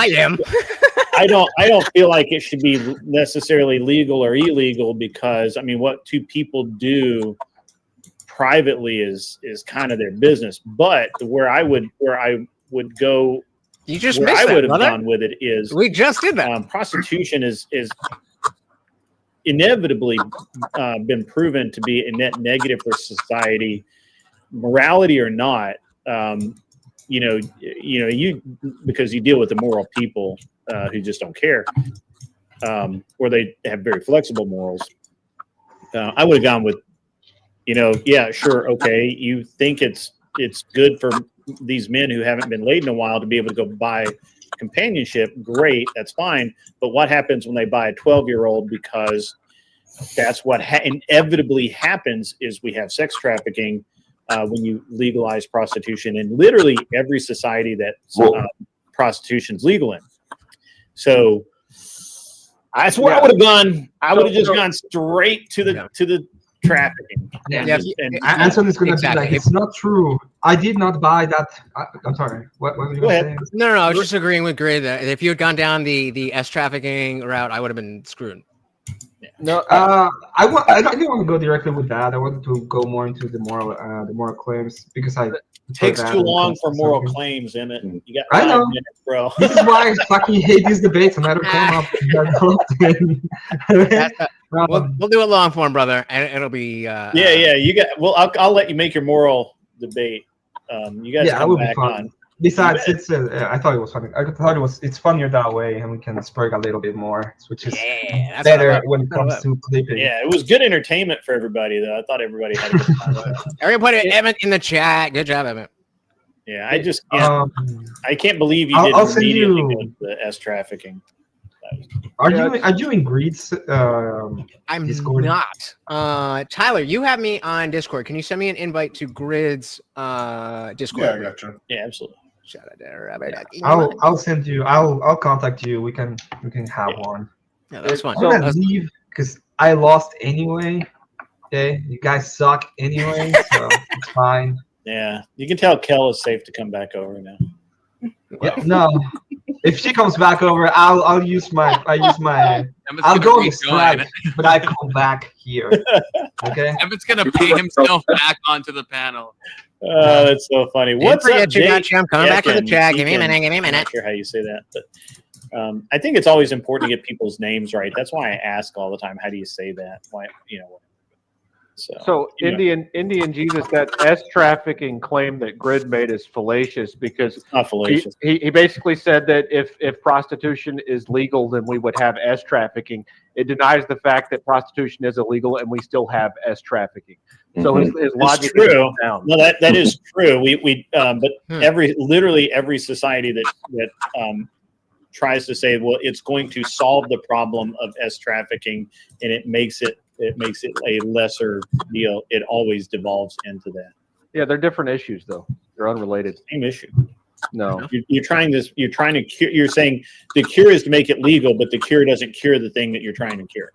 feel like it should be necessarily legal or illegal, because I mean, what two people do privately is kind of their business. But where I would go. You just where missed I that, would have brother. gone with it is we just did that. Prostitution is inevitably been proven to be a net negative for society, morality or not. You because you deal with immoral people who just don't care, or they have very flexible morals. I would have gone with, yeah, sure, okay. You think it's good for these men who haven't been laid in a while to be able to go buy companionship? Great, that's fine. But what happens when they buy a 12-year-old? Because that's what inevitably happens, is we have sex trafficking when you legalize prostitution in literally every society that prostitution's legal in. So that's where I would have gone. I would have just gone straight to the trafficking. Anson is going to be like, it's not true. I did not buy that. I'm sorry. What were you saying? No. I was just agreeing with Gray that if you had gone down the S trafficking route, I would have been screwed. No, I didn't want to go directly with that. I wanted to go more into the moral claims, because it takes too long for moral claims, Emmett. You got 5 minutes, bro. This is why I fucking hate these debates, and I don't come up. We'll do it long form, brother, and it'll be. You got. Well, I'll let you make your moral debate. You guys come back on. Besides, it's I thought it was funny. I thought it's funnier that way, and we can spark a little bit more, which is better when it comes to clipping. Yeah, it was good entertainment for everybody, though. I thought everybody had a good time. Everybody put Emmett in the chat. Good job, Emmett. Yeah, I just can't. I can't believe you I'll didn't send immediately you- go to the S trafficking. Are you in Greed's I'm Discord? not. Tyler, you have me on Discord. Can you send me an invite to Grid's Discord? Yeah, I got you. Yeah, absolutely. Shout out there, Robert. I'll send you. I'll contact you. We can have one. Yeah, that was fun. I'm gonna leave because I lost anyway. Okay, you guys suck anyway, so it's fine. Yeah, you can tell Kel is safe to come back over now. Yeah, no, if she comes back over, I'll use my I'll go on the strike, but I come back here. Okay. Emmett's gonna pay himself back onto the panel. Oh, that's so funny. What's up, forget you, Jake? gotcha. I'm coming back to the chat. Give me a Deacon. minute. Give me a minute. I'm not sure how you say that, but I think it's always important to get people's names right. That's why I ask all the time, how do you say that? Why, So Indian Jesus, that S trafficking claim that Grid made is fallacious because it's not fallacious. He basically said that if prostitution is legal, then we would have S trafficking. It denies the fact that prostitution is illegal and we still have S trafficking. So his logic It's true. is down. No, that is true. But literally every society that tries to say, well, it's going to solve the problem of S trafficking, and it makes it a lesser deal. It always devolves into that. Yeah, they're different issues though. They're unrelated. Same issue. No, you're trying to cure. You're saying the cure is to make it legal, but the cure doesn't cure the thing that you're trying to cure.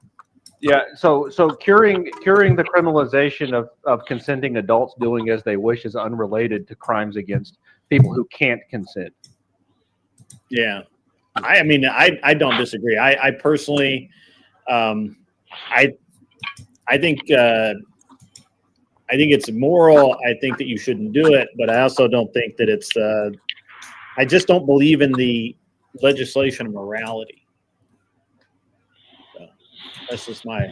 Yeah, so curing the criminalization of consenting adults doing as they wish is unrelated to crimes against people who can't consent. Yeah, I mean, I don't disagree. I personally, I think it's immoral. I think that you shouldn't do it, but I also don't think that it's. I just don't believe in the legislation of morality. So that's my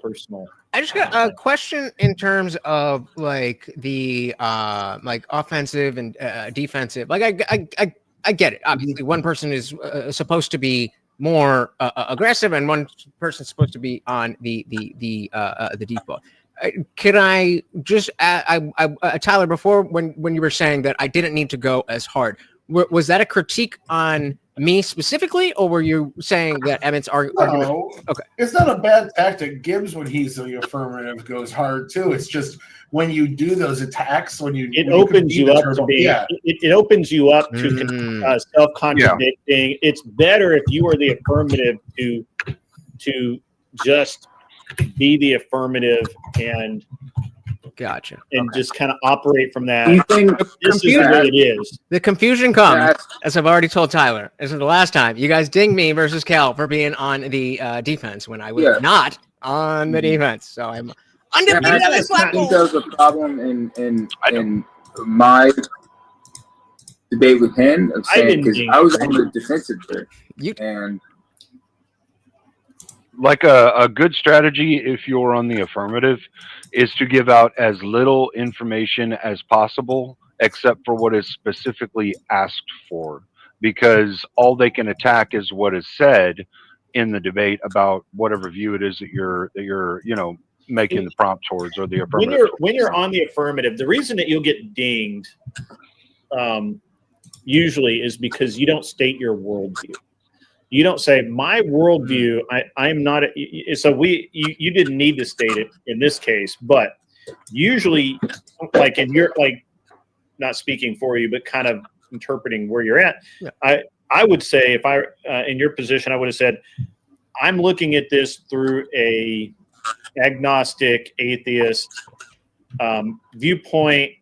personal. I just got a question in terms of like the like offensive and defensive. Like I get it. Obviously, one person is supposed to be more aggressive, and one person's supposed to be on the default. Can I just Tyler, before when you were saying that I didn't need to go as hard, was that a critique on me specifically, or were you saying that Emmett's argument? No, okay, it's not a bad tactic. Gibbs, when he's the affirmative, goes hard too. It's just when you do those attacks, it opens you up to being. Yeah. It opens you up to self-contradicting. Yeah. It's better if you are the affirmative to just be the affirmative and just kind of operate from that. You think this is the way it is. The confusion comes, as I've already told Tyler. This is the last time you guys ding me versus Cal for being on the defense when I was not on the defense. So I'm undefeated on this I think that was a problem in my debate with him of saying because I was on the defensive there, and like a good strategy if you're on the affirmative is to give out as little information as possible except for what is specifically asked for, because all they can attack is what is said in the debate about whatever view it is that you're making the prompt towards, or the affirmative. When you're on the affirmative, the reason that you'll get dinged usually is because you don't state your worldview. You don't say my worldview. I'm not. You didn't need to state it in this case, but usually, like in your not speaking for you, but kind of interpreting where you're at. Yeah. I would say if I in your position, I would have said, I'm looking at this through a agnostic, atheist viewpoint.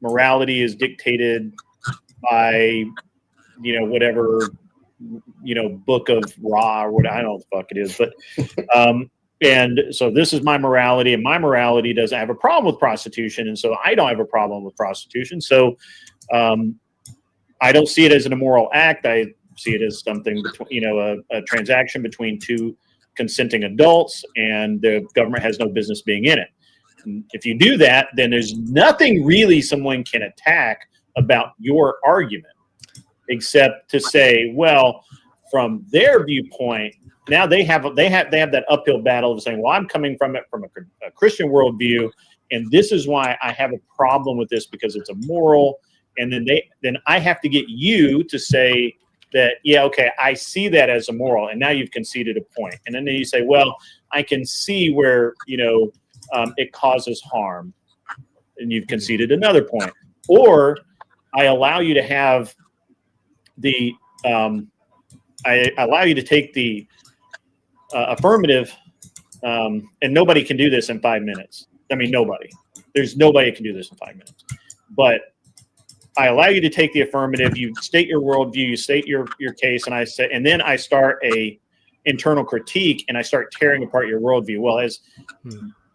Morality is dictated by whatever. Book of Ra or what, I don't know what the fuck it is, but and so this is my morality, and my morality doesn't have a problem with prostitution, and so I don't have a problem with prostitution. So I don't see it as an immoral act. I see it as something between a transaction between two consenting adults, and the government has no business being in it. And if you do that, then there's nothing really someone can attack about your argument, except to say, well, from their viewpoint, now they have that uphill battle of saying, well, I'm coming from it from a Christian worldview, and this is why I have a problem with this because it's immoral. And then I have to get you to say that, yeah, okay, I see that as immoral, and now you've conceded a point. And then you say, well, I can see where it causes harm, and you've conceded another point. Or I allow you to have the I allow you to take the affirmative, and nobody can do this in 5 minutes. I mean, nobody. There's nobody who can do this in 5 minutes. But I allow you to take the affirmative. You state your worldview. You state your case, and then I start a internal critique, and I start tearing apart your worldview. Well, as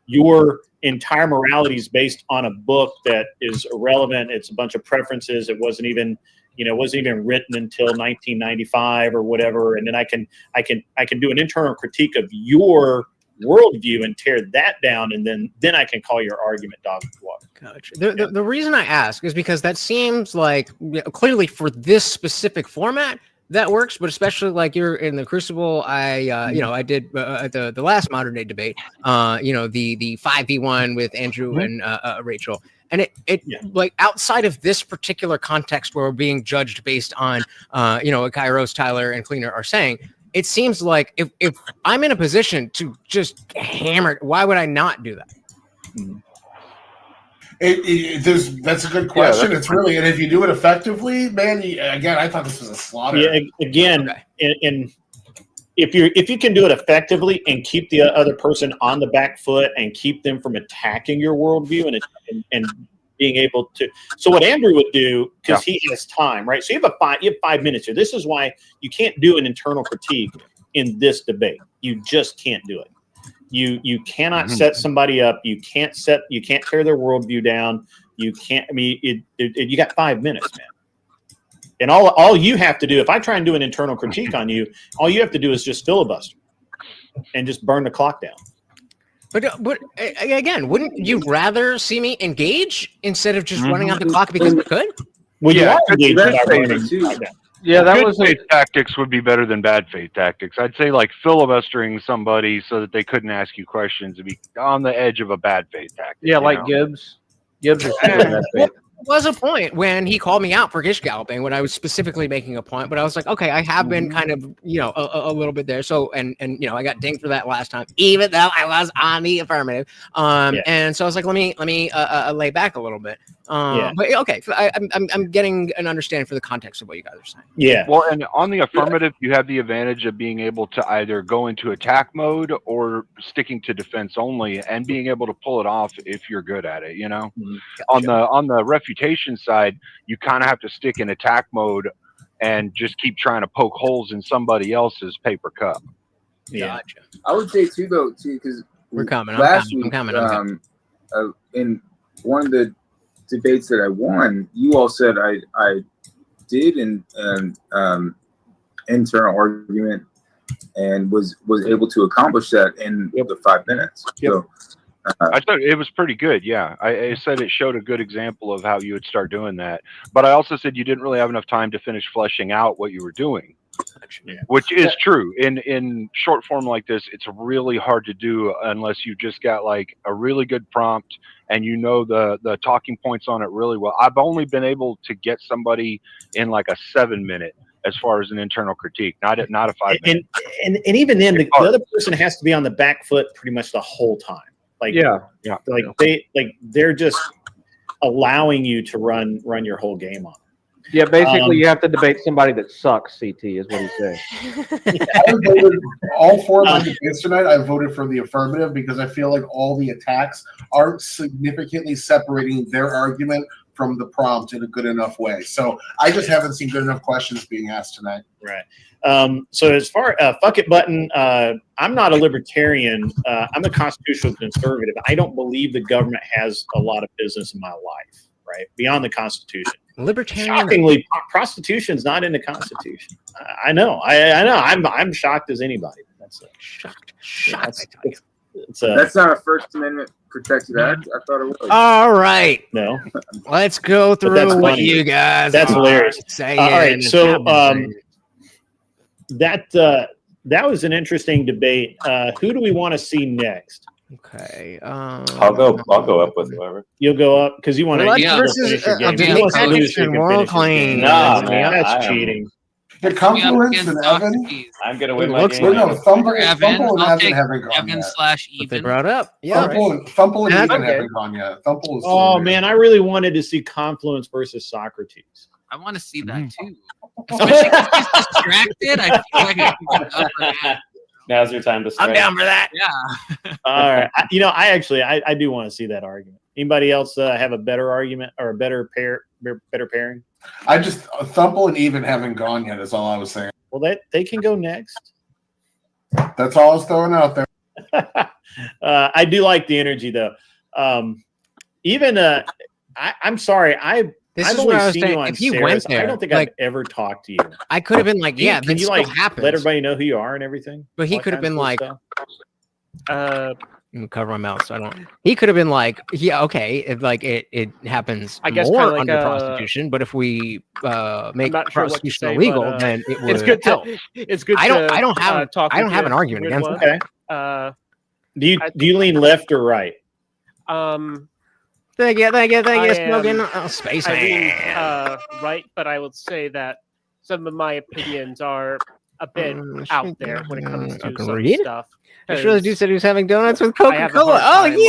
your entire morality is based on a book that is irrelevant. It's a bunch of preferences. It wasn't even written until 1995 or whatever. And then I can do an internal critique of your worldview and tear that down, and then I can call your argument dog water. Gotcha. The reason I ask is because that seems like clearly for this specific format that works, but especially like you're in the Crucible. I did the last modern day debate. The 5v1 with Andrew and Rachel. And it like outside of this particular context where we're being judged based on, what Kairos, Tyler, and Cleaner are saying, it seems like if I'm in a position to just hammer it, why would I not do that? That's a good question. It's really, and if you do it effectively, man, again, I thought this was a slaughter. Yeah, again, and if you can do it effectively and keep the other person on the back foot and keep them from attacking your worldview and being able to, so what Andrew would do, because he has time, right? So you have 5 minutes here. This is why you can't do an internal critique in this debate. You just can't do it. You cannot set somebody up. You can't tear their worldview down. You can't. I mean, you got 5 minutes, man. And all you have to do, if I try and do an internal critique on you, all you have to do is just filibuster and just burn the clock down. But again, wouldn't you rather see me engage instead of just running out the clock because we could? Well, yeah, that was faith tactics would be better than bad faith tactics. I'd say like filibustering somebody so that they couldn't ask you questions would be on the edge of a bad faith tactic. Yeah, like Gibbs. Gibbs is bad faith. Was a point when he called me out for gish galloping when I was specifically making a point, but I was like, okay, I have been kind of, a little bit there. So, and I got dinged for that last time, even though I was on the affirmative. And so I was like, let me lay back a little bit. But okay, I'm getting an understanding for the context of what you guys are saying. Yeah. Well, and on the affirmative, you have the advantage of being able to either go into attack mode or sticking to defense only, and being able to pull it off if you're good at it. Gotcha. On the refutation side, you kind of have to stick in attack mode and just keep trying to poke holes in somebody else's paper cup. Yeah. Gotcha. I would say too, because we're coming. I'm coming. In one of the debates that I won, you all said I did an internal argument and was able to accomplish that in the 5 minutes. So I thought it was pretty good. Yeah, I said it showed a good example of how you would start doing that. But I also said you didn't really have enough time to finish fleshing out what you were doing, which is true. In short form like this, it's really hard to do unless you just got like a really good prompt and the talking points on it really well. I've only been able to get somebody in like a 7 minute as far as an internal critique, not a 5 minute. And even then, the other person has to be on the back foot pretty much the whole time. They're just allowing you to run your whole game on. Yeah, basically, you have to debate somebody that sucks. CT is what he's saying. I voted all 4 of my debates tonight. I voted for the affirmative because I feel like all the attacks aren't significantly separating their argument from the prompt in a good enough way. So I just haven't seen good enough questions being asked tonight. Right. So as far fuck it button, I'm not a libertarian. I'm a constitutional conservative. I don't believe the government has a lot of business in my life, right? Beyond the Constitution. Libertarian. Shockingly, prostitution's not in the Constitution. I know. I'm shocked as anybody. That's shocked. That's not a First Amendment protected act? I thought it was. All right. No. Let's go But that's through what funny. you guys That's are hilarious. saying. All right, and so happening. that was an interesting debate. Who do we want to see next? Okay. I'll go up with whoever. You'll go up because you want to. Lutz Yeah, versus finish your game. Jamaica He wants to lose so and you can World finish his game. Claim. Nah, man, That's cheating. The Confluence and Evan. I'm gonna win It my looks game. No, Thumble Evan, and I'll Evan take haven't gone Evan yet. slash But they even. brought up. Yeah. Thumble and That's Even okay. haven't gone yet. Thumble is Oh man, I really wanted to see Confluence versus Socrates. I want to see that too. Especially because he's distracted. I feel like I can get up for that. Now's your time to strike. I'm down for that. Yeah. All right, I do want to see that argument. Anybody else have a better argument or a better pairing? I just Thumble and Even haven't gone yet. Is all I was saying. Well, they can go next. That's all I was throwing out there. I do like the energy though. I'm sorry. I've is only what I was seen saying. you on If you Sarah's. went there, I don't think like, I've ever talked to you. I could have been like, yeah, Can that you still like happens. let everybody know who you are and everything? But he All could have kinds been of like, stuff? I'm gonna cover my mouth so I don't. He could have been like, yeah, okay, it happens I guess more kinda like, under prostitution, but if we make not sure what to prostitution say, illegal, but, then it would it's good to- help. it's good I to, don't have talk I don't with have you an argument with against one. that. Okay. Do you lean left or right? Thank you, I Smoking. am- Oh, space I lean, man. right, but I would say that some of my opinions are a bit out there when it comes to some Agreed. stuff. This really dude said he was having donuts with I have a Coca-Cola. hard Oh time,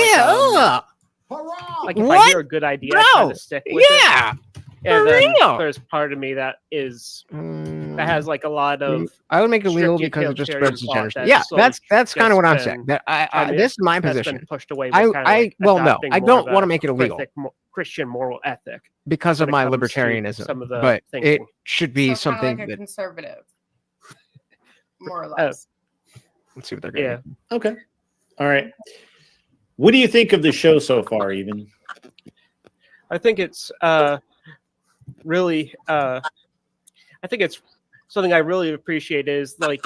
yeah. like if I What? hear a good idea, I try Bro, to stick with yeah, it. And for then real. there's part of me that is that has like a lot of. I would make it legal strict because it just utilitarian spreads the thought generation. that's Yeah, slowly that's kind of what I'm just saying. been- That I mean, this is my has been position. pushed away with kinda like no, adopting I more don't of want to a make it illegal Christian moral ethic because of when it my comes to libertarianism. some of the But it thinking. should be So kinda something like a that. conservative, more or less. Let's see what they're getting. Yeah. Okay. All right. What do you think of the show so far, even? I think it's really I think it's something I really appreciate is like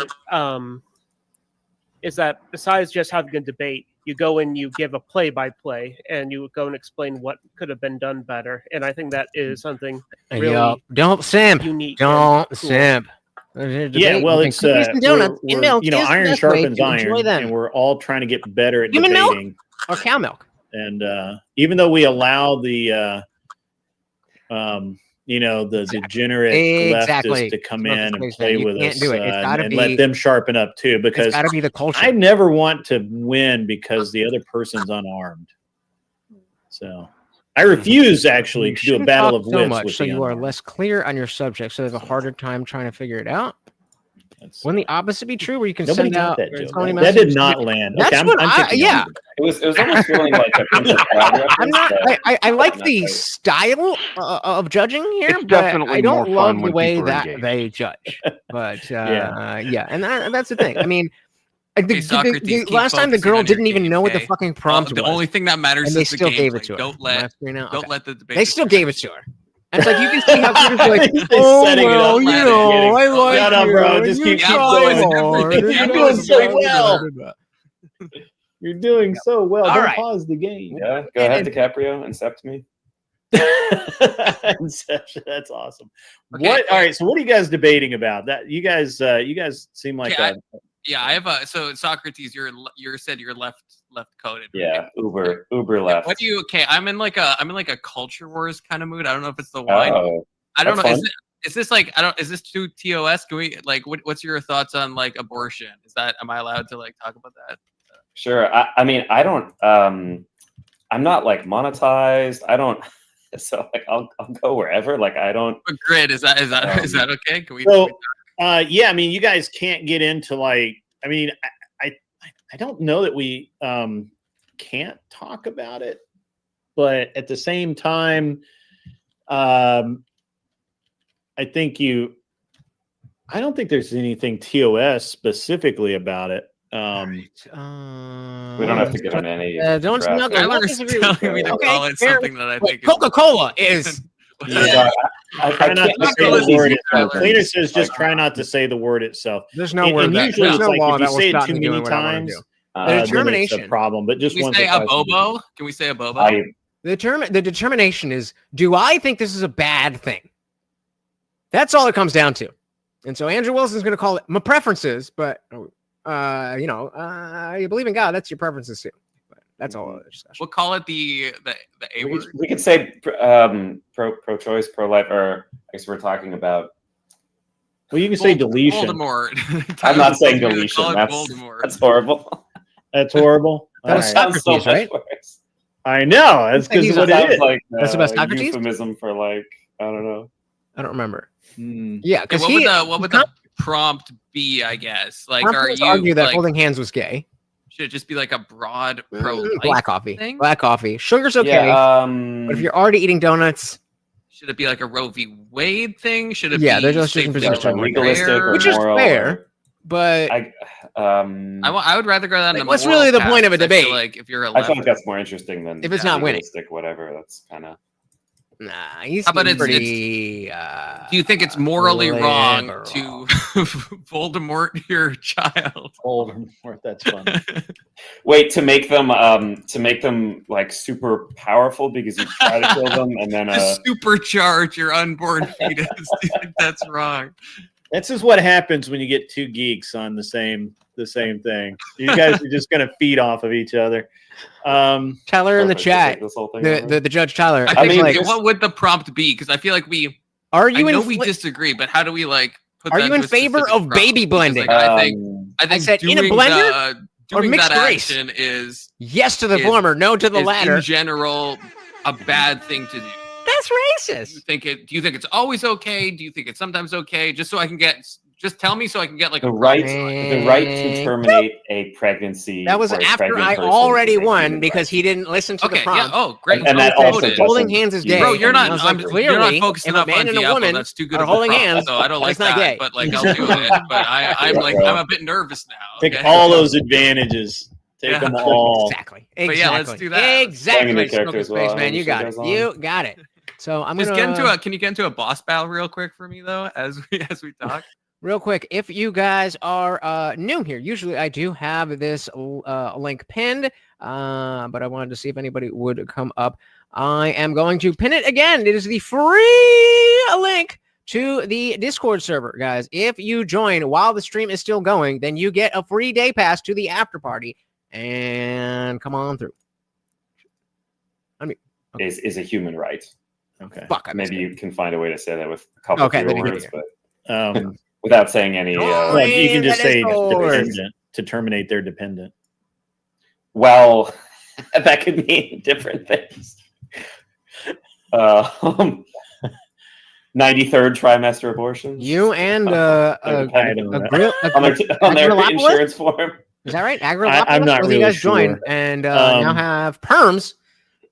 is that besides just having a debate, you go and you give a play-by-play and you go and explain what could have been done better. And I think that is something really Yo, don't simp. unique. Don't and cool. simp. Yeah, well, it's cookies and donuts and milk is the iron best way sharpens to enjoy iron, them. and we're all trying to get better at Human milk debating. or cow milk. And even though we allow the the degenerate leftists to come in and play with us and let them sharpen up too, because it's gotta be the culture. I never want to win because the other person's unarmed. So I refuse actually to do a Shouldn't battle talk of so wits much, with so the you are unarmed. less clear on your subject, so they have a harder time trying to figure it out. Wouldn't the opposite be true, where you can Nobody send got out that joke. so many That did messages? not land. That's Okay, what I'm I, picking yeah. on you. It was almost feeling like a Princess Bride reference, I'm not. but I like not the quite. style of judging here, It's but definitely I don't more fun love the when way people are that engaged. they judge. But Yeah. and that's the thing. I mean, Hey, Socrates, the keep last time the focusing girl on your didn't even game, know what the okay? fucking prompt The was. only thing that matters and they is the still gave it gameplay. to her. Don't Am I let free now? don't Okay. let the debate. They still gave it to her. And it's like you can see how she was like, He's oh setting it well, up you right at the know, beginning. I like Shut up, you. bro. and Just you keep try going. hard, and You're blah, doing blah, so blah, well. blah, blah, blah. You're doing so well. All Don't right. pause the game. Yeah, go ahead, DiCaprio, incept me. Inception. That's awesome. Okay, What? All right. So, what are you guys debating about? That you guys seem like Okay, Yeah, I have a so Socrates. You said you're left coded. Yeah, Uber left. What do you? Okay, I'm in like a culture wars kind of mood. I don't know if it's the wine. Oh, I don't know. that's Is this like Is this too TOS? Can we like what's your thoughts on like abortion? Am I allowed to like talk about that? Sure. I mean, I don't. I'm not like monetized. I don't. So like, I'll go wherever. Like, I don't. But grid is that okay? Can we? So, yeah. I mean, you guys can't get into like. I mean, I don't know that we can't talk about it, but at the same time, I don't think there's anything TOS specifically about it. We don't have to get on any. Don't crap. snuggle. Tyler's telling me to call it something that I think. Coca-Cola is. Yeah, Try not to say the word itself. Tyler. Cleaner says just try not to say the word itself. There's no word And that. usually There's it's no like law if you that will say it stop too me many doing what I want to times, do. The determination. It's a problem, but just Can we once say or a twice. bobo? Can we say a bobo? The determination is, do I think this is a bad thing? That's all it comes down to. And so Andrew Wilson's going to call it my preferences, but you believe in God, that's your preferences too. But that's all other discussion. We'll call it the A word. We could say pro-choice, pro-life, or I guess we're talking about. Well, you can say deletion. Voldemort. I'm not saying deletion. Call it That's Voldemort. horrible. That's horrible. That was Socrates, right? I know. That's because It what it sounds is. like That's about Socrates? euphemism for like, I don't know. I don't remember. Hmm. Yeah, because what would the prompt be? I guess like, are you argue that like, holding hands was gay? should it just be like a broad pro Black coffee. thing? Black coffee. Sugar's okay. Yeah, but if you're already eating donuts, Should it be like a Roe v. Wade thing? Should it yeah, be they're just safe different for positions. legalistic or which is moral fair, but I would rather go down the what's moral really the path, point of a 'cause I feel debate? like if you're a I feel like leftist, that's more interesting than If it's not winning. legalistic, whatever. That's kind of. Nah, he's How about it's pretty. do you think it's morally wrong liberal. to Voldemort your child? Voldemort, that's funny. Wait, to make them like super powerful because you try to kill them and then Supercharge your unborn fetus. Do you think that's wrong? This is what happens when you get two geeks on the same thing. You guys are just gonna feed off of each other. Tyler in the chat, the judge Tyler. I think like, what would the prompt be? Because I feel like are you? I know we disagree, but how do we like? Put Are that you in to a favor specific of prompt? baby blending? Because, like, I think said in a doing blender or doing mixed that race? action is Yes to the is- former, no to the is latter. In general, a bad thing to do. That's racist. Do you think it's always okay? Do you think it's sometimes okay? Just tell me so I can get like the a right prompt. to terminate a pregnancy. That was for a after pregnant I person already is a won human because he didn't listen to the Okay, prompt. yeah. Oh, great. And that also holding doesn't- hands is gay. Bro, you're And not. I was like, You're clearly, not focused if enough a man on and a Diablo. woman That's too good are of a holding prompt, hands, so I don't like that's not that. gay. But like, I'll do it. But I'm like, I'm a bit nervous now. Take okay? all those advantages. Take Yeah. them all. Exactly. But yeah, let's do that. Exactly. Playing the character Smoking as well, Space, man. You got it. goes on. You got it. So I'm Just gonna can you get into a boss battle real quick for me though, as we talk? real quick. If you guys are new here, usually I do have this link pinned, but I wanted to see if anybody would come up. I am going to pin it again. It is the free link to the Discord server, guys. If you join while the stream is still going, then you get a free day pass to the after party. And come on through. is a human right. Okay. Fuck. Maybe you can find a way to say that with a couple Okay, fewer then you words, can but without saying any. Well, you can just say Dinosaurs. dependent to terminate their dependent. Well, that could mean different things. 93rd trimester abortion. You and on their Agrilopolis? insurance form. Is that right? Agrilopolis? I'm not Both of really you guys sure. joined and now have perms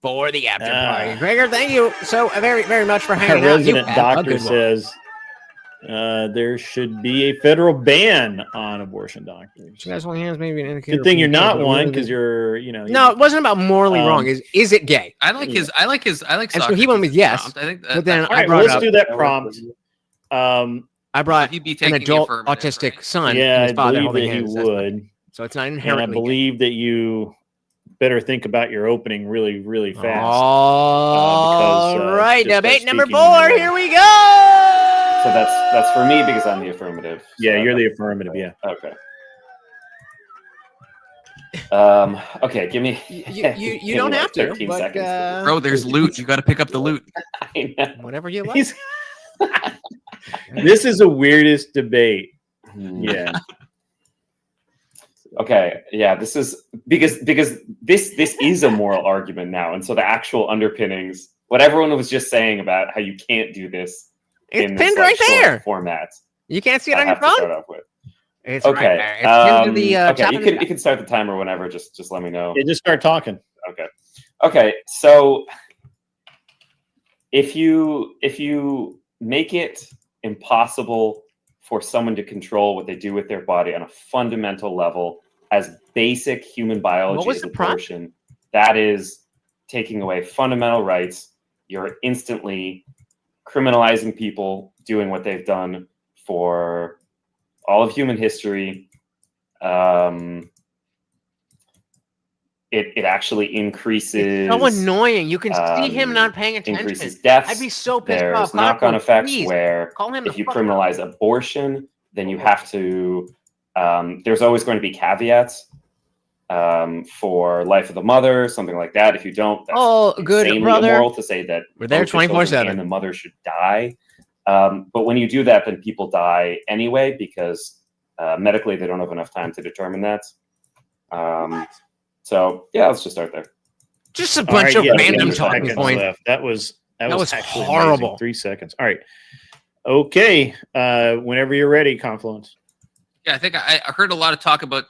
for the after party. Gregor, thank you so very, very much for Our hanging out. You resident have a doctor good one. says there should be a federal ban on abortion doctors. You guys holding hands, maybe an indicator. Good thing you're of not but one really because you're, No, it wasn't about morally wrong. Is it gay? I like his. And so he went with yes. prompt. I think But then all I right, brought well, let's up, do that prompt. I brought He'd be an taking the adult affirmative, autistic son Yeah, and I his father believe holding that he hands. That's would. So it's not And I inherently gay. believe that you better think about your opening really, really fast. All right, just by debate number speaking in 4. your- Here we go. So that's for me because I'm the affirmative. Yeah, you're the affirmative. Yeah. Okay. Okay, give me. You don't have to, 13 but seconds. Bro, there's loot. You got to pick up the loot. I know. whatever you like. He's- This is the weirdest debate. Hmm. Yeah. Okay, yeah, this is because this is a moral argument now, and so the actual underpinnings, what everyone was just saying about how you can't do this It's in this pinned right short there. format. You can't see it I on your have to phone? start off with. It's right Okay. there. It's pinned to the Okay, top you of the can you can start the timer whenever. Just let me know. Yeah, just start talking. Okay. Okay. So if you make it impossible for someone to control what they do with their body on a fundamental level, as basic human biology What was as the prompt? abortion, that is taking away fundamental rights. You're instantly criminalizing people doing what they've done for all of human history. it actually increases. So annoying. You can see him not paying attention. Increases deaths. I'd be so pissed There's off. knock-on effects Please, where call him if the you fuck criminalize abortion, then you have to. There's always going to be caveats for life of the mother, something like that. If you don't, that's good insanely brother. immoral to say that We're there both the children 24/7. and the mother should die. But when you do that, then people die anyway because medically they don't have enough time to determine that. So yeah, let's just start there. Just a bunch of random talking points. Left. That was actually horrible. amazing. 3 seconds. All right. Okay. Whenever you're ready, Confluence. Yeah, I think I heard a lot of talk about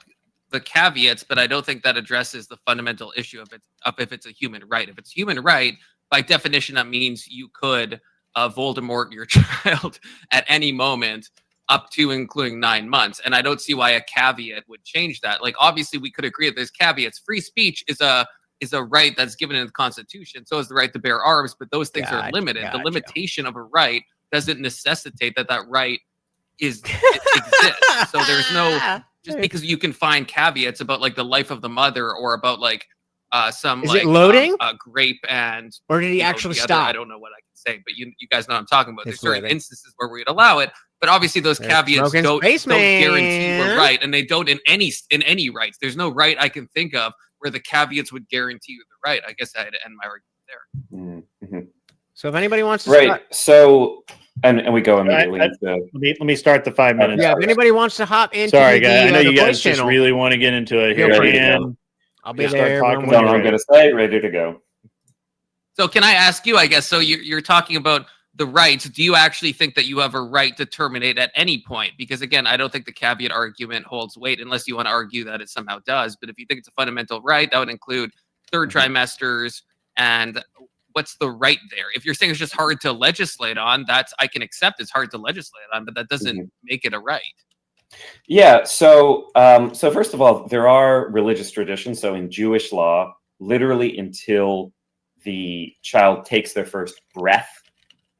the caveats, but I don't think that addresses the fundamental issue of if it's a human right. If it's a human right, by definition, that means you could Voldemort your child at any moment, up to including 9 months. And I don't see why a caveat would change that. Like, obviously, we could agree that there's caveats. Free speech is a right that's given in the Constitution. So is the right to bear arms, but those things are limited. The limitation of a right doesn't necessitate that right exists. So there's no, just because you can find caveats about like the life of the mother or about like some Is like it loading? grape and, Or did he you know, actually the other- stop? I don't know what I can say, but you guys know what I'm talking about. There's It's certain loading. instances where we'd allow it, but obviously those There's caveats smoking don't spaceman. guarantee we're right, and they don't in any rights. There's no right I can think of where the caveats would guarantee you the right. I guess I had to end my argument there. So if anybody wants to Right. start, So and we go immediately into. Let me start the 5 minutes. yeah, if anybody wants to hop into Sorry, guys. I know the you voice guys just channel, really want to get into it feel here. free to And go. I'll be just start there. talking when I'm we're going to say ready to go. So can I ask you, I guess, so you're talking about the rights. Do you actually think that you have a right to terminate at any point? Because again, I don't think the caveat argument holds weight unless you want to argue that it somehow does. But if you think it's a fundamental right, that would include third trimesters. And what's the right there? If you're saying it's just hard to legislate on, I can accept it's hard to legislate on, but that doesn't make it a right. Yeah. So first of all, there are religious traditions. So in Jewish law, literally until the child takes their first breath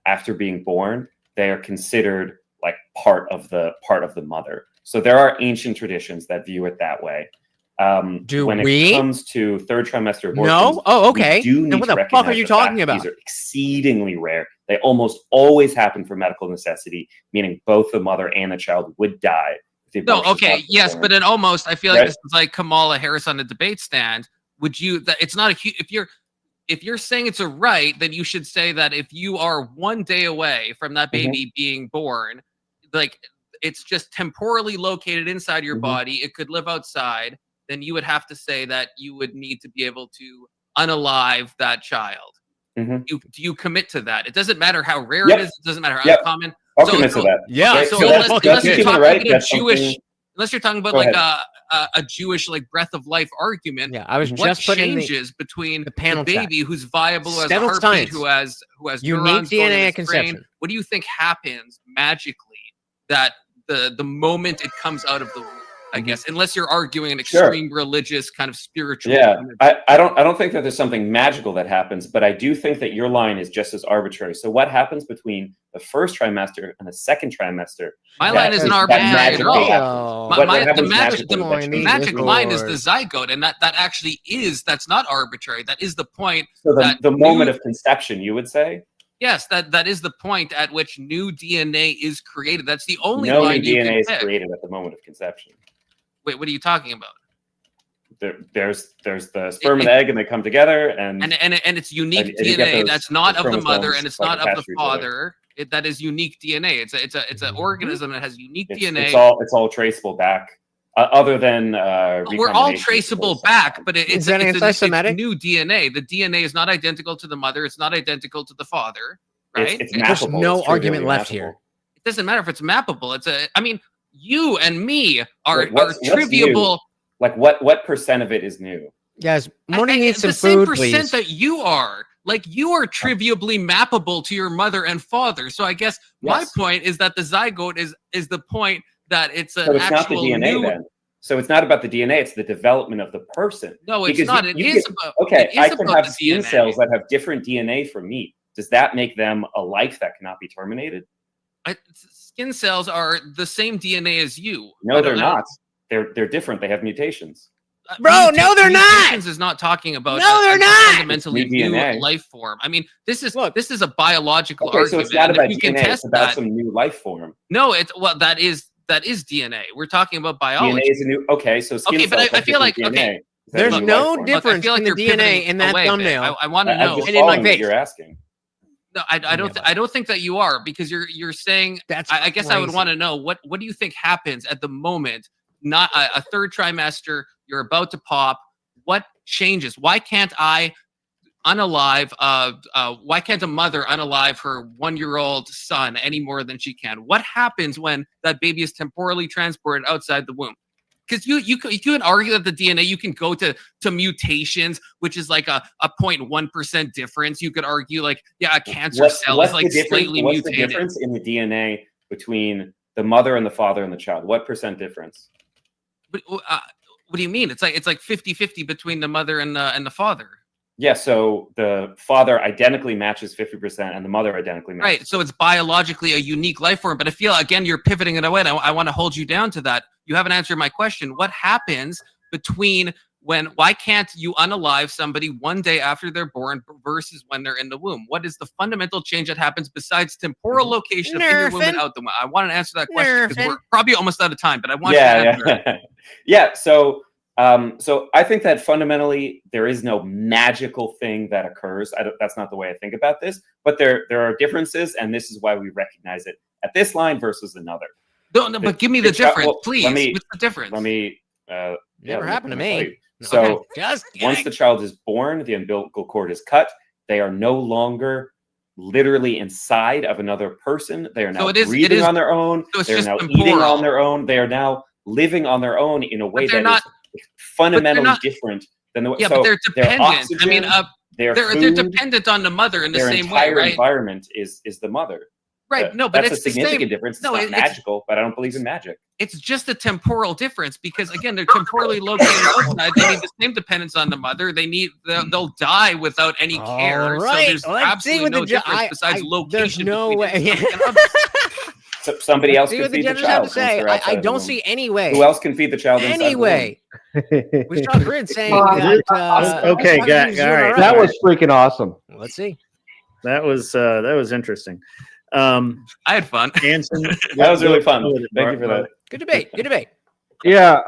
after being born, they are considered like part of the mother. So there are ancient traditions that view it that way. When it comes to third trimester abortions, No? Oh, okay. we do Then need what to the fuck are recognize you the fact talking that about? These are exceedingly rare. They almost always happen for medical necessity, meaning both the mother and the child would die. if the No, abortion was okay, not yes, performed. but it almost, I feel like Right. this is like Kamala Harris on a debate stand. Would you, that it's not if you're saying it's a right, then you should say that if you are 1 day away from that baby being born, like it's just temporally located inside your body, it could live outside, then you would have to say that you would need to be able to unalive that child. Do you commit to that? It doesn't matter how rare it is. It doesn't matter how uncommon. I'll commit to that. Yeah. Okay, So so that's unless you're human talking right, about that's Jewish, something- unless you're talking about Go like ahead. a Jewish like breath of life argument. Yeah, I was what just putting changes between the panel chat. baby who's viable, who has a Settled heartbeat, science. who has Unique neurons going in DNA his at brain? conception. What do you think happens magically that the moment it comes out of the womb? I guess, unless you're arguing an extreme religious kind of spiritual. Yeah, I don't think that there's something magical that happens, but I do think that your line is just as arbitrary. So what happens between the first trimester and the second trimester? My line isn't arbitrary at all. The magic line is the zygote, and that actually is, that's not arbitrary. That is the point. So that the moment of conception, you would say? Yes, that is the point at which new DNA is created. That's the only No new line you DNA can is pick. created at the moment of conception. Wait, what are you talking about? There's the sperm and egg, and they come together, and it's unique and you get DNA those- that's not those of the mother chromosomes and it's like not of the attached to each other. father. That is unique DNA. It's an organism that has unique DNA. It's all traceable back, other than We're all traceable back, but it's new DNA. The DNA is not identical to the mother. It's not identical to the father. Right? It's mappable. There's no It's argument trivially left mappable. here. It doesn't matter if it's mappable. I mean, you and me are Wait, what's triviable. new? Like what percent of it is new? Guys, Morty needs some The same food, percent please. that you are. Like, you are trivially mappable to your mother and father. So I guess my point is that the zygote is the point that it's an So it's not the actual DNA new. then. So it's not about the DNA; it's the development of the person. No, it's Because not. you It is could- about. Okay, it is I can about have the skin DNA. cells that have different DNA from me. Does that make them a life that cannot be terminated? Skin cells are the same DNA as you. No, they're not. They're different. They have mutations. Bro, no, they're not. Mutations is not talking about No, they're not. fundamentally New new DNA. life form. I mean, this is a biological Okay, so argument. it's not and about if you can DNA. test It's about that, some new life form. no, it's that is DNA. We're talking about biology. DNA is a new. Okay, so skin Okay, but cells I have feel like different DNA. okay. Is that a There's new life no form? difference I feel like in the you're DNA pivoting in that away a bit. thumbnail. I want to I'm know. just And in my following what face. you're asking. No, I don't think that you are, because you're saying That's I guess I would crazy. want to know what do you think happens at the moment? Not a third trimester, you're about to pop. What changes? Why can't I unalive? Why can't a mother unalive her 1-year-old son any more than she can? What happens when that baby is temporally transported outside the womb? Because you could argue that the DNA, you can go to mutations, which is like a 0.1% difference. You could argue like, yeah, a cancer cell is like slightly what's mutated. the difference in the DNA between the mother and the father and the child? What percent difference? But, what do you mean? It's like 50-50 between the mother and the father. Yeah, so the father identically matches 50% and the mother identically matches. Right. So it's biologically a unique life form. But I feel, again, you're pivoting it away. And I want to hold you down to that. You haven't answered my question. What happens between why can't you unalive somebody one day after they're born versus when they're in the womb? What is the fundamental change that happens besides temporal location of in your womb and out the womb? I want to answer that question because we're probably almost out of time, but I want you to answer it. Yeah. So I think that fundamentally there is no magical thing that occurs. That's not the way I think about this, but there are differences, and this is why we recognize it at this line versus another. No, but give me the difference, please. What's the difference? Let me. Never happened to me. So Okay, just once the child is born, the umbilical cord is cut. They are no longer literally inside of another person. They are now breathing on their own. So it's they are just now temporal. eating on their own. They are now living on their own in a way that is fundamentally different than the way. Yeah, so but they're dependent. oxygen, I mean, they're dependent on the mother in the their same way, entire right? environment is the mother. Right. No, but that's it's a significant the same difference. It's No, not it's magical, but I don't believe in magic. It's just a temporal difference because again, they're temporally located outside. They need the same dependence on the mother. They'll die without any care. right, So there's absolutely no difference besides location. There's no way. So somebody else See can what the feed the judges have child. to say. I don't see any way. Who else can feed the child? Anyway, we saw Grid saying that. Okay, guys, all right. That was freaking awesome. Let's see. That was interesting. I had fun. Anson, that was really fun. Thank you for that. Good debate. Good debate. Yeah.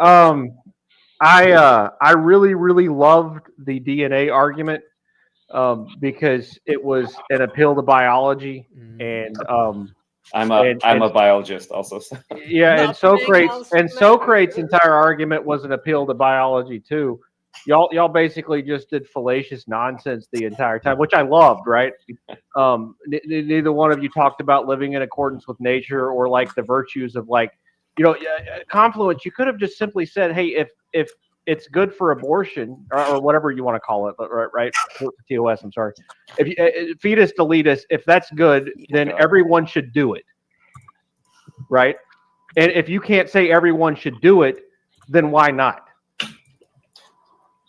I really, really loved the DNA argument because it was an appeal to biology and I'm a biologist also. So. Yeah, and Socrates' entire argument was an appeal to biology too. Y'all basically just did fallacious nonsense the entire time, which I loved, right? Neither one of you talked about living in accordance with nature or like the virtues of confluence. You could have just simply said, hey, if it's good for abortion or whatever you want to call it, right? TOS, I'm sorry. If fetus deletus, if that's good, then everyone should do it, right? And if you can't say everyone should do it, then why not?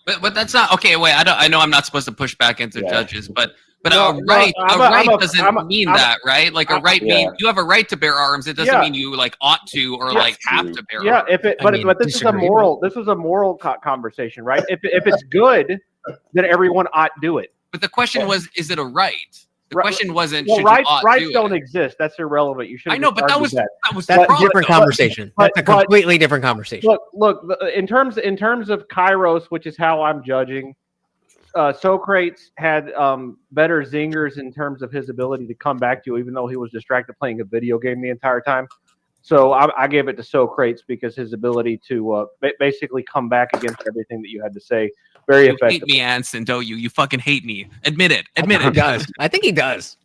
But that's not okay. Wait, I know I'm not supposed to push back into judges, but No, a right doesn't mean that, right? Like a right yeah. means you have a right to bear arms. It doesn't mean you like ought to or like have to bear arms. But this is a moral. This is a moral conversation, right? If it's good, then everyone ought do it. But the question was, is it a right? The question wasn't. Well, should rights you ought rights do don't it? exist. That's irrelevant. You should. I know, but that was the That's a different conversation. That's a completely different conversation. Look. In terms of Kairos, which is how I'm judging, Socrates had better zingers in terms of his ability to come back to you, even though he was distracted playing a video game the entire time. So I gave it to Socrates because his ability to basically come back against everything that you had to say, very effective. You hate me, Anson, don't you? You fucking hate me. Admit it. Admit He it. does. I think he does.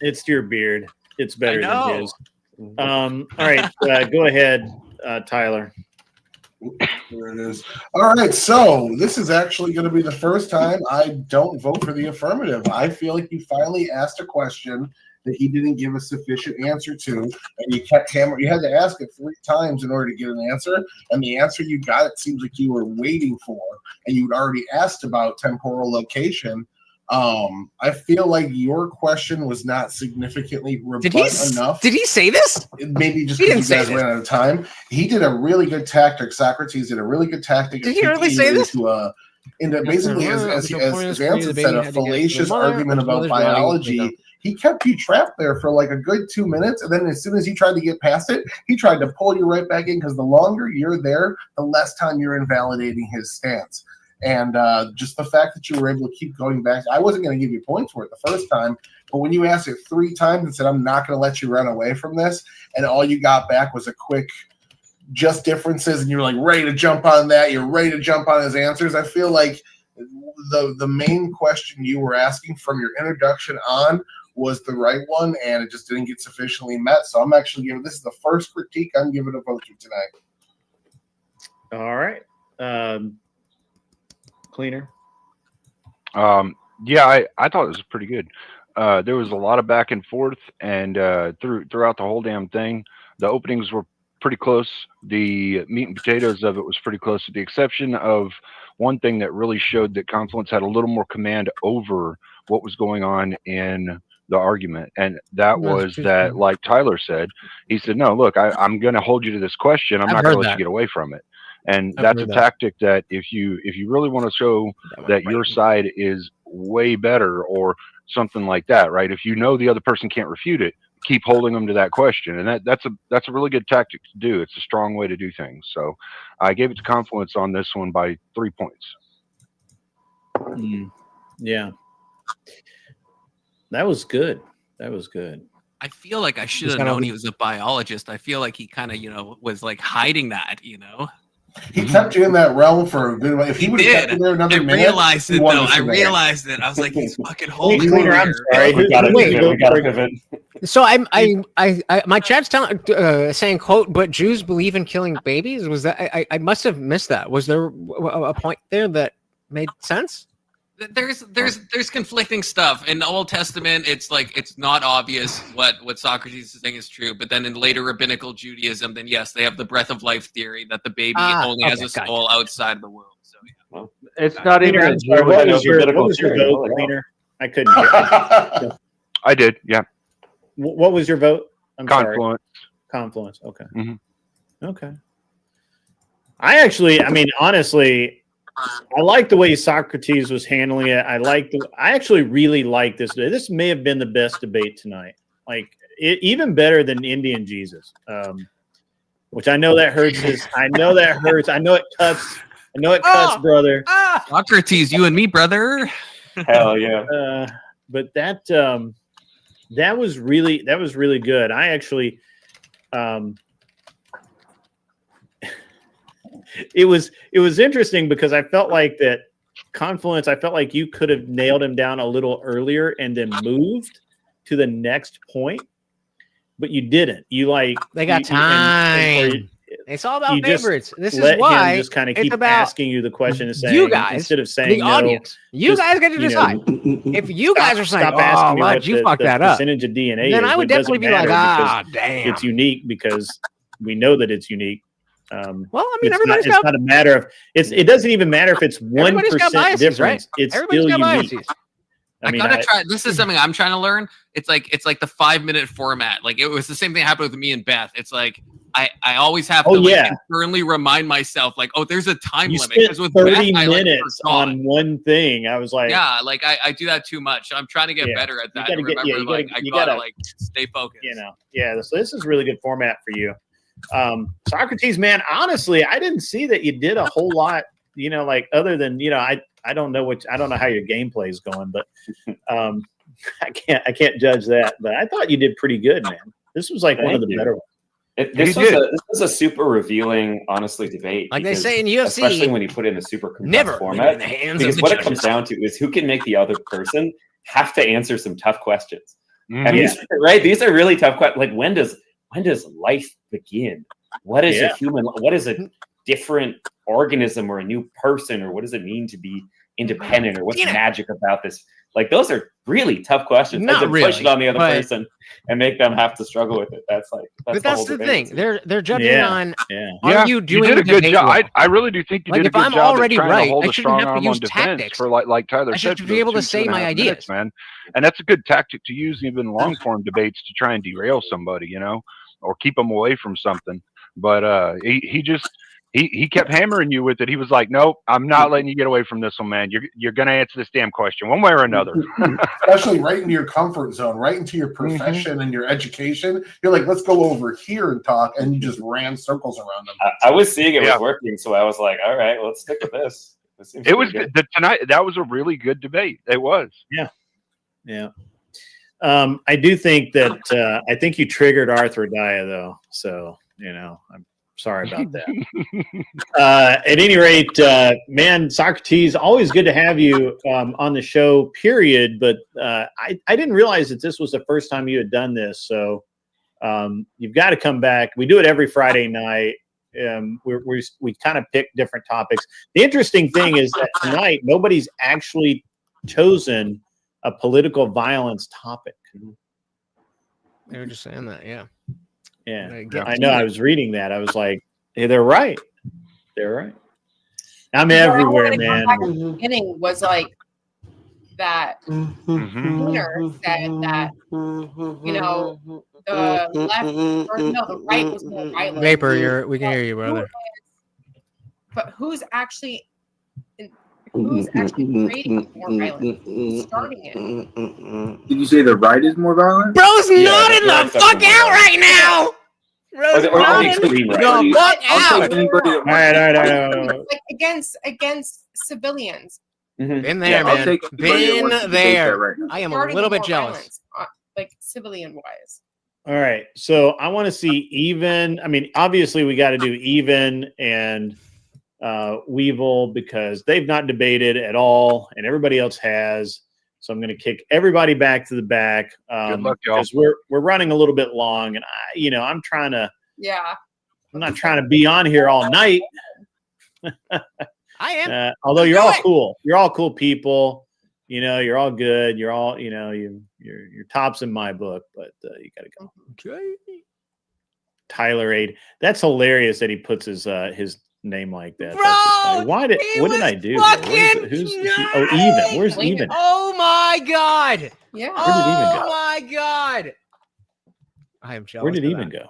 It's your beard. It's better I than know. his. All right, go ahead, Tyler. There it is. All right, so this is actually going to be the first time I don't vote for the affirmative. I feel like you finally asked a question that he didn't give a sufficient answer to, and you kept hammering. You had to ask it 3 times in order to get an answer, and the answer you got, it seems like you were waiting for, and you'd already asked about temporal location. I feel like your question was not significantly rebut enough. Did he say this? Maybe just He because didn't you guys say ran out of time. He did a really good tactic. Socrates did a really good tactic. Did he really say this? Into basically, as Anson said, a fallacious argument about biology. He kept you trapped there for like a good 2 minutes, and then as soon as he tried to get past it, he tried to pull you right back in, because the longer you're there, the less time you're invalidating his stance. And just the fact that you were able to keep going back, I wasn't going to give you points for it the first time, but when you asked it 3 times and said, I'm not going to let you run away from this, and all you got back was a quick just differences, and you're like ready to jump on that, you're ready to jump on his answers. I feel like the main question you were asking from your introduction on was the right one, and it just didn't get sufficiently met. So I'm actually giving this is the first critique I'm giving a vote to tonight. All right. Cleaner. Yeah, I thought it was pretty good. There was a lot of back and forth, and throughout the whole damn thing, the openings were pretty close. The meat and potatoes of it was pretty close, with the exception of one thing that really showed that Confluence had a little more command over what was going on in the argument. And that was that, like Tyler said, he said, no, look, I'm going to hold you to this question. I'm not going to let you get away from it. And that's a tactic that if you really want to show that your side is way better or something like that, right? If you know the other person can't refute it, keep holding them to that question. And that's a really good tactic to do. It's a strong way to do things. So I gave it to Confluence on this one by 3 points. Yeah. That was good. That was good. I feel like I should have known he was a biologist. I feel like he kind of, was like hiding that, He kept you in that realm for a good while. If he would have kept you there another minute, realized it though. I realized it. I was like, he's fucking holding Cleaner, I'm sorry. We gotta pivot. So my chat's saying quote, but Jews believe in killing babies. Was that I must have missed that? Was there a point there that made sense? There's conflicting stuff in the Old Testament. It's like it's not obvious what Socrates is saying is true, but then in later rabbinical Judaism, then yes, they have the breath of life theory that the baby only has a soul outside of the womb. So yeah, it's not even. What was your vote, Cleaner? I couldn't hear. I did, yeah. What was your vote? Confluence. Confluence. Okay. Mm-hmm. Okay. I mean, honestly, I like the way Socrates was handling it. I actually really like this. This may have been the best debate tonight. Like even better than Indian Jesus, which I know that hurts. I know that hurts. I know it cuts. I know it cuts, brother. Socrates, you and me, brother. Hell yeah. But that was really good. I actually, it was interesting because I felt like that Confluence. I felt like you could have nailed him down a little earlier and then moved to the next point, but you didn't. They got time. It's all about favorites. This is why him just kind of keep asking you the question and saying, you guys, instead of saying the audience, you guys get to decide. If you guys are saying, "Oh, Lud, you fucked that up," percentage of DNA, then I would definitely be like, damn, it's unique because we know that it's unique. Well, I mean, it's not a matter of it doesn't even matter if it's 1% difference. Right? It's still unique. Biases. I gotta try. This is something I'm trying to learn. It's like the 5-minute format. Like it was the same thing happened with me and Beth. It's like I always have to internally remind myself, like, oh, there's a time limit. Because with 30 Beth, minutes on one thing. I was like, yeah, like I do that too much. I'm trying to get better at that. You gotta stay focused. So this is really good format for you. Socrates, man, honestly, I didn't see that you did a whole lot, like other than, I don't know how your gameplay is going, but I can't judge that, but I thought you did pretty good, man. This was like one of the better ones. This was a super revealing, honestly, debate. Like they say in UFC, especially when you put it in a super compressed format. Because what it comes down to is who can make the other person have to answer some tough questions. And these are really tough questions. Like when does life begin? What is a human? What is a different organism or a new person, or what does it mean to be independent, or what's magic about this? Like, those are really tough questions. Not And to push it really, on the other but- person and make them have to struggle with it. That's like, But that's whole the debate. thing. They're judging on. Yeah, Are you doing did a good debate job. well? I really do think you Like, did a if good I'm job already at trying right, to hold I a shouldn't strong have to arm use on defense tactics. for like Tyler I said, should for be able those to say 2.5 my minutes, ideas. man. And that's a good tactic to use even in long form debates to try and derail somebody, you know, or keep them away from something. But he just he kept hammering you with it. He was like, "Nope, I'm not letting you get away from this one, man. You're gonna answer this damn question one way or another." Especially right into your comfort zone, right into your profession and your education. You're like, let's go over here and talk, and you just ran circles around them. I was seeing it was working, so I was like, all right, let's stick with this. It was good. Tonight. That was a really good debate. It was. Yeah. I do think that I think you triggered Arthrodaya though, so you know I'm sorry about that. At any rate, man, Socrates, always good to have you on the show. Period. But I didn't realize that this was the first time you had done this, so you've got to come back. We do it every Friday night. We kind of pick different topics. The interesting thing is that tonight nobody's actually chosen a political violence topic. They were just saying that, yeah. Yeah, I know. I was reading that. I was like, hey, they're right. They're right. I'm everywhere, man. The beginning was like that. Cleaner said that, you know, the left or no, the right was more violent. Vapor, we can hear you, brother. But who's actually creating more violence? Who's starting it? Did you say the right is more violent? Bro's nodding the fuck out right now. Bro's nodding the fuck out. All right. Like against civilians. Been there, man. Been there. I am a Starting little bit more jealous. violence, like civilian wise. All right. So I want to see even. I mean, obviously, we got to do even and Weevil because they've not debated at all, and everybody else has. So I'm going to kick everybody back to the back Good luck, y'all. because we're running a little bit long, and I'm trying to. Yeah. I'm not trying to be on here all night. I am. Although you're all cool. You're all cool people. You know, you're all good. You're all, you're tops in my book, but you got to go. Okay. Tyler Aid. That's hilarious that he puts his name like that. Bro, what did I do? Who's Even? Where's Even? Oh my god. Yeah. Where did Even go? Oh my god. I am jealous. Where did Even go?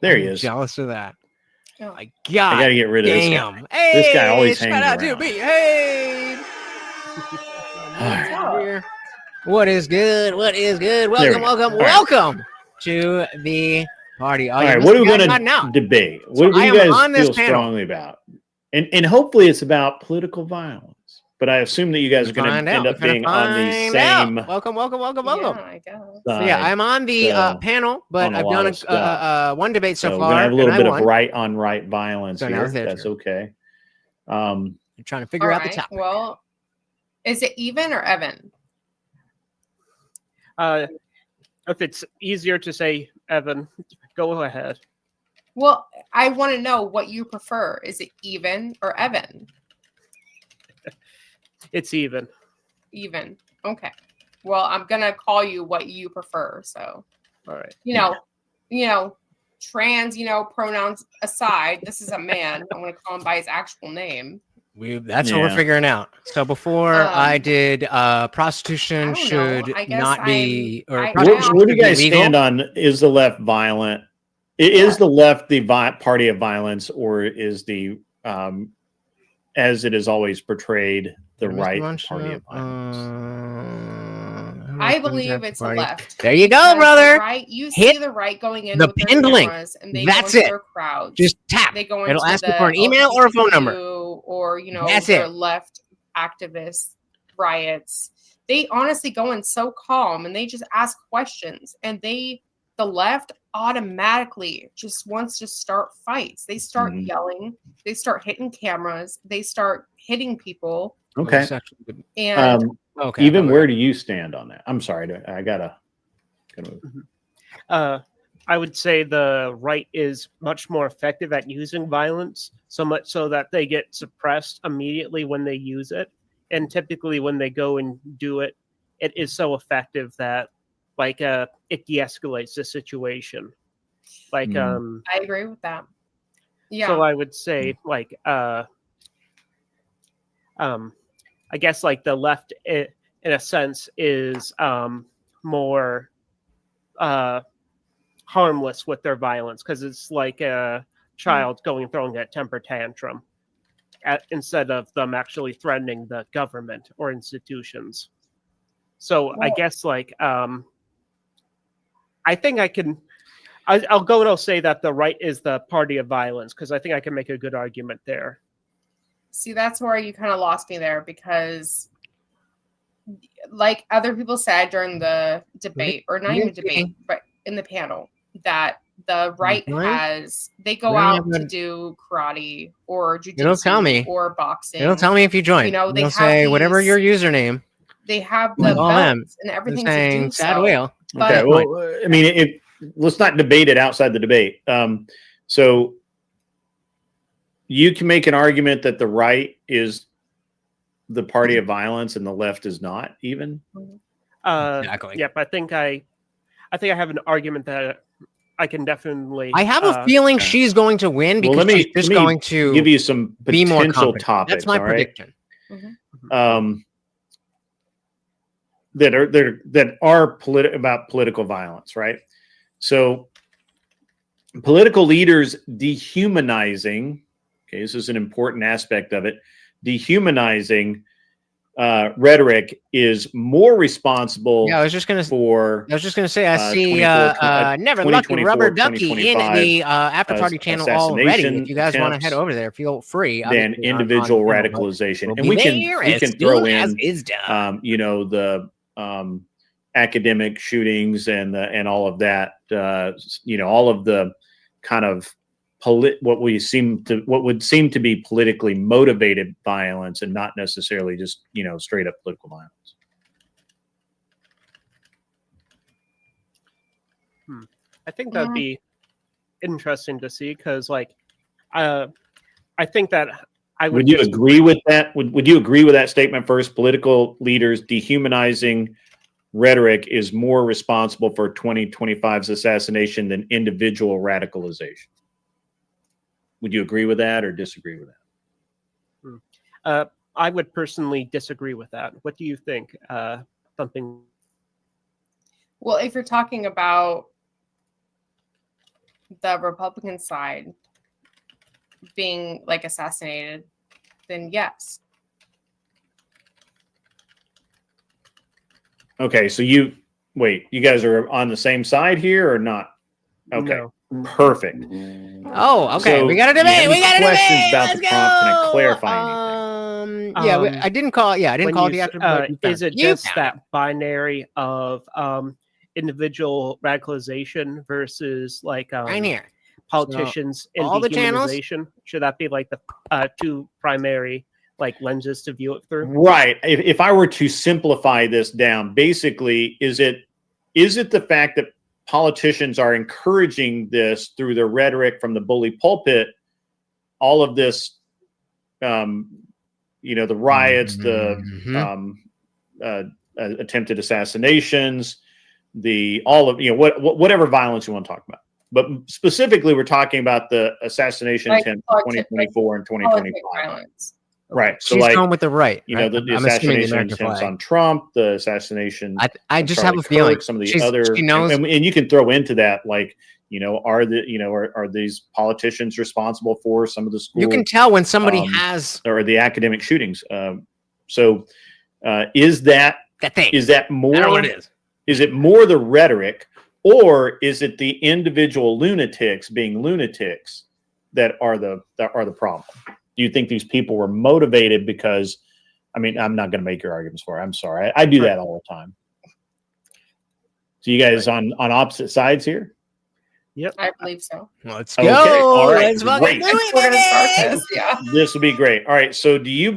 There he is. Jealous of that. Oh my god. I gotta get rid of this damn. guy. Hey, This guy always hangs shout out around. to me. Hey. What is good? What is good? There Welcome, we go. welcome, All right. welcome to the party. All right, what are we going to debate? What do you guys feel strongly about? And hopefully it's about political violence. But I assume that you guys are going to end up being on the same. Welcome. Yeah, I guess. So yeah, I'm on the panel, but on a I've lot done of stuff. one debate so we're far. gonna have a little and bit I of won. right on right violence So now here. it's their That's turn. okay. I'm trying to figure All out the right, topic. well, is it even or Evan? If it's easier to say Evan, go ahead. Well, I want to know what you prefer. Is it even or Evan? It's even. Even. Okay. Well, I'm gonna call you what you prefer. So, all right. Trans, pronouns aside, this is a man. I want to call him by his actual name. That's what we're figuring out. So before I did prostitution should not be or Where do you guys stand on is the left violent? Is the left the party of violence, or is the as it is always portrayed the right party of violence? I believe it's the left. There you go, Because brother. the right, you see the right going in the with their pinned link. cameras, and they That's go into it. their crowds. Just tap. They go It'll into ask you the for an email or a phone number. LGBTQ or That's their it. left activists riots. They honestly go in so calm and they just ask questions, and the left automatically just wants to start fights. They start yelling. They start hitting cameras. They start hitting people. Okay. And Even where do you stand on that? I'm sorry, I gotta. I would say the right is much more effective at using violence, so much so that they get suppressed immediately when they use it. And typically when they go and do it, it is so effective that it de-escalates the situation. I agree with that. Yeah. So I would say I guess the left in a sense is more harmless with their violence, because it's like a child going and throwing a temper tantrum instead of them actually threatening the government or institutions. So I guess I think I'll go and I'll say that the right is the party of violence, because I think I can make a good argument there. See, that's where you kind of lost me there, because like other people said during the debate, or not even debate, but in the panel, that the right they go out to do karate or jiu-jitsu You don't tell me. or boxing. You don't tell me if you join. You know, You'll say whatever your username. They have the belts and everything to do sad so. whale. Okay, well, I mean, let's not debate it outside the debate. So you can make an argument that the right is the party of violence and the left is not even. Exactly. Yep. I think I have an argument that I can definitely. I have a feeling she's going to win because she's just going to give you some be more potential confident. topics. That's my all right? prediction. That are about political violence, right? So political leaders dehumanizing, okay, this is an important aspect of it, dehumanizing rhetoric is more responsible. Yeah, I was just gonna say I see Never Lucky Rubber Ducky in the After Party channel already. If you guys want to head over there, feel free. Than individual radicalization, and we can throw in you know, the academic shootings and all of that. You know, all of the kind of what would seem to be politically motivated violence, and not necessarily just, you know, straight up political violence. I think that'd be interesting to see, because I think that would you agree with that? Would you agree with that statement first? Political leaders dehumanizing rhetoric is more responsible for 2025's assassination than individual radicalization. Would you agree with that or disagree with that? I would personally disagree with that. What do you think? Something. Well, if you're talking about the Republican side being assassinated, then yes. Okay, so you guys are on the same side here or not? Okay, no. Perfect. Oh, okay. So we got a debate. We got a questions debate. about Let's the prompt? Can I go. clarify anything? I didn't call. Yeah, I didn't call the after. Is it just that binary of individual radicalization versus right here politicians and all the channels? dehumanization? Should that be the two primary lenses to view it through? Right. If I were to simplify this down, basically, is it the fact that politicians are encouraging this through their rhetoric from the bully pulpit, all of this, you know, the riots, the attempted assassinations, whatever violence you want to talk about. But specifically, we're talking about the assassination attempt in 2024 and 2025. Right. So she's going with the right. You know, the assassination attempts on Trump, the assassination. I just have a feeling some of the other, she knows, and you can throw into that, you know, are these politicians responsible for some of the school? You can tell when somebody has or the academic shootings. So is that thing? Is that more? I know what it is. Is it more the rhetoric, or is it the individual lunatics being lunatics that are the problem? Do you think these people were motivated because, I mean, I'm not going to make your arguments for it. I'm sorry. I do that all the time. So you guys on opposite sides here? Yep. I believe so. Let's go. Okay. All right. Let's fucking do it. We're going to start this. Yeah. This will be great. All right. So who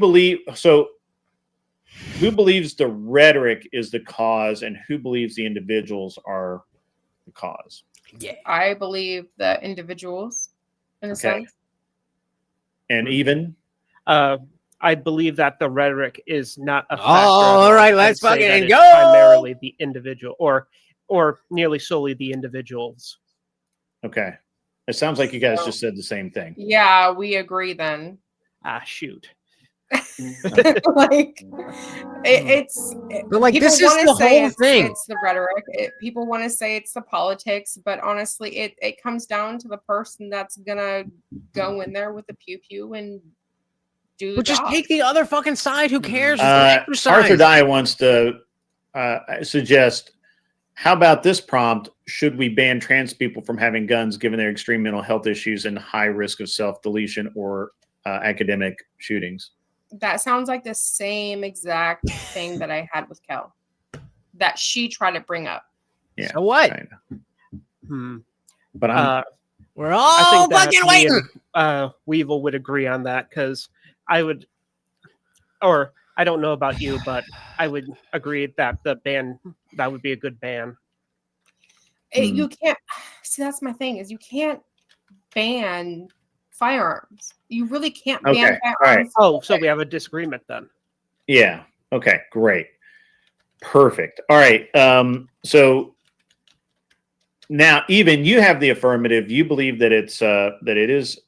believes the rhetoric is the cause and who believes the individuals are the cause? Yeah. I believe that individuals, in a sense. And even I believe that the rhetoric is not a factor. All right, let's I'd say fucking that it's go. primarily the individual, or nearly solely the individuals. Okay. It sounds like you guys just said the same thing. Yeah, we agree then. Ah, shoot. Like it's But, like, people this is wanna the say whole thing. It's the rhetoric. People want to say it's the politics, but honestly, it comes down to the person that's gonna go in there with the pew pew and do the But just job. take the other fucking side. Who cares? It's an exercise. Arthur Dye wants to suggest, how about this prompt? Should we ban trans people from having guns given their extreme mental health issues and high risk of self-deletion or academic shootings? That sounds like the same exact thing that I had with Kel, that she tried to bring up. Yeah. So what? But I'm we're all fucking waiting. Weevil would agree on that, because I would, or I don't know about you, but I would agree that that would be a good ban. You can't see, that's my thing, is you can't ban firearms. You really can't ban Okay, all firearms. right. Oh, so we have a disagreement then. Yeah. Okay. Great. Perfect. All right. So now, even you have the affirmative. You believe that it is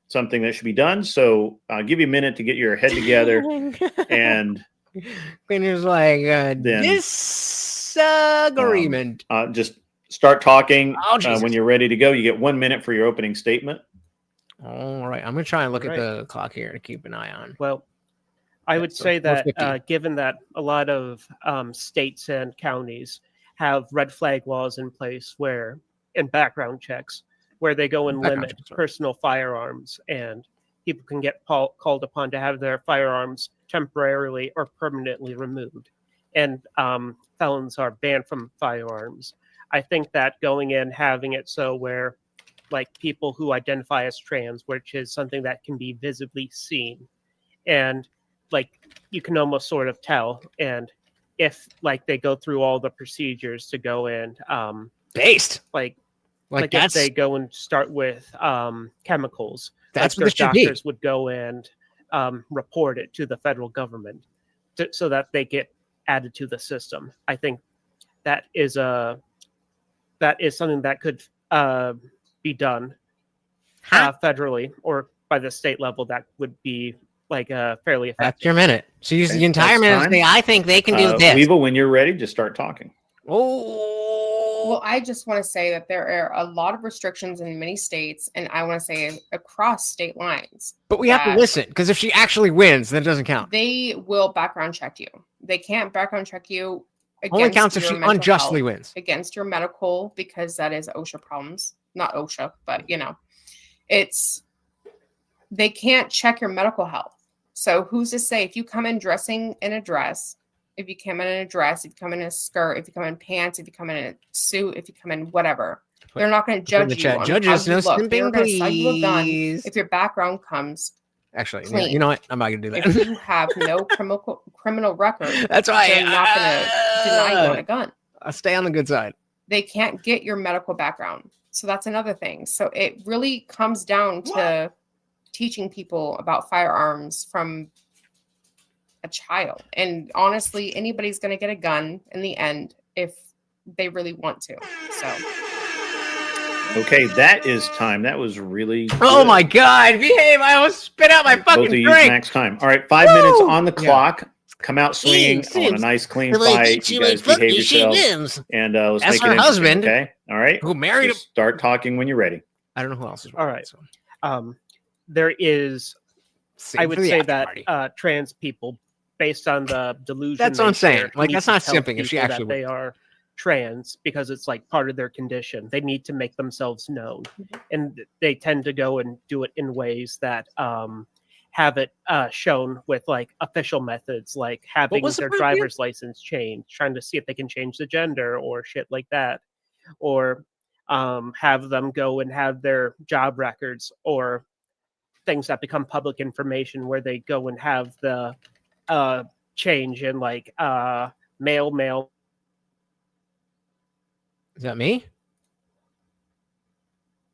something that should be done. So I'll give you a minute to get your head together, and Queen's like then disagreement. Just start talking Jesus. when you're ready to go. You get 1 minute for your opening statement. All right, I'm gonna try and look at Right. the clock here to keep an eye on. Well, I would say that 4:50. given that a lot of states and counties have red flag laws in place where, in background checks, where they go and Background limit checks, right. personal firearms, and people can get called upon to have their firearms temporarily or permanently removed, and felons are banned from firearms. I think that going in, having it so where, like, people who identify as trans, which is something that can be visibly seen, and like you can almost sort of tell, and if like they go through all the procedures to go in, based like if that's they go and start with chemicals, That's like what it their should be. doctors would go and report it to the federal government so that they get added to the system. I think that is something that could be done federally or by the state level. That would be like fairly effective. That's your minute. So use Okay, the entire that's minute. fine. And say, I think they can do this. Weevil, when you're ready, just start talking. Oh, Well, I just want to say that there are a lot of restrictions in many states, and I want to say across state lines. but we have to that listen, because if she actually wins, then it doesn't count. They will background check you. They can't background check you. Only counts if your she mental unjustly health, wins. against your medical, because that is OSHA problems. Not OSHA, but they can't check your medical health. So who's to say, if you come in dressing in a dress, if you come in a dress, if you come in a skirt, if you come in pants, if you come in a suit, if you come in whatever, they're not going to Put in judge the you chat, on judges, how you no look. simping, They're going to sell you a gun please. if your background comes Actually, clean. you know what? I'm not gonna do that. If you have no criminal record, That's right. they're not going to deny you on a gun. I'll stay on the good side. They can't get your medical background. So that's another thing. So it really comes down to teaching people about firearms from a child. And honestly, anybody's going to get a gun in the end if they really want to. So. Okay, that is time. That was really Oh good. my God! Behave! I almost spit out my Both fucking of you drink. max time. All right, 5 minutes on the clock. Come out swinging. Easy. I want a nice, clean The way fight. she You like guys fuck behave you, she yourselves. wins. And let's That's make it her interesting, husband, okay? All right. who married Just start talking when you're ready. I don't know who else is. All right. There is, I would for the say after that party. trans people, based on the delusion, That's what they I'm saying. share, Like, need that's to not tell simping if she people actually that they wins. are trans, because it's like part of their condition. They need to make themselves known, and they tend to go and do it in ways that have it shown with like official methods, like having was the their proof here? driver's license changed, trying to see if they can change the gender or shit like that, or have them go and have their job records or things that become public information where they go and have the change in like male. Is that me?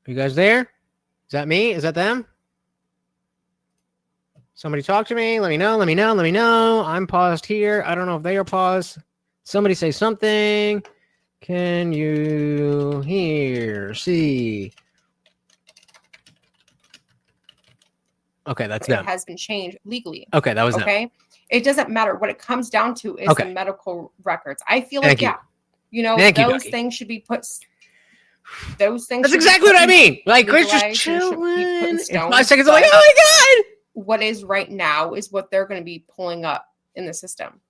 You guys there? Is that me? Is that them? Somebody talk to me. Let me know. Let me know. Let me know. I'm paused here. I don't know if they are paused. Somebody say something. Can you hear? See? Okay, that's It them. has been changed legally. Okay, that was them. Okay. It doesn't matter. What it comes down to is the medical records. I feel Thank like, you. those things should be put. Those things. That's exactly what I mean. Like, Chris just chilling. In 5 seconds, I'm like, oh my God. What is right now is what they're going to be pulling up in the system.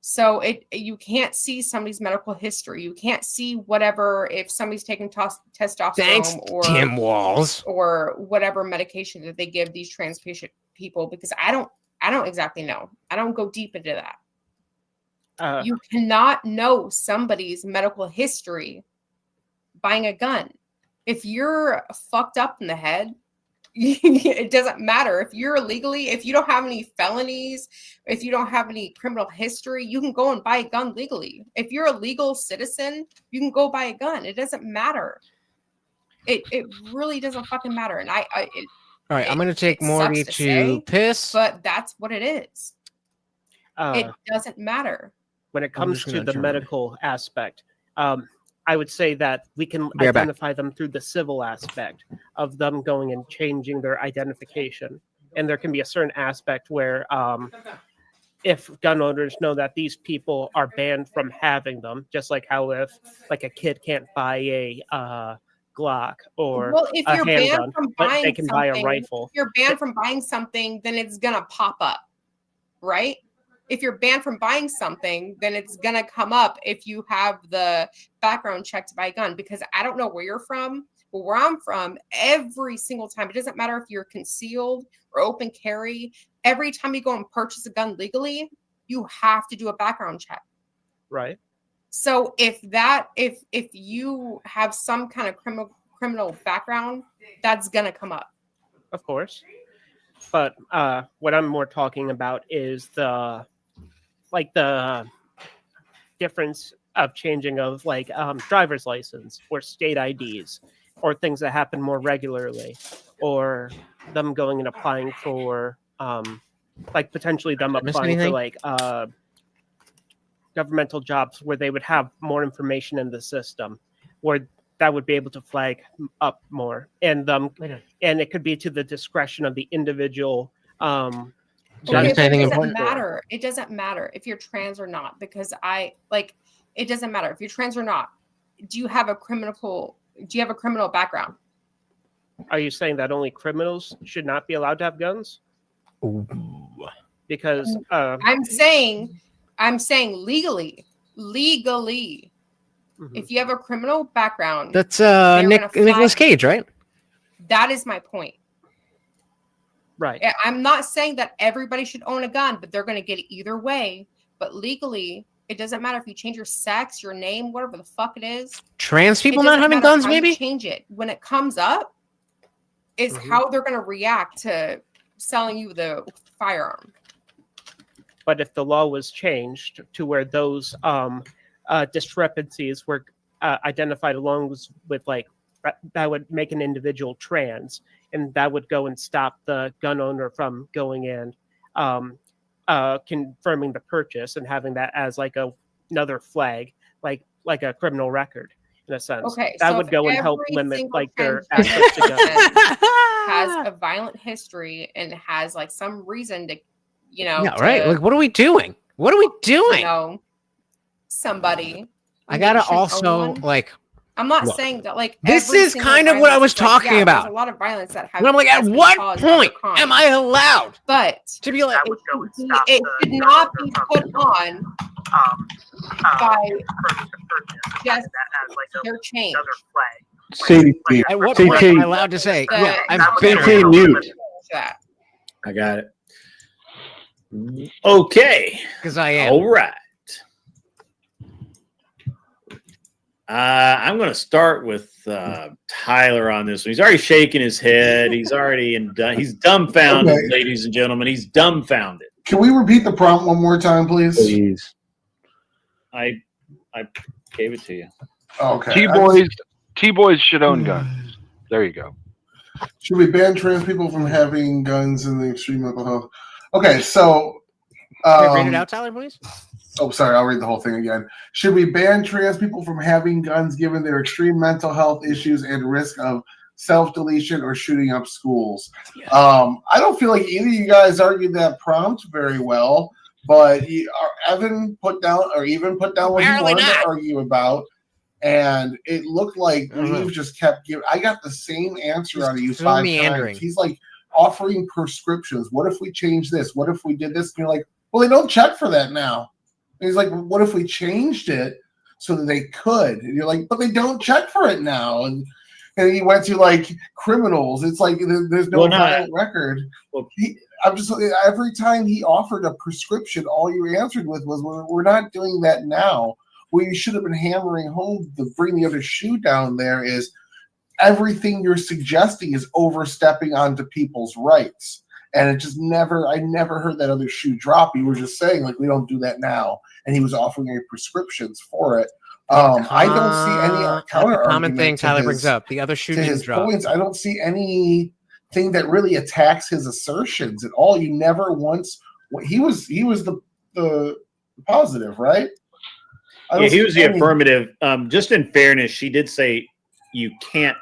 So you can't see somebody's medical history. You can't see whatever, if somebody's taking testosterone or Tim Walls or whatever medication that they give these trans patient people, because I don't exactly know. I don't go deep into that. You cannot know somebody's medical history buying a gun. If you're fucked up in the head, it doesn't matter. If you're legally, if you don't have any felonies, if you don't have any criminal history, you can go and buy a gun legally. If you're a legal citizen, you can go buy a gun. It doesn't matter. It really doesn't fucking matter. And all right, I'm gonna take Morty to piss, but that's what it is. It doesn't matter. When it comes to the medical aspect, I would say that we can identify them through the civil aspect of them going and changing their identification. And there can be a certain aspect where if gun owners know that these people are banned from having them, just like how if like a kid can't buy a Glock or if a you're handgun, banned from but buying they can buy a something, rifle. If you're banned from buying something, then it's gonna pop up, right? If you're banned from buying something, then it's going to come up if you have the background check to buy a gun. Because I don't know where you're from, but where I'm from, every single time, it doesn't matter if you're concealed or open carry, every time you go and purchase a gun legally, you have to do a background check. Right. So if you have some kind of criminal background, that's going to come up. Of course. But what I'm more talking about is the difference of changing of driver's license or state IDs or things that happen more regularly, or them going and applying for potentially them applying for governmental jobs where they would have more information in the system where that would be able to flag up more, and it could be to the discretion of the individual. It doesn't matter. It doesn't matter if you're trans or not, because it doesn't matter if you're trans or not. Do you have a criminal background? Are you saying that only criminals should not be allowed to have guns? Ooh. Because I'm saying legally. Mm-hmm. If you have a criminal background, that's Nicolas Cage, right? That is my point. Right. I'm not saying that everybody should own a gun, but they're going to get it either way. But legally, it doesn't matter if you change your sex, your name, whatever the fuck it is. Trans people not having guns, maybe? Change it. When it comes up, is how they're going to react to selling you the firearm. But if the law was changed to where those discrepancies were identified along with that would make an individual trans, and that would go and stop the gun owner from going in, confirming the purchase and having that as another flag, like a criminal record in a sense. Okay, that so would go and help limit their transgender access to guns. Has a violent history and has some reason to, right. What are we doing? What are we doing? Somebody. I gotta also I'm not saying that this is kind of what I was talking about. There's a lot of violence that I'm at what point am I allowed to be it should not be put on by just their change. At what point am I allowed to say? Yeah, I'm CT mute. I got it. Okay. Because I am. All right. I'm going to start with Tyler on this one. He's already shaking his head. He's already he's dumbfounded, Okay. ladies and gentlemen. He's dumbfounded. Can we repeat the prompt one more time, please? Please. I gave it to you. Okay. T-Boys, T-boys should own guns. There you go. Should we ban trans people from having guns in the extreme mental health? Okay, so read it out, Tyler, please. Oh, sorry, I'll read the whole thing again. Should we ban trans people from having guns given their extreme mental health issues and risk of self-deletion or shooting up schools? I don't feel like either of you guys argued that prompt very well, but Evan put down what he wanted to argue about, and it looked like Weave just kept giving. I got the same answer out of you 5 times. He's like offering prescriptions. What if we change this? What if we did this? And you're like, well, they don't check for that now. And he's like, well, what if we changed it so that they could? And you're like, but they don't check for it now. And he went to like criminals. It's like there's no violent record. I'm just every time he offered a prescription, all you answered with was, we're not doing that now. What you should have been hammering home to bring the other shoe down there is everything you're suggesting is overstepping onto people's rights. And it just I never heard that other shoe drop. You were just saying, like, we don't do that now. And he was offering any prescriptions for it. I don't see any counter common thing Tyler brings up. The other shoe didn't drop. Points. I don't see anything that really attacks his assertions at all. You never once. He was the positive, right? Yeah, he was the affirmative. Just in fairness, she did say you can't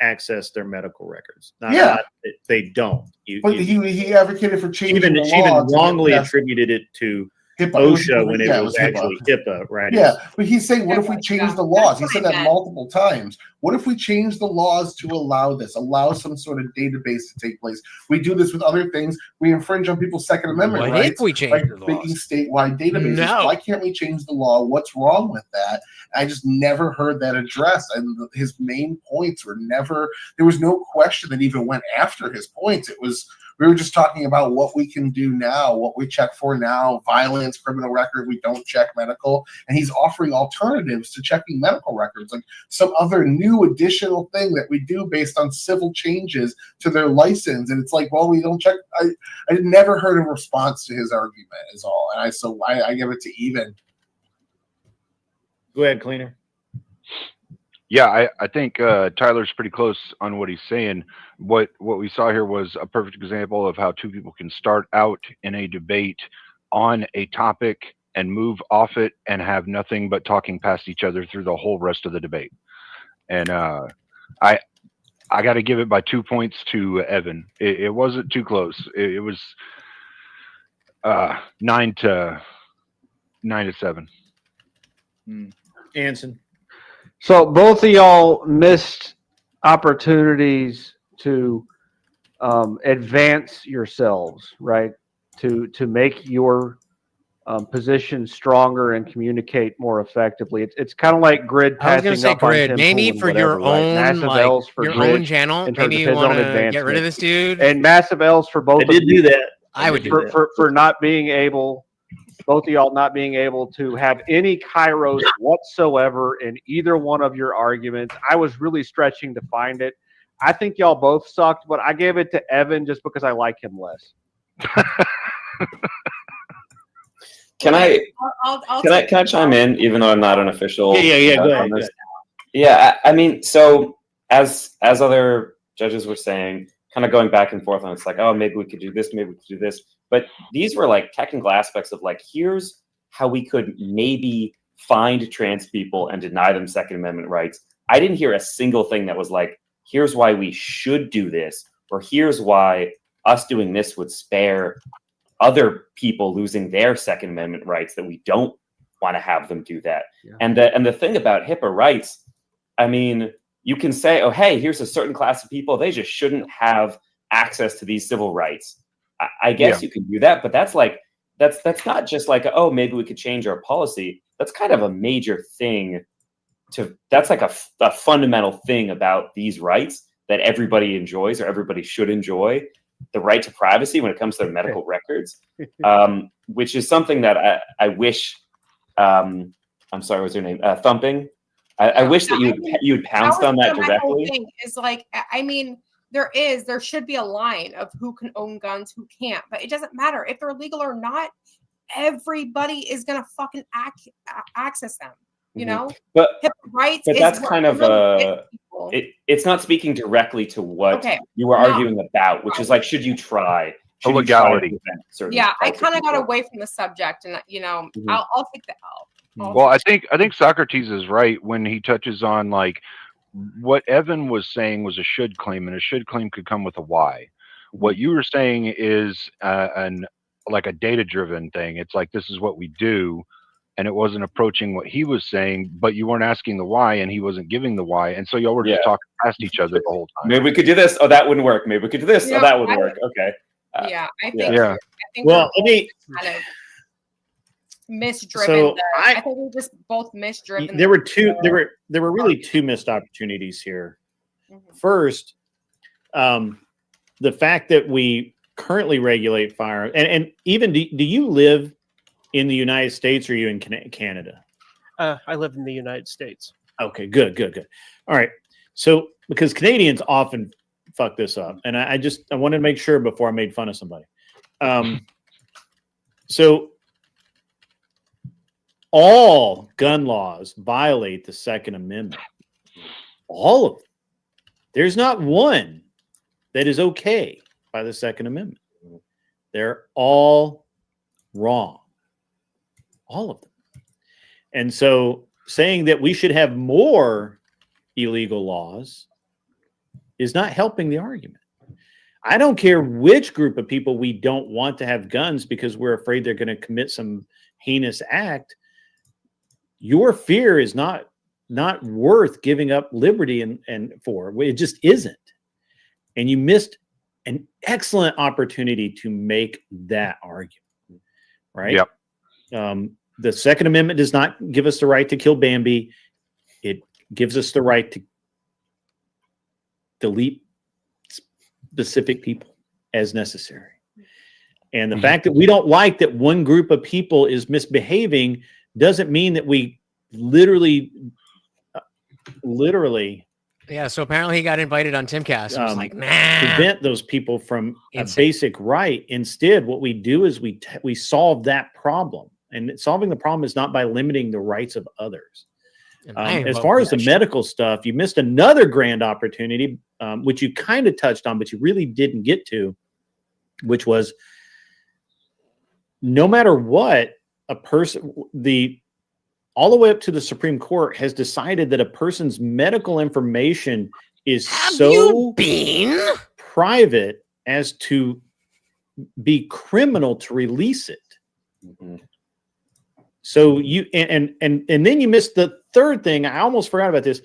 access their medical records. Not they don't. But he advocated for changing the law. She even wrongly attributed it to OSHA when it was actually HIPAA, right? Yeah, but he's saying, what if we change the laws? He said that multiple times. What if we change the laws to allow some sort of database to take place? We do this with other things. We infringe on people's Second Amendment rights. What if we change the laws? Making statewide databases. No. Why can't we change the law? What's wrong with that? I just never heard that addressed. And his main points were never, there was no question that even went after his points. We were just talking about what we can do now, what we check for now, violence, criminal record, we don't check medical. And he's offering alternatives to checking medical records, like some other new additional thing that we do based on civil changes to their license. And it's like, well, we don't check. I never heard a response to his argument is all. And I give it to even. Go ahead, Cleaner. Yeah, I think Tyler's pretty close on what he's saying. What we saw here was a perfect example of how two people can start out in a debate on a topic and move off it and have nothing but talking past each other through the whole rest of the debate. And I got to give it by 2 points to Evan. It wasn't too close. It was 9 to 7. Anson. So both of y'all missed opportunities to advance yourselves, right? To make your position stronger and communicate more effectively. It's kind of like Grid I was passing going to say up on Grid. Tim Maybe Pool for and your whatever, right? own, Massive like, L's for your Grid own channel. in terms Maybe of you his own want to get advancement. rid of this dude. And massive L's for both I did do that. I would do that. For not being able, both of y'all not being able to have any kairos whatsoever in either one of your arguments. I was really stretching to find it. I think y'all both sucked, but I gave it to Evan just because I like him less. Can I I'll can I chime in, even though I'm not an official? Yeah. Go ahead. Yeah, I mean, so as other judges were saying, kind of going back and forth on it's like, oh, maybe we could do this, maybe we could do this. But these were like technical aspects of like, here's how we could maybe find trans people and deny them Second Amendment rights. I didn't hear a single thing that was like, here's why we should do this, or here's why us doing this would spare other people losing their Second Amendment rights, that we don't want to have them do that. Yeah. And the thing about HIPAA rights, I mean, you can say, oh, hey, here's a certain class of people, they just shouldn't have access to these civil rights. I guess you can do that, but that's like, that's not just like, oh, maybe we could change our policy. That's kind of a major thing that's like a fundamental thing about these rights that everybody enjoys, or everybody should enjoy. The right to privacy when it comes to their medical records, which is something that I wish, I'm sorry, what's your name? Thumping. I wish that you'd pounced on that directly. My whole thing is like, I mean, there should be a line of who can own guns, who can't, but it doesn't matter if they're legal or not. Everybody is going to fucking access them. You know, but rights. But is that's what kind of really gets people. it's not speaking directly to what Okay, you were no. arguing about, which is like, should you try? Should you legality. try to prevent certain Yeah, I types of kind of got people? away from the subject, and Mhm. I'll take the L. Well, I think Socrates is right when he touches on like what Evan was saying was a should claim, and a should claim could come with a why. What you were saying is like a data driven thing. It's like, this is what we do, and it wasn't approaching what he was saying, but you weren't asking the why, and he wasn't giving the why, and so y'all were just talking past each other the whole time. Maybe we could do this. Oh, that wouldn't work. Maybe we could do this. Yeah, Oh, that wouldn't work. Okay. I think. Yeah. I think Well, we're let me. both kind of misdriven. So I think we're just both misdriven. There were two. There were really two missed opportunities here. First, the fact that we currently regulate firearms, and even do you live in the United States or are you in Canada? I live in the United States. Okay, good. All right. So because Canadians often fuck this up, and I wanted to make sure before I made fun of somebody. So all gun laws violate the Second Amendment. All of them. There's not one that is okay by the Second Amendment. They're all wrong. All of them. And so saying that we should have more illegal laws is not helping the argument. I don't care which group of people we don't want to have guns because we're afraid they're going to commit some heinous act. Your fear is not worth giving up liberty and for. It just isn't. And you missed an excellent opportunity to make that argument. Right? Yep. The Second Amendment does not give us the right to kill Bambi. It gives us the right to delete specific people as necessary. And the fact that we don't like that one group of people is misbehaving doesn't mean that we literally. Yeah, so apparently he got invited on Timcast. I was like, nah. Prevent those people from a basic right. Instead, what we do is we solve that problem. And solving the problem is not by limiting the rights of others. As far as the medical stuff, you missed another grand opportunity, which you kind of touched on, but you really didn't get to, which was no matter what, a person, all the way up to the Supreme Court has decided that a person's medical information is so private as to be criminal to release it. So you and then you missed the third thing. I almost forgot about this.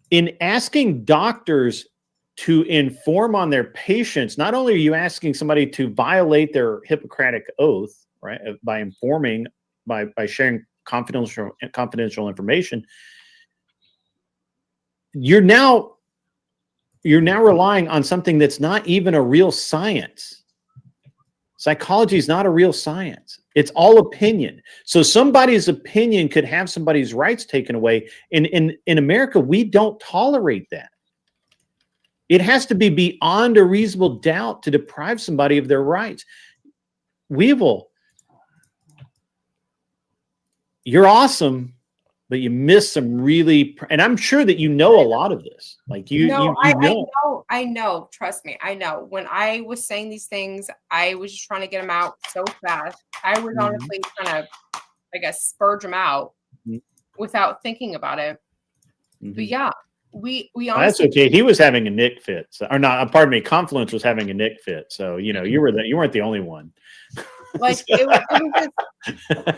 In asking doctors to inform on their patients, not only are you asking somebody to violate their Hippocratic oath, right, by informing, by sharing confidential information, you're now relying on something that's not even a real science. Psychology is not a real science. It's all opinion. So somebody's opinion could have somebody's rights taken away. In America, we don't tolerate that. It has to be beyond a reasonable doubt to deprive somebody of their rights. Weevil, you're awesome, but you missed some really, and I'm sure that you know a lot of this. Like you know. I know. Trust me, I know. When I was saying these things, I was just trying to get them out so fast. I was honestly trying to, I guess, spurge them out without thinking about it. But yeah, we honestly. That's okay. He was having a Nick fit, or not? Pardon me. Confluence was having a Nick fit. So you weren't the only one. Like it was just,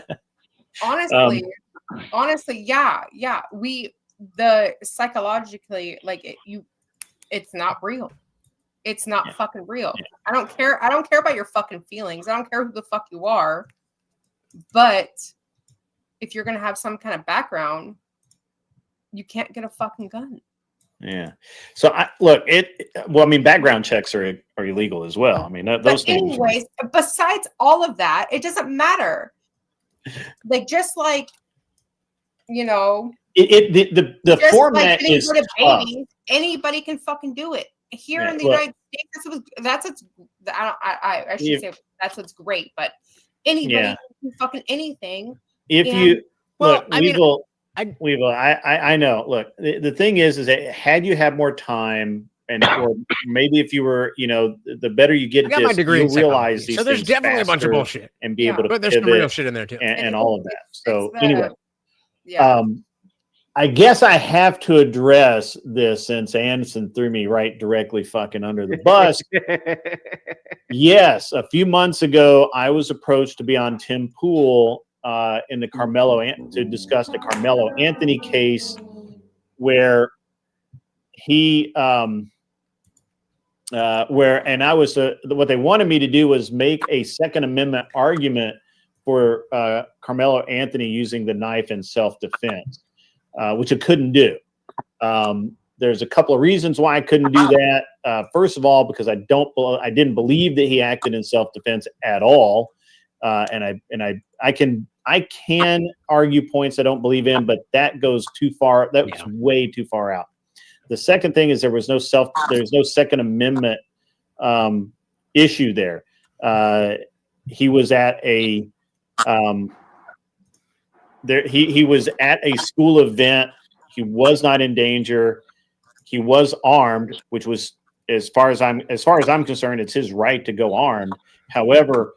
honestly, yeah. The psychologically, like it's not real. It's not fucking real. I don't care about your fucking feelings. I don't care who the fuck you are. But if you're gonna have some kind of background, you can't get a fucking gun. Yeah. So background checks are illegal as well. I mean, those things. Anyways, besides all of that, it doesn't matter. Like just like, the format like is tough. Anybody can fucking do it here in the United States. That's I should say that's what's great, but anybody can fucking anything. Look, Weevil, I know. Look, the thing is that had you had more time, and or maybe if you were, the better you get I at got my this, degree you'll in realize psychology, these so there's things definitely a bunch of faster bullshit. and be able to but there's some pivot real shit in there too, and all of that. So the- anyway, Yeah. I guess I have to address this since Anderson threw me right directly fucking under the bus. Yes, a few months ago, I was approached to be on Tim Pool in the to discuss the Carmelo Anthony case, where he and I was what they wanted me to do was make a Second Amendment argument for Carmelo Anthony using the knife in self-defense, which I couldn't do. There's a couple of reasons why I couldn't do that. First of all, because I didn't believe that he acted in self-defense at all, and I can argue points I don't believe in, but that goes too far. That was way too far out. The second thing is there's no Second Amendment issue there. He was at a he was at a school event. He was not in danger. He was armed, which was, as far as I'm concerned, it's his right to go armed. However,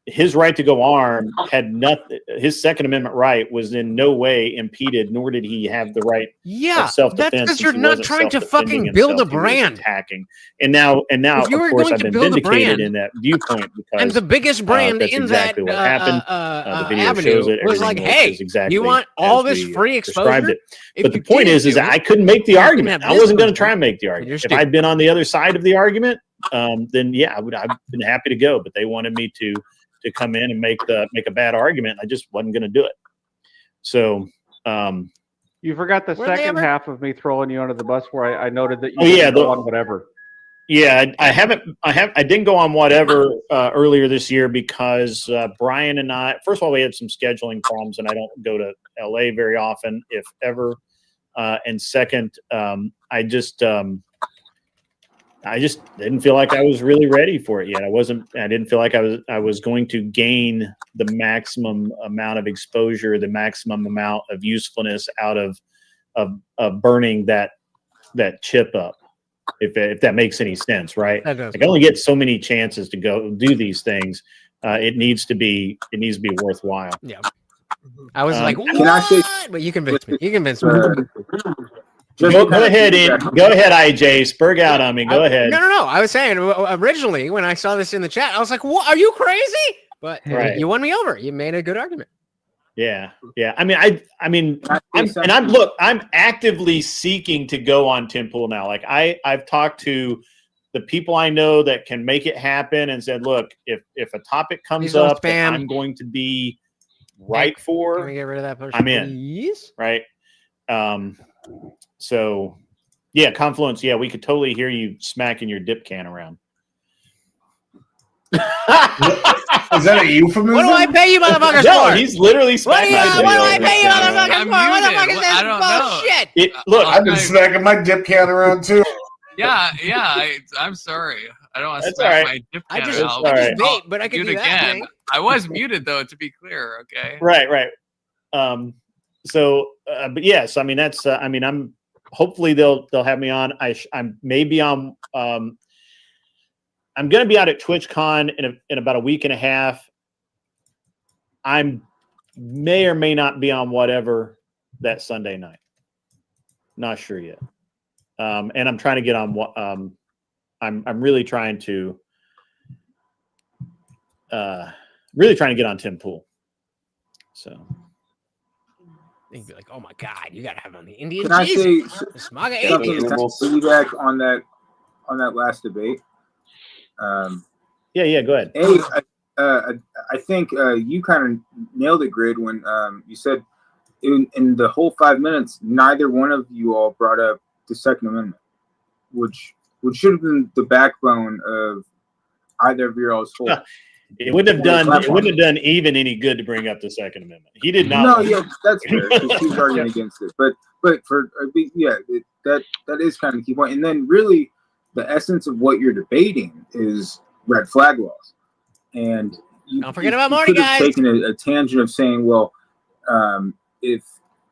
his right to go armed had nothing. His Second Amendment right was in no way impeded, nor did he have the right of self-defense. That's because you're not trying to fucking build a brand. Attacking, and now, If you of were course, going I've to been build a vindicated brand, in that viewpoint because and the biggest brand that's in exactly that what happened. The video avenue shows it. was like, Everything hey, is exactly you want all as this we free described exposure? it. But the point is that I couldn't make the argument. I wasn't going to try and make the argument. If I'd been on the other side of the argument, then yeah, I've been happy to go. But they wanted me to come in and make a bad argument. I just wasn't going to do it. So you forgot the second half of me throwing you under the bus, where I noted that you didn't go on whatever. Yeah, I didn't go on whatever earlier this year because Brian and I, first of all, we had some scheduling problems, and I don't go to LA very often, if ever. And second, I just didn't feel like I was really ready for it yet. I didn't feel like I was going to gain the maximum amount of exposure, the maximum amount of usefulness out of burning that chip up. If that makes any sense, right? I can only get so many chances to go do these things. It needs to be worthwhile. Yeah. I was like, what? Can I say? But you convinced me. You convinced me. Go ahead, IJ. Spurg out on me. Go ahead. No. I was saying originally when I saw this in the chat, I was like, "What? Are you crazy?" But you won me over. You made a good argument. Yeah. I'm actively seeking to go on Tim Pool now. Like I've talked to the people I know that can make it happen and said, look, if a topic comes up that I'm going to be right for, can we get rid of that person, I'm in. Please? Right. So yeah, Confluence. Yeah, we could totally hear you smacking your dip can around. Is that a euphemism? What do I pay you, motherfuckers? No, for? he's literally smacking. What do I pay you, motherfuckers? I'm for? What the muted. fuck is this I don't know. bullshit? Look, I've been smacking my dip can around too. Yeah. I'm sorry. I don't want to That's smack all right. my dip I can just out. vape, but I can Mute do that again. thing. I was muted though, to be clear. Okay. Right. But yes, I mean that's. I'm hopefully they'll have me on. I'm maybe on. I'm going to be out at TwitchCon in about a week and a half. I may or may not be on whatever that Sunday night. Not sure yet. And I'm trying to get on what. I'm really trying to get on Tim Pool. So. You'd be like, "Oh my God, you gotta have him on the Indian Can I say Jesus." Smaga something Indian. to piggyback on that last debate? Yeah, go ahead. I think you kind of nailed it, Grid, when you said in the whole 5 minutes, neither one of you all brought up the Second Amendment, which should have been the backbone of either of your all's whole. It wouldn't have done even any good to bring up the Second Amendment. He did not. No, yeah, that's fair. He's arguing against it, but that is kind of the key point. And then really, the essence of what you're debating is red flag laws. And don't forget about Marty, could have guys. taken a tangent of saying, well,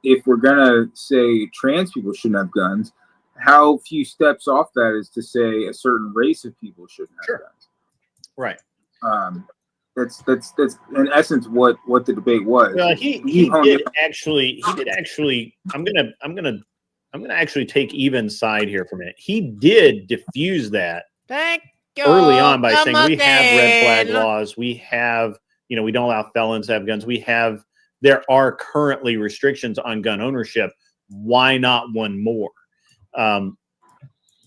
If we're gonna say trans people shouldn't have guns, how few steps off that is to say a certain race of people shouldn't have guns. Right. That's in essence what the debate was. Well, he did actually. I'm gonna actually take Evan's side here for a minute. He did diffuse that early on by saying we have red flag laws. We have, we don't allow felons to have guns. There are currently restrictions on gun ownership. Why not one more?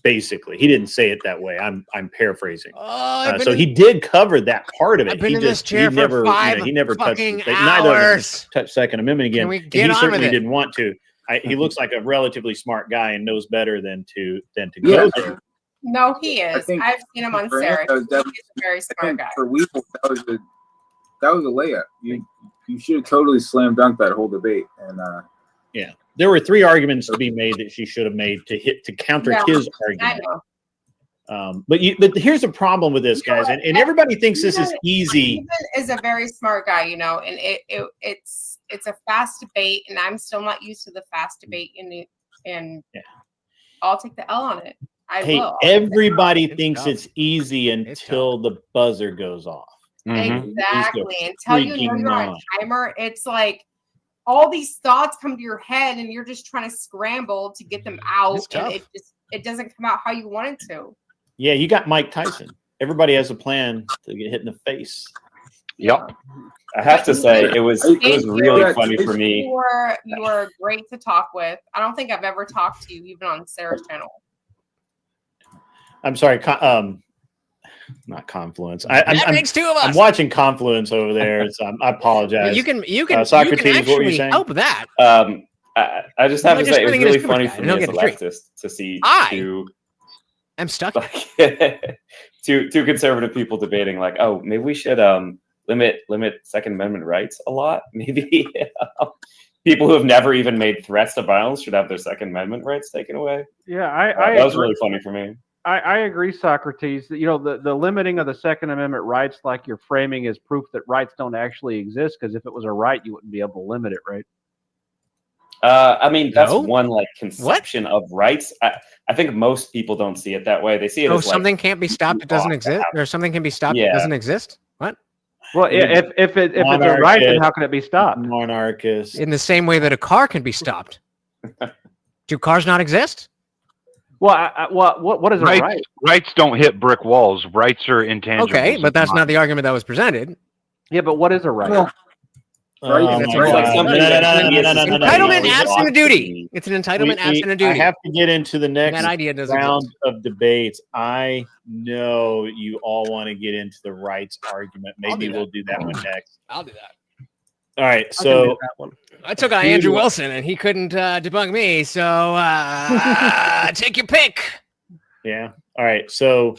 Basically, he didn't say it that way. I'm paraphrasing. So he did cover that part of it. I've been in this chair for never, five he never touched fucking it. Neither of hours. them touched Second Amendment again. Can we And get he on certainly with it? didn't want to. He looks like a relatively smart guy and knows better than to Yeah. go there. No, he is. think I've seen him on for Sarah. him, that was He's definitely- a very smart guy. For Weevil, that was a layup. You should have totally slam dunked that whole debate. And Yeah, there were 3 arguments to be made that she should have made to counter Yeah, his I argument. know. But here's the problem with this, guys, and everybody thinks this is easy. Ethan is a very smart guy, and it's a fast debate, and I'm still not used to the fast debate, and I'll take the L on it. Hey, will. everybody thinks it's easy until the buzzer goes off. Exactly. Until you know freaking you're on on. a timer, it's like all these thoughts come to your head, and you're just trying to scramble to get them out, It's and tough. it doesn't come out how you want it to. Yeah, you got Mike Tyson. Everybody has a plan to get hit in the face. Yep. I have to say, it was really funny for me. You were great to talk with. I don't think I've ever talked to you, even on Sarah's channel. I'm sorry, not Confluence. That makes 2 of us. I'm watching Confluence over there. So I apologize. You can Socrates, what were you actually saying? help that. I just have to say, it was bringing in really a super funny guy, for and me he'll as a get a treat. leftist to see I'm stuck. two conservative people debating like, oh, maybe we should limit Second Amendment rights a lot. Maybe people who have never even made threats to violence should have their Second Amendment rights taken away. Yeah, That was really funny for me. I agree, Socrates. The limiting of the Second Amendment rights, like you're framing, is proof that rights don't actually exist. Because if it was a right, you wouldn't be able to limit it, right? I mean, that's one conception of rights. I think most people don't see it that way. They see it as something can't be stopped. It doesn't exist. Or something can be stopped. It doesn't exist. What? Well, if it's a right, then how can it be stopped? Monarchist. In the same way that a car can be stopped. Do cars not exist? Well, what is a right? Rights don't hit brick walls. Rights are intangible. Okay, but that's not the argument that was presented. Yeah, but what is a right? Entitlement absent a duty. It's an entitlement absent a duty. I have to get into the next That idea doesn't round exist. of debates. I know you all want to get into the rights argument. Maybe we'll do that one next. I'll do that. All right, so I took on Andrew Wilson, and he couldn't debunk me. So take your pick. Yeah. All right. So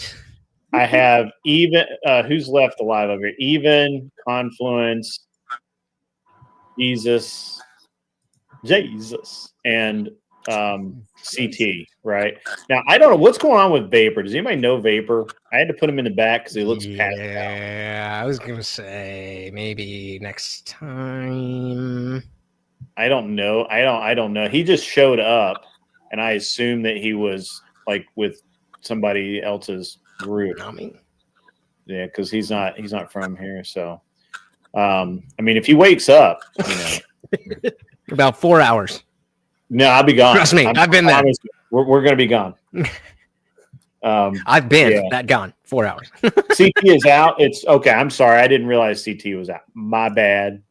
I have even. Who's left alive over here? Even, Confluence, Jesus, and CT. Right now, I don't know what's going on with Vapor. Does anybody know Vapor? I had to put him in the back because he looks passed out. Yeah, I was gonna say maybe next time. I don't know. I don't know. He just showed up, and I assumed that he was like with somebody else's group. Yeah, because he's not from here. So, I mean, if he wakes up, About 4 hours. No, I'll be gone. Trust me, I've been there. We're gonna be gone. I've been that gone 4 hours. CT is out. It's okay. I'm sorry. I didn't realize CT was out. My bad.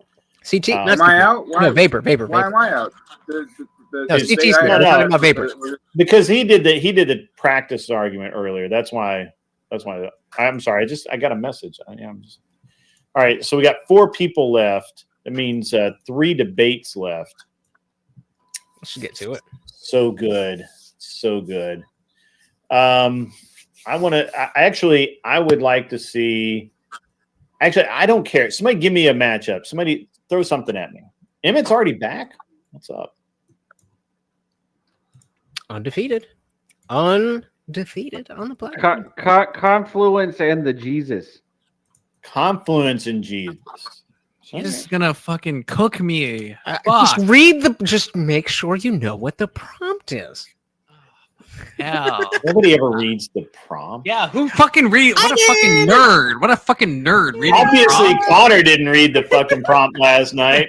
CT. Am I out? No, vapor. Why am I out? No, CT's talking about vapor. Because he did the practice argument earlier. That's why. I'm sorry. I got a message. All right. So we got 4 people left. That means 3 debates left. Let's get to it. So good. I would like to see. Actually, I don't care. Somebody give me a matchup. Somebody throw something at me. Emmett's already back. What's up? Undefeated on the platform. Confluence and the Jesus. Confluence and Jesus. You're just gonna fucking cook me. Just read the. Just make sure you know what the prompt is. Yeah. Nobody ever reads the prompt. Yeah, who fucking read? What a fucking nerd! What a fucking nerd! Reading Obviously, prompts. Connor didn't read the fucking prompt last night.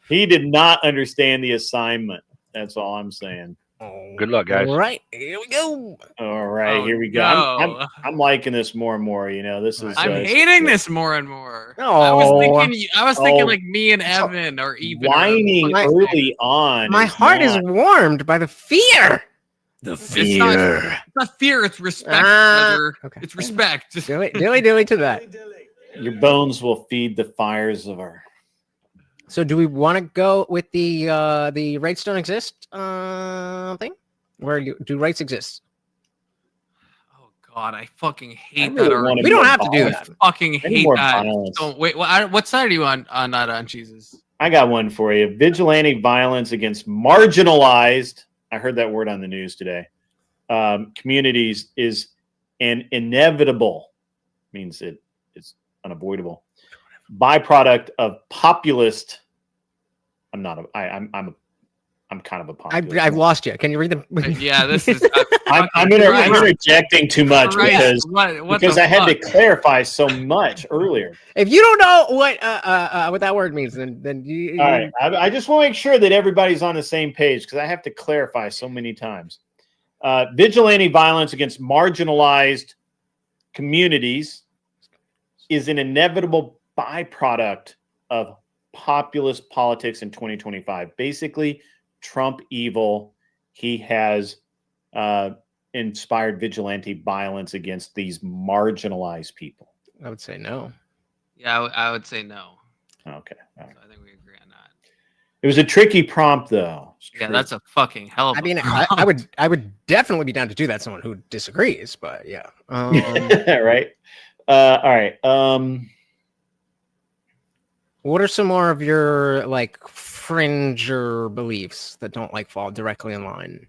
He did not understand the assignment. That's all I'm saying. Good luck, guys. All right, here we go. All right, Oh, here we go. no. I'm liking this more and more. You know, this is. I'm hating this more and more. Oh. I was thinking Oh. like me and Evan or even whining early on. My heart is warmed by the fear. The It's not fear. It's respect, brother. Okay. It's respect. Dilly to that. Your bones will feed the fires of our. So, do we want to go with the rights don't exist thing? Where do rights exist? God, I fucking hate really that. wanna Already. We don't have to do that. I fucking I need hate more that. violence. So, wait, what side are you on that on Jesus? I got one for you. Vigilante violence against marginalized. I heard that word on the news today. Communities is an inevitable, means it's unavoidable byproduct of populist. I'm kind of a populist. I've lost you. Can you read them? Yeah, this is. I'm interjecting too much because the I had to fuck? clarify so much earlier. If you don't know what that word means, then you. All right, I just want to make sure that everybody's on the same page because I have to clarify so many times. Vigilante violence against marginalized communities is an inevitable byproduct of populist politics in 2025. Basically, Trump evil. He has inspired vigilante violence against these marginalized people. I would say no. Yeah, I would say no. Okay. All right. So I think we agree on that. It was a tricky prompt, though. Yeah, that's a fucking hell of I mean, a I would definitely be down to do that. Someone who disagrees, but yeah. Right. All right. What are some more of your like fringer beliefs that don't like fall directly in line?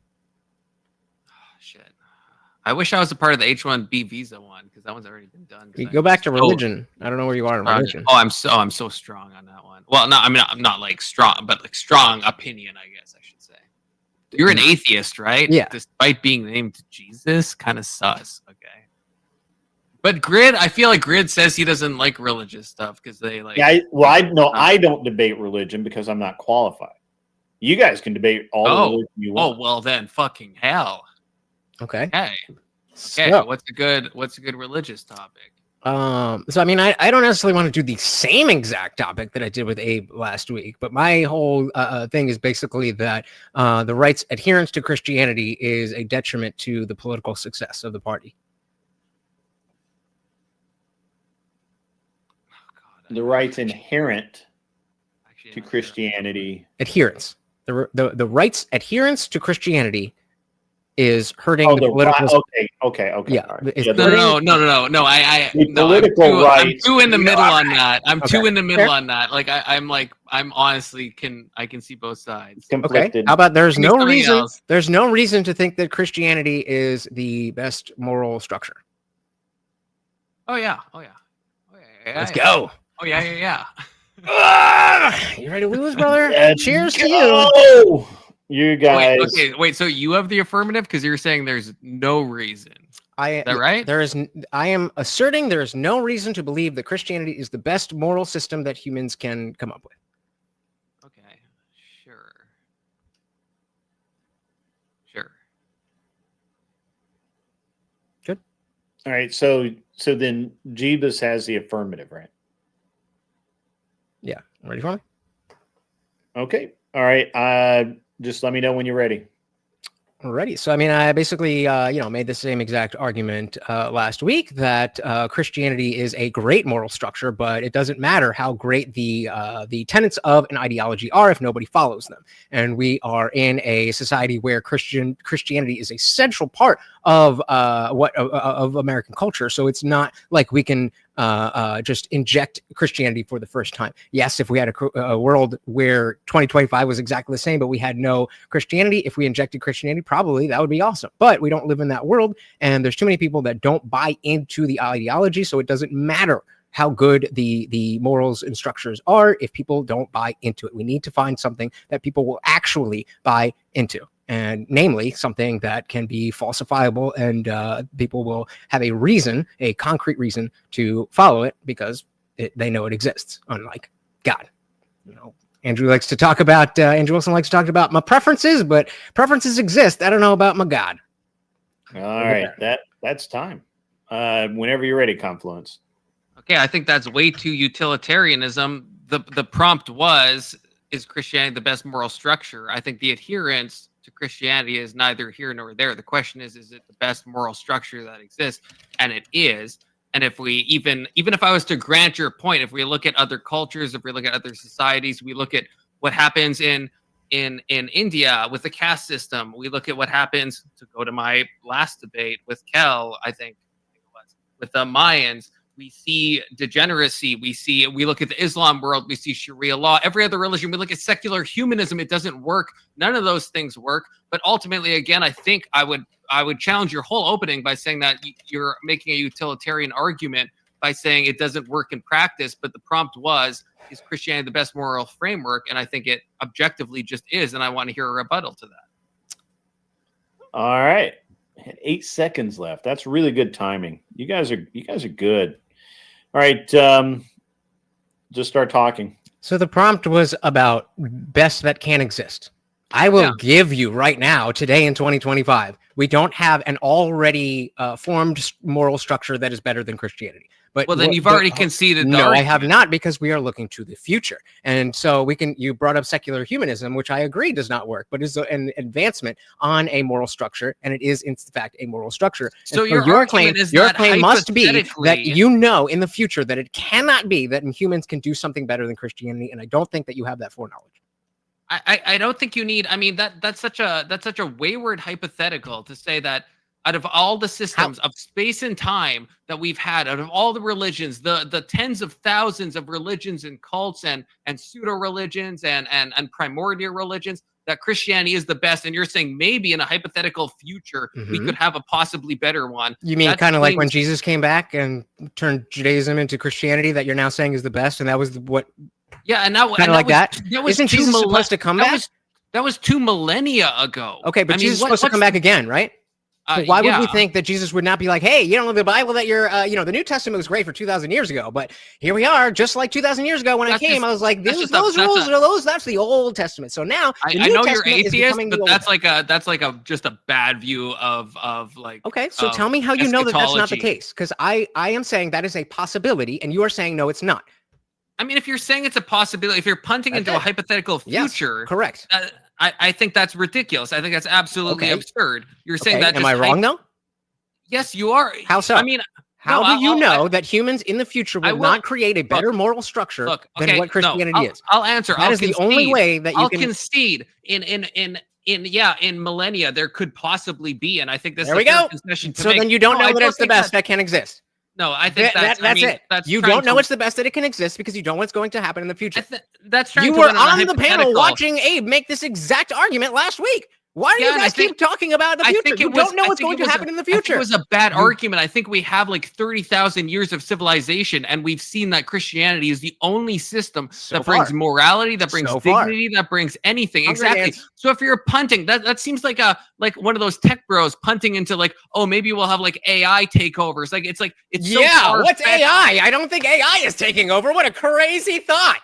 I wish I was a part of the H-1B visa one because that one's already been done. You go back to religion. I don't know where you are in religion. Oh, I'm so strong on that one. Well, no, I mean I'm not like strong, but like strong opinion, I guess I should say. You're an atheist, right? Yeah. Despite being named Jesus, kind of sus. Okay. But Grid, I feel like Grid says he doesn't like religious stuff because they like. Yeah. I don't debate religion because I'm not qualified. You guys can debate all the religion you want. Oh well, then fucking hell. Okay. Okay. So- What's a good religious topic? So I mean, I don't necessarily want to do the same exact topic that I did with Abe last week, but my whole thing is basically that the right's adherence to Christianity is a detriment to the political success of the party. The right's inherent to Christianity. Adherence. The right's adherence to Christianity is hurting the the political. right. Okay. Yeah. All right. It's Yeah, hurting- No. The political I'm rights. too in the middle on that. I'm Okay. too in the middle Fair. on that. Like I'm honestly I can see both sides. Okay. How about there's Give me no something reason? else. There's no reason to think that Christianity is the best moral structure. Oh yeah. Let's go. Oh yeah. You ready to lose, brother? Let's Cheers to go! you. You guys. Wait. So you have the affirmative because you're saying there's no reason. Is that right? I am asserting there is no reason to believe that Christianity is the best moral system that humans can come up with. Okay. Sure. Good. All right. So then Jeebus has the affirmative, right? Yeah. Ready for me? Okay. All right. Just let me know when you're ready. Alrighty. So, I mean, I basically, made the same exact argument last week that Christianity is a great moral structure, but it doesn't matter how great the tenets of an ideology are if nobody follows them. And we are in a society where Christianity is a central part of of American culture. So it's not like we can just inject Christianity for the first time. Yes, if we had a world where 2025 was exactly the same, but we had no Christianity, if we injected Christianity, probably that would be awesome. But we don't live in that world, and there's too many people that don't buy into the ideology, so it doesn't matter how good the morals and structures are if people don't buy into it. We need to find something that people will actually buy into, and namely something that can be falsifiable, and people will have a reason, a concrete reason to follow it because they know it exists, unlike God. You know, Andrew likes to talk about, Andrew Wilson likes to talk about my preferences, but preferences exist. I don't know about my God. All right, that's time. Whenever you're ready, Confluence. Okay, I think that's way too utilitarianism. The prompt was, is Christianity the best moral structure? I think the adherence to Christianity is neither here nor there. The question is it the best moral structure that exists? And it is. And if we even if I was to grant your point, if we look at other cultures, if we look at other societies, we look at what happens in India with the caste system, we look at what happens, to go to my last debate with Kel, I think it was, with the Mayans, we see degeneracy, we look at the Islam world, we see Sharia law, every other religion, we look at secular humanism, it doesn't work. None of those things work. But ultimately, again, I think I would challenge your whole opening by saying that you're making a utilitarian argument by saying it doesn't work in practice. But the prompt was, is Christianity the best moral framework? And I think it objectively just is. And I want to hear a rebuttal to that. All right. 8 seconds left. That's really good timing. You guys are good. All right. Just start talking. So the prompt was about best that can exist. I will give you right now, today in 2025, we don't have an already formed moral structure that is better than Christianity. But well, then you've already conceded. No, I have not, because we are looking to the future. And so you brought up secular humanism, which I agree does not work, but is an advancement on a moral structure. And it is, in fact, a moral structure. So your claim must be that you know in the future that it cannot be that humans can do something better than Christianity. And I don't think that you have that foreknowledge. I don't think you need. I mean, that's such a wayward hypothetical to say that out of all the systems of space and time that we've had, out of all the religions, the tens of thousands of religions and cults and pseudo religions and primordial religions, that Christianity is the best. And you're saying maybe in a hypothetical future we could have a possibly better one. You mean kind of like when Jesus came back and turned Judaism into Christianity, that you're now saying is the best, and that was what. Yeah, and that kind of like that. Isn't Jesus supposed to come back? That was 2 millennia ago. Okay, but Jesus is supposed to come back again, right? So why would we think that Jesus would not be like, hey, you don't know the Bible that you're, the New Testament was great for 2,000 years ago, but here we are, just like 2,000 years ago when I came, I was like, those rules, that's the Old Testament. So now the New know Testament you're atheist, but that's like just a bad view of like. Okay, so tell me how you know that that's not the case, because I am saying that is a possibility, and you are saying no, it's not. I mean, if you're saying it's a possibility, if you're punting into a hypothetical future, yes, correct. I think that's ridiculous. I think that's absolutely absurd. You're saying that. Am I wrong though? Yes, you are. How so? I mean, how do you know that humans in the future will not create a better moral structure than what Christianity is? I'll answer. That is the only way that you can concede in millennia there could possibly be, and I think this. There we go. So then you don't know that it's the best that can exist. No, I think that's it. That's you don't know it's the best that it can exist because you don't know what's going to happen in the future. That's you were on the panel watching Abe make this exact argument last week. Why do you guys keep talking about the future? You don't know what's going to happen in the future. It was a bad argument. I think we have like 30,000 years of civilization, and we've seen that Christianity is the only system that brings morality, that brings dignity, that brings anything. Exactly. So if you're punting, that seems like one of those tech bros punting into like, oh, maybe we'll have like AI takeovers. It's so what's AI? I don't think AI is taking over. What a crazy thought.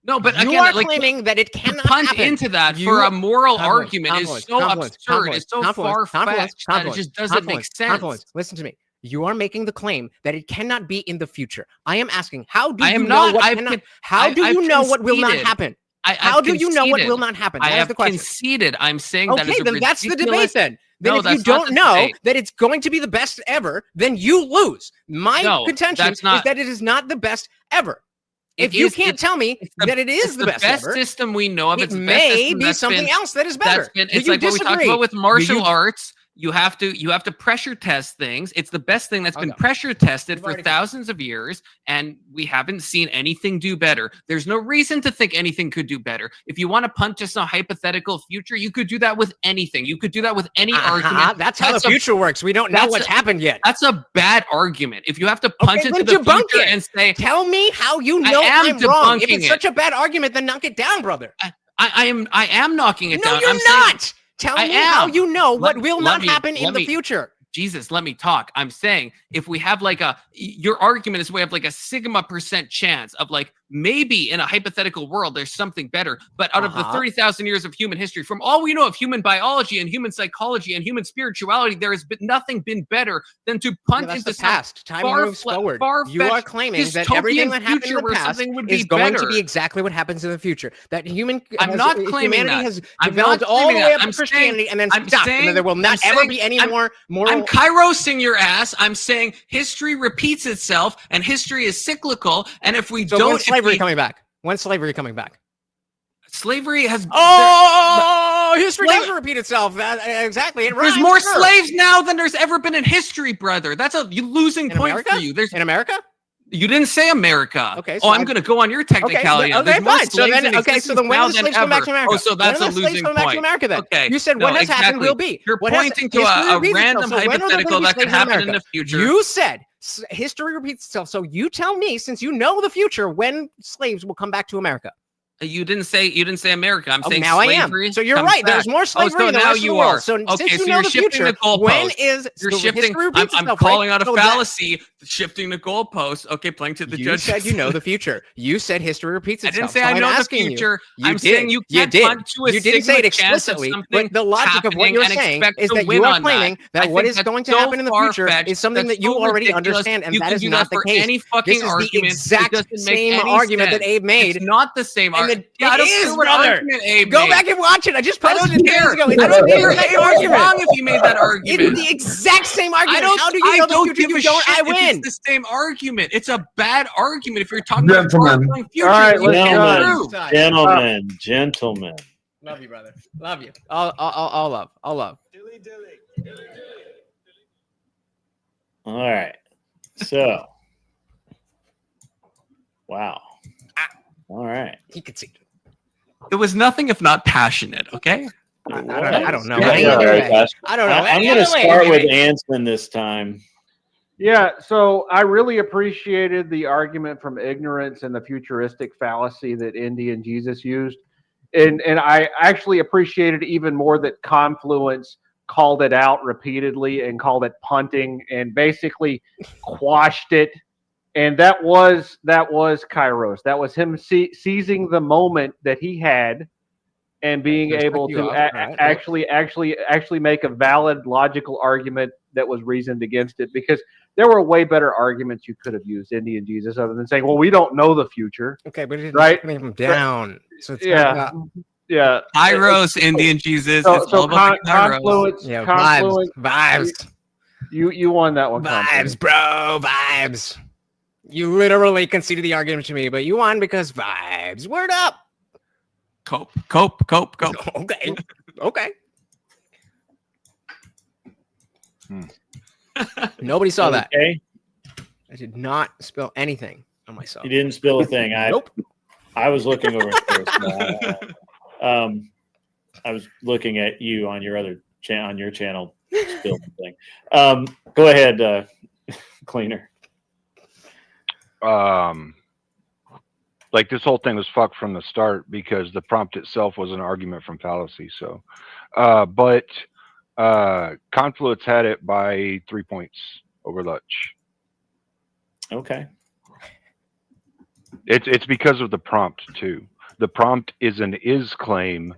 No, but you are claiming that it cannot punt happen. into that for a moral argument is so absurd. It's so far-fetched that it just doesn't make sense. Listen to me. You are making the claim that it cannot be in the future. I am asking, how do you know what will not happen? How do you know what will not happen? I have conceded. I'm saying that is then that's the debate then. Then if you don't know that it's going to be the best ever, then you lose. My contention is that it is not the best ever. If you can't tell me that it is the best ever, system we know of, it may be something else that is better. It's like what we talked about with martial arts. You have to pressure test things. It's the best thing that's been pressure tested for thousands of years, and we haven't seen anything do better. There's no reason to think anything could do better. If you want to punt just a hypothetical future, you could do that with anything. You could do that with any argument. That's how the future works. We don't know what's happened yet. That's a bad argument. If you have to punch into the future and say, tell me how you know I'm wrong. If it's such a bad argument, then knock it down, brother. I am knocking it down. No, you're not. Tell me how you know what will not happen in the future. Jesus, let me talk. I'm saying if we have like your argument is we have like a sigma % chance of like maybe in a hypothetical world there's something better, but out of the 30,000 years of human history, from all we know of human biology and human psychology and human spirituality, there has been nothing been better than to punt into the past. Time moves forward. You are claiming that everything that happened in the past is going to be exactly what happens in the future. That I'm not claiming humanity that. has I'm developed not all the claiming way that. up to Christianity and then stopped. And there will not ever be any more moral. I'm Kairosing your ass. I'm saying history repeats itself and history is cyclical. And if we So don't, when's slavery coming back? When's slavery coming back? Slavery has. History doesn't repeat itself. Exactly. There's more slaves now than there's ever been in history, brother. That's a losing point for you. In America? You didn't say America. Okay. So I'm going to go on your technicality. Okay, fine. So then, when do the slaves come back to America? Oh, so that's a losing point. Back to America, then? Okay. You said what has happened will be. You're pointing to a random hypothetical that could happen in the future. You said history repeats itself. So you tell me, since you know the future, when slaves will come back to America. You didn't say America. I'm saying now slavery. I am. So you're right. There's more slavery in the rest of the world. So since you know the future, when is you're shifting? I'm calling out a fallacy. Shifting the goalposts. Okay, playing to the judge. You said you know the future. You said history repeats itself. I didn't say I know the future. I'm saying you can't punt to a you didn't say it explicitly, but the logic of what you're saying is that you are claiming that what is going to happen in the future is something that you already understand, and that is not the case. This is the exact same argument that Abe made. It's not the same argument. It is, brother. Go back and watch it. I just posted it days ago. I don't care. It was wrong if you made that argument. It's the exact same argument. How do you know the future? You don't. I win. It's the same argument. It's a bad argument if you're talking about future. All right, gentlemen. Love you, brother. Love you. All love. All love. All right. So, wow. All right. He could see. It was nothing if not passionate. Okay. I don't know. I don't know. I'm going to start with Anson this time. Yeah, so I really appreciated the argument from ignorance and the futuristic fallacy that TheIndianJesus used. And I actually appreciated even more that Confluence called it out repeatedly and called it punting and basically quashed it. And that was Kairos. That was him seizing the moment that he had and being able to actually make a valid logical argument that was reasoned against it, because there were way better arguments you could have used TheIndianJesus other than saying, well, we don't know the future. Okay, but it's right? putting him down. So it's yeah. Kairos, TheIndianJesus. So Confluence, yeah, Confluence, vibes. You won that one. Vibes, bro, vibes. You literally conceded the argument to me, but you won because vibes. Word up. Cope. Okay. Nobody saw that. Okay. I did not spill anything on myself. You didn't spill a thing. Nope. I was looking over it first. I was looking at you on your other on your channel. Spilled the thing. Go ahead, Cleaner. Like this whole thing was fucked from the start because the prompt itself was an argument from fallacy. So, but Confluence had it by 3 points over Lutch. Okay. It's because of the prompt too. The prompt is an is claim,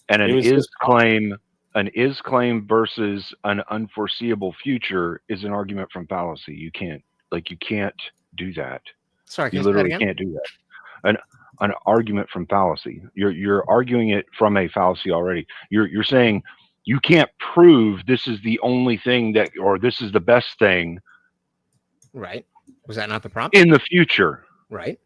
and an is claim versus an unforeseeable future is an argument from fallacy. You can't do that. Sorry, you literally can't do that. An argument from fallacy. You're arguing it from a fallacy already. You're saying you can't prove this is the only thing that, or this is the best thing. Right. Was that not the prompt? In the future. Right.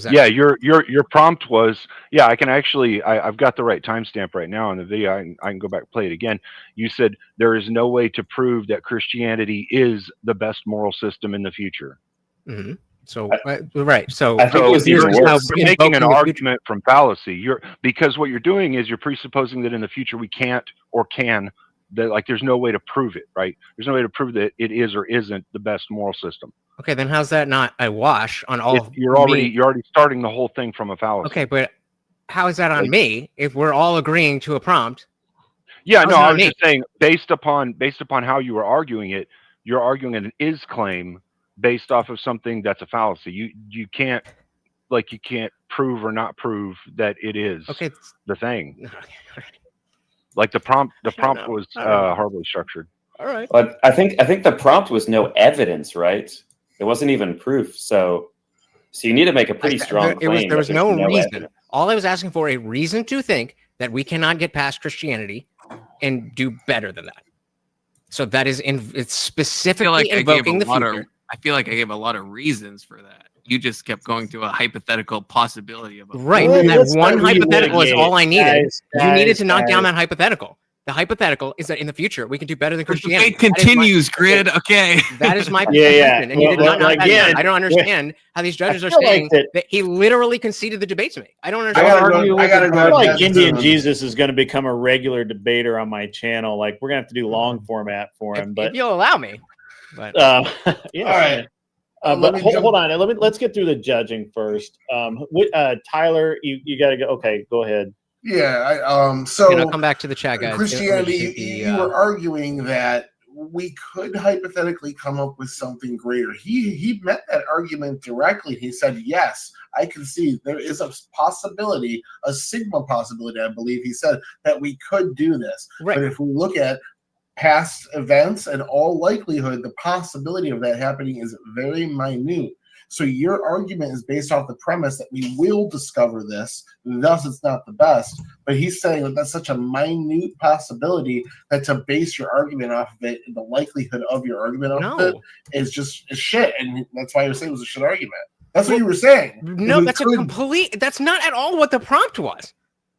Yeah, your prompt was, yeah, I can actually, I've got the right timestamp right now on the video. I can go back and play it again. You said there is no way to prove that Christianity is the best moral system in the future. Mm-hmm. So right. So I think you're making an invoking argument from fallacy. Because what you're doing is you're presupposing that in the future we can't or can, that like there's no way to prove it, right? There's no way to prove that it is or isn't the best moral system. Okay, then how's that not a wash on all? You're already starting the whole thing from a fallacy. Okay, but how is that on me if we're all agreeing to a prompt? Yeah, no, I was just saying based upon how you were arguing it, you're arguing an is claim based off of something that's a fallacy. You can't prove or not prove that it is the thing. Like the prompt was horribly structured. All right. But I think the prompt was no evidence, right? It wasn't even proof. So you need to make a pretty strong claim. There was no reason. Evidence. All I was asking for a reason to think that we cannot get past Christianity and do better than that. So that is it's specifically invoking the future. I feel like I gave a lot of reasons for that. You just kept going to a hypothetical possibility of right. And that one hypothetical is all I needed. You needed to knock down that hypothetical. The hypothetical is that in the future we can do better than Christianity. It continues, Grid. Okay, that is my position, and you did not knock that down. I don't understand how these judges are saying that he literally conceded the debate to me. I don't understand. I feel like Indian Jesus is going to become a regular debater on my channel. Like we're going to have to do long format for him, but if you'll allow me. But yeah, all right. But hold on. Let's get through the judging first. Tyler, you got to go. Okay, go ahead. Yeah. So come back to the chat, guys. Christianity, you were arguing that we could hypothetically come up with something greater. He met that argument directly. He said, yes, I can see there is a possibility, a sigma possibility, I believe he said, that we could do this. Right. But if we look at past events and all likelihood, the possibility of that happening is very minute. So your argument is based off the premise that we will discover this, thus it's not the best. But he's saying that that's such a minute possibility that to base your argument off of it, the likelihood of your argument off of it is shit. And that's why you're saying it was a shit argument. That's what you were saying. No, that's not at all what the prompt was.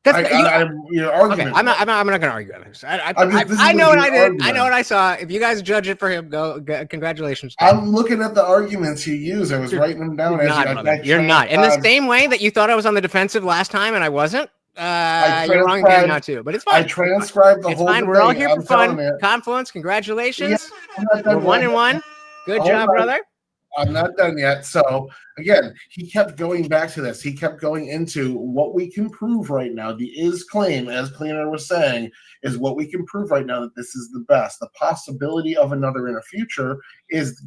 Your argument. Okay, I'm not going to argue on this. I know what I did. I know what I saw. If you guys judge it for him, congratulations. I'm looking at the arguments you use. I was writing them down. You're not. In the same way that you thought I was on the defensive last time and I wasn't. You're wrong again now too. But it's fine. I transcribed the whole thing. We're all here for fun. Confluence, congratulations. We're 1-1. Good job, brother. I'm not done yet. So again, he kept going back to this. He kept going into what we can prove right now. The is claim, as Cleaner was saying, is what we can prove right now that this is the best. The possibility of another in the future is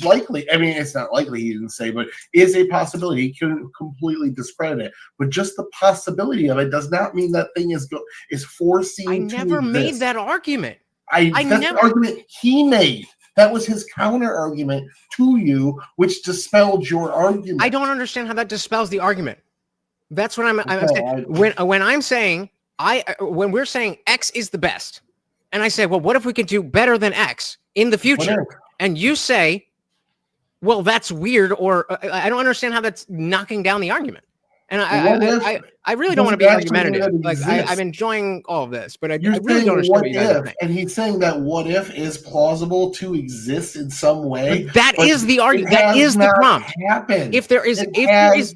likely. I mean, it's not likely, he didn't say, but is a possibility. He couldn't completely discredit it. But just the possibility of it does not mean that thing is foreseen. I never made that argument. That's the argument he made. That was his counter argument to you, which dispelled your argument. I don't understand how that dispels the argument. That's what I'm saying. When I'm saying when we're saying X is the best, and I say, well, what if we could do better than X in the future? And you say, well, that's weird, or I don't understand how that's knocking down the argument. And I really don't want to be argumentative. Like I'm enjoying all of this, but I really don't understand what you guys are saying. And he's saying that what if is plausible to exist in some way. But that is the argument. That is the prompt. Happened. If there is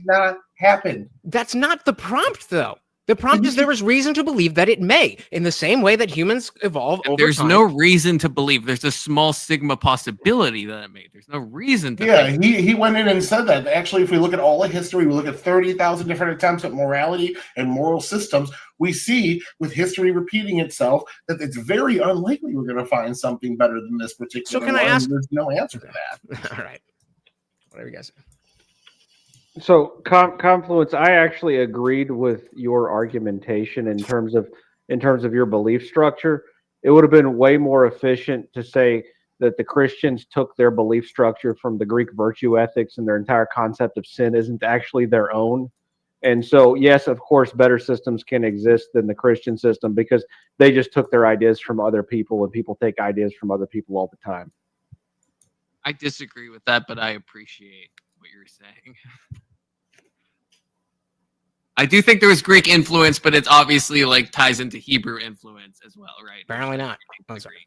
not happened. That's not the prompt, though. The prompt is there is reason to believe that it may, in the same way that humans evolve over There's time. no reason to believe. There's a small sigma possibility that it may. There's no reason to think. He went in and said that. Actually, if we look at all of history, we look at 30,000 different attempts at morality and moral systems, we see with history repeating itself that it's very unlikely we're going to find something better than this particular So can I ask? There's no answer to that. All right. Whatever you guys say. So Confluence, I actually agreed with your argumentation in terms of your belief structure. It would have been way more efficient to say that the Christians took their belief structure from the Greek virtue ethics and their entire concept of sin isn't actually their own. And so, yes, of course, better systems can exist than the Christian system because they just took their ideas from other people, and people take ideas from other people all the time. I disagree with that, but I appreciate what you're saying. I do think there was Greek influence, but it's obviously like ties into Hebrew influence as well, right? Apparently not. Oh, sorry.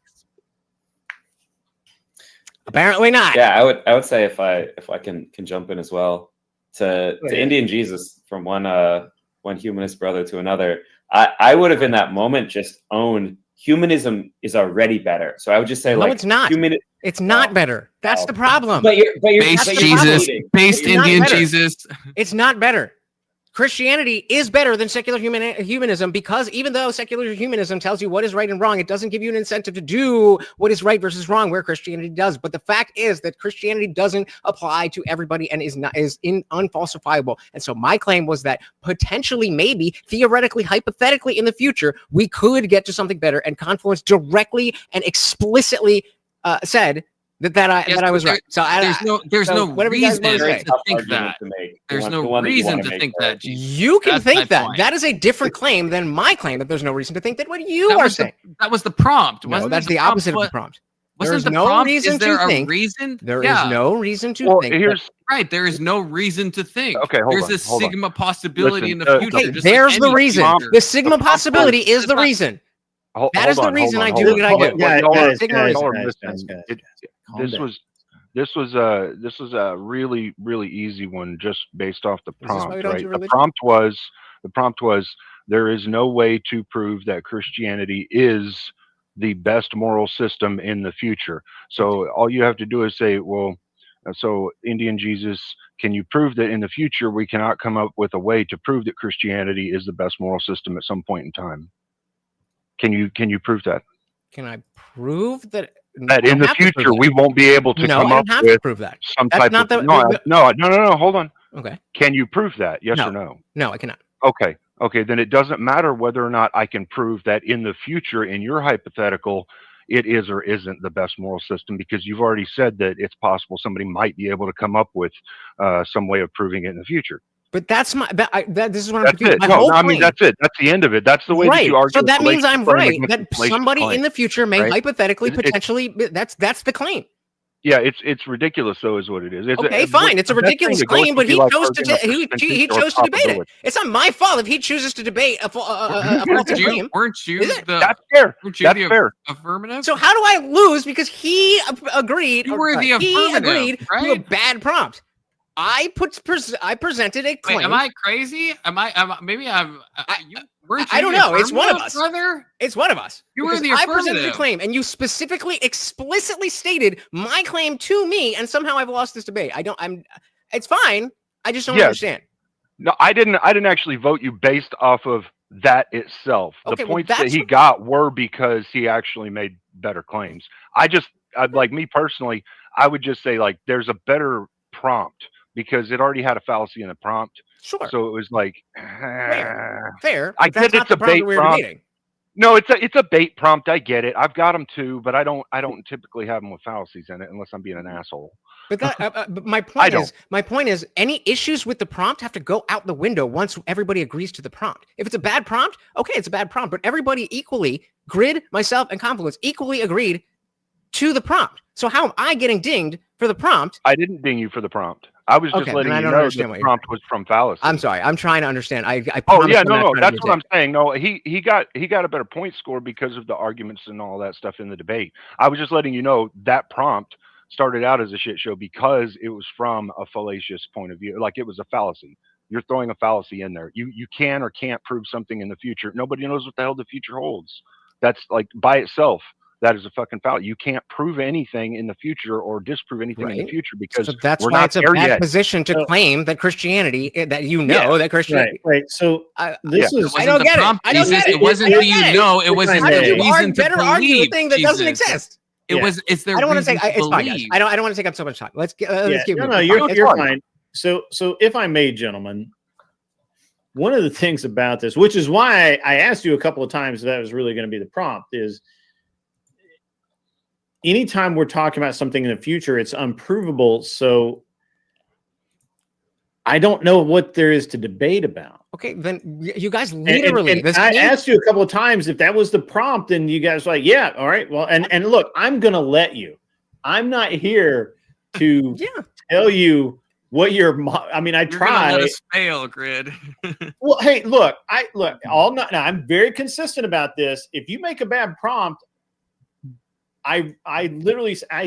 Apparently not. Yeah, I would say if I can jump in as well to Indian Jesus from one humanist brother to another, I would have in that moment just owned humanism is already better. So I would just say no, it's not. It's not better. That's the problem. But you're based Jesus, based Indian Jesus. It's not better. Christianity is better than secular humanism because even though secular humanism tells you what is right and wrong, it doesn't give you an incentive to do what is right versus wrong where Christianity does. But the fact is that Christianity doesn't apply to everybody and is unfalsifiable. And so my claim was that potentially, maybe, theoretically, hypothetically in the future, we could get to something better, and Confluence directly and explicitly said that I was right. So there's no reason to think that. There's no reason to think that. You can think that. That is a different claim than my claim that there's no reason to think that what you are saying. That was the prompt. No, that's the opposite of the prompt. There's no reason to think. There is no reason to think. Right. There is no reason to think. Okay, there's a sigma possibility in the future. Okay, there's the reason. The sigma possibility is the reason. That is the reason I do what I do. This was a really easy one just based off the prompt, right? The prompt was there is no way to prove that Christianity is the best moral system in the future. So all you have to do is say, well, so Indian Jesus, can you prove that in the future we cannot come up with a way to prove that Christianity is the best moral system at some point in time? Can you prove that? Can I prove that in the future we won't be able to come up with prove that. Some type of no, hold on. Okay. Can you prove that? Yes or no? No, I cannot. Okay, then it doesn't matter whether or not I can prove that in the future, in your hypothetical, it is or isn't the best moral system, because you've already said that it's possible somebody might be able to come up with some way of proving it in the future. But that's my this is what I'm confused. It. No, I mean that's it. That's the end of it. That's the way that you argue. So that means I'm right. That somebody in the future may hypothetically, potentially, that's the claim. Yeah, it's ridiculous though, is what it is. Okay, fine. It's a ridiculous claim, but he chose to he chose to debate it. It's not my fault if he chooses to debate a faulty claim. Weren't you? That's fair. That's fair. Affirmative. So how do I lose because he agreed? You were the affirmative. He agreed right? to a bad prompt. I presented a claim. Wait, am I crazy? I don't know. It's one of us. Brother? It's one of us. You were the affirmative. I presented a claim, and you specifically, explicitly stated my claim to me, and somehow I've lost this debate. It's fine. I just don't understand. No, I didn't actually vote you based off of that itself. Okay, the points that he got were because he actually made better claims. Like me personally, I would just say like there's a better prompt, because it already had a fallacy in the prompt. Sure. So it was like fair. I get it's a bait prompt. No, it's a bait prompt. I get it. I've got them too, but I don't typically have them with fallacies in it unless I'm being an asshole. But but my point is, any issues with the prompt have to go out the window once everybody agrees to the prompt. If it's a bad prompt, okay, it's a bad prompt. But everybody equally, Grid, myself, and Confluence equally agreed to the prompt. So how am I getting dinged for the prompt? I didn't ding you for the prompt. I was just letting you know that the prompt was from fallacy. I'm sorry. I'm trying to understand. No. That's what I'm saying. No, he got a better point score because of the arguments and all that stuff in the debate. I was just letting you know that prompt started out as a shit show because it was from a fallacious point of view. Like it was a fallacy. You're throwing a fallacy in there. You can or can't prove something in the future. Nobody knows what the hell the future holds. That's like by itself. That is a fucking fallacy. You can't prove anything in the future or disprove anything in the future because that's we're why not it's a there bad yet. position to claim that Christianity, that Christianity. Right. So this is. I don't get it. I don't get it. It wasn't the it wasn't the reason to believe a thing that doesn't exist. It's their I don't want to reason take. to It's fine, guys. believe. I don't want to take up so much time. Let's keep moving. No, you're fine. So if I may, gentlemen, one of the things about this, which is why I asked you a couple of times if that was really going to be the prompt, is anytime we're talking about something in the future, it's unprovable. So I don't know what there is to debate about. Okay, then you guys literally. And I asked you a couple of times if that was the prompt, and you guys were like, yeah, all right. Well, and look, I'm going to let you. I'm not here to tell you what you're. I mean, I You're try. gonna let us fail, Grid. Well, hey, look, now I'm very consistent about this. If you make a bad prompt, I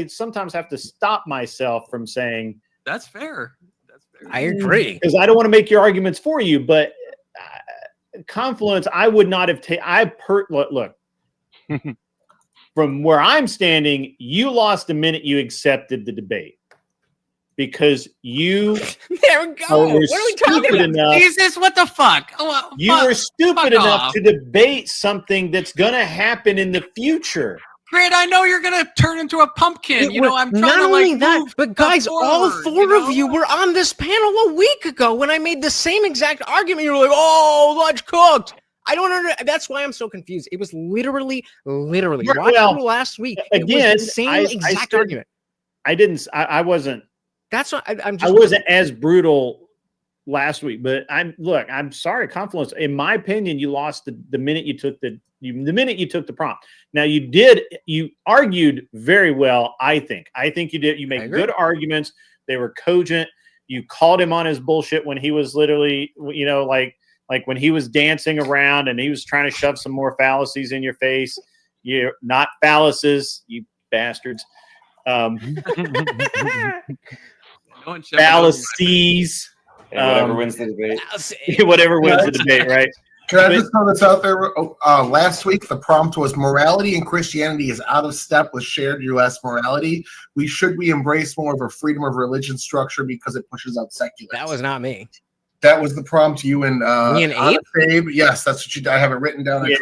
sometimes have to stop myself from saying that's fair. I agree, because I don't want to make your arguments for you. But Confluence, I would not have taken. Look. From where I'm standing, you lost the minute you accepted the debate because you. There we go. What are we talking about? Jesus, what the fuck? Oh, you were stupid enough to debate something that's going to happen in the future. Grid, I know you're gonna turn into a pumpkin. I'm trying not to only like that, move but guys, all forward, four of you were on this panel a week ago when I made the same exact argument. You were like, "Oh, lunch cooked." I don't understand. That's why I'm so confused. It was literally. Watching last week, again, it was the same exact argument. I wasn't. That's what I wasn't as brutal last week, but I'm sorry, Confluence. In my opinion, you lost the minute you took the prompt. Now you argued very well. I think you did. You made good arguments. They were cogent. You called him on his bullshit when he was literally, like when he was dancing around and he was trying to shove some more fallacies in your face. You're not fallacies, you bastards. Fallacies. Whatever wins the debate. Whatever wins the debate, right? Can I just throw this out there? Last week, the prompt was morality and Christianity is out of step with shared U.S. morality. Should we embrace more of a freedom of religion structure because it pushes out secular? That was not me. That was the prompt. You and me and Abe? Yes, that's what I have it written down. You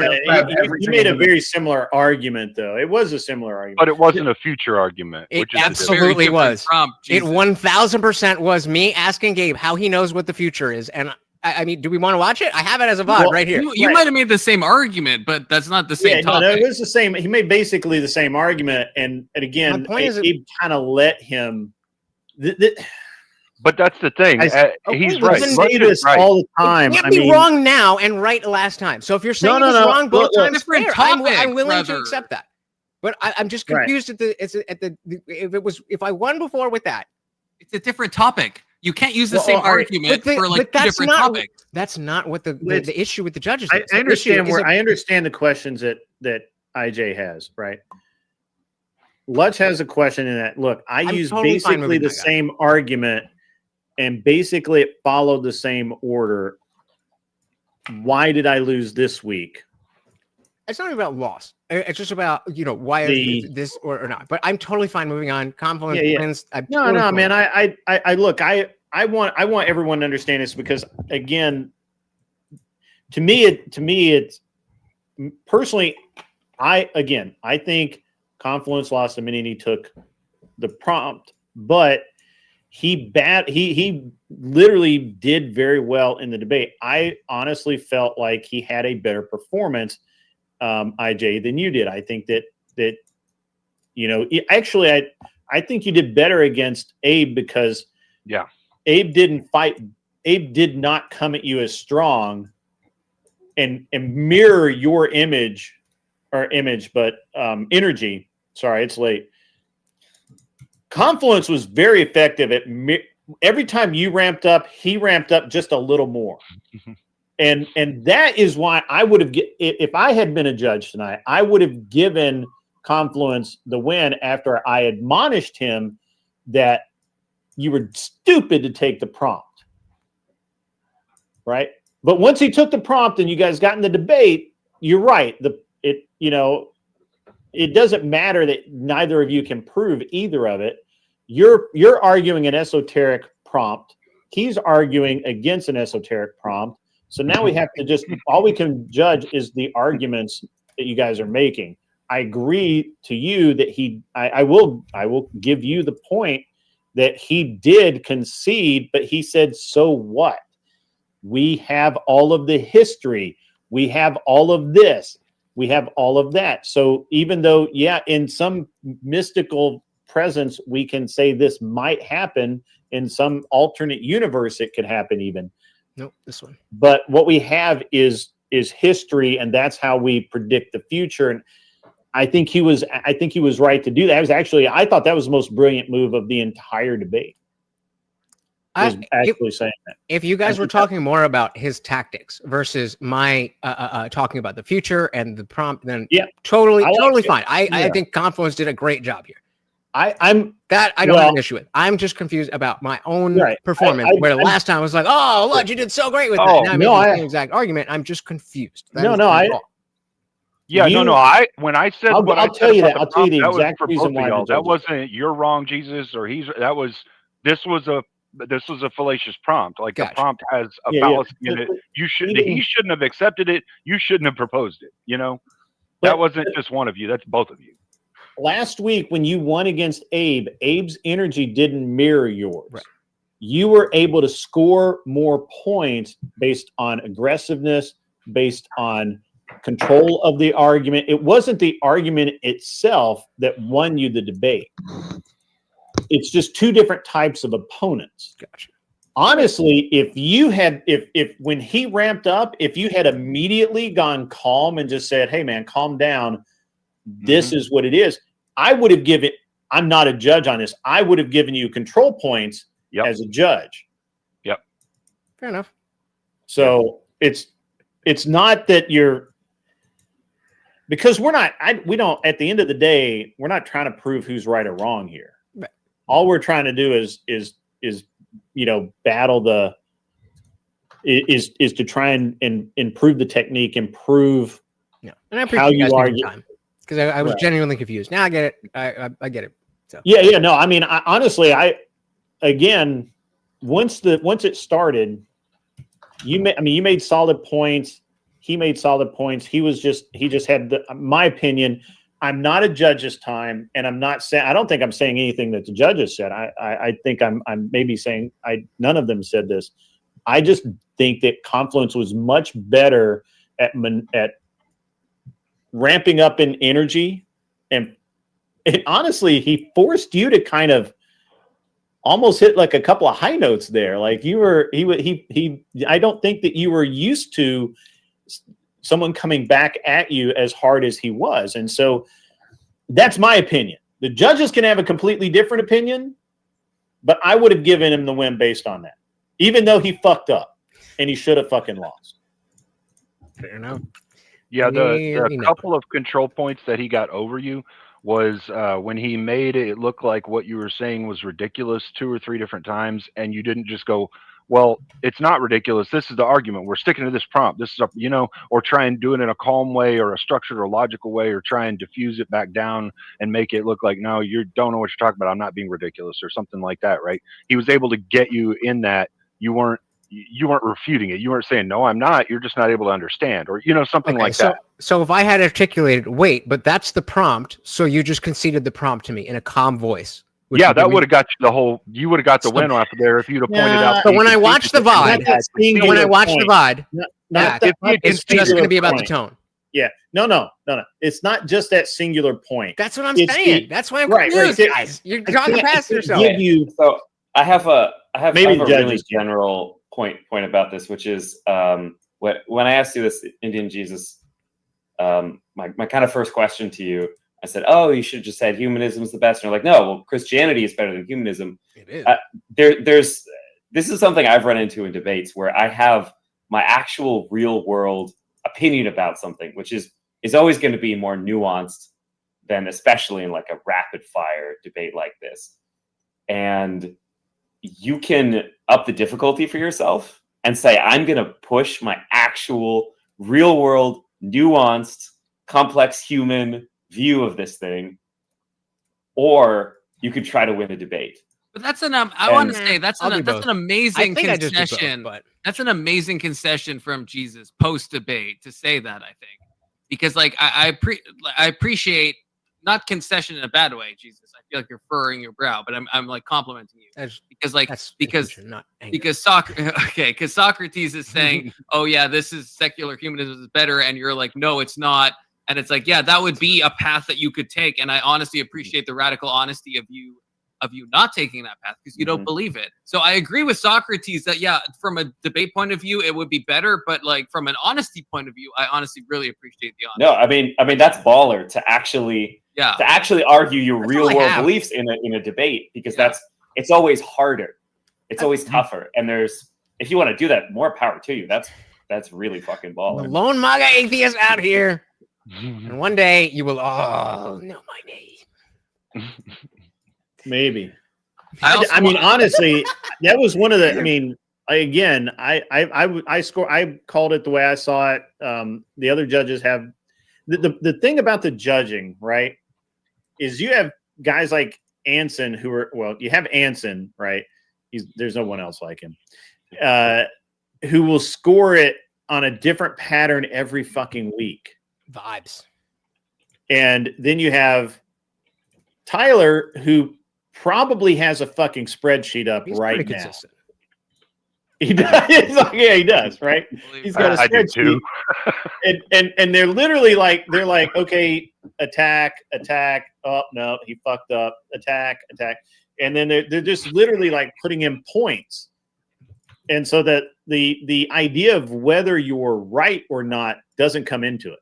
made a very similar argument, though. It was a similar argument, but it wasn't a future argument. It absolutely was. It 1000% was me asking Gabe how he knows what the future is, and I mean, do we want to watch it? I have it as a VOD right here. You might have made the same argument, but that's not the same topic. No, it was the same. He made basically the same argument, and again, Abe kind of let him. But that's the thing. He's right. Say this all the time. You can't be wrong now and right last time. So if you're saying it was wrong both times, I'm willing to accept that. But I'm just confused if I won before with that. It's a different topic. You can't use the same argument for like two different topics. That's not what the issue with the judges is. I understand I understand the questions that IJ has, right? Lutch has a question in that. Look, I use basically the same argument, and basically it followed the same order. Why did I lose this week? It's not about loss. It's just about, why is this or not. But I'm totally fine moving on. Confluence wins. No, man. I look, I want everyone to understand this because, again, to me, it's personally, I think Confluence lost the minute he took the prompt, but he literally did very well in the debate. I honestly felt like he had a better performance, IJ, than you did. I think that actually I think you did better against Abe because Abe didn't fight. Abe did not come at you as strong and mirror your energy. Sorry, it's late. Confluence was very effective at every time you ramped up, he ramped up just a little more. And that is why I would have, if I had been a judge tonight, I would have given Confluence the win after I admonished him that you were stupid to take the prompt. Right? But once he took the prompt and you guys got in the debate, you're right. It doesn't matter that neither of you can prove either of it. You're arguing an esoteric prompt. He's arguing against an esoteric prompt. So now we have to all we can judge is the arguments that you guys are making. I agree to you that I will give you the point that he did concede, but he said, so what? We have all of the history. We have all of this. We have all of that. So even though, in some mystical presence, we can say this might happen in some alternate universe, it could happen even. Nope, this one. But what we have is history, and that's how we predict the future. And I think he was right to do that. I thought that was the most brilliant move of the entire debate. was actually saying that. If you guys were talking more about his tactics versus my talking about the future and the prompt, then totally fine. I think Confluence did a great job here. I don't have an issue with. I'm just confused about my own performance. Where the last time I was like, "Oh, look, you did so great with that." Now I'm making the same exact argument. I'm just confused. When I said I'll tell you the exact reason why that wasn't "you're wrong, Jesus" or this was a fallacious prompt. Like the prompt has a fallacy in it. He shouldn't have accepted it. You shouldn't have proposed it. That wasn't just one of you. That's both of you. Last week when you won against Abe's energy didn't mirror yours. Right. You were able to score more points based on aggressiveness, based on control of the argument. It wasn't the argument itself that won you the debate. It's just two different types of opponents. Gotcha. Honestly, if when he ramped up, if you had immediately gone calm and just said, "Hey man, calm down. This is what it is," I would have given, I'm not a judge on this, I would have given you control points as a judge. Yep. Fair enough. So it's not that because we don't, at the end of the day, we're not trying to prove who's right or wrong here. Right. All we're trying to do is battle is to try and improve the technique, improve and I appreciate you guys taking time. Because I was genuinely confused. Now I get it. I get it. So no. I mean, honestly, once it started, you made solid points. He made solid points. He just had my opinion. I'm not a judge this time, and I'm not saying. I don't think I'm saying anything that the judges said. I think I'm maybe saying none of them said this. I just think that Confluence was much better at ramping up in energy, and honestly, he forced you to kind of almost hit like a couple of high notes there. Like I don't think that you were used to someone coming back at you as hard as he was, and so that's my opinion. The judges can have a completely different opinion, but I would have given him the win based on that, even though he fucked up and he should have fucking lost. Fair enough. Yeah, the couple of control points that he got over you was when he made it look like what you were saying was ridiculous 2 or 3 different times, and you didn't just go, "Well, it's not ridiculous. This is the argument. We're sticking to this prompt. This is or try and do it in a calm way or a structured or logical way, or try and diffuse it back down and make it look like, no, you don't know what you're talking about. I'm not being ridiculous," or something like that, right? He was able to get you in that. You weren't refuting it. You weren't saying, "No, I'm not." You're just not able to understand, or something like that. So if I had articulated, wait, but that's the prompt, so you just conceded the prompt to me in a calm voice. Yeah, that would have got you you would have got the win off of there if you'd have pointed out. So when I watch the VOD, it's just going to be about the tone. Yeah, no. It's not just that singular point. That's what I'm saying. That's why I'm confused, guys. You're talking past yourself. So I have a maybe a really general point about this, which is when I asked you this, Indian Jesus, my kind of first question to you, I said, "Oh, you should have just said humanism is the best." And you're like, "No, well, Christianity is better than humanism." It is. This is something I've run into in debates where I have my actual real world opinion about something, which is always going to be more nuanced than especially in like a rapid fire debate like this. And you can up the difficulty for yourself and say, "I'm going to push my actual real world, nuanced, complex human view of this thing," or you could try to win a debate. But that's I want to say that's an amazing concession. That's an amazing concession from Jesus post debate to say that, I think, because like I appreciate, not concession in a bad way, Jesus. I feel like you're furrowing your brow, but I'm like complimenting you because Socrates is saying, "Oh yeah, this is secular humanism is better," and you're like, "No, it's not." And it's like, yeah, that would be a path that you could take. And I honestly appreciate the radical honesty of you not taking that path because you don't believe it. So I agree with Socrates that, yeah, from a debate point of view, it would be better. But like from an honesty point of view, I honestly really appreciate the honesty. No, I mean that's baller to actually argue your real world beliefs in a debate, because it's always harder. It's always tougher. And if you want to do that, more power to you. That's really fucking The baller. lone MAGA atheist out here. And one day you will all know my name. Maybe. I mean, honestly, that was one of the. I mean, I called it the way I saw it. The other judges have the thing about the judging, right? Is you have guys like Anson you have Anson, right? There's no one else like him, who will score it on a different pattern every fucking week. Vibes. And then you have Tyler, who probably has a fucking spreadsheet up right now. Consistent. He does. Yeah, he does. Right. He's got a spreadsheet, and they're literally like, okay, attack. Oh no, he fucked up. Attack. And then they're just literally like putting in points, and so that the idea of whether you're right or not doesn't come into it.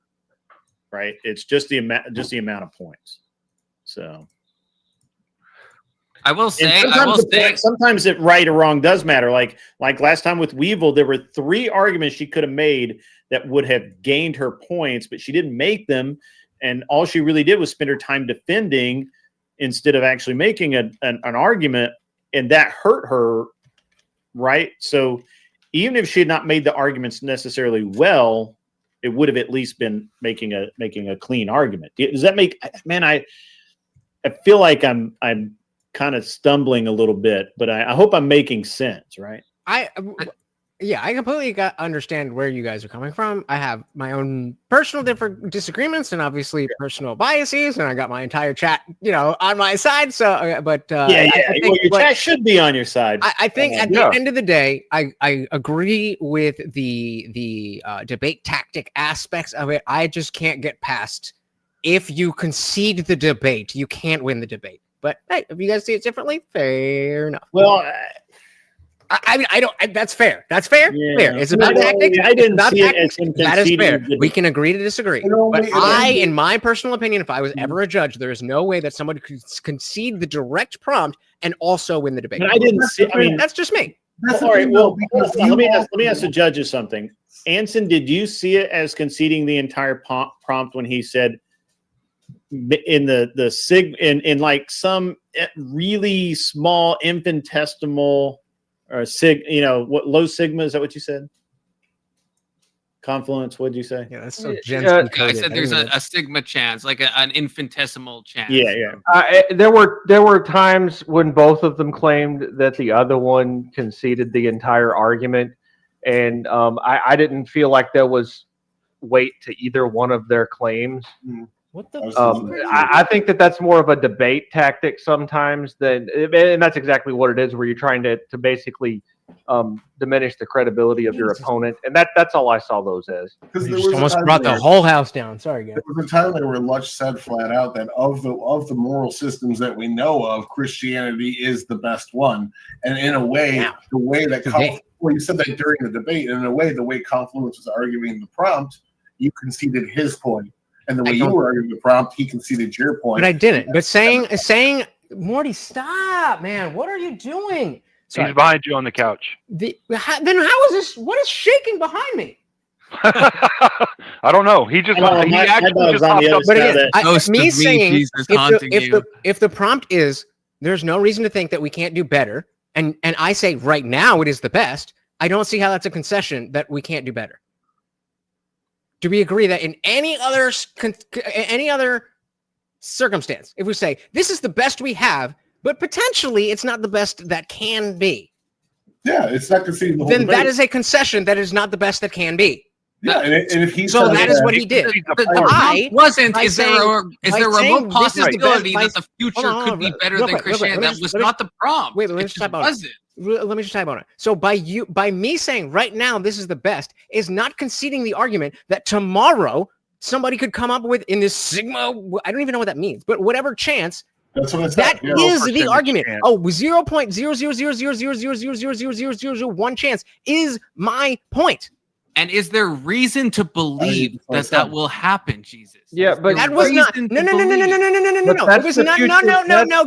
Right. It's just the amount of points. So. I will say, sometimes it right or wrong does matter. Like last time with Weevil, there were 3 arguments she could have made that would have gained her points, but she didn't make them. And all she really did was spend her time defending instead of actually making an argument. And that hurt her. Right. So even if she had not made the arguments necessarily well, it would have at least been making a clean argument. Does that make, man, I feel like I'm kind of stumbling a little bit, but I hope I'm making sense, right? I completely understand where you guys are coming from. I have my own personal disagreements and obviously personal biases, and I got my entire chat, on my side. So, I think, your chat should be on your side. I think at the end of the day, I agree with the debate tactic aspects of it. I just can't get past, if you concede the debate, you can't win the debate. But hey, if you guys see it differently, fair enough. Well, I don't. That's fair. That's fair. Yeah. Fair. It's about tactics. I didn't see it as him that is fair. conceding. We can agree to disagree. But in my personal opinion, if I was ever a judge, there is no way that somebody could concede the direct prompt and also win the debate. I didn't see. I mean, that's just me. All right. Well, let me ask the judges something. Anson, did you see it as conceding the entire prompt when he said, in the sig in like some really small infinitesimal or what low sigma, is that what you said? Confluence, what did you say? Yeah, that's so I said there's a sigma chance, like an infinitesimal chance. There were times when both of them claimed that the other one conceded the entire argument, and I didn't feel like there was weight to either one of their claims. What the? I think that's more of a debate tactic sometimes and that's exactly what it is, where you're trying to basically diminish the credibility of your opponent, and that's all I saw those as. Because you just almost brought the whole house down. Sorry, guys. There was a time there where Lutch said flat out that of the moral systems that we know of, Christianity is the best one, and in a way, the way that you said that during the debate, and in a way, the way Confluence was arguing the prompt, you conceded his point. And the way you were arguing the prompt, he conceded your point. But I didn't. But saying, Morty, stop, man. What are you doing? Sorry. He's behind you on the couch. Then how is this? What is shaking behind me? I don't know. He just actually just popped up. But again, me saying if the prompt is there's no reason to think that we can't do better, and I say right now it is the best, I don't see how that's a concession that we can't do better. Do we agree that in any other circumstance, if we say this is the best we have, but potentially it's not the best that can be? Yeah, it's not conceding the whole then debate. that is a concession that is not the best that can be. Yeah, and if he so that is what he did. Is there a remote possibility that the future could be better than Christianity? That was not the prompt. Wait, let me just type on it. Let me just type on it. So by me saying right now this is the best is not conceding the argument that tomorrow somebody could come up with in this sigma. I don't even know what that means, but whatever chance. That's what it's that is the argument. Chance. 0.00000000001 chance is my point. And is there reason to believe that that will happen, Jesus? Yeah, but that was not. No. It was not. No.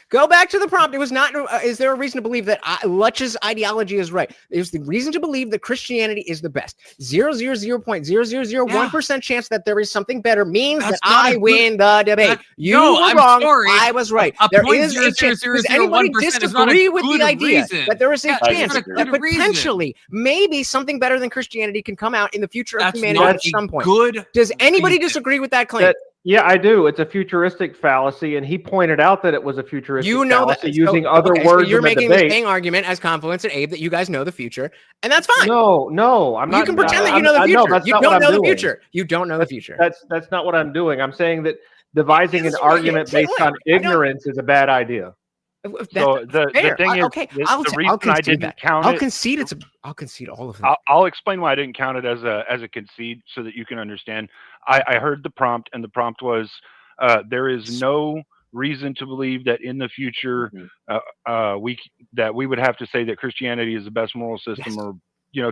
Go back to the prompt. It was not. Is there a reason to believe that Lutch's ideology is right? There's the reason to believe that Christianity is the best. 0.0001% chance that there is something better means that I win the debate. You were wrong. Sorry. I was right. There is a chance. Does anybody disagree with the idea that there is a chance that potentially maybe something better than Christianity can come out in the future of humanity at some point? Does anybody disagree with that claim? Yeah, I do. It's a futuristic fallacy, and he pointed out that it was a futuristic fallacy using other words. So you're in the making debate. the same argument as Confluence and Abe that you guys know the future, and that's fine. No, I'm not. You can pretend that you know the future. You don't know the future. You don't know the future. That's not what I'm doing. I'm saying that devising an argument based on ignorance is a bad idea. So the thing is, the reason I didn't count it. I'll concede all of them. I'll explain why I didn't count it as a concede so that you can understand. I heard the prompt, and the prompt was there is no reason to believe that in the future we would have to say that Christianity is the best moral system, or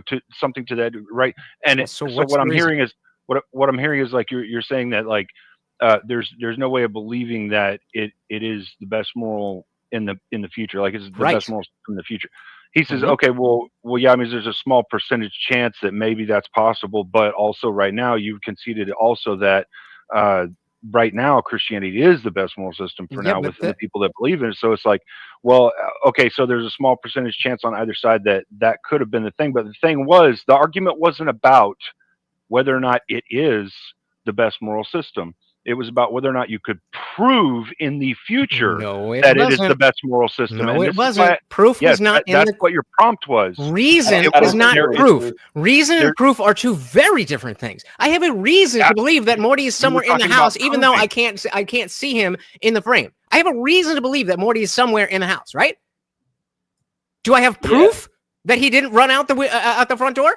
to something to that, right? And so what I'm hearing is what I'm hearing is like you're saying that like there's no way of believing that it is the best moral in the future, like it's the best moral system in the future. He says, okay, well, yeah, I mean, there's a small percentage chance that maybe that's possible, but also right now you've conceded also that right now Christianity is the best moral system for now within the people that believe in it. So it's like, well, okay, so there's a small percentage chance on either side that could have been the thing, but the thing was, the argument wasn't about whether or not it is the best moral system. It was about whether or not you could prove in the future that it is the best moral system. No, it wasn't. Proof was not in that's what your prompt was. Reason is not proof. Reason and proof are two very different things. I have a reason to believe that Morty is somewhere in the house, even though I can't see him in the frame. I have a reason to believe that Morty is somewhere in the house, right? Do I have proof that he didn't run out the front door?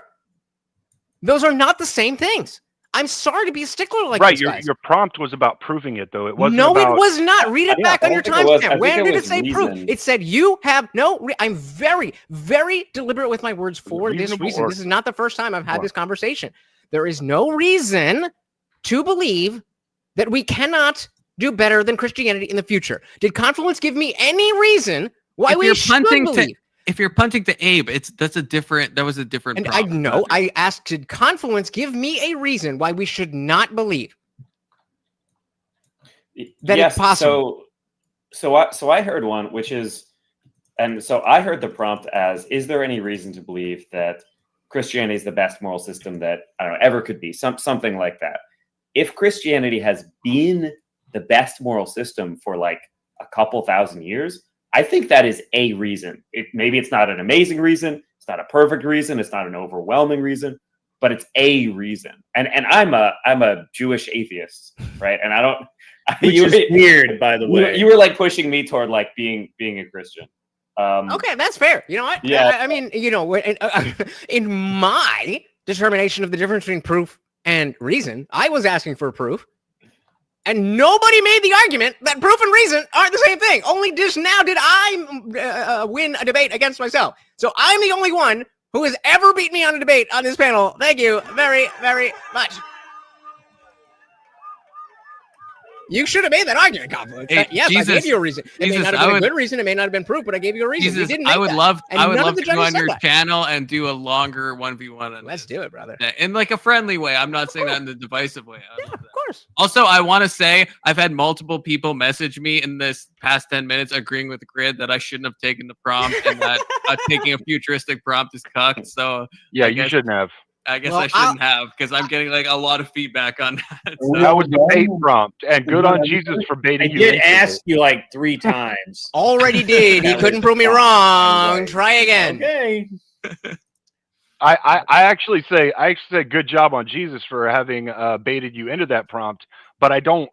Those are not the same things. I'm sorry to be a stickler like this, guys. Your prompt was about proving it, though. It wasn't. No, about... it was not. Read it back on your timestamp. Where did it say proof? It said you have no. I'm very, very deliberate with my words for this reason. This is not the first time I've had this conversation. There is no reason to believe that we cannot do better than Christianity in the future. Did Confluence give me any reason why we should believe? If you're punting to Abe, that was a different. And prompt. I know. I asked, did Confluence give me a reason why we should not believe that it's possible? So I heard one, which is, and so I heard the prompt as, is there any reason to believe that Christianity is the best moral system that ever could be? Something like that. If Christianity has been the best moral system for like a couple thousand years, I think that is a reason. Maybe it's not an amazing reason. It's not a perfect reason. It's not an overwhelming reason, but it's a reason. And I'm a Jewish atheist, right? And I don't. Which is weird, by the way. You were like pushing me toward like being a Christian. Okay, that's fair. You know what? Yeah. I mean, in my determination of the difference between proof and reason, I was asking for proof. And nobody made the argument that proof and reason aren't the same thing. Only just now did I win a debate against myself. So I'm the only one who has ever beat me on a debate on this panel. Thank you very, very much. You should have made that argument, Confluence. Hey, yes, Jesus, I gave you a reason. It may Jesus, not have been a good reason. It may not have been proof, but I gave you a reason. Jesus, You didn't make I would that. love And to none of the go judges on said your that. channel and do a longer 1v1. Let's do it, brother. In like a friendly way. I'm not saying that in the divisive way. Yeah, of course. Also, I want to say I've had multiple people message me in this past 10 minutes agreeing with the grid that I shouldn't have taken the prompt and that taking a futuristic prompt is cucked. So yeah, you shouldn't have. I guess I shouldn't have, because I'm getting like a lot of feedback on that. So. That was the bait prompt, and good on Jesus for baiting you. I did ask you like 3 times. Already did. He couldn't prove me wrong. Try again. Okay. I actually say good job on Jesus for having baited you into that prompt, but I don't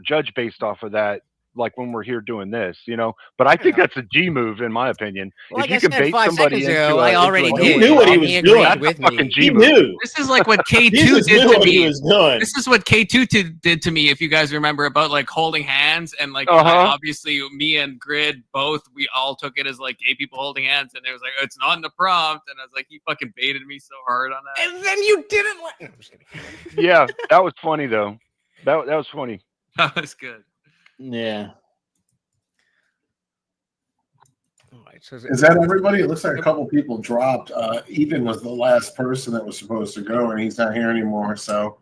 judge based off of that like when we're here doing this, But I think that's a G move, in my opinion. Like if you I can said bait 5 somebody seconds ago, into I already into a did. He knew what he was doing. That's with a fucking me. G He move. knew. This is like what K2 Jesus did knew to what he me. was doing. This is what K2 did to me, if you guys remember, about like holding hands and like obviously me and Grid both, we all took it as like gay people holding hands, and it was like, it's not in the prompt, and I was like, he fucking baited me so hard on that. And then you didn't let. No, I'm just kidding. Yeah, that was funny though. That was funny. That was good. Yeah. All right, so Is that everybody? It looks like a couple people dropped. Ethan was the last person that was supposed to go, and he's not here anymore. So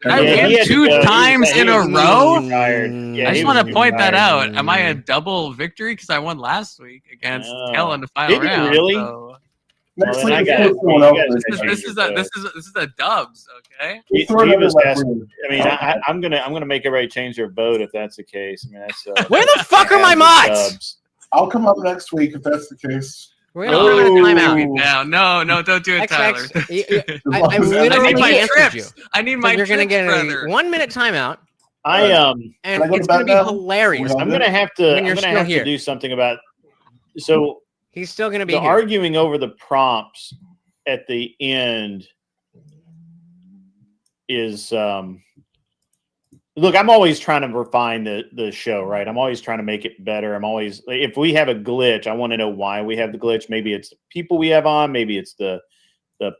I win 2 times in a row. I just want to point that out. Am I a double victory because I won last week against Kel in the final Did you round? really? So next Well, week, then this is a dubs, okay? I'm gonna make everybody change their vote if that's the case. I mean, that's where the fuck are my mods? I'll come up next week if that's the case. We're gonna put him in a timeout. No, don't do it, Tyler. I literally my answered you. trips. I need So my you're gonna trips, get a brother. 1-minute timeout. And it's gonna be hilarious. I'm gonna have to. when I'm you're gonna still have here. to do something about. So he's still gonna be the here. arguing over the prompts at the end is. Look, I'm always trying to refine the show, right? I'm always trying to make it better. I'm always, if we have a glitch, I want to know why we have the glitch. Maybe it's the people we have on, maybe it's the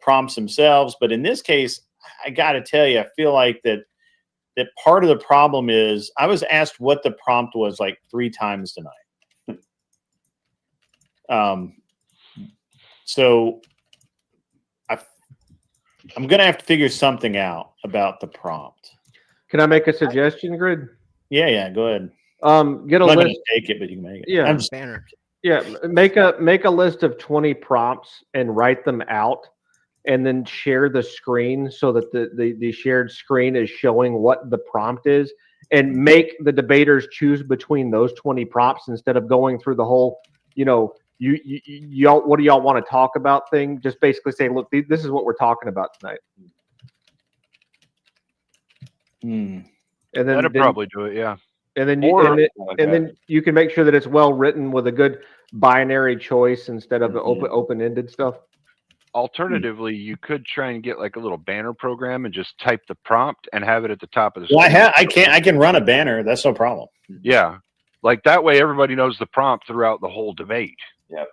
prompts themselves. But in this case, I got to tell you, I feel like that part of the problem is I was asked what the prompt was like 3 times tonight. So I'm going to have to figure something out about the prompt. Can I make a suggestion, Grid? Yeah, go ahead. Get a I'm not list. gonna take it, but you can make it. Yeah, I'm just, make a list of 20 prompts and write them out, and then share the screen so that the shared screen is showing what the prompt is, and make the debaters choose between those 20 prompts instead of going through the whole, y'all, what do y'all want to talk about thing. Just basically say, look, this is what we're talking about tonight. And then That'd probably do it, yeah. And then then you can make sure that it's well written with a good binary choice instead of the open-ended stuff. Alternatively, you could try and get like a little banner program and just type the prompt and have it at the top of the well, screen. I can run a banner. That's no problem. Yeah, like that way everybody knows the prompt throughout the whole debate. Yep.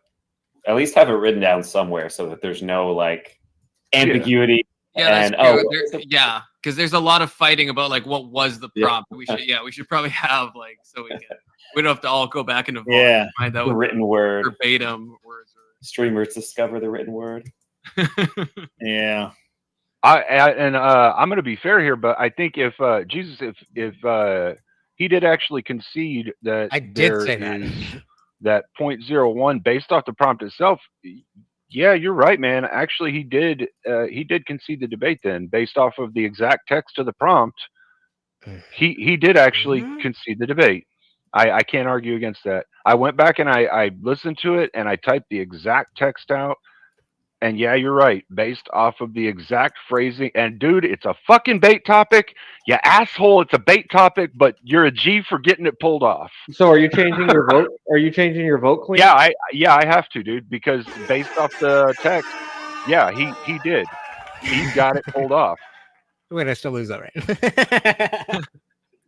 At least have it written down somewhere so that there's no like ambiguity. Yeah, that's true. Yeah, because there's a lot of fighting about like what was the prompt. We should probably have like so we don't have to all go back into vault and find out the written word verbatim words. Streamers discover the written word. Yeah. I'm going to be fair here, but I think if Jesus, if he did actually concede that I did say that 0.01 based off the prompt itself. Yeah, you're right, man. Actually, he did concede the debate then, based off of the exact text of the prompt. He did actually concede the debate. I can't argue against that. I went back and I listened to it and I typed the exact text out. And yeah, you're right. Based off of the exact phrasing. And dude, it's a fucking bait topic. You asshole, it's a bait topic, but you're a G for getting it pulled off. So are you changing your vote? Are you changing your vote, Clean? Yeah, I have to, dude, because based off the text, yeah, he did. He got it pulled off. Wait, I still lose that, right?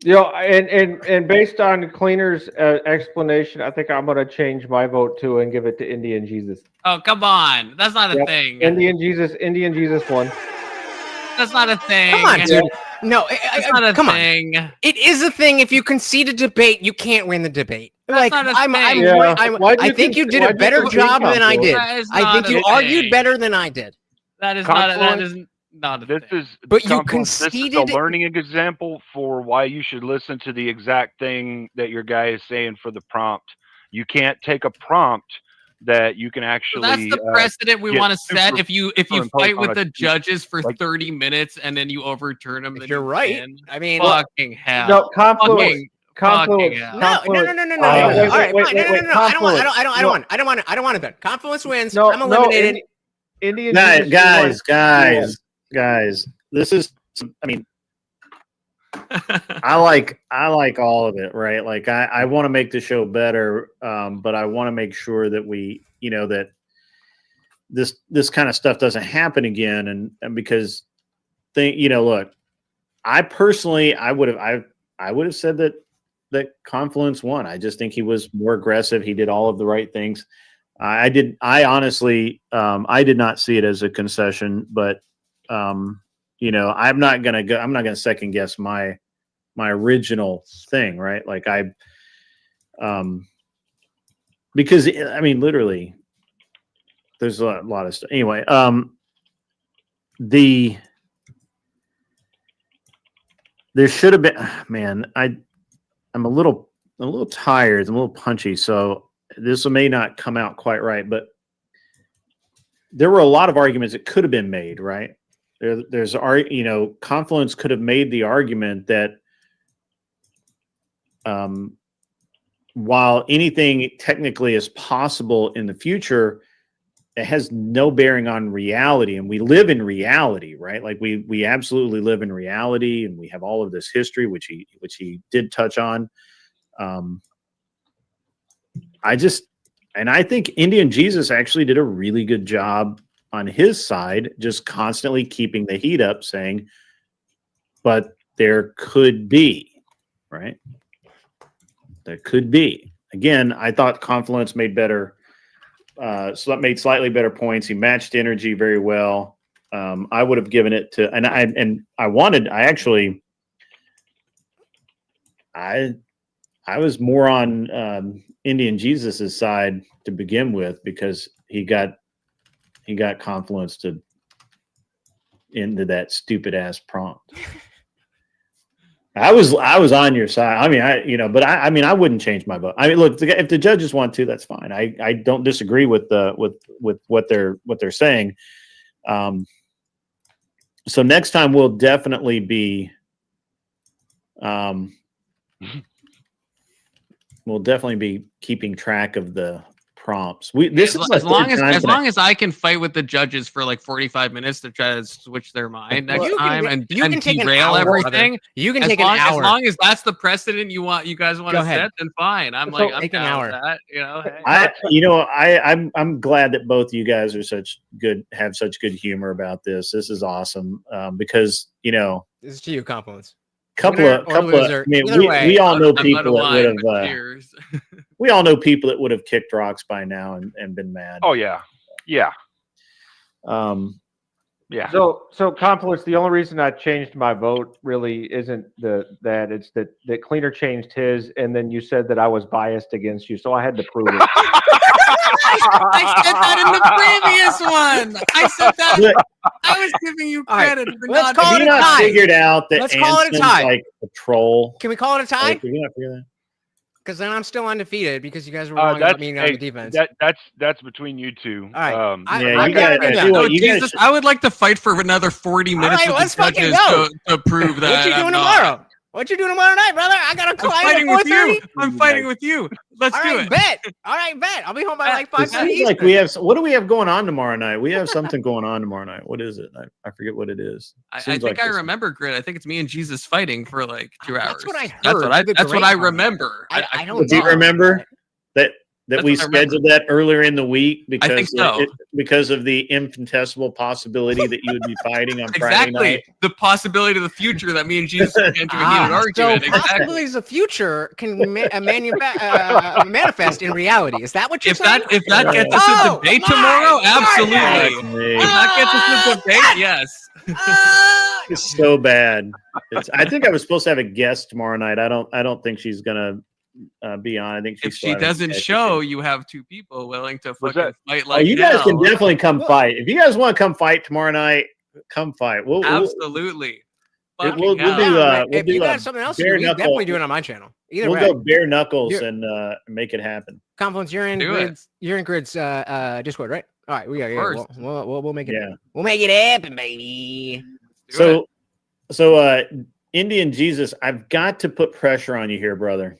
And based on Cleaner's explanation, I think I'm going to change my vote too and give it to NDNJesus. Oh, come on. That's not a thing. NDNJesus won. That's not a thing. Come on, dude. No, it's not a thing. It is a thing. If you concede a debate, you can't win the debate. That's Like not a thing. I think you did a better job than I did. I think you argued better than I did. That is not a this thing. is But you Confluence, conceded. This is a learning example for why you should listen to the exact thing that your guy is saying for the prompt. You can't take a prompt that you can actually. That's the precedent we want to set. If you fight with the judges for like 30 minutes and then you overturn them, then you're right. win. I mean, fucking hell. No, Confluence. Confluence. No. I don't want it then. Confluence wins. I'm eliminated. Indian guys. This is, I mean, I like all of it, right? Like I want to make the show better, but I want to make sure that we, that this kind of stuff doesn't happen again, and because look, I personally I would have said that Confluence won. I just think he was more aggressive. He did all of the right things. I honestly I did not see it as a concession, but I'm not gonna second guess my original thing, right? Like because I mean, literally, there's a lot of stuff. Anyway, there should have been. Man, I'm a little tired. I'm a little punchy, so this may not come out quite right. But there were a lot of arguments that could have been made, right? There's Confluence could have made the argument that while anything technically is possible in the future, it has no bearing on reality, and we live in reality, right? Like we absolutely live in reality, and we have all of this history, which he did touch on. I think Indian Jesus actually did a really good job on his side, just constantly keeping the heat up, saying, but there could be, right? There could be. Again, I thought Confluence made slightly better points. He matched energy very well. I would have given it to, I was more on Indian Jesus's side to begin with, because he got Confluence into that stupid ass prompt. I was on your side. I mean, but I wouldn't change my vote. I mean, look, if the judges want to, that's fine. I don't disagree with what they're saying. So next time we'll definitely be keeping track of the prompts. As long as I can fight with the judges for like 45 minutes to try to switch their mind next time and derail everything. You can take an hour. As long as that's the precedent you guys want to set, then fine. I'm down with that. Hey. I'm glad that both you guys are have such good humor about this. This is awesome, because this is to you, Confluence. Couple of I mean, we all know people that would have we all know people that would have kicked rocks by now and been mad. Oh yeah. Yeah. So Confluence, the only reason I changed my vote really isn't that it's that Cleaner changed his, and then you said that I was biased against you, so I had to prove it. I said that in the previous one. I said that. I was giving you credit for let's not. Call it a tie. Figured out that let's call it a tie. Like a troll. Can we call it a tie? Did you not figure that? Because then I'm still undefeated because you guys were wrong about me on the defense. That's between you two. All right. Jesus, I would like to fight for another 40 minutes with the judges to prove that. What you doing tomorrow? What you doing tomorrow night, brother? I got a client fighting at 4:30. with you. I'm fighting with you. Let's do it. Bet. All right, bet. I'll be home by like 5:30. Like we have. What do we have going on tomorrow night? We have something going on tomorrow night. What is it? I forget what it is. I think I remember, Grit. I think it's me and Jesus fighting for like 2 hours. That's what I heard. That's what I remember. I don't know. Do you remember that we scheduled that earlier in the week because I think so. Because of the infinitesimal possibility that you would be fighting on Friday night? The possibility of the future that me and Jesus can get into a heated argument. So possibilities of future can manifest in reality. Is that what you're saying? If that gets us a debate tomorrow, absolutely. If that gets us a debate, yes. It's so bad. I think I was supposed to have a guest tomorrow night. I don't think she's gonna be on. I think if she doesn't show, you have two people willing to fucking fight like you guys can definitely come fight. If you guys want to come fight tomorrow night, come fight. Absolutely. We'll do if you got something else to do, we definitely do it on my channel. Either way, go bare knuckles and make it happen. Confluence, you're in Grid's Discord, right? All right, we'll make it. Yeah, we'll make it happen, baby. So Indian Jesus, I've got to put pressure on you here, brother.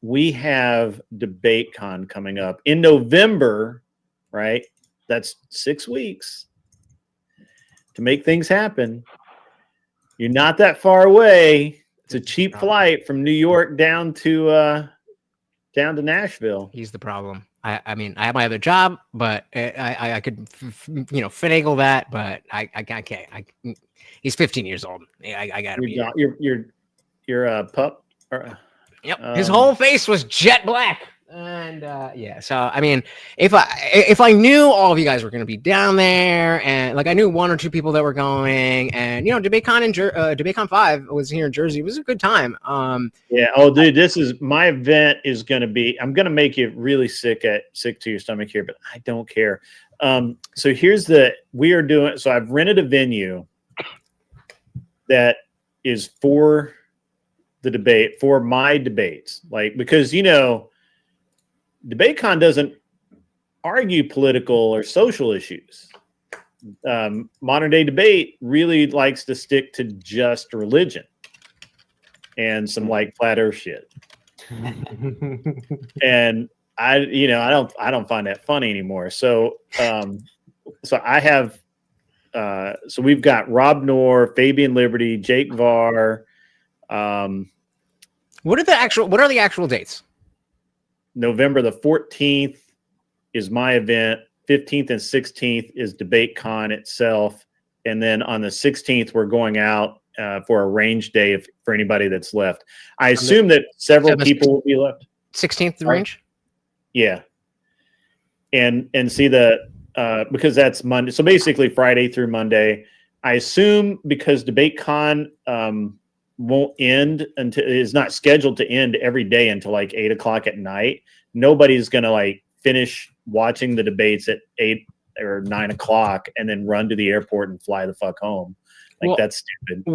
We have DebateCon coming up in November, right? That's 6 weeks to make things happen. You're not that far away. It's a cheap flight from New York down to Nashville. He's the problem. I mean, I have my other job, but I could, finagle that, but I can't. He's 15 years old. I gotta be. You're a pup. Yep. His whole face was jet black. And so I mean, if I knew all of you guys were going to be down there, and like I knew one or two people that were going, and DebateCon and DebateCon 5 was here in Jersey. It was a good time. Yeah. Oh, dude, this is my event is going to be. I'm going to make you really sick to your stomach here, but I don't care. So here's we are doing. So I've rented a venue that is for the debate, for my debates, like because DebateCon doesn't argue political or social issues. Modern day debate really likes to stick to just religion and some like flat earth shit. And I don't find that funny anymore. So I have so we've got Rob Knorr, Fabian Liberty, Jake Varr. What are the actual dates? November the 14th is my event. 15th and 16th is DebateCon itself. And then on the 16th, we're going out for a range day for anybody that's left. I assume that several people will be left. 16th, the range? Yeah. And see because that's Monday. So basically Friday through Monday. I assume because DebateCon won't end until is not scheduled to end every day until like 8 o'clock at night. Nobody's gonna like finish watching the debates at 8 or 9 o'clock and then run to the airport and fly the fuck home. That's stupid.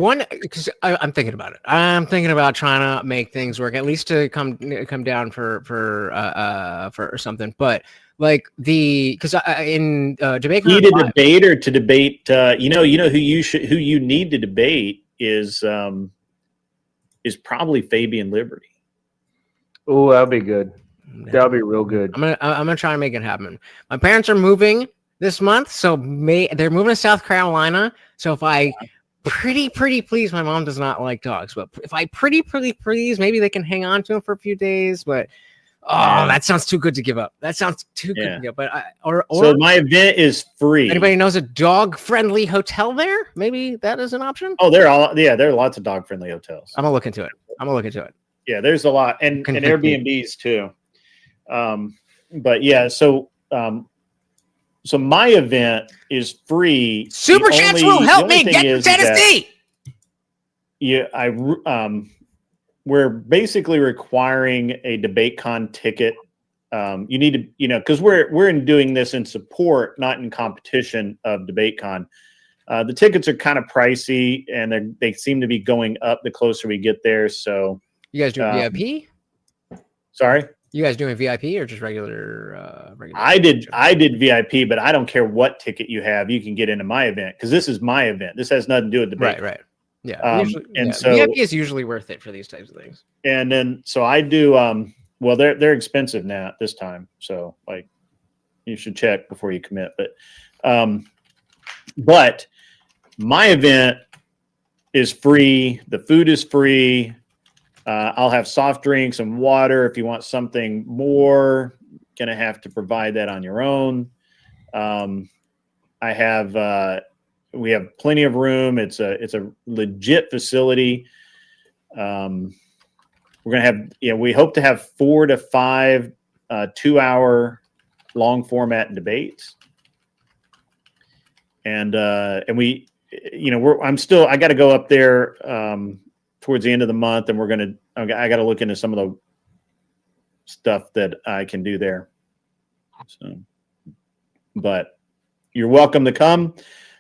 Because I'm thinking about it. I'm thinking about trying to make things work, at least to come down for something. But like because in debate, need a debate or to debate. Who you need to debate is probably Fabian Liberty. Oh, that'll be good. That'll be real good. I'm gonna try and make it happen. My parents are moving this month, so they're moving to South Carolina. So if I pretty please, my mom does not like dogs, but if I pretty please, maybe they can hang on to him for a few days. But that sounds too good to give up. That sounds too good to give up. But so my event is free. Anybody knows a dog-friendly hotel there? Maybe that is an option. Oh, there are lots of dog-friendly hotels. I'm gonna look into it. Yeah, there's a lot, and Airbnbs too. But yeah, so my event is free. Super chats will help me get to Tennessee. We're basically requiring a DebateCon ticket. You need to, because we're doing this in support, not in competition of DebateCon. The tickets are kind of pricey, and they seem to be going up the closer we get there. So you guys doing VIP? Sorry, you guys doing VIP or just regular? I did VIP, but I don't care what ticket you have. You can get into my event because this is my event. This has nothing to do with debate. Right. Yeah. So VIP is usually worth it for these types of things. And then so I do. Well, they're expensive now at this time, so like you should check before you commit. But my event is free. The food is free. I'll have soft drinks and water. If you want something more, gonna have to provide that on your own. We have plenty of room. It's a legit facility. We're gonna have, we hope to have 4 to 5 2-hour long format debates, and we, I got to go up there towards the end of the month, and I got to look into some of the stuff that I can do there. So, but you're welcome to come.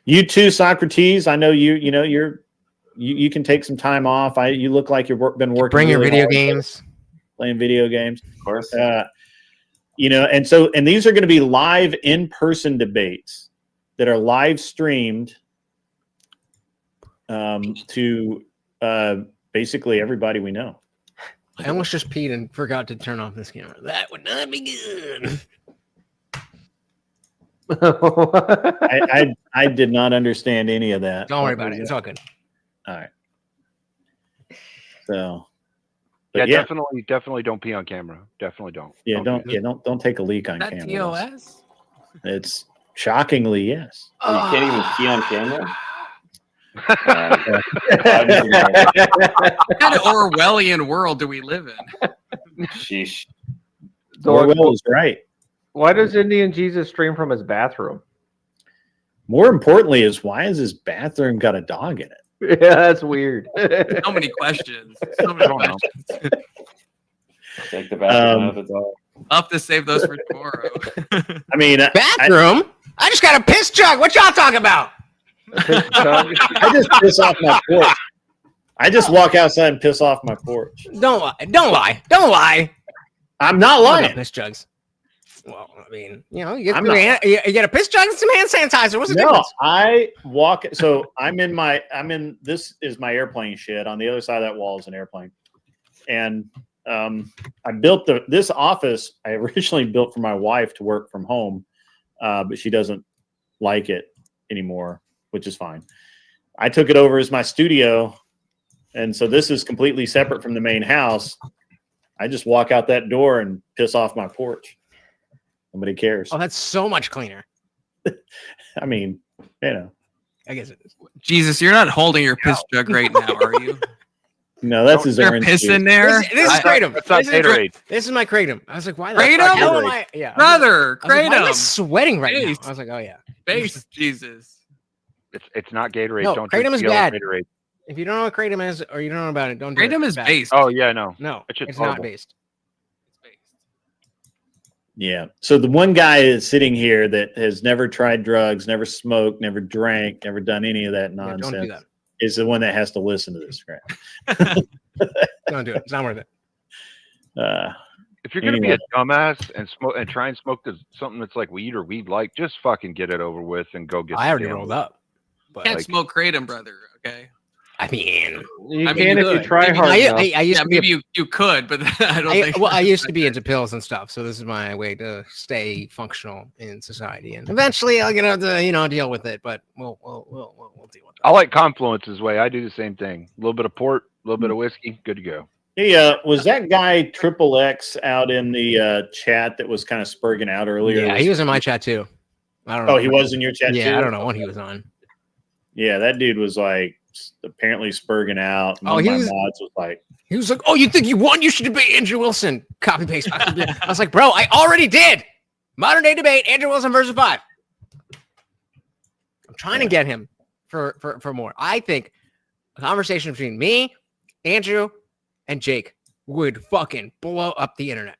You too, Socrates. I know you can take some time off. You look like you've been working. Bring your video games. Playing video games, of course. And these are going to be live in-person debates that are live streamed to basically everybody we know. I almost just peed and forgot to turn off this camera. That would not be good. I did not understand any of that. Don't worry about it. It's all good. All right. So, Yeah, but yeah, definitely don't pee on camera. Definitely don't. yeah, don't take a leak on That camera. TOS? It's shockingly yes. Oh, you can't even pee on camera. What kind of Orwellian world do we live in? Sheesh. Orwell is right. Why does Indian Jesus stream from his bathroom? More importantly, is why has his bathroom got a dog in it? Yeah, that's weird. So many questions. So many questions. Take the bathroom out of the dog. I'll have to save those for tomorrow. I mean, bathroom? I just got a piss jug. What y'all talking about? I just piss off my porch. I just walk outside and piss off my porch. Don't lie. Don't lie. Don't lie. I'm not lying. Piss jugs. Well, I mean, you know, you get a piss jug and some hand sanitizer. What's the No, difference? I walk. So I'm in. This is my airplane shed. On the other side of that wall is an airplane, and I built this office. I originally built for my wife to work from home, but she doesn't like it anymore, which is fine. I took it over as my studio, and so this is completely separate from the main house. I just walk out that door and piss off my porch. Nobody cares. Oh, that's so much cleaner. I mean, you know. I guess it is. Jesus, you're not holding your piss jug right now, are you? No, that's his There orange piss juice. in there. This is kratom. That's not Gatorade. This is my kratom. I was like, why the Kratom? fuck hell am I? Yeah, Brother, I was like, why am I kratom. sweating right now? Face. I was like, oh yeah. Face, Jesus. It's not Gatorade. No, Don't kratom drink is yellow bad. Gatorade. If you don't know what kratom is or you don't know about it, don't do it. Kratom It's is bad. based. Oh yeah, no. No, That shit's it's horrible. not based. Yeah. So the one guy is sitting here that has never tried drugs, never smoked, never drank, never done any of that Yeah, nonsense. don't do that. Is the one that has to listen to this crap. Don't do it. It's not worth it. If you're gonna be a dumbass and smoke and try and smoke something that's like weed or weed like, just fucking get it over with and go get. I already the damn rolled weed. up. But Can't smoke kratom, brother. Okay. I mean, You I mean, can you if you could. try Maybe- hard enough. I used Yeah, to be. maybe you could, but I don't think. I used to be into pills and stuff, so this is my way to stay functional in society. And eventually, I'll get have to deal with it. But we'll deal with it. I like Confluence's way. I do the same thing. A little bit of port, a little bit of whiskey, good to go. Hey, was that guy Triple X out in the chat that was kind of spurging out earlier? Yeah, he was in my chat too. I don't know. Oh, he was in your chat Yeah, too? I don't know what he was on. Yeah, that dude was like apparently spurging out. Oh, One he of my was- mods was like, He was like, "Oh, you think you won? You should debate Andrew Wilson." Copy paste. I was like, "Bro, I already did." Modern day debate: Andrew Wilson versus 5. I'm trying to get him for more. I think a conversation between me, Andrew, and Jake would fucking blow up the internet.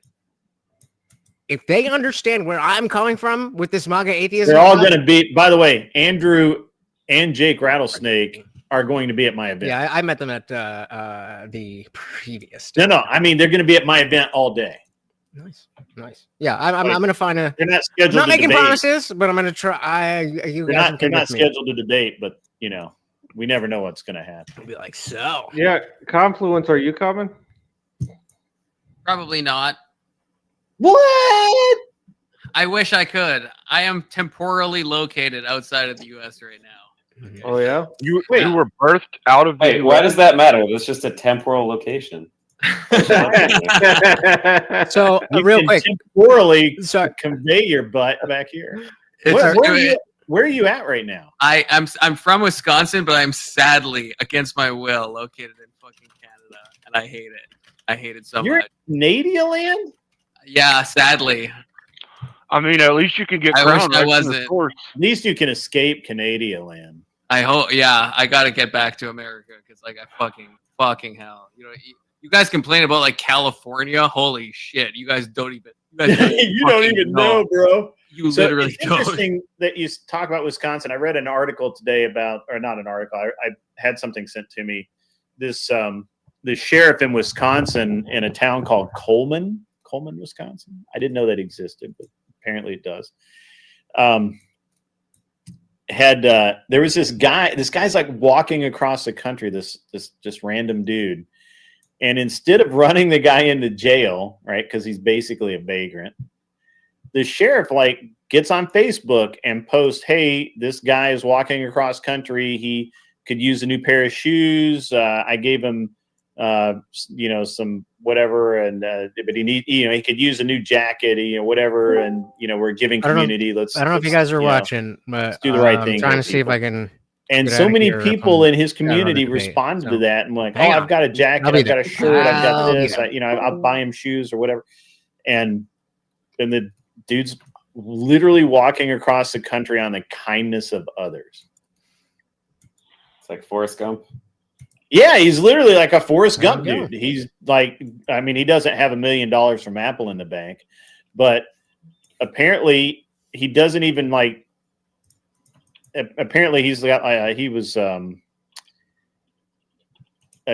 If they understand where I'm coming from with this MAGA atheism, they're all going to be. By the way, Andrew and Jake Rattlesnake are going to be at my event. Yeah, I met them at the previous. No, I mean they're going to be at my event all day. Nice. Yeah, I'm going to find a. They're not scheduled. I'm not to making debate. promises, but I'm going to try. They're not scheduled to debate, but we never know what's going to happen. I'll be like, so. Yeah, Confluence, are you coming? Probably not. What? I wish I could. I am temporally located outside of the U.S. right now. Oh yeah. You were birthed out of the. Wait, why does that matter? It's just a temporal location. So You real can quick, temporally convey your butt back here. It's- Where are you at right now? I'm from Wisconsin, but I'm sadly against my will located in fucking Canada, and I hate it. I hate it so You're much. in Canadian land? Yeah, sadly. I mean, at least you can get I wish crown I right from the wasn't. source. At least you can escape Canadian land. I hope. Yeah, I got to get back to America because, like, I fucking hell. You guys complain about like California. Holy shit! You guys don't even. You don't even know, bro. You So literally it's don't. interesting that you talk about Wisconsin. I read an article today about, or not an article. I had something sent to me. This the sheriff in Wisconsin in a town called Coleman, Wisconsin. I didn't know that existed, but apparently it does. There was this guy. This guy's like walking across the country. This just random dude. And instead of running the guy into jail, right, because he's basically a vagrant, the sheriff gets on Facebook and posts, "Hey, this guy is walking across country. He could use a new pair of shoes. I gave him, some whatever, and but he could use a new jacket, whatever, and we're giving community. I don't know if you guys are watching, but let's do the right thing. I'm trying to see if I can. And so many people in his community responded to that, and like, I've got a jacket, I've got a shirt, I've got this, I'll buy him shoes or whatever, and the dude's literally walking across the country on the kindness of others. It's like Forrest Gump. Yeah, he's literally like a Forrest Gump dude. He's like, he doesn't have $1 million from Apple in the bank, but apparently he doesn't even like. Apparently he was a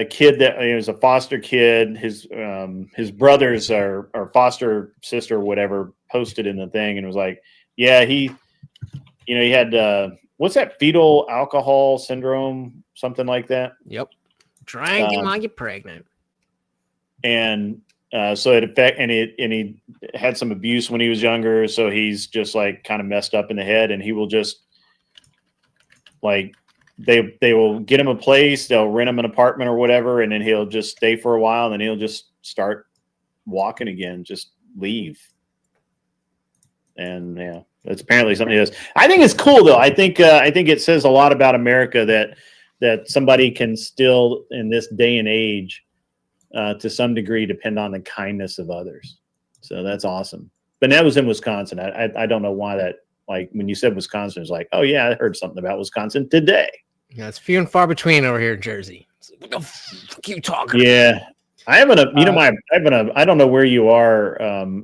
kid that was a foster kid. His brothers or foster sister or whatever posted in the thing and was like, yeah, he had what's that, fetal alcohol syndrome, something like that. Yep. Drinking while you're pregnant. And so he had some abuse when he was younger, so he's just like kind of messed up in the head, and he will just like they will get him a place, they'll rent him an apartment or whatever, and then he'll just stay for a while, and then he'll just start walking again, just leave. And yeah, that's apparently something he does. I think it's cool though. I think it says a lot about America that somebody can still in this day and age to some degree depend on the kindness of others. So that's awesome. But that was in Wisconsin. I don't know why that, like when you said Wisconsin, it's like, oh yeah, I heard something about Wisconsin today. Yeah, it's few and far between over here in Jersey. What the fuck you talking about? Yeah. I haven't I don't know where you are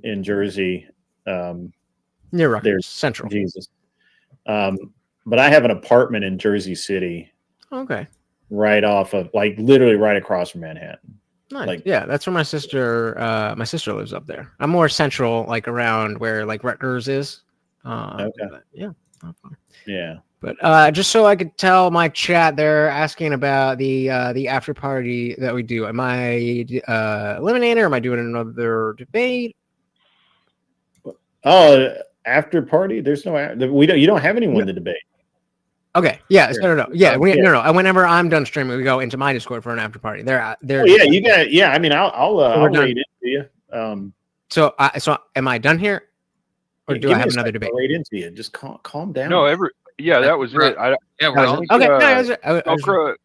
in Jersey. Near there's Central. Jesus. But I have an apartment in Jersey City. Okay. Right off of literally right across from Manhattan. Nice. Yeah, that's where my sister lives up there. I'm more central, like around where like Rutgers is. Okay. Yeah. Yeah. But just so I could tell my chat, they're asking about the after party that we do. Am I eliminator? Am I doing another debate? Oh, after party? There's no. You don't have anyone to debate. Okay. Yeah. No. Yeah. No. Whenever I'm done streaming, we go into my Discord for an after party. They're. Oh, yeah. You got. Yeah. I mean, I'll raid into you. So am I done here, or do I have another debate? Raid into you. Just calm down. No. That was it.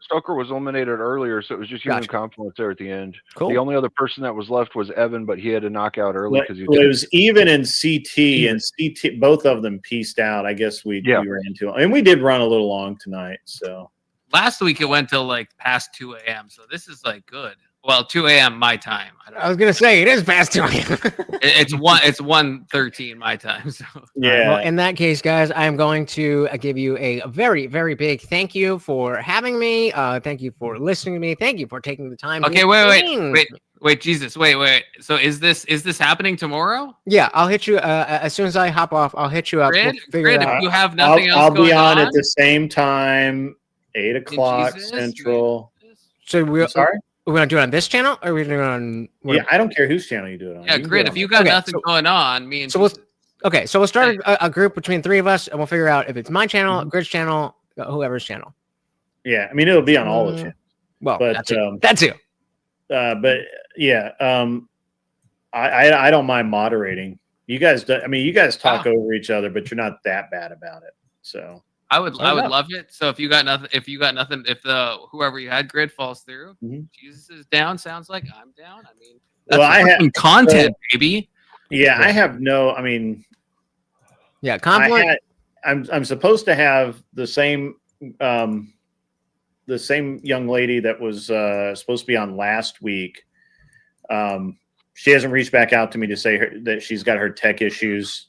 Stoker was eliminated earlier, so it was just you and Confluence there at the end. Cool. The only other person that was left was Evan, but he had to knock out early because it was even in CT, and CT both of them pieced out. I guess we ran into, and we did run a little long tonight. So last week it went till like past 2 a.m. So this is like good. Well, 2 a.m. my time. I was gonna say it is past 2 a.m. It's 1:13 my time. So yeah. Well, in that case, guys, I am going to give you a very, very big thank you for having me. Thank you for listening to me. Thank you for taking the time. Okay, wait, Jesus, wait. So is this happening tomorrow? Yeah, I'll hit you as soon as I hop off. I'll hit you up. Grid, if you have nothing else I'll be going on at the same time, 8 o'clock Central. So sorry. We're gonna do it on this channel, or are we doing it on? Yeah, I don't care whose channel you do it on. Yeah, Grid. If you got nothing going on, me and so we'll start a group between 3 of us, and we'll figure out if it's my channel, Grid's channel, whoever's channel. Yeah, I mean it'll be on all the channels. Well, but that's it. But yeah, I don't mind moderating. You guys talk over each other, but you're not that bad about it. So I would love it. So if you got nothing, if the whoever you had Grid falls through, Jesus is down. Sounds like I'm down. I mean, that's I have content, baby. Yeah, I have no. I mean, yeah, conflict. I'm supposed to have the same young lady that was supposed to be on last week. She hasn't reached back out to me to say that she's got her tech issues.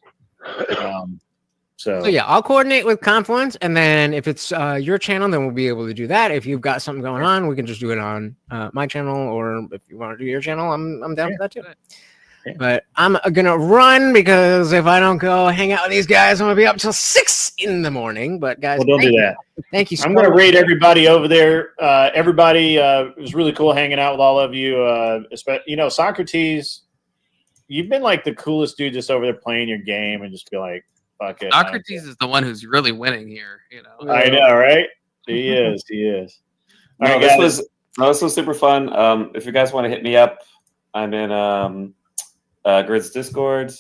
So yeah, I'll coordinate with Confluence, and then if it's your channel, then we'll be able to do that. If you've got something going on, we can just do it on my channel, or if you want to do your channel, I'm down for that too. Yeah. But I'm gonna run because if I don't go hang out with these guys, I'm gonna be up till 6 in the morning. But guys, well, don't do that. Thank you. I'm gonna rate everybody over there. Everybody, it was really cool hanging out with all of you. Socrates, you've been like the coolest dude just over there playing your game and just be like, fuck it. Socrates is the one who's really winning here. You know. I know, right? He is. He is. No, All right, this was super fun. If you guys want to hit me up, I'm in Grid's Discord.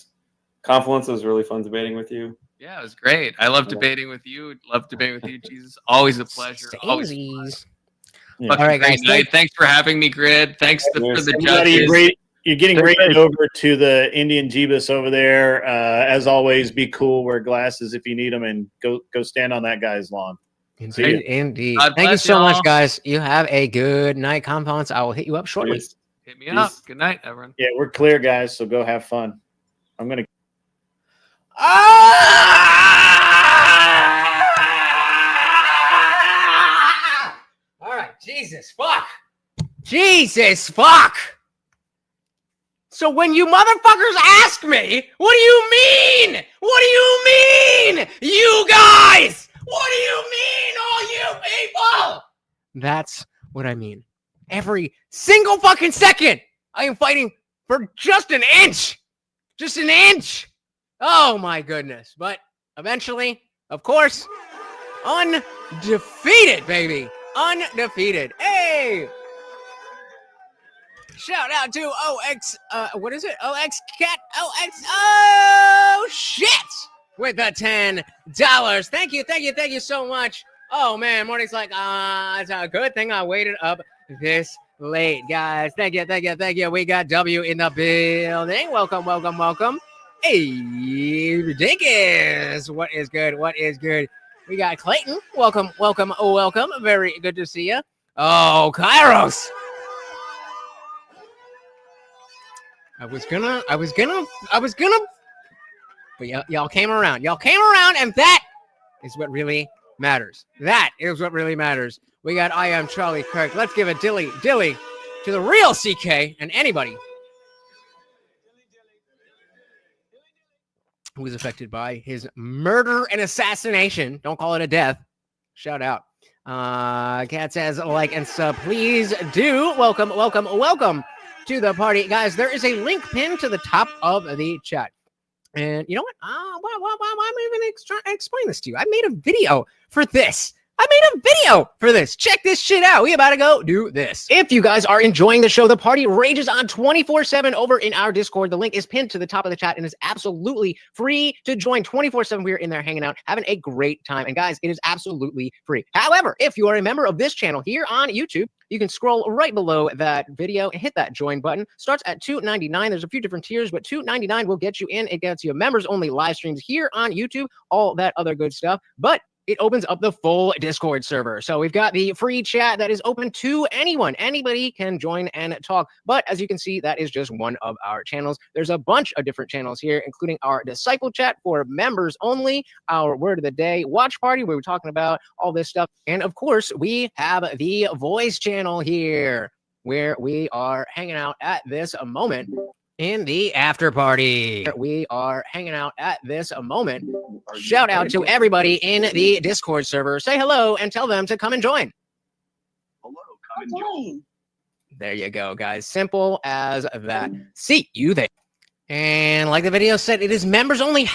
Confluence was really fun debating with you. Yeah, it was great. I love debating with you. Love debating with you, Jesus. Always a pleasure. Always. Yeah. All All right, guys. Thanks for having me, Grid. Thanks for the Everybody, judges. you're getting rated over to the Indian Jeebus over there. As always, be cool. Wear glasses if you need them, and go stand on that guy's lawn. Indeed. God Thank you bless so y'all. much, guys. You have a good night, Compounds. I will hit you up shortly. Hit me up. Good night, everyone. Yeah, we're clear, guys. So go have fun. I'm gonna. All right, Jesus, fuck. Jesus, fuck. So when you motherfuckers ask me, what do you mean? What do you mean? You guys, what do you mean, all you people? That's what I mean. Every single fucking second, I am fighting for just an inch. Just an inch. Oh my goodness. But eventually, of course, undefeated, baby. Undefeated. Hey! Shout out to OX, what is it? OX Cat, OX, oh shit! With the $10. Thank you so much. Oh man, Morty's like, it's a good thing I waited up this late, guys. Thank you. We got W in the building. Welcome. Hey, Dinkus. What is good? We got Clayton. Welcome. Very good to see you. Oh, Kairos. I was gonna, but y'all came around, and that is what really matters. We got I Am Charlie Kirk. Let's give a dilly to the real CK and anybody who was affected by his murder and assassination. Don't call it a death. Shout out. Cat says like and sub. Please do. Welcome to the party. Guys, there is a link pinned to the top of the chat. And you know what? Why am I even trying to explain this to you? I made a video for this. Check this shit out. We about to go do this. If you guys are enjoying the show, the party rages on 24/7 over in our Discord. The link is pinned to the top of the chat and is absolutely free to join 24/7. We're in there hanging out, having a great time. And guys, it is absolutely free. However, if you are a member of this channel here on YouTube, you can scroll right below that video and hit that join button. Starts at $2.99. There's a few different tiers, but $2.99 will get you in. It gets you members only live streams here on YouTube, all that other good stuff. But it opens up the full Discord server. So we've got the free chat that is open to anyone. Anybody can join and talk. But as you can see, that is just one of our channels. There's a bunch of different channels here, including our Disciple chat for members only, our Word of the Day watch party, where we're talking about all this stuff. And of course, we have the voice channel here, where we are hanging out at this moment in the after party. We are hanging out at this moment. Shout out to everybody in the Discord server. Say hello and tell them to come and join. Hello, come and join. There you go, guys. Simple as that. See you there. And like the video said, it is members only.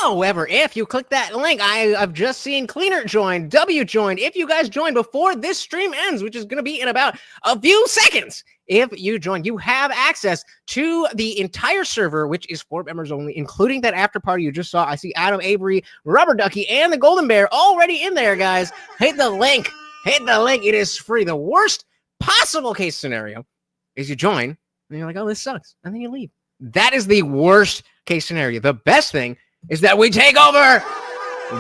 However, if you click that link, I've just seen Cleaner join, W joined. If you guys join before this stream ends, which is going to be in about a few seconds, if you join, you have access to the entire server, which is for members only, including that after party you just saw. I see Adam, Avery, Rubber Ducky, and the Golden Bear already in there, guys. Hit the link. It is free. The worst possible case scenario is you join, and you're like, oh, this sucks, and then you leave. That is the worst case scenario. The best thing is that we take over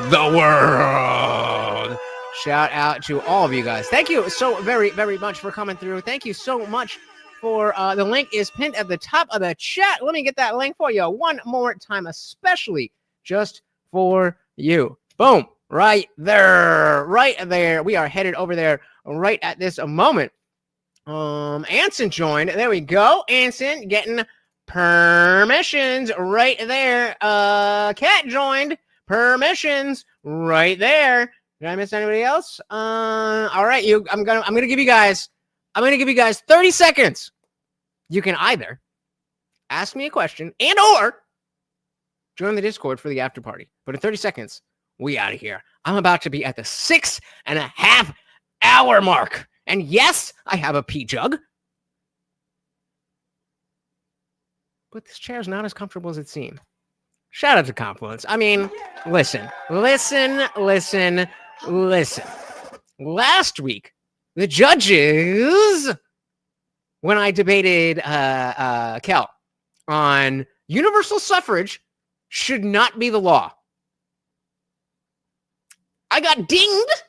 the world. Shout out to all of you guys. Thank you so very, very much for coming through. Thank you so much for the link is pinned at the top of the chat. Let me get that link for you one more time, especially just for you. Boom. Right there. We are headed over there right at this moment. Anson joined. There we go. Anson getting permissions right there. Cat joined. Permissions right there. Did I miss anybody else? All right, I'm gonna give you guys 30 seconds. You can either ask me a question and or join the Discord for the after party. But in 30 seconds, we out of here. I'm about to be at the 6.5 hour mark. And yes, I have a pee jug. But this chair is not as comfortable as it seemed. Shout out to Confluence. I mean, listen. Last week, the judges, when I debated Kel on universal suffrage should not be the law, I got dinged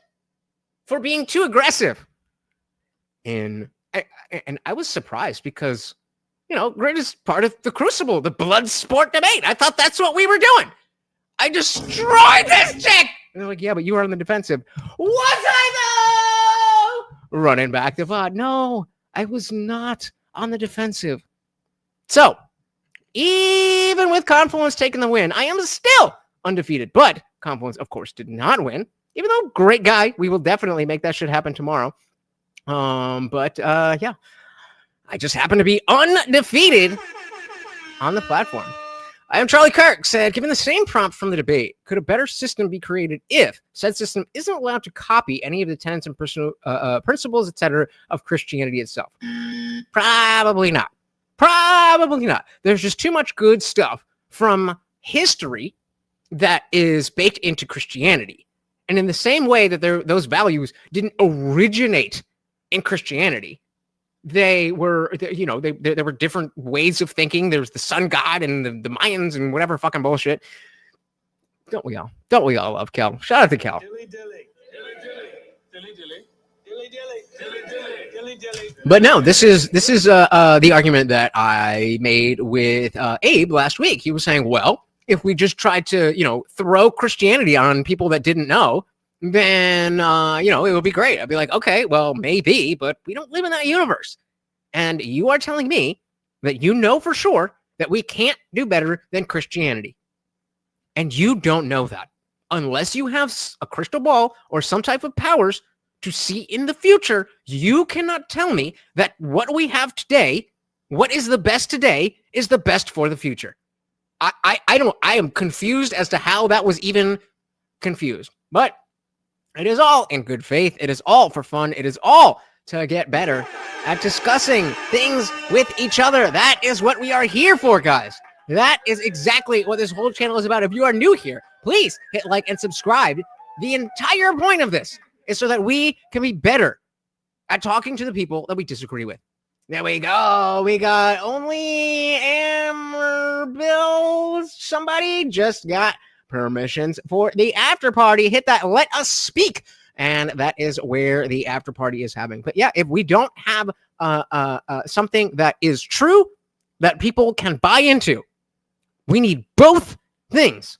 for being too aggressive. And I was surprised because, greatest part of the Crucible, the Bloodsport debate. I thought that's what we were doing. I destroyed this chick. And they're like, yeah, but you were on the defensive. Was I though? Running back the VOD. No, I was not on the defensive. So, even with Confluence taking the win, I am still undefeated. But Confluence, of course, did not win. Even though, great guy, we will definitely make that shit happen tomorrow. Yeah. I just happen to be undefeated on the platform. I am Charlie Kirk said, given the same prompt from the debate, could a better system be created if said system isn't allowed to copy any of the tenets and principles, etc., of Christianity itself? Probably not. Probably not. There's just too much good stuff from history that is baked into Christianity. And in the same way that those values didn't originate in Christianity, there were different ways of thinking. There's the sun god and the Mayans and whatever fucking bullshit. Don't we all love Kel? Shout out to Kel. But no, this is the argument that I made with Abe last week. He was saying, well, if we just tried to, throw Christianity on people that didn't know, then, it would be great. I'd be like, okay, well, maybe, but we don't live in that universe. And you are telling me that you know for sure that we can't do better than Christianity. And you don't know that unless you have a crystal ball or some type of powers to see in the future. You cannot tell me that what we have today, what is the best today, is the best for the future. I am confused as to how that was even confused. But it is all in good faith. It is all for fun. It is all to get better at discussing things with each other. That is what we are here for, guys. That is exactly what this whole channel is about. If you are new here, please hit like and subscribe. The entire point of this is so that we can be better at talking to the people that we disagree with. There we go. We got only Bill. Somebody just got permissions for the after party. Hit that let us speak, and that is where the after party is having. But yeah, if we don't have something that is true that people can buy into, we need both things.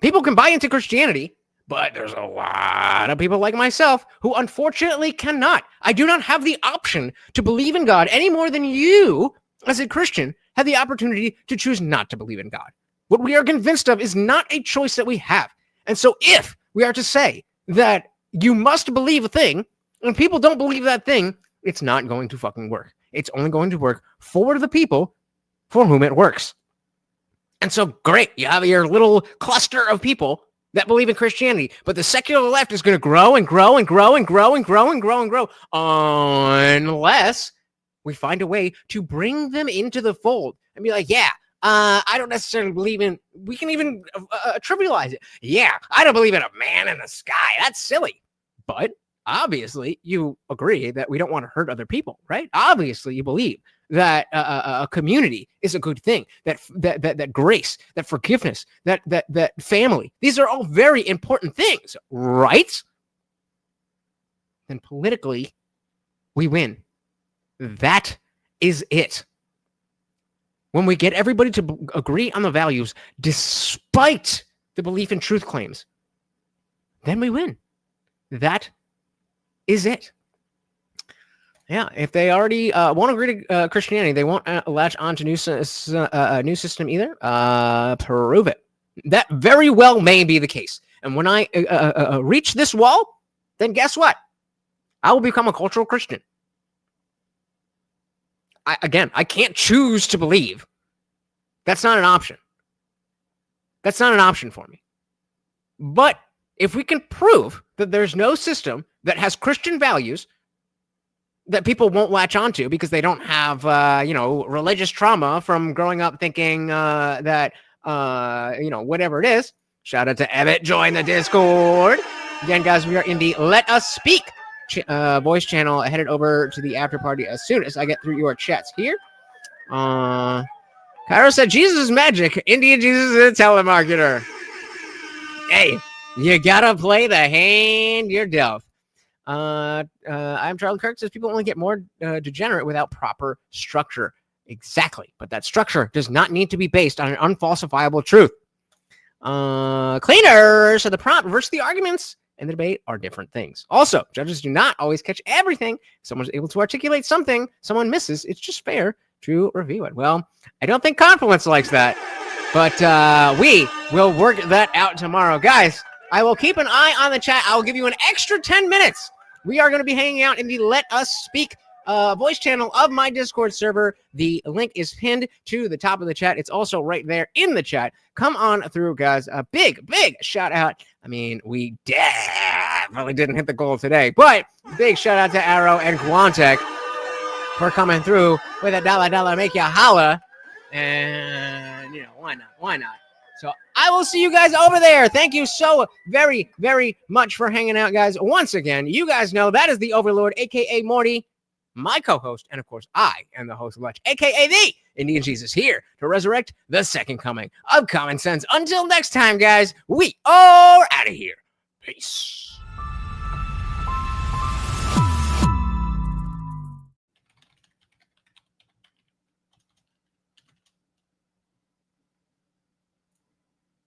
People can buy into Christianity, but there's a lot of people like myself who unfortunately cannot. I do not have the option to believe in God any more than you, as a Christian, have the opportunity to choose not to believe in God. What we are convinced of is not a choice that we have. And so if we are to say that you must believe a thing, and people don't believe that thing, it's not going to fucking work. It's only going to work for the people for whom it works. And so, great, you have your little cluster of people that believe in Christianity, but the secular left is going to grow and grow and grow and grow and grow and grow and grow unless we find a way to bring them into the fold and be like, yeah, I don't necessarily believe in, we can even trivialize it. Yeah, I don't believe in a man in the sky. That's silly. But obviously you agree that we don't want to hurt other people, right? Obviously you believe that a community is a good thing, that grace, that forgiveness, that family. These are all very important things, right? Then politically, we win. That is it. When we get everybody to agree on the values, despite the belief in truth claims, then we win. That is it. Yeah, if they already won't agree to Christianity, they won't latch on to new system either. Prove it. That very well may be the case. And when I reach this wall, then guess what? I will become a cultural Christian. I can't choose to believe. That's not an option. That's not an option for me. But if we can prove that there's no system that has Christian values that people won't latch onto because they don't have, religious trauma from growing up thinking that, whatever it is. Shout out to Ebbet. Join the Discord. Again, guys, we are in the Let Us Speak voice channel. Headed over to the after party as soon as I get through your chats here. Cairo said, Jesus is magic. Indian Jesus is a telemarketer. Hey, you gotta play the hand you're dealt. I'm Charlie Kirk says people only get more degenerate without proper structure. Exactly. But that structure does not need to be based on an unfalsifiable truth. Cleaner. So the prompt versus the arguments and the debate are different things. Also, judges do not always catch everything. If someone's able to articulate something someone misses, it's just fair to review it. Well, I don't think Confluence likes that, but we will work that out tomorrow. Guys, I will keep an eye on the chat. I will give you an extra 10 minutes. We are going to be hanging out in the Let Us Speak voice channel of my Discord server. The link is pinned to the top of the chat. It's also right there in the chat. Come on through, guys. A big shout out. I mean, we definitely didn't hit the goal today, but big shout out to Arrow and Quantek for coming through with a dollar make you holla. And, why not? So I will see you guys over there. Thank you so very, very much for hanging out, guys. Once again, you guys know that is the Overlord, a.k.a. Morty, my co-host, and of course, I am the host of Lunch, a.k.a. the Indian Jesus, here to resurrect the second coming of common sense. Until next time, guys, we are out of here. Peace.